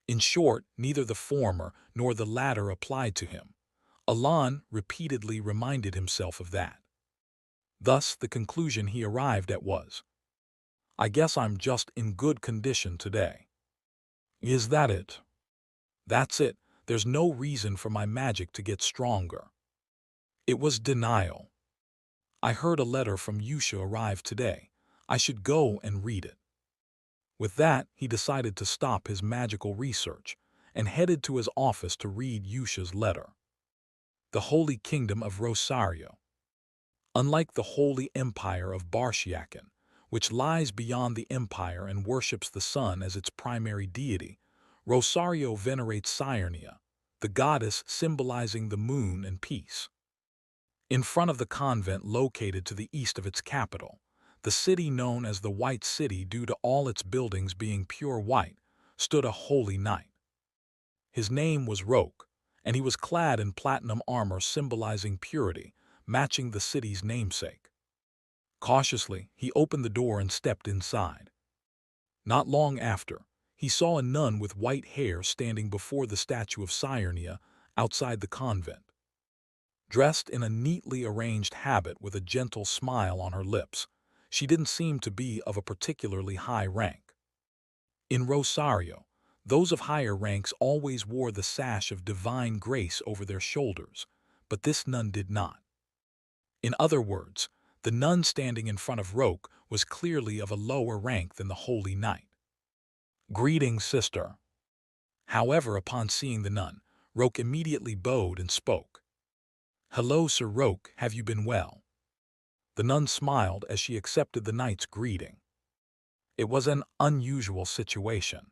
In short, neither the former nor the latter applied to him. Alan repeatedly reminded himself of that. Thus, the conclusion he arrived at was, I guess I'm just in good condition today. Is that it? That's it. There's no reason for my magic to get stronger. It was denial. I heard a letter from Yusha arrive today. I should go and read it. With that, he decided to stop his magical research and headed to his office to read Yusha's letter. The Holy Kingdom of Rosario. Unlike the Holy Empire of Barshiakan, which lies beyond the empire and worships the sun as its primary deity, Rosario venerates Saturnia, the goddess symbolizing the moon and peace. In front of the convent located to the east of its capital, the city known as the White City due to all its buildings being pure white, stood a holy knight. His name was Roke, and he was clad in platinum armor symbolizing purity, matching the city's namesake. Cautiously, he opened the door and stepped inside. Not long after, he saw a nun with white hair standing before the statue of Cyrenaia outside the convent. Dressed in a neatly arranged habit with a gentle smile on her lips, she didn't seem to be of a particularly high rank. In Rosario, those of higher ranks always wore the sash of divine grace over their shoulders, but this nun did not. In other words, the nun standing in front of Roke was clearly of a lower rank than the holy knight. "Greetings, sister." However, upon seeing the nun, Roke immediately bowed and spoke. "Hello, Sir Roke, have you been well?" The nun smiled as she accepted the knight's greeting. It was an unusual situation.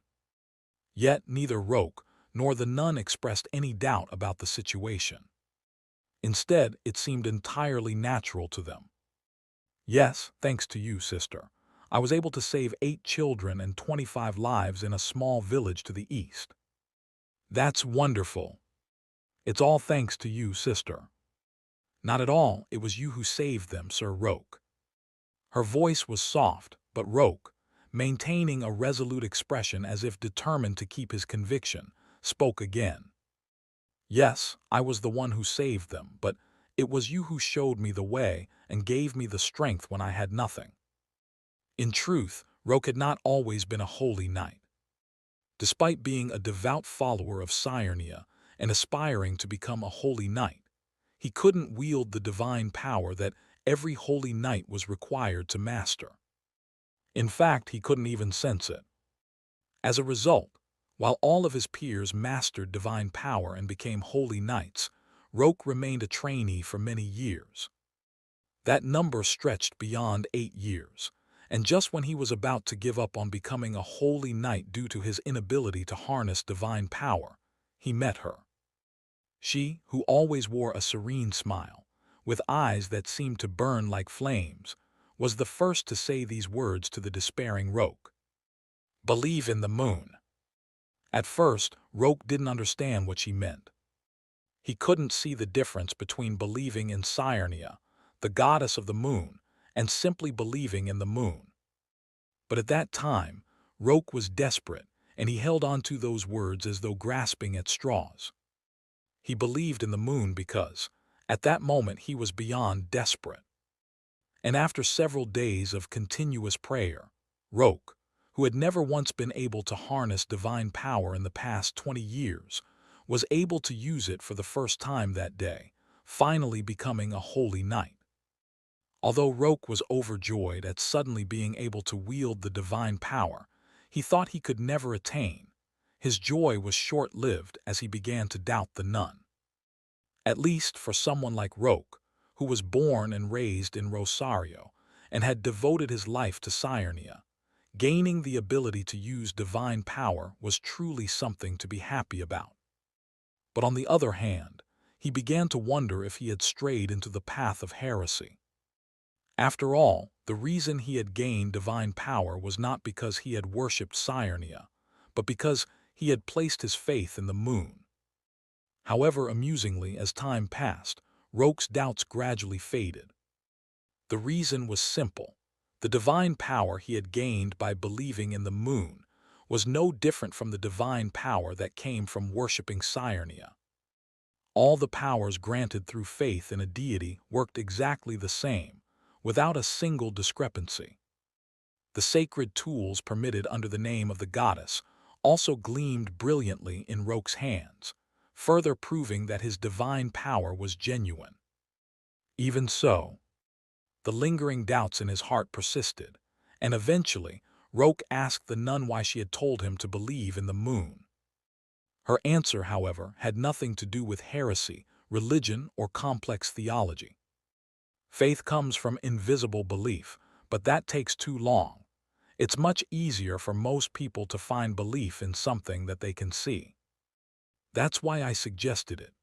Yet neither Roke nor the nun expressed any doubt about the situation. Instead, it seemed entirely natural to them. "Yes, thanks to you, sister. I was able to save 8 children and 25 lives in a small village to the east." "That's wonderful." "It's all thanks to you, sister." "Not at all, it was you who saved them, Sir Roke." Her voice was soft, but Roke, maintaining a resolute expression as if determined to keep his conviction, spoke again. "Yes, I was the one who saved them, but it was you who showed me the way and gave me the strength when I had nothing." In truth, Roke had not always been a holy knight. Despite being a devout follower of Cyrenaia and aspiring to become a holy knight, he couldn't wield the divine power that every holy knight was required to master. In fact, he couldn't even sense it. As a result, while all of his peers mastered divine power and became holy knights, Roke remained a trainee for many years. That number stretched beyond 8 years, and just when he was about to give up on becoming a holy knight due to his inability to harness divine power, he met her. She, who always wore a serene smile, with eyes that seemed to burn like flames, was the first to say these words to the despairing Roke. "Believe in the moon." At first, Roke didn't understand what she meant. He couldn't see the difference between believing in Cyrenaia, the goddess of the moon, and simply believing in the moon. But at that time, Roke was desperate, and he held on to those words as though grasping at straws. He believed in the moon because, at that moment, he was beyond desperate. And after several days of continuous prayer, Roke, who had never once been able to harness divine power in the past 20 years, was able to use it for the first time that day, finally becoming a holy knight. Although Roke was overjoyed at suddenly being able to wield the divine power he thought he could never attain, his joy was short-lived as he began to doubt the nun. At least for someone like Roke, who was born and raised in Rosario and had devoted his life to Cyrenaia, gaining the ability to use divine power was truly something to be happy about. But on the other hand, he began to wonder if he had strayed into the path of heresy. After all, the reason he had gained divine power was not because he had worshipped Cyrenaia, but because he had placed his faith in the moon. However, amusingly, as time passed, Roke's doubts gradually faded. The reason was simple. The divine power he had gained by believing in the moon was no different from the divine power that came from worshipping Cyrenaia. All the powers granted through faith in a deity worked exactly the same, without a single discrepancy. The sacred tools permitted under the name of the goddess also gleamed brilliantly in Roke's hands, further proving that his divine power was genuine. Even so, the lingering doubts in his heart persisted, and eventually Roke asked the nun why she had told him to believe in the moon. Her answer, however, had nothing to do with heresy, religion, or complex theology. Faith comes from invisible belief, but that takes too long. It's much easier for most people to find belief in something that they can see. That's why I suggested it.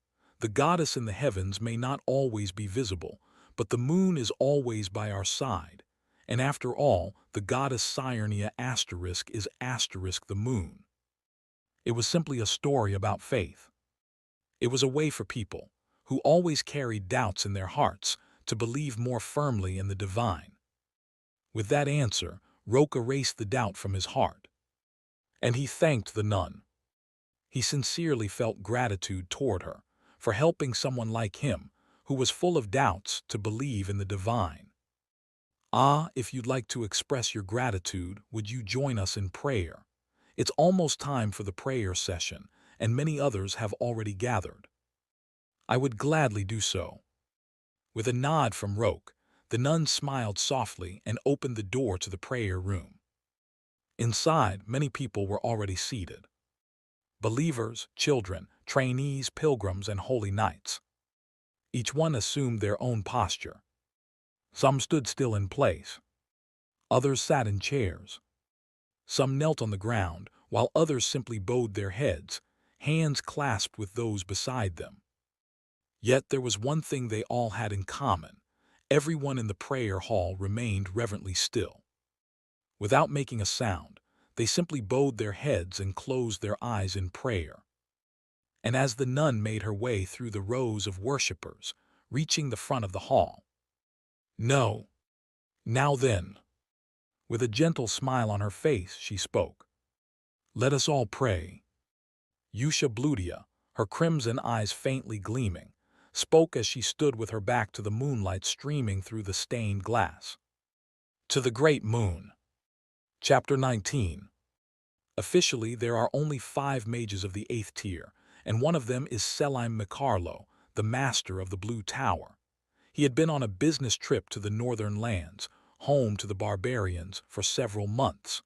The goddess in the heavens may not always be visible, but the moon is always by our side. And after all, the goddess Saturnia asterisk is asterisk the moon. It was simply a story about faith. It was a way for people, who always carried doubts in their hearts, to believe more firmly in the divine. With that answer, Roque erased the doubt from his heart. And he thanked the nun. He sincerely felt gratitude toward her, for helping someone like him, who was full of doubts, to believe in the divine. Ah, if you'd like to express your gratitude, would you join us in prayer? It's almost time for the prayer session, and many others have already gathered. I would gladly do so. With a nod from Roque, the nun smiled softly and opened the door to the prayer room. Inside, many people were already seated. Believers, children, trainees, pilgrims, and holy knights. Each one assumed their own posture. Some stood still in place. Others sat in chairs. Some knelt on the ground, while others simply bowed their heads, hands clasped with those beside them. Yet there was one thing they all had in common. Everyone in the prayer hall remained reverently still. Without making a sound, they simply bowed their heads and closed their eyes in prayer. And as the nun made her way through the rows of worshippers, reaching the front of the hall, "No. Now then." With a gentle smile on her face, she spoke. "Let us all pray." Yusha Bludia, her crimson eyes faintly gleaming, spoke as she stood with her back to the moonlight streaming through the stained glass. To the great moon. Chapter 19. Officially, there are only 5 mages of the 8th tier, and one of them is Selim Micarlo, the master of the Blue Tower. He had been on a business trip to the northern lands, home to the barbarians, for several months.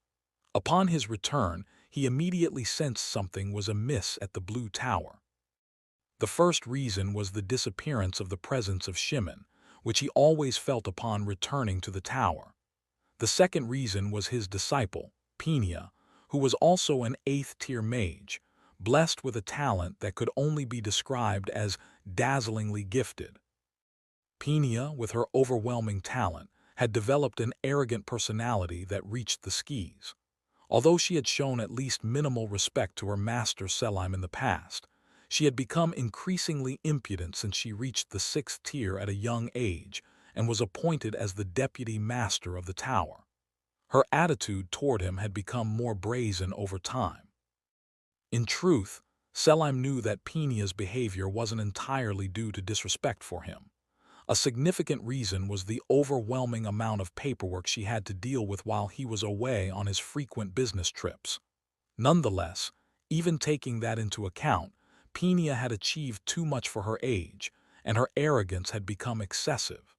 Upon his return, he immediately sensed something was amiss at the Blue Tower. The first reason was the disappearance of the presence of Shimon, which he always felt upon returning to the tower. The second reason was his disciple, Penia, who was also an 8th tier mage, blessed with a talent that could only be described as dazzlingly gifted. Penia, with her overwhelming talent, had developed an arrogant personality that reached the skies. Although she had shown at least minimal respect to her master Selim in the past, she had become increasingly impudent since she reached the 6th tier at a young age and was appointed as the deputy master of the tower. Her attitude toward him had become more brazen over time. In truth, Selim knew that Penia's behavior wasn't entirely due to disrespect for him. A significant reason was the overwhelming amount of paperwork she had to deal with while he was away on his frequent business trips. Nonetheless, even taking that into account, Penia had achieved too much for her age, and her arrogance had become excessive.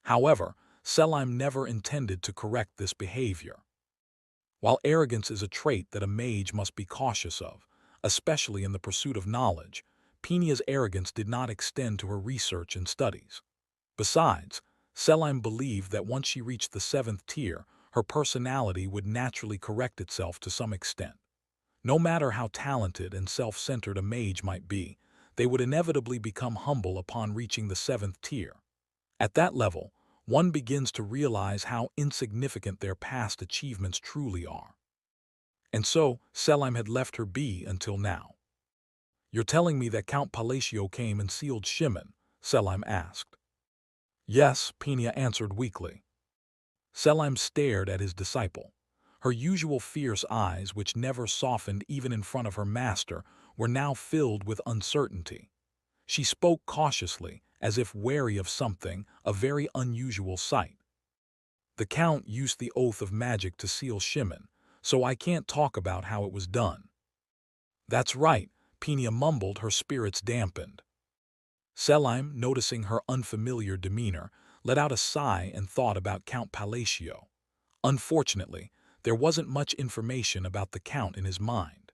However, Selim never intended to correct this behavior. While arrogance is a trait that a mage must be cautious of, especially in the pursuit of knowledge, Penia's arrogance did not extend to her research and studies. Besides, Selim believed that once she reached the 7th tier, her personality would naturally correct itself to some extent. No matter how talented and self-centered a mage might be, they would inevitably become humble upon reaching the 7th tier. At that level, one begins to realize how insignificant their past achievements truly are. And so, Selim had left her be until now. "You're telling me that Count Palacio came and sealed Shimon?" Selim asked. "Yes," Penia answered weakly. Selim stared at his disciple. Her usual fierce eyes, which never softened even in front of her master, were now filled with uncertainty. She spoke cautiously, as if wary of something, a very unusual sight. "The Count used the oath of magic to seal Shimon, so I can't talk about how it was done." "That's right," Penia mumbled, her spirits dampened. Selim, noticing her unfamiliar demeanor, let out a sigh and thought about Count Palacio. Unfortunately, there wasn't much information about the Count in his mind.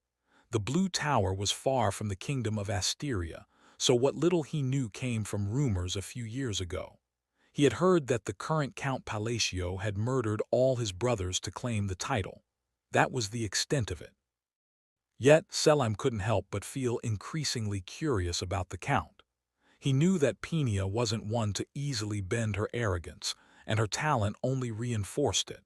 The Blue Tower was far from the kingdom of Asteria, so what little he knew came from rumors a few years ago. He had heard that the current Count Palacio had murdered all his brothers to claim the title. That was the extent of it. Yet, Selim couldn't help but feel increasingly curious about the Count. He knew that Peenia wasn't one to easily bend her arrogance, and her talent only reinforced it.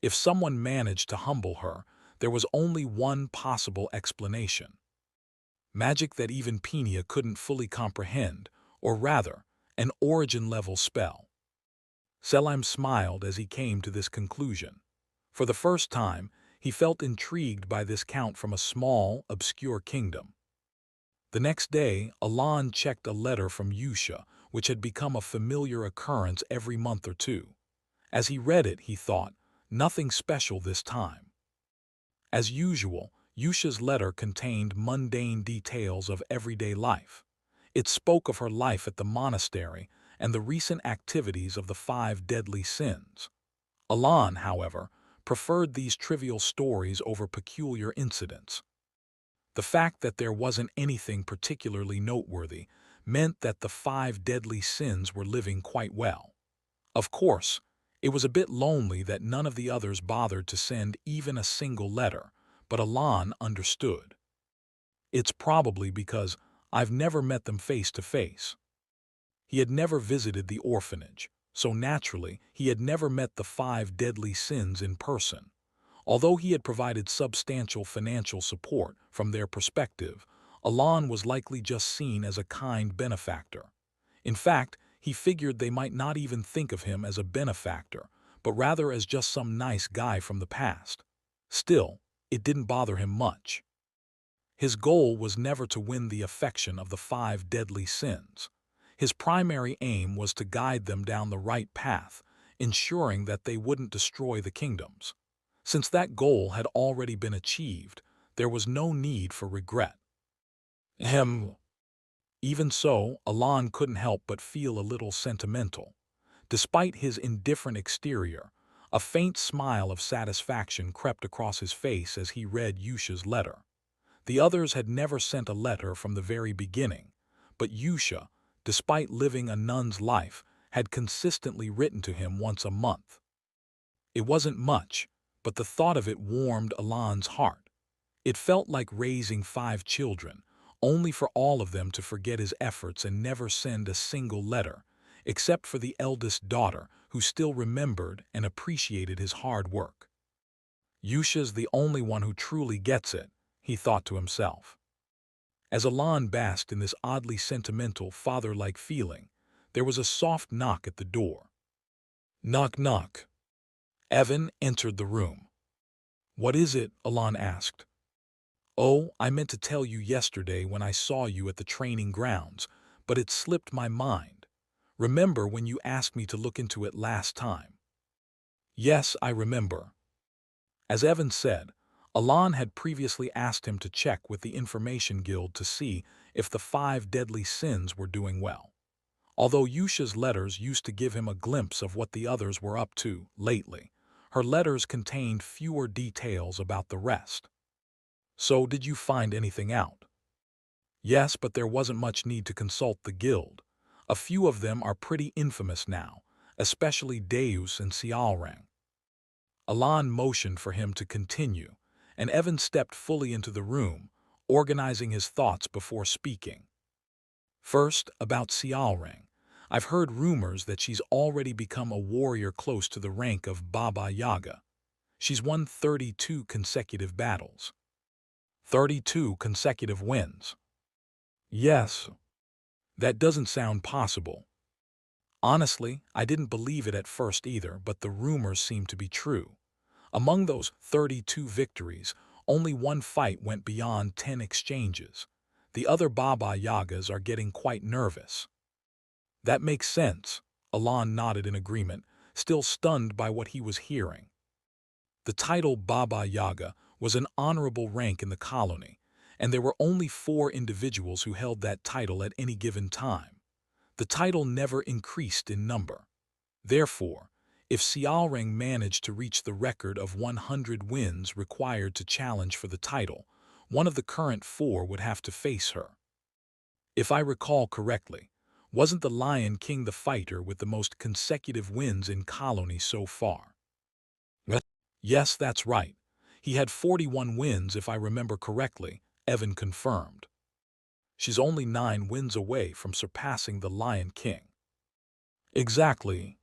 If someone managed to humble her, there was only one possible explanation. Magic that even Peenia couldn't fully comprehend, or rather, an origin-level spell. Selim smiled as he came to this conclusion. For the first time, he felt intrigued by this count from a small, obscure kingdom. The next day, Alan checked a letter from Yusha, which had become a familiar occurrence every month or two. As he read it, he thought, nothing special this time. As usual, Yusha's letter contained mundane details of everyday life. It spoke of her life at the monastery and the recent activities of the 5 deadly sins. Alan, however, preferred these trivial stories over peculiar incidents. The fact that there wasn't anything particularly noteworthy meant that the 5 deadly sins were living quite well. Of course, it was a bit lonely that none of the others bothered to send even a single letter, but Alan understood. It's probably because I've never met them face to face. He had never visited the orphanage, so naturally he had never met the 5 deadly sins in person. Although he had provided substantial financial support from their perspective, Alan was likely just seen as a kind benefactor. In fact, he figured they might not even think of him as a benefactor, but rather as just some nice guy from the past. Still, it didn't bother him much. His goal was never to win the affection of the 5 deadly sins. His primary aim was to guide them down the right path, ensuring that they wouldn't destroy the kingdoms. Since that goal had already been achieved, there was no need for regret. Even so, Alan couldn't help but feel a little sentimental. Despite his indifferent exterior, a faint smile of satisfaction crept across his face as he read Yusha's letter. The others had never sent a letter from the very beginning, but Yusha, despite living a nun's life, had consistently written to him once a month. It wasn't much, but the thought of it warmed Alan's heart. It felt like raising 5 children, only for all of them to forget his efforts and never send a single letter, except for the eldest daughter, who still remembered and appreciated his hard work. Yusha's the only one who truly gets it, he thought to himself. As Alan basked in this oddly sentimental, father-like feeling, there was a soft knock at the door. Knock, knock. Evan entered the room. "What is it?" Alan asked. "Oh, I meant to tell you yesterday when I saw you at the training grounds, but it slipped my mind. Remember when you asked me to look into it last time?" "Yes, I remember." As Evan said, Alan had previously asked him to check with the Information Guild to see if the 5 deadly sins were doing well. Although Yusha's letters used to give him a glimpse of what the others were up to lately, her letters contained fewer details about the rest. "So did you find anything out?" "Yes, but there wasn't much need to consult the guild. A few of them are pretty infamous now, especially Deus and Sialrang." Alan motioned for him to continue, and Evan stepped fully into the room, organizing his thoughts before speaking. "First, about Sialrang. I've heard rumors that she's already become a warrior close to the rank of Baba Yaga. She's won 32 consecutive battles. 32 consecutive wins. Yes. That doesn't sound possible. Honestly, I didn't believe it at first either, but the rumors seem to be true. Among those 32 victories, only one fight went beyond 10 exchanges. The other Baba Yagas are getting quite nervous." "That makes sense," Alan nodded in agreement, still stunned by what he was hearing. The title Baba Yaga was an honorable rank in the colony, and there were only 4 individuals who held that title at any given time. The title never increased in number. Therefore, if Sialrang managed to reach the record of 100 wins required to challenge for the title, one of the current 4 would have to face her. If I recall correctly, wasn't the Lion King the fighter with the most consecutive wins in colony so far? Yes, that's right. He had 41 wins if I remember correctly, Evan confirmed. She's only 9 wins away from surpassing the Lion King. Exactly.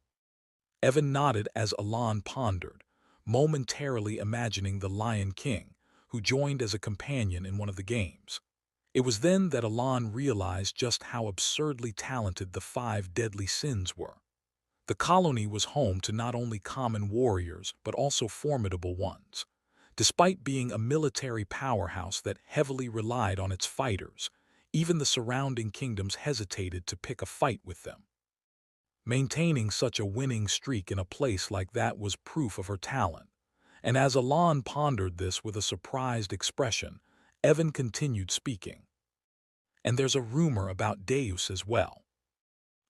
Evan nodded as Alan pondered, momentarily imagining the Lion King, who joined as a companion in one of the games. It was then that Alan realized just how absurdly talented the 5 deadly sins were. The colony was home to not only common warriors but also formidable ones. Despite being a military powerhouse that heavily relied on its fighters, even the surrounding kingdoms hesitated to pick a fight with them. Maintaining such a winning streak in a place like that was proof of her talent. And as Alan pondered this with a surprised expression, Evan continued speaking. And there's a rumor about Deus as well.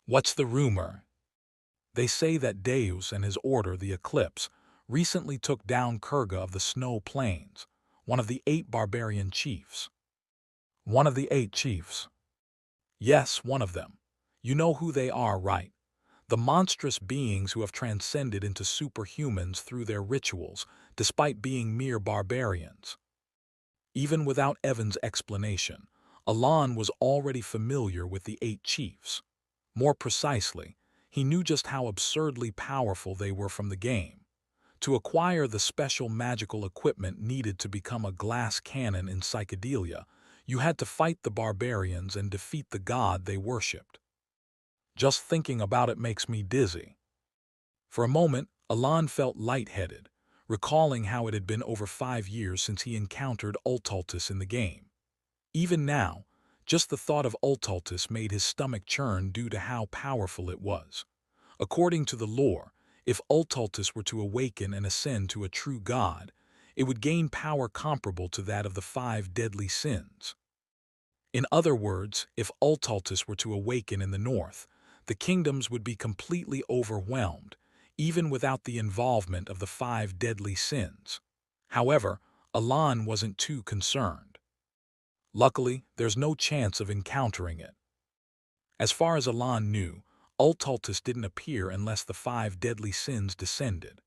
What's the rumor? They say that Deus and his order, the Eclipse, recently took down Kurga of the Snow Plains, one of the 8 barbarian chiefs. One of the 8 chiefs? Yes, one of them. You know who they are, right? The monstrous beings who have transcended into superhumans through their rituals, despite being mere barbarians. Even without Evan's explanation, Alan was already familiar with the 8 chiefs. More precisely, he knew just how absurdly powerful they were from the game. To acquire the special magical equipment needed to become a glass cannon in psychedelia, you had to fight the barbarians and defeat the god they worshipped. Just thinking about it makes me dizzy. For a moment, Alan felt lightheaded, recalling how it had been over 5 years since he encountered Ultaltis in the game. Even now, just the thought of Ultaltis made his stomach churn due to how powerful it was. According to the lore, if Ultaltis were to awaken and ascend to a true god, it would gain power comparable to that of the 5 deadly sins. In other words, if Ultaltis were to awaken in the north, the kingdoms would be completely overwhelmed, even without the involvement of the 5 deadly sins. However, Alan wasn't too concerned. Luckily, there's no chance of encountering it. As far as Alan knew, Ultaltis didn't appear unless the 5 deadly sins descended.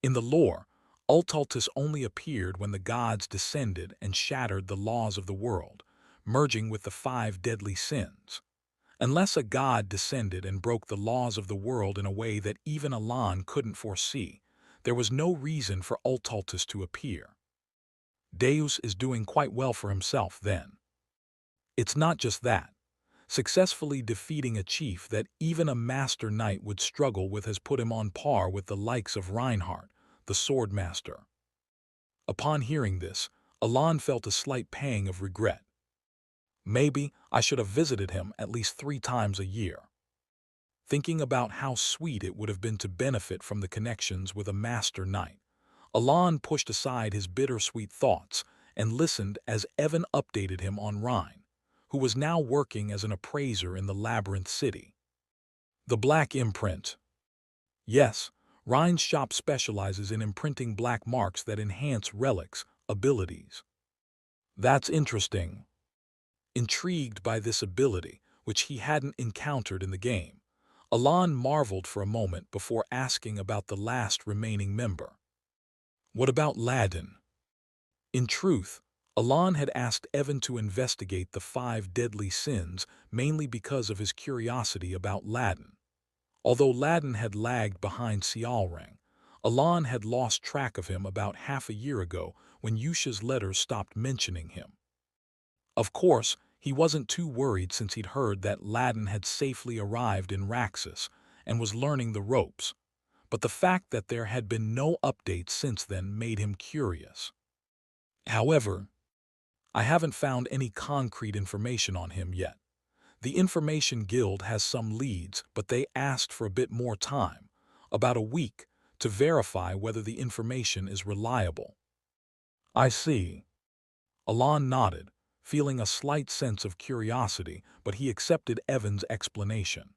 In the lore, Ultaltis only appeared when the gods descended and shattered the laws of the world, merging with the 5 deadly sins. Unless a god descended and broke the laws of the world in a way that even Alan couldn't foresee, there was no reason for Ultaltis to appear. Deus is doing quite well for himself then. It's not just that. Successfully defeating a chief that even a master knight would struggle with has put him on par with the likes of Reinhardt, the swordmaster. Upon hearing this, Alan felt a slight pang of regret. Maybe I should have visited him at least 3 times a year. Thinking about how sweet it would have been to benefit from the connections with a master knight, Alan pushed aside his bittersweet thoughts and listened as Evan updated him on Rhine, who was now working as an appraiser in the Labyrinth City. The Black Imprint. Yes, Rhine's shop specializes in imprinting black marks that enhance relics' abilities. That's interesting. Intrigued by this ability, which he hadn't encountered in the game, Alan marveled for a moment before asking about the last remaining member. What about Ladin? In truth, Alan had asked Evan to investigate the 5 deadly sins mainly because of his curiosity about Ladin. Although Ladin had lagged behind Sialrang, Alan had lost track of him about half a year ago when Yusha's letters stopped mentioning him. Of course, he wasn't too worried since he'd heard that Ladin had safely arrived in Raxus and was learning the ropes, but the fact that there had been no updates since then made him curious. However, I haven't found any concrete information on him yet. The Information Guild has some leads, but they asked for a bit more time, about a week, to verify whether the information is reliable. I see. Alan nodded, feeling a slight sense of curiosity, but he accepted Evan's explanation.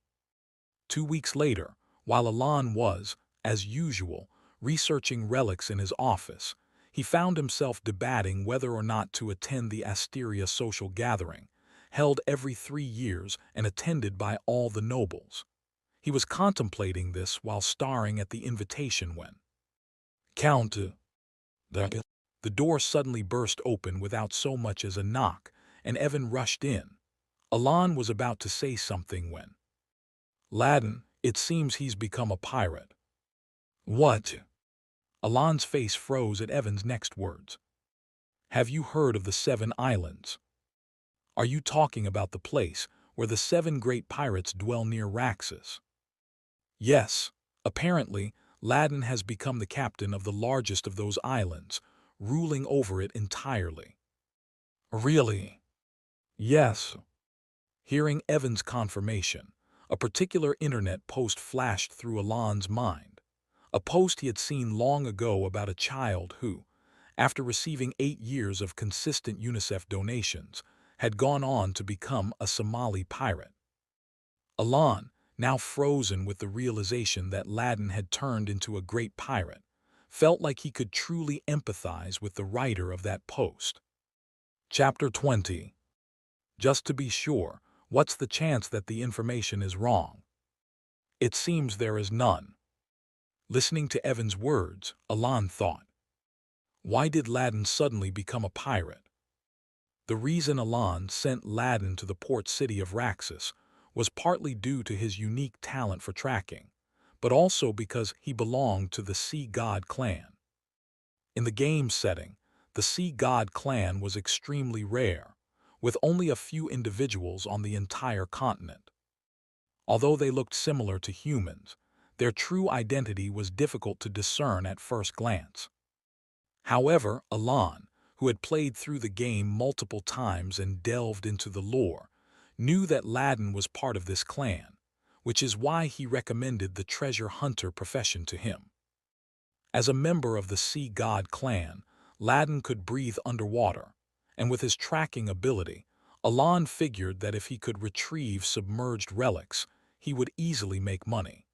2 weeks later, while Alan was, as usual, researching relics in his office, he found himself debating whether or not to attend the Asteria social gathering, held every 3 years and attended by all the nobles. He was contemplating this while staring at the invitation when Count the door suddenly burst open without so much as a knock, and Evan rushed in. Alan was about to say something when, "Aladdin, it seems he's become a pirate." "What?" Alan's face froze at Evan's next words. "Have you heard of the Seven Islands? Are you talking about the place where the seven great pirates dwell near Raxus?" "Yes. Apparently, Aladdin has become the captain of the largest of those islands, ruling over it entirely." "Really?" "Yes." Hearing Evan's confirmation, a particular internet post flashed through Alan's mind. A post he had seen long ago about a child who, after receiving 8 years of consistent UNICEF donations, had gone on to become a Somali pirate. Alan, now frozen with the realization that Aladdin had turned into a great pirate, felt like he could truly empathize with the writer of that post. Chapter 20. Just to be sure, what's the chance that the information is wrong? It seems there is none. Listening to Evan's words, Alan thought, why did Aladdin suddenly become a pirate? The reason Alan sent Aladdin to the port city of Raxus was partly due to his unique talent for tracking, but also because he belonged to the Sea God clan. In the game setting, the Sea God clan was extremely rare, with only a few individuals on the entire continent. Although they looked similar to humans, their true identity was difficult to discern at first glance. However, Alan, who had played through the game multiple times and delved into the lore, knew that Aladdin was part of this clan, which is why he recommended the treasure hunter profession to him. As a member of the Sea God clan, Aladdin could breathe underwater, and with his tracking ability, Alan figured that if he could retrieve submerged relics, he would easily make money.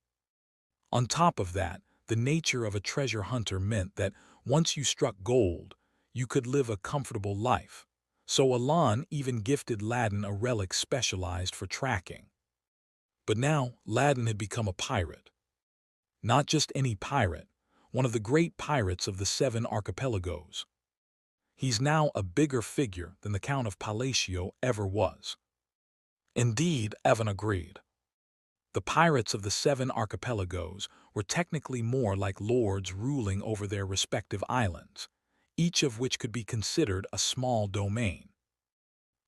On top of that, the nature of a treasure hunter meant that once you struck gold, you could live a comfortable life, so Alan even gifted Aladdin a relic specialized for tracking. But now, Aladdin had become a pirate. Not just any pirate, one of the great pirates of the Seven Archipelagos. He's now a bigger figure than the Count of Palatio ever was. Indeed, Evan agreed. The pirates of the Seven Archipelagos were technically more like lords ruling over their respective islands, each of which could be considered a small domain.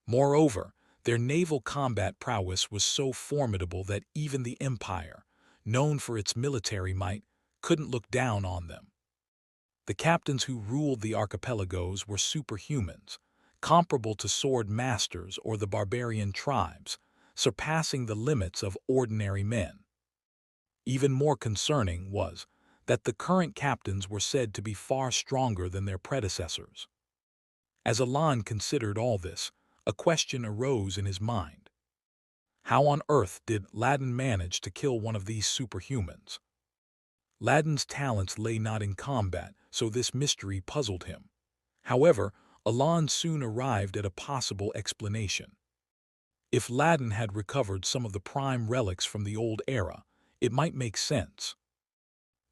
Moreover, their naval combat prowess was so formidable that even the Empire, known for its military might, couldn't look down on them. The captains who ruled the archipelagos were superhumans, comparable to sword masters or the barbarian tribes, surpassing the limits of ordinary men. Even more concerning was that the current captains were said to be far stronger than their predecessors. As Alan considered all this, a question arose in his mind. How on earth did Aladdin manage to kill one of these superhumans? Aladdin's talents lay not in combat, so this mystery puzzled him. However, Alan soon arrived at a possible explanation. If Aladdin had recovered some of the prime relics from the old era, it might make sense.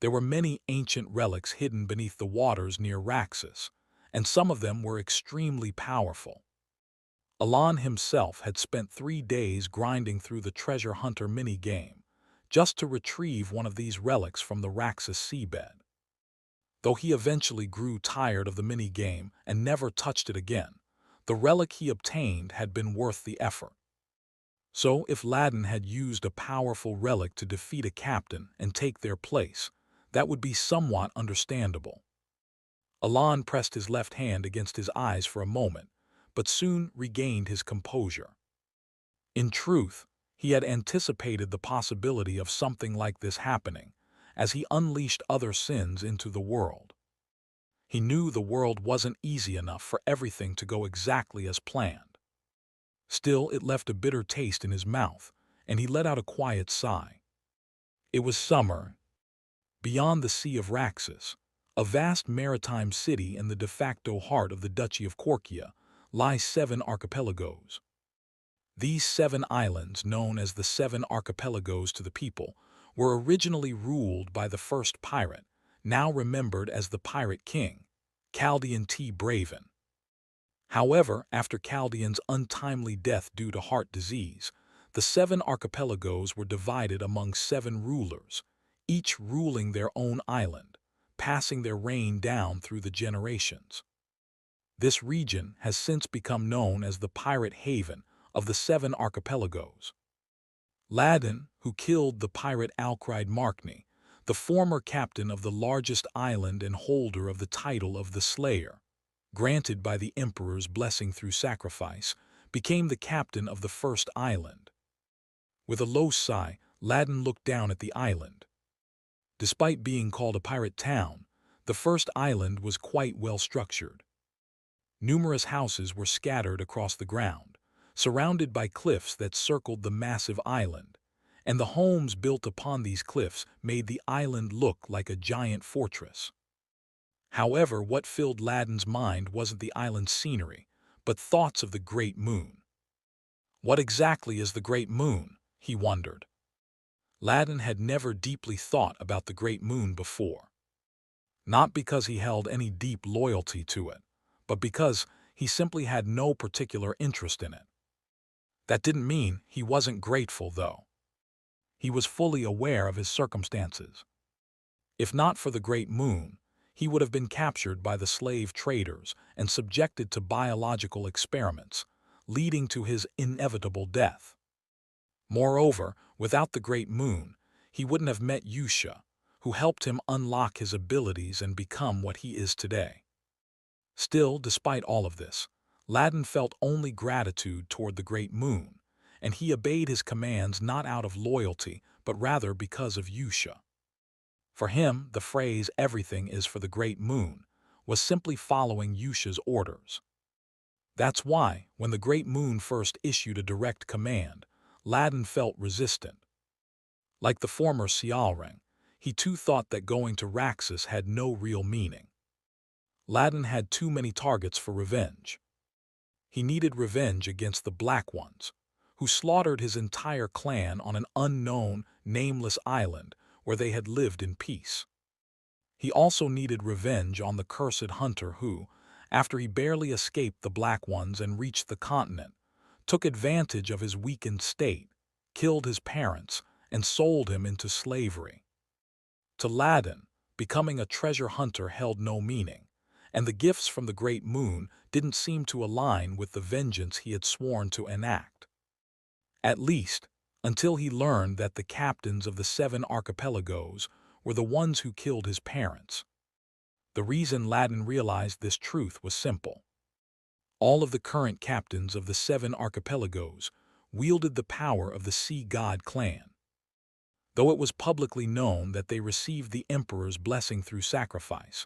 There were many ancient relics hidden beneath the waters near Raxus, and some of them were extremely powerful. Alan himself had spent 3 days grinding through the treasure hunter mini-game, just to retrieve one of these relics from the Raxus seabed. Though he eventually grew tired of the mini-game and never touched it again, the relic he obtained had been worth the effort. So if Aladdin had used a powerful relic to defeat a captain and take their place, that would be somewhat understandable. Alan pressed his left hand against his eyes for a moment, but soon regained his composure. In truth, he had anticipated the possibility of something like this happening, as he unleashed other sins into the world. He knew the world wasn't easy enough for everything to go exactly as planned. Still, it left a bitter taste in his mouth, and he let out a quiet sigh. It was summer. Beyond the Sea of Raxus, a vast maritime city in the de facto heart of the Duchy of Korkia, lie 7 archipelagos. These 7 islands, known as the 7 archipelagos to the people, were originally ruled by the first pirate, now remembered as the Pirate King, Chaldean T. Braven. However, after Chaldean's untimely death due to heart disease, the 7 archipelagos were divided among 7 rulers, each ruling their own island, passing their reign down through the generations. This region has since become known as the pirate haven of the 7 archipelagos. Ladin, who killed the pirate Alcride Markney, the former captain of the largest island and holder of the title of the Slayer, granted by the emperor's blessing through sacrifice, became the captain of the first island. With a low sigh, Ladin looked down at the island. Despite being called a pirate town, the first island was quite well structured. Numerous houses were scattered across the ground, surrounded by cliffs that circled the massive island, and the homes built upon these cliffs made the island look like a giant fortress. However, what filled Ladin's mind wasn't the island's scenery, but thoughts of the Great Moon. What exactly is the Great Moon? He wondered. Ladin had never deeply thought about the Great Moon before. Not because he held any deep loyalty to it, but because he simply had no particular interest in it. That didn't mean he wasn't grateful, though. He was fully aware of his circumstances. If not for the Great Moon, he would have been captured by the slave traders and subjected to biological experiments, leading to his inevitable death. Moreover, without the Great Moon, he wouldn't have met Yusha, who helped him unlock his abilities and become what he is today. Still, despite all of this, Ladin felt only gratitude toward the Great Moon, and he obeyed his commands not out of loyalty, but rather because of Yusha. For him, the phrase "everything is for the Great Moon" was simply following Yusha's orders. That's why, when the Great Moon first issued a direct command, Ladin felt resistant. Like the former Sialring, he too thought that going to Raxus had no real meaning. Ladin had too many targets for revenge. He needed revenge against the Black Ones, who slaughtered his entire clan on an unknown, nameless island where they had lived in peace. He also needed revenge on the cursed hunter who, after he barely escaped the Black Ones and reached the continent, took advantage of his weakened state, killed his parents, and sold him into slavery. To Ladin, becoming a treasure hunter held no meaning, and the gifts from the Great Moon didn't seem to align with the vengeance he had sworn to enact. At least, until he learned that the captains of the 7 archipelagos were the ones who killed his parents. The reason Ladin realized this truth was simple. All of the current captains of the 7 archipelagos wielded the power of the Sea God clan. Though it was publicly known that they received the emperor's blessing through sacrifice,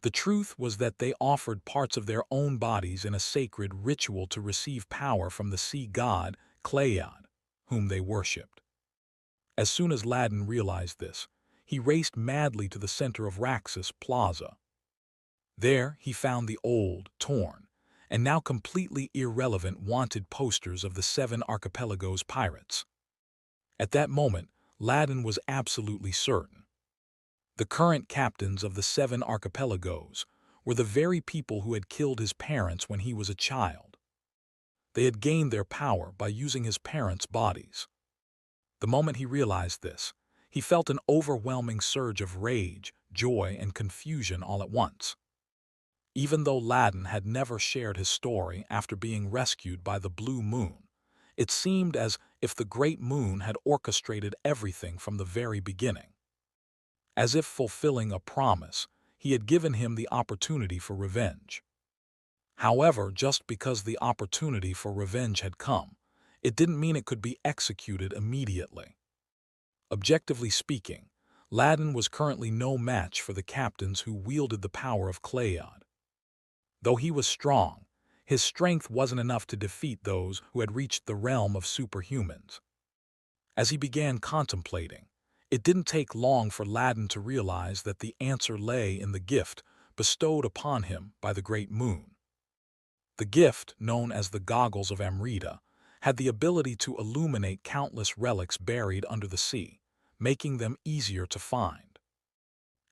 the truth was that they offered parts of their own bodies in a sacred ritual to receive power from the sea god, Clayad, whom they worshipped. As soon as Ladin realized this, he raced madly to the center of Raxus Plaza. There he found the old, torn, and now completely irrelevant wanted posters of the 7 archipelagos pirates. At that moment, Ladin was absolutely certain. The current captains of the 7 archipelagos were the very people who had killed his parents when he was a child. They had gained their power by using his parents' bodies. The moment he realized this, he felt an overwhelming surge of rage, joy, and confusion all at once. Even though Ladin had never shared his story after being rescued by the Blue Moon, it seemed as if the Great Moon had orchestrated everything from the very beginning. As if fulfilling a promise, he had given him the opportunity for revenge. However, just because the opportunity for revenge had come, it didn't mean it could be executed immediately. Objectively speaking, Ladin was currently no match for the captains who wielded the power of Clayad. Though he was strong, his strength wasn't enough to defeat those who had reached the realm of superhumans. As he began contemplating, it didn't take long for Ladin to realize that the answer lay in the gift bestowed upon him by the Great Moon. The gift, known as the Goggles of Amrita, had the ability to illuminate countless relics buried under the sea, making them easier to find.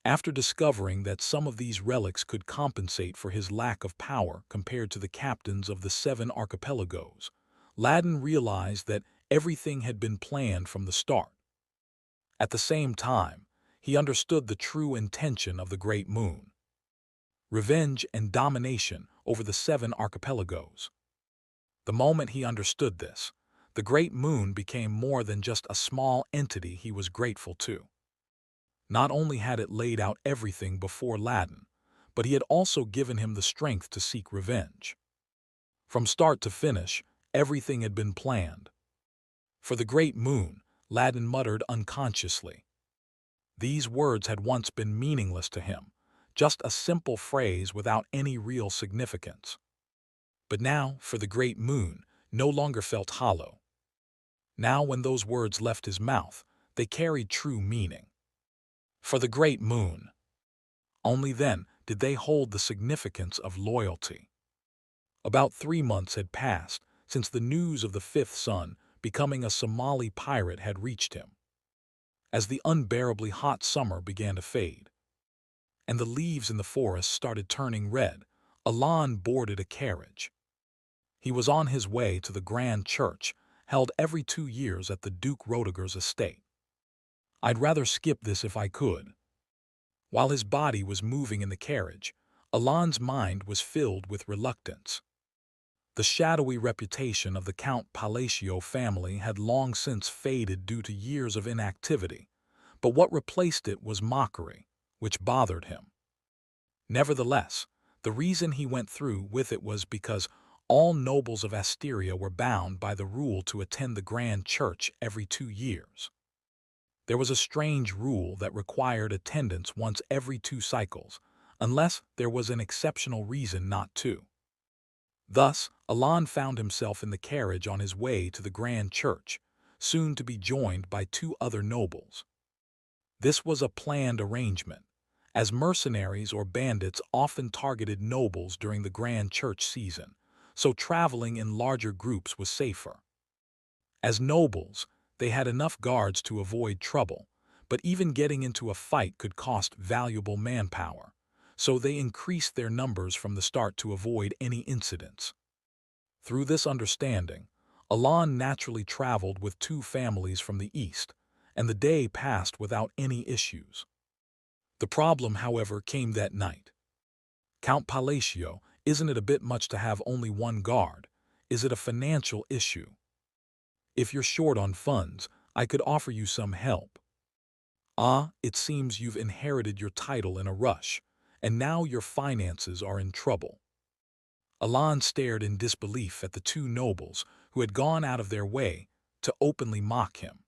After discovering that some of these relics could compensate for his lack of power compared to the captains of the 7 archipelagos, Ladin realized that everything had been planned from the start. At the same time, he understood the true intention of the Great Moon: revenge and domination over the 7 archipelagos. The moment he understood this, the Great Moon became more than just a small entity he was grateful to. Not only had it laid out everything before Ladin, but he had also given him the strength to seek revenge. From start to finish, everything had been planned. For the Great Moon, Ladin muttered unconsciously. These words had once been meaningless to him, just a simple phrase without any real significance. But now, for the Great Moon, no longer felt hollow. Now, when those words left his mouth, they carried true meaning. For the Great Moon. Only then did they hold the significance of loyalty. About 3 months had passed since the news of the 5th son becoming a Somali pirate had reached him. As the unbearably hot summer began to fade, and the leaves in the forest started turning red, Alan boarded a carriage. He was on his way to the grand church, held every 2 years at the Duke Roediger's estate. I'd rather skip this if I could. While his body was moving in the carriage, Alan's mind was filled with reluctance. The shadowy reputation of the Count Palacio family had long since faded due to years of inactivity, but what replaced it was mockery, which bothered him. Nevertheless, the reason he went through with it was because all nobles of Asteria were bound by the rule to attend the grand church every 2 years. There was a strange rule that required attendance once every 2 cycles, unless there was an exceptional reason not to. Thus, Alan found himself in the carriage on his way to the grand church, soon to be joined by 2 other nobles. This was a planned arrangement, as mercenaries or bandits often targeted nobles during the grand church season, so traveling in larger groups was safer. As nobles, they had enough guards to avoid trouble, but even getting into a fight could cost valuable manpower, so they increased their numbers from the start to avoid any incidents. Through this understanding, Alan naturally traveled with 2 families from the east, and the day passed without any issues. The problem, however, came that night. Count Palacio, isn't it a bit much to have only 1 guard? Is it a financial issue? If you're short on funds, I could offer you some help. Ah, it seems you've inherited your title in a rush, and now your finances are in trouble. Alan stared in disbelief at the 2 nobles who had gone out of their way to openly mock him.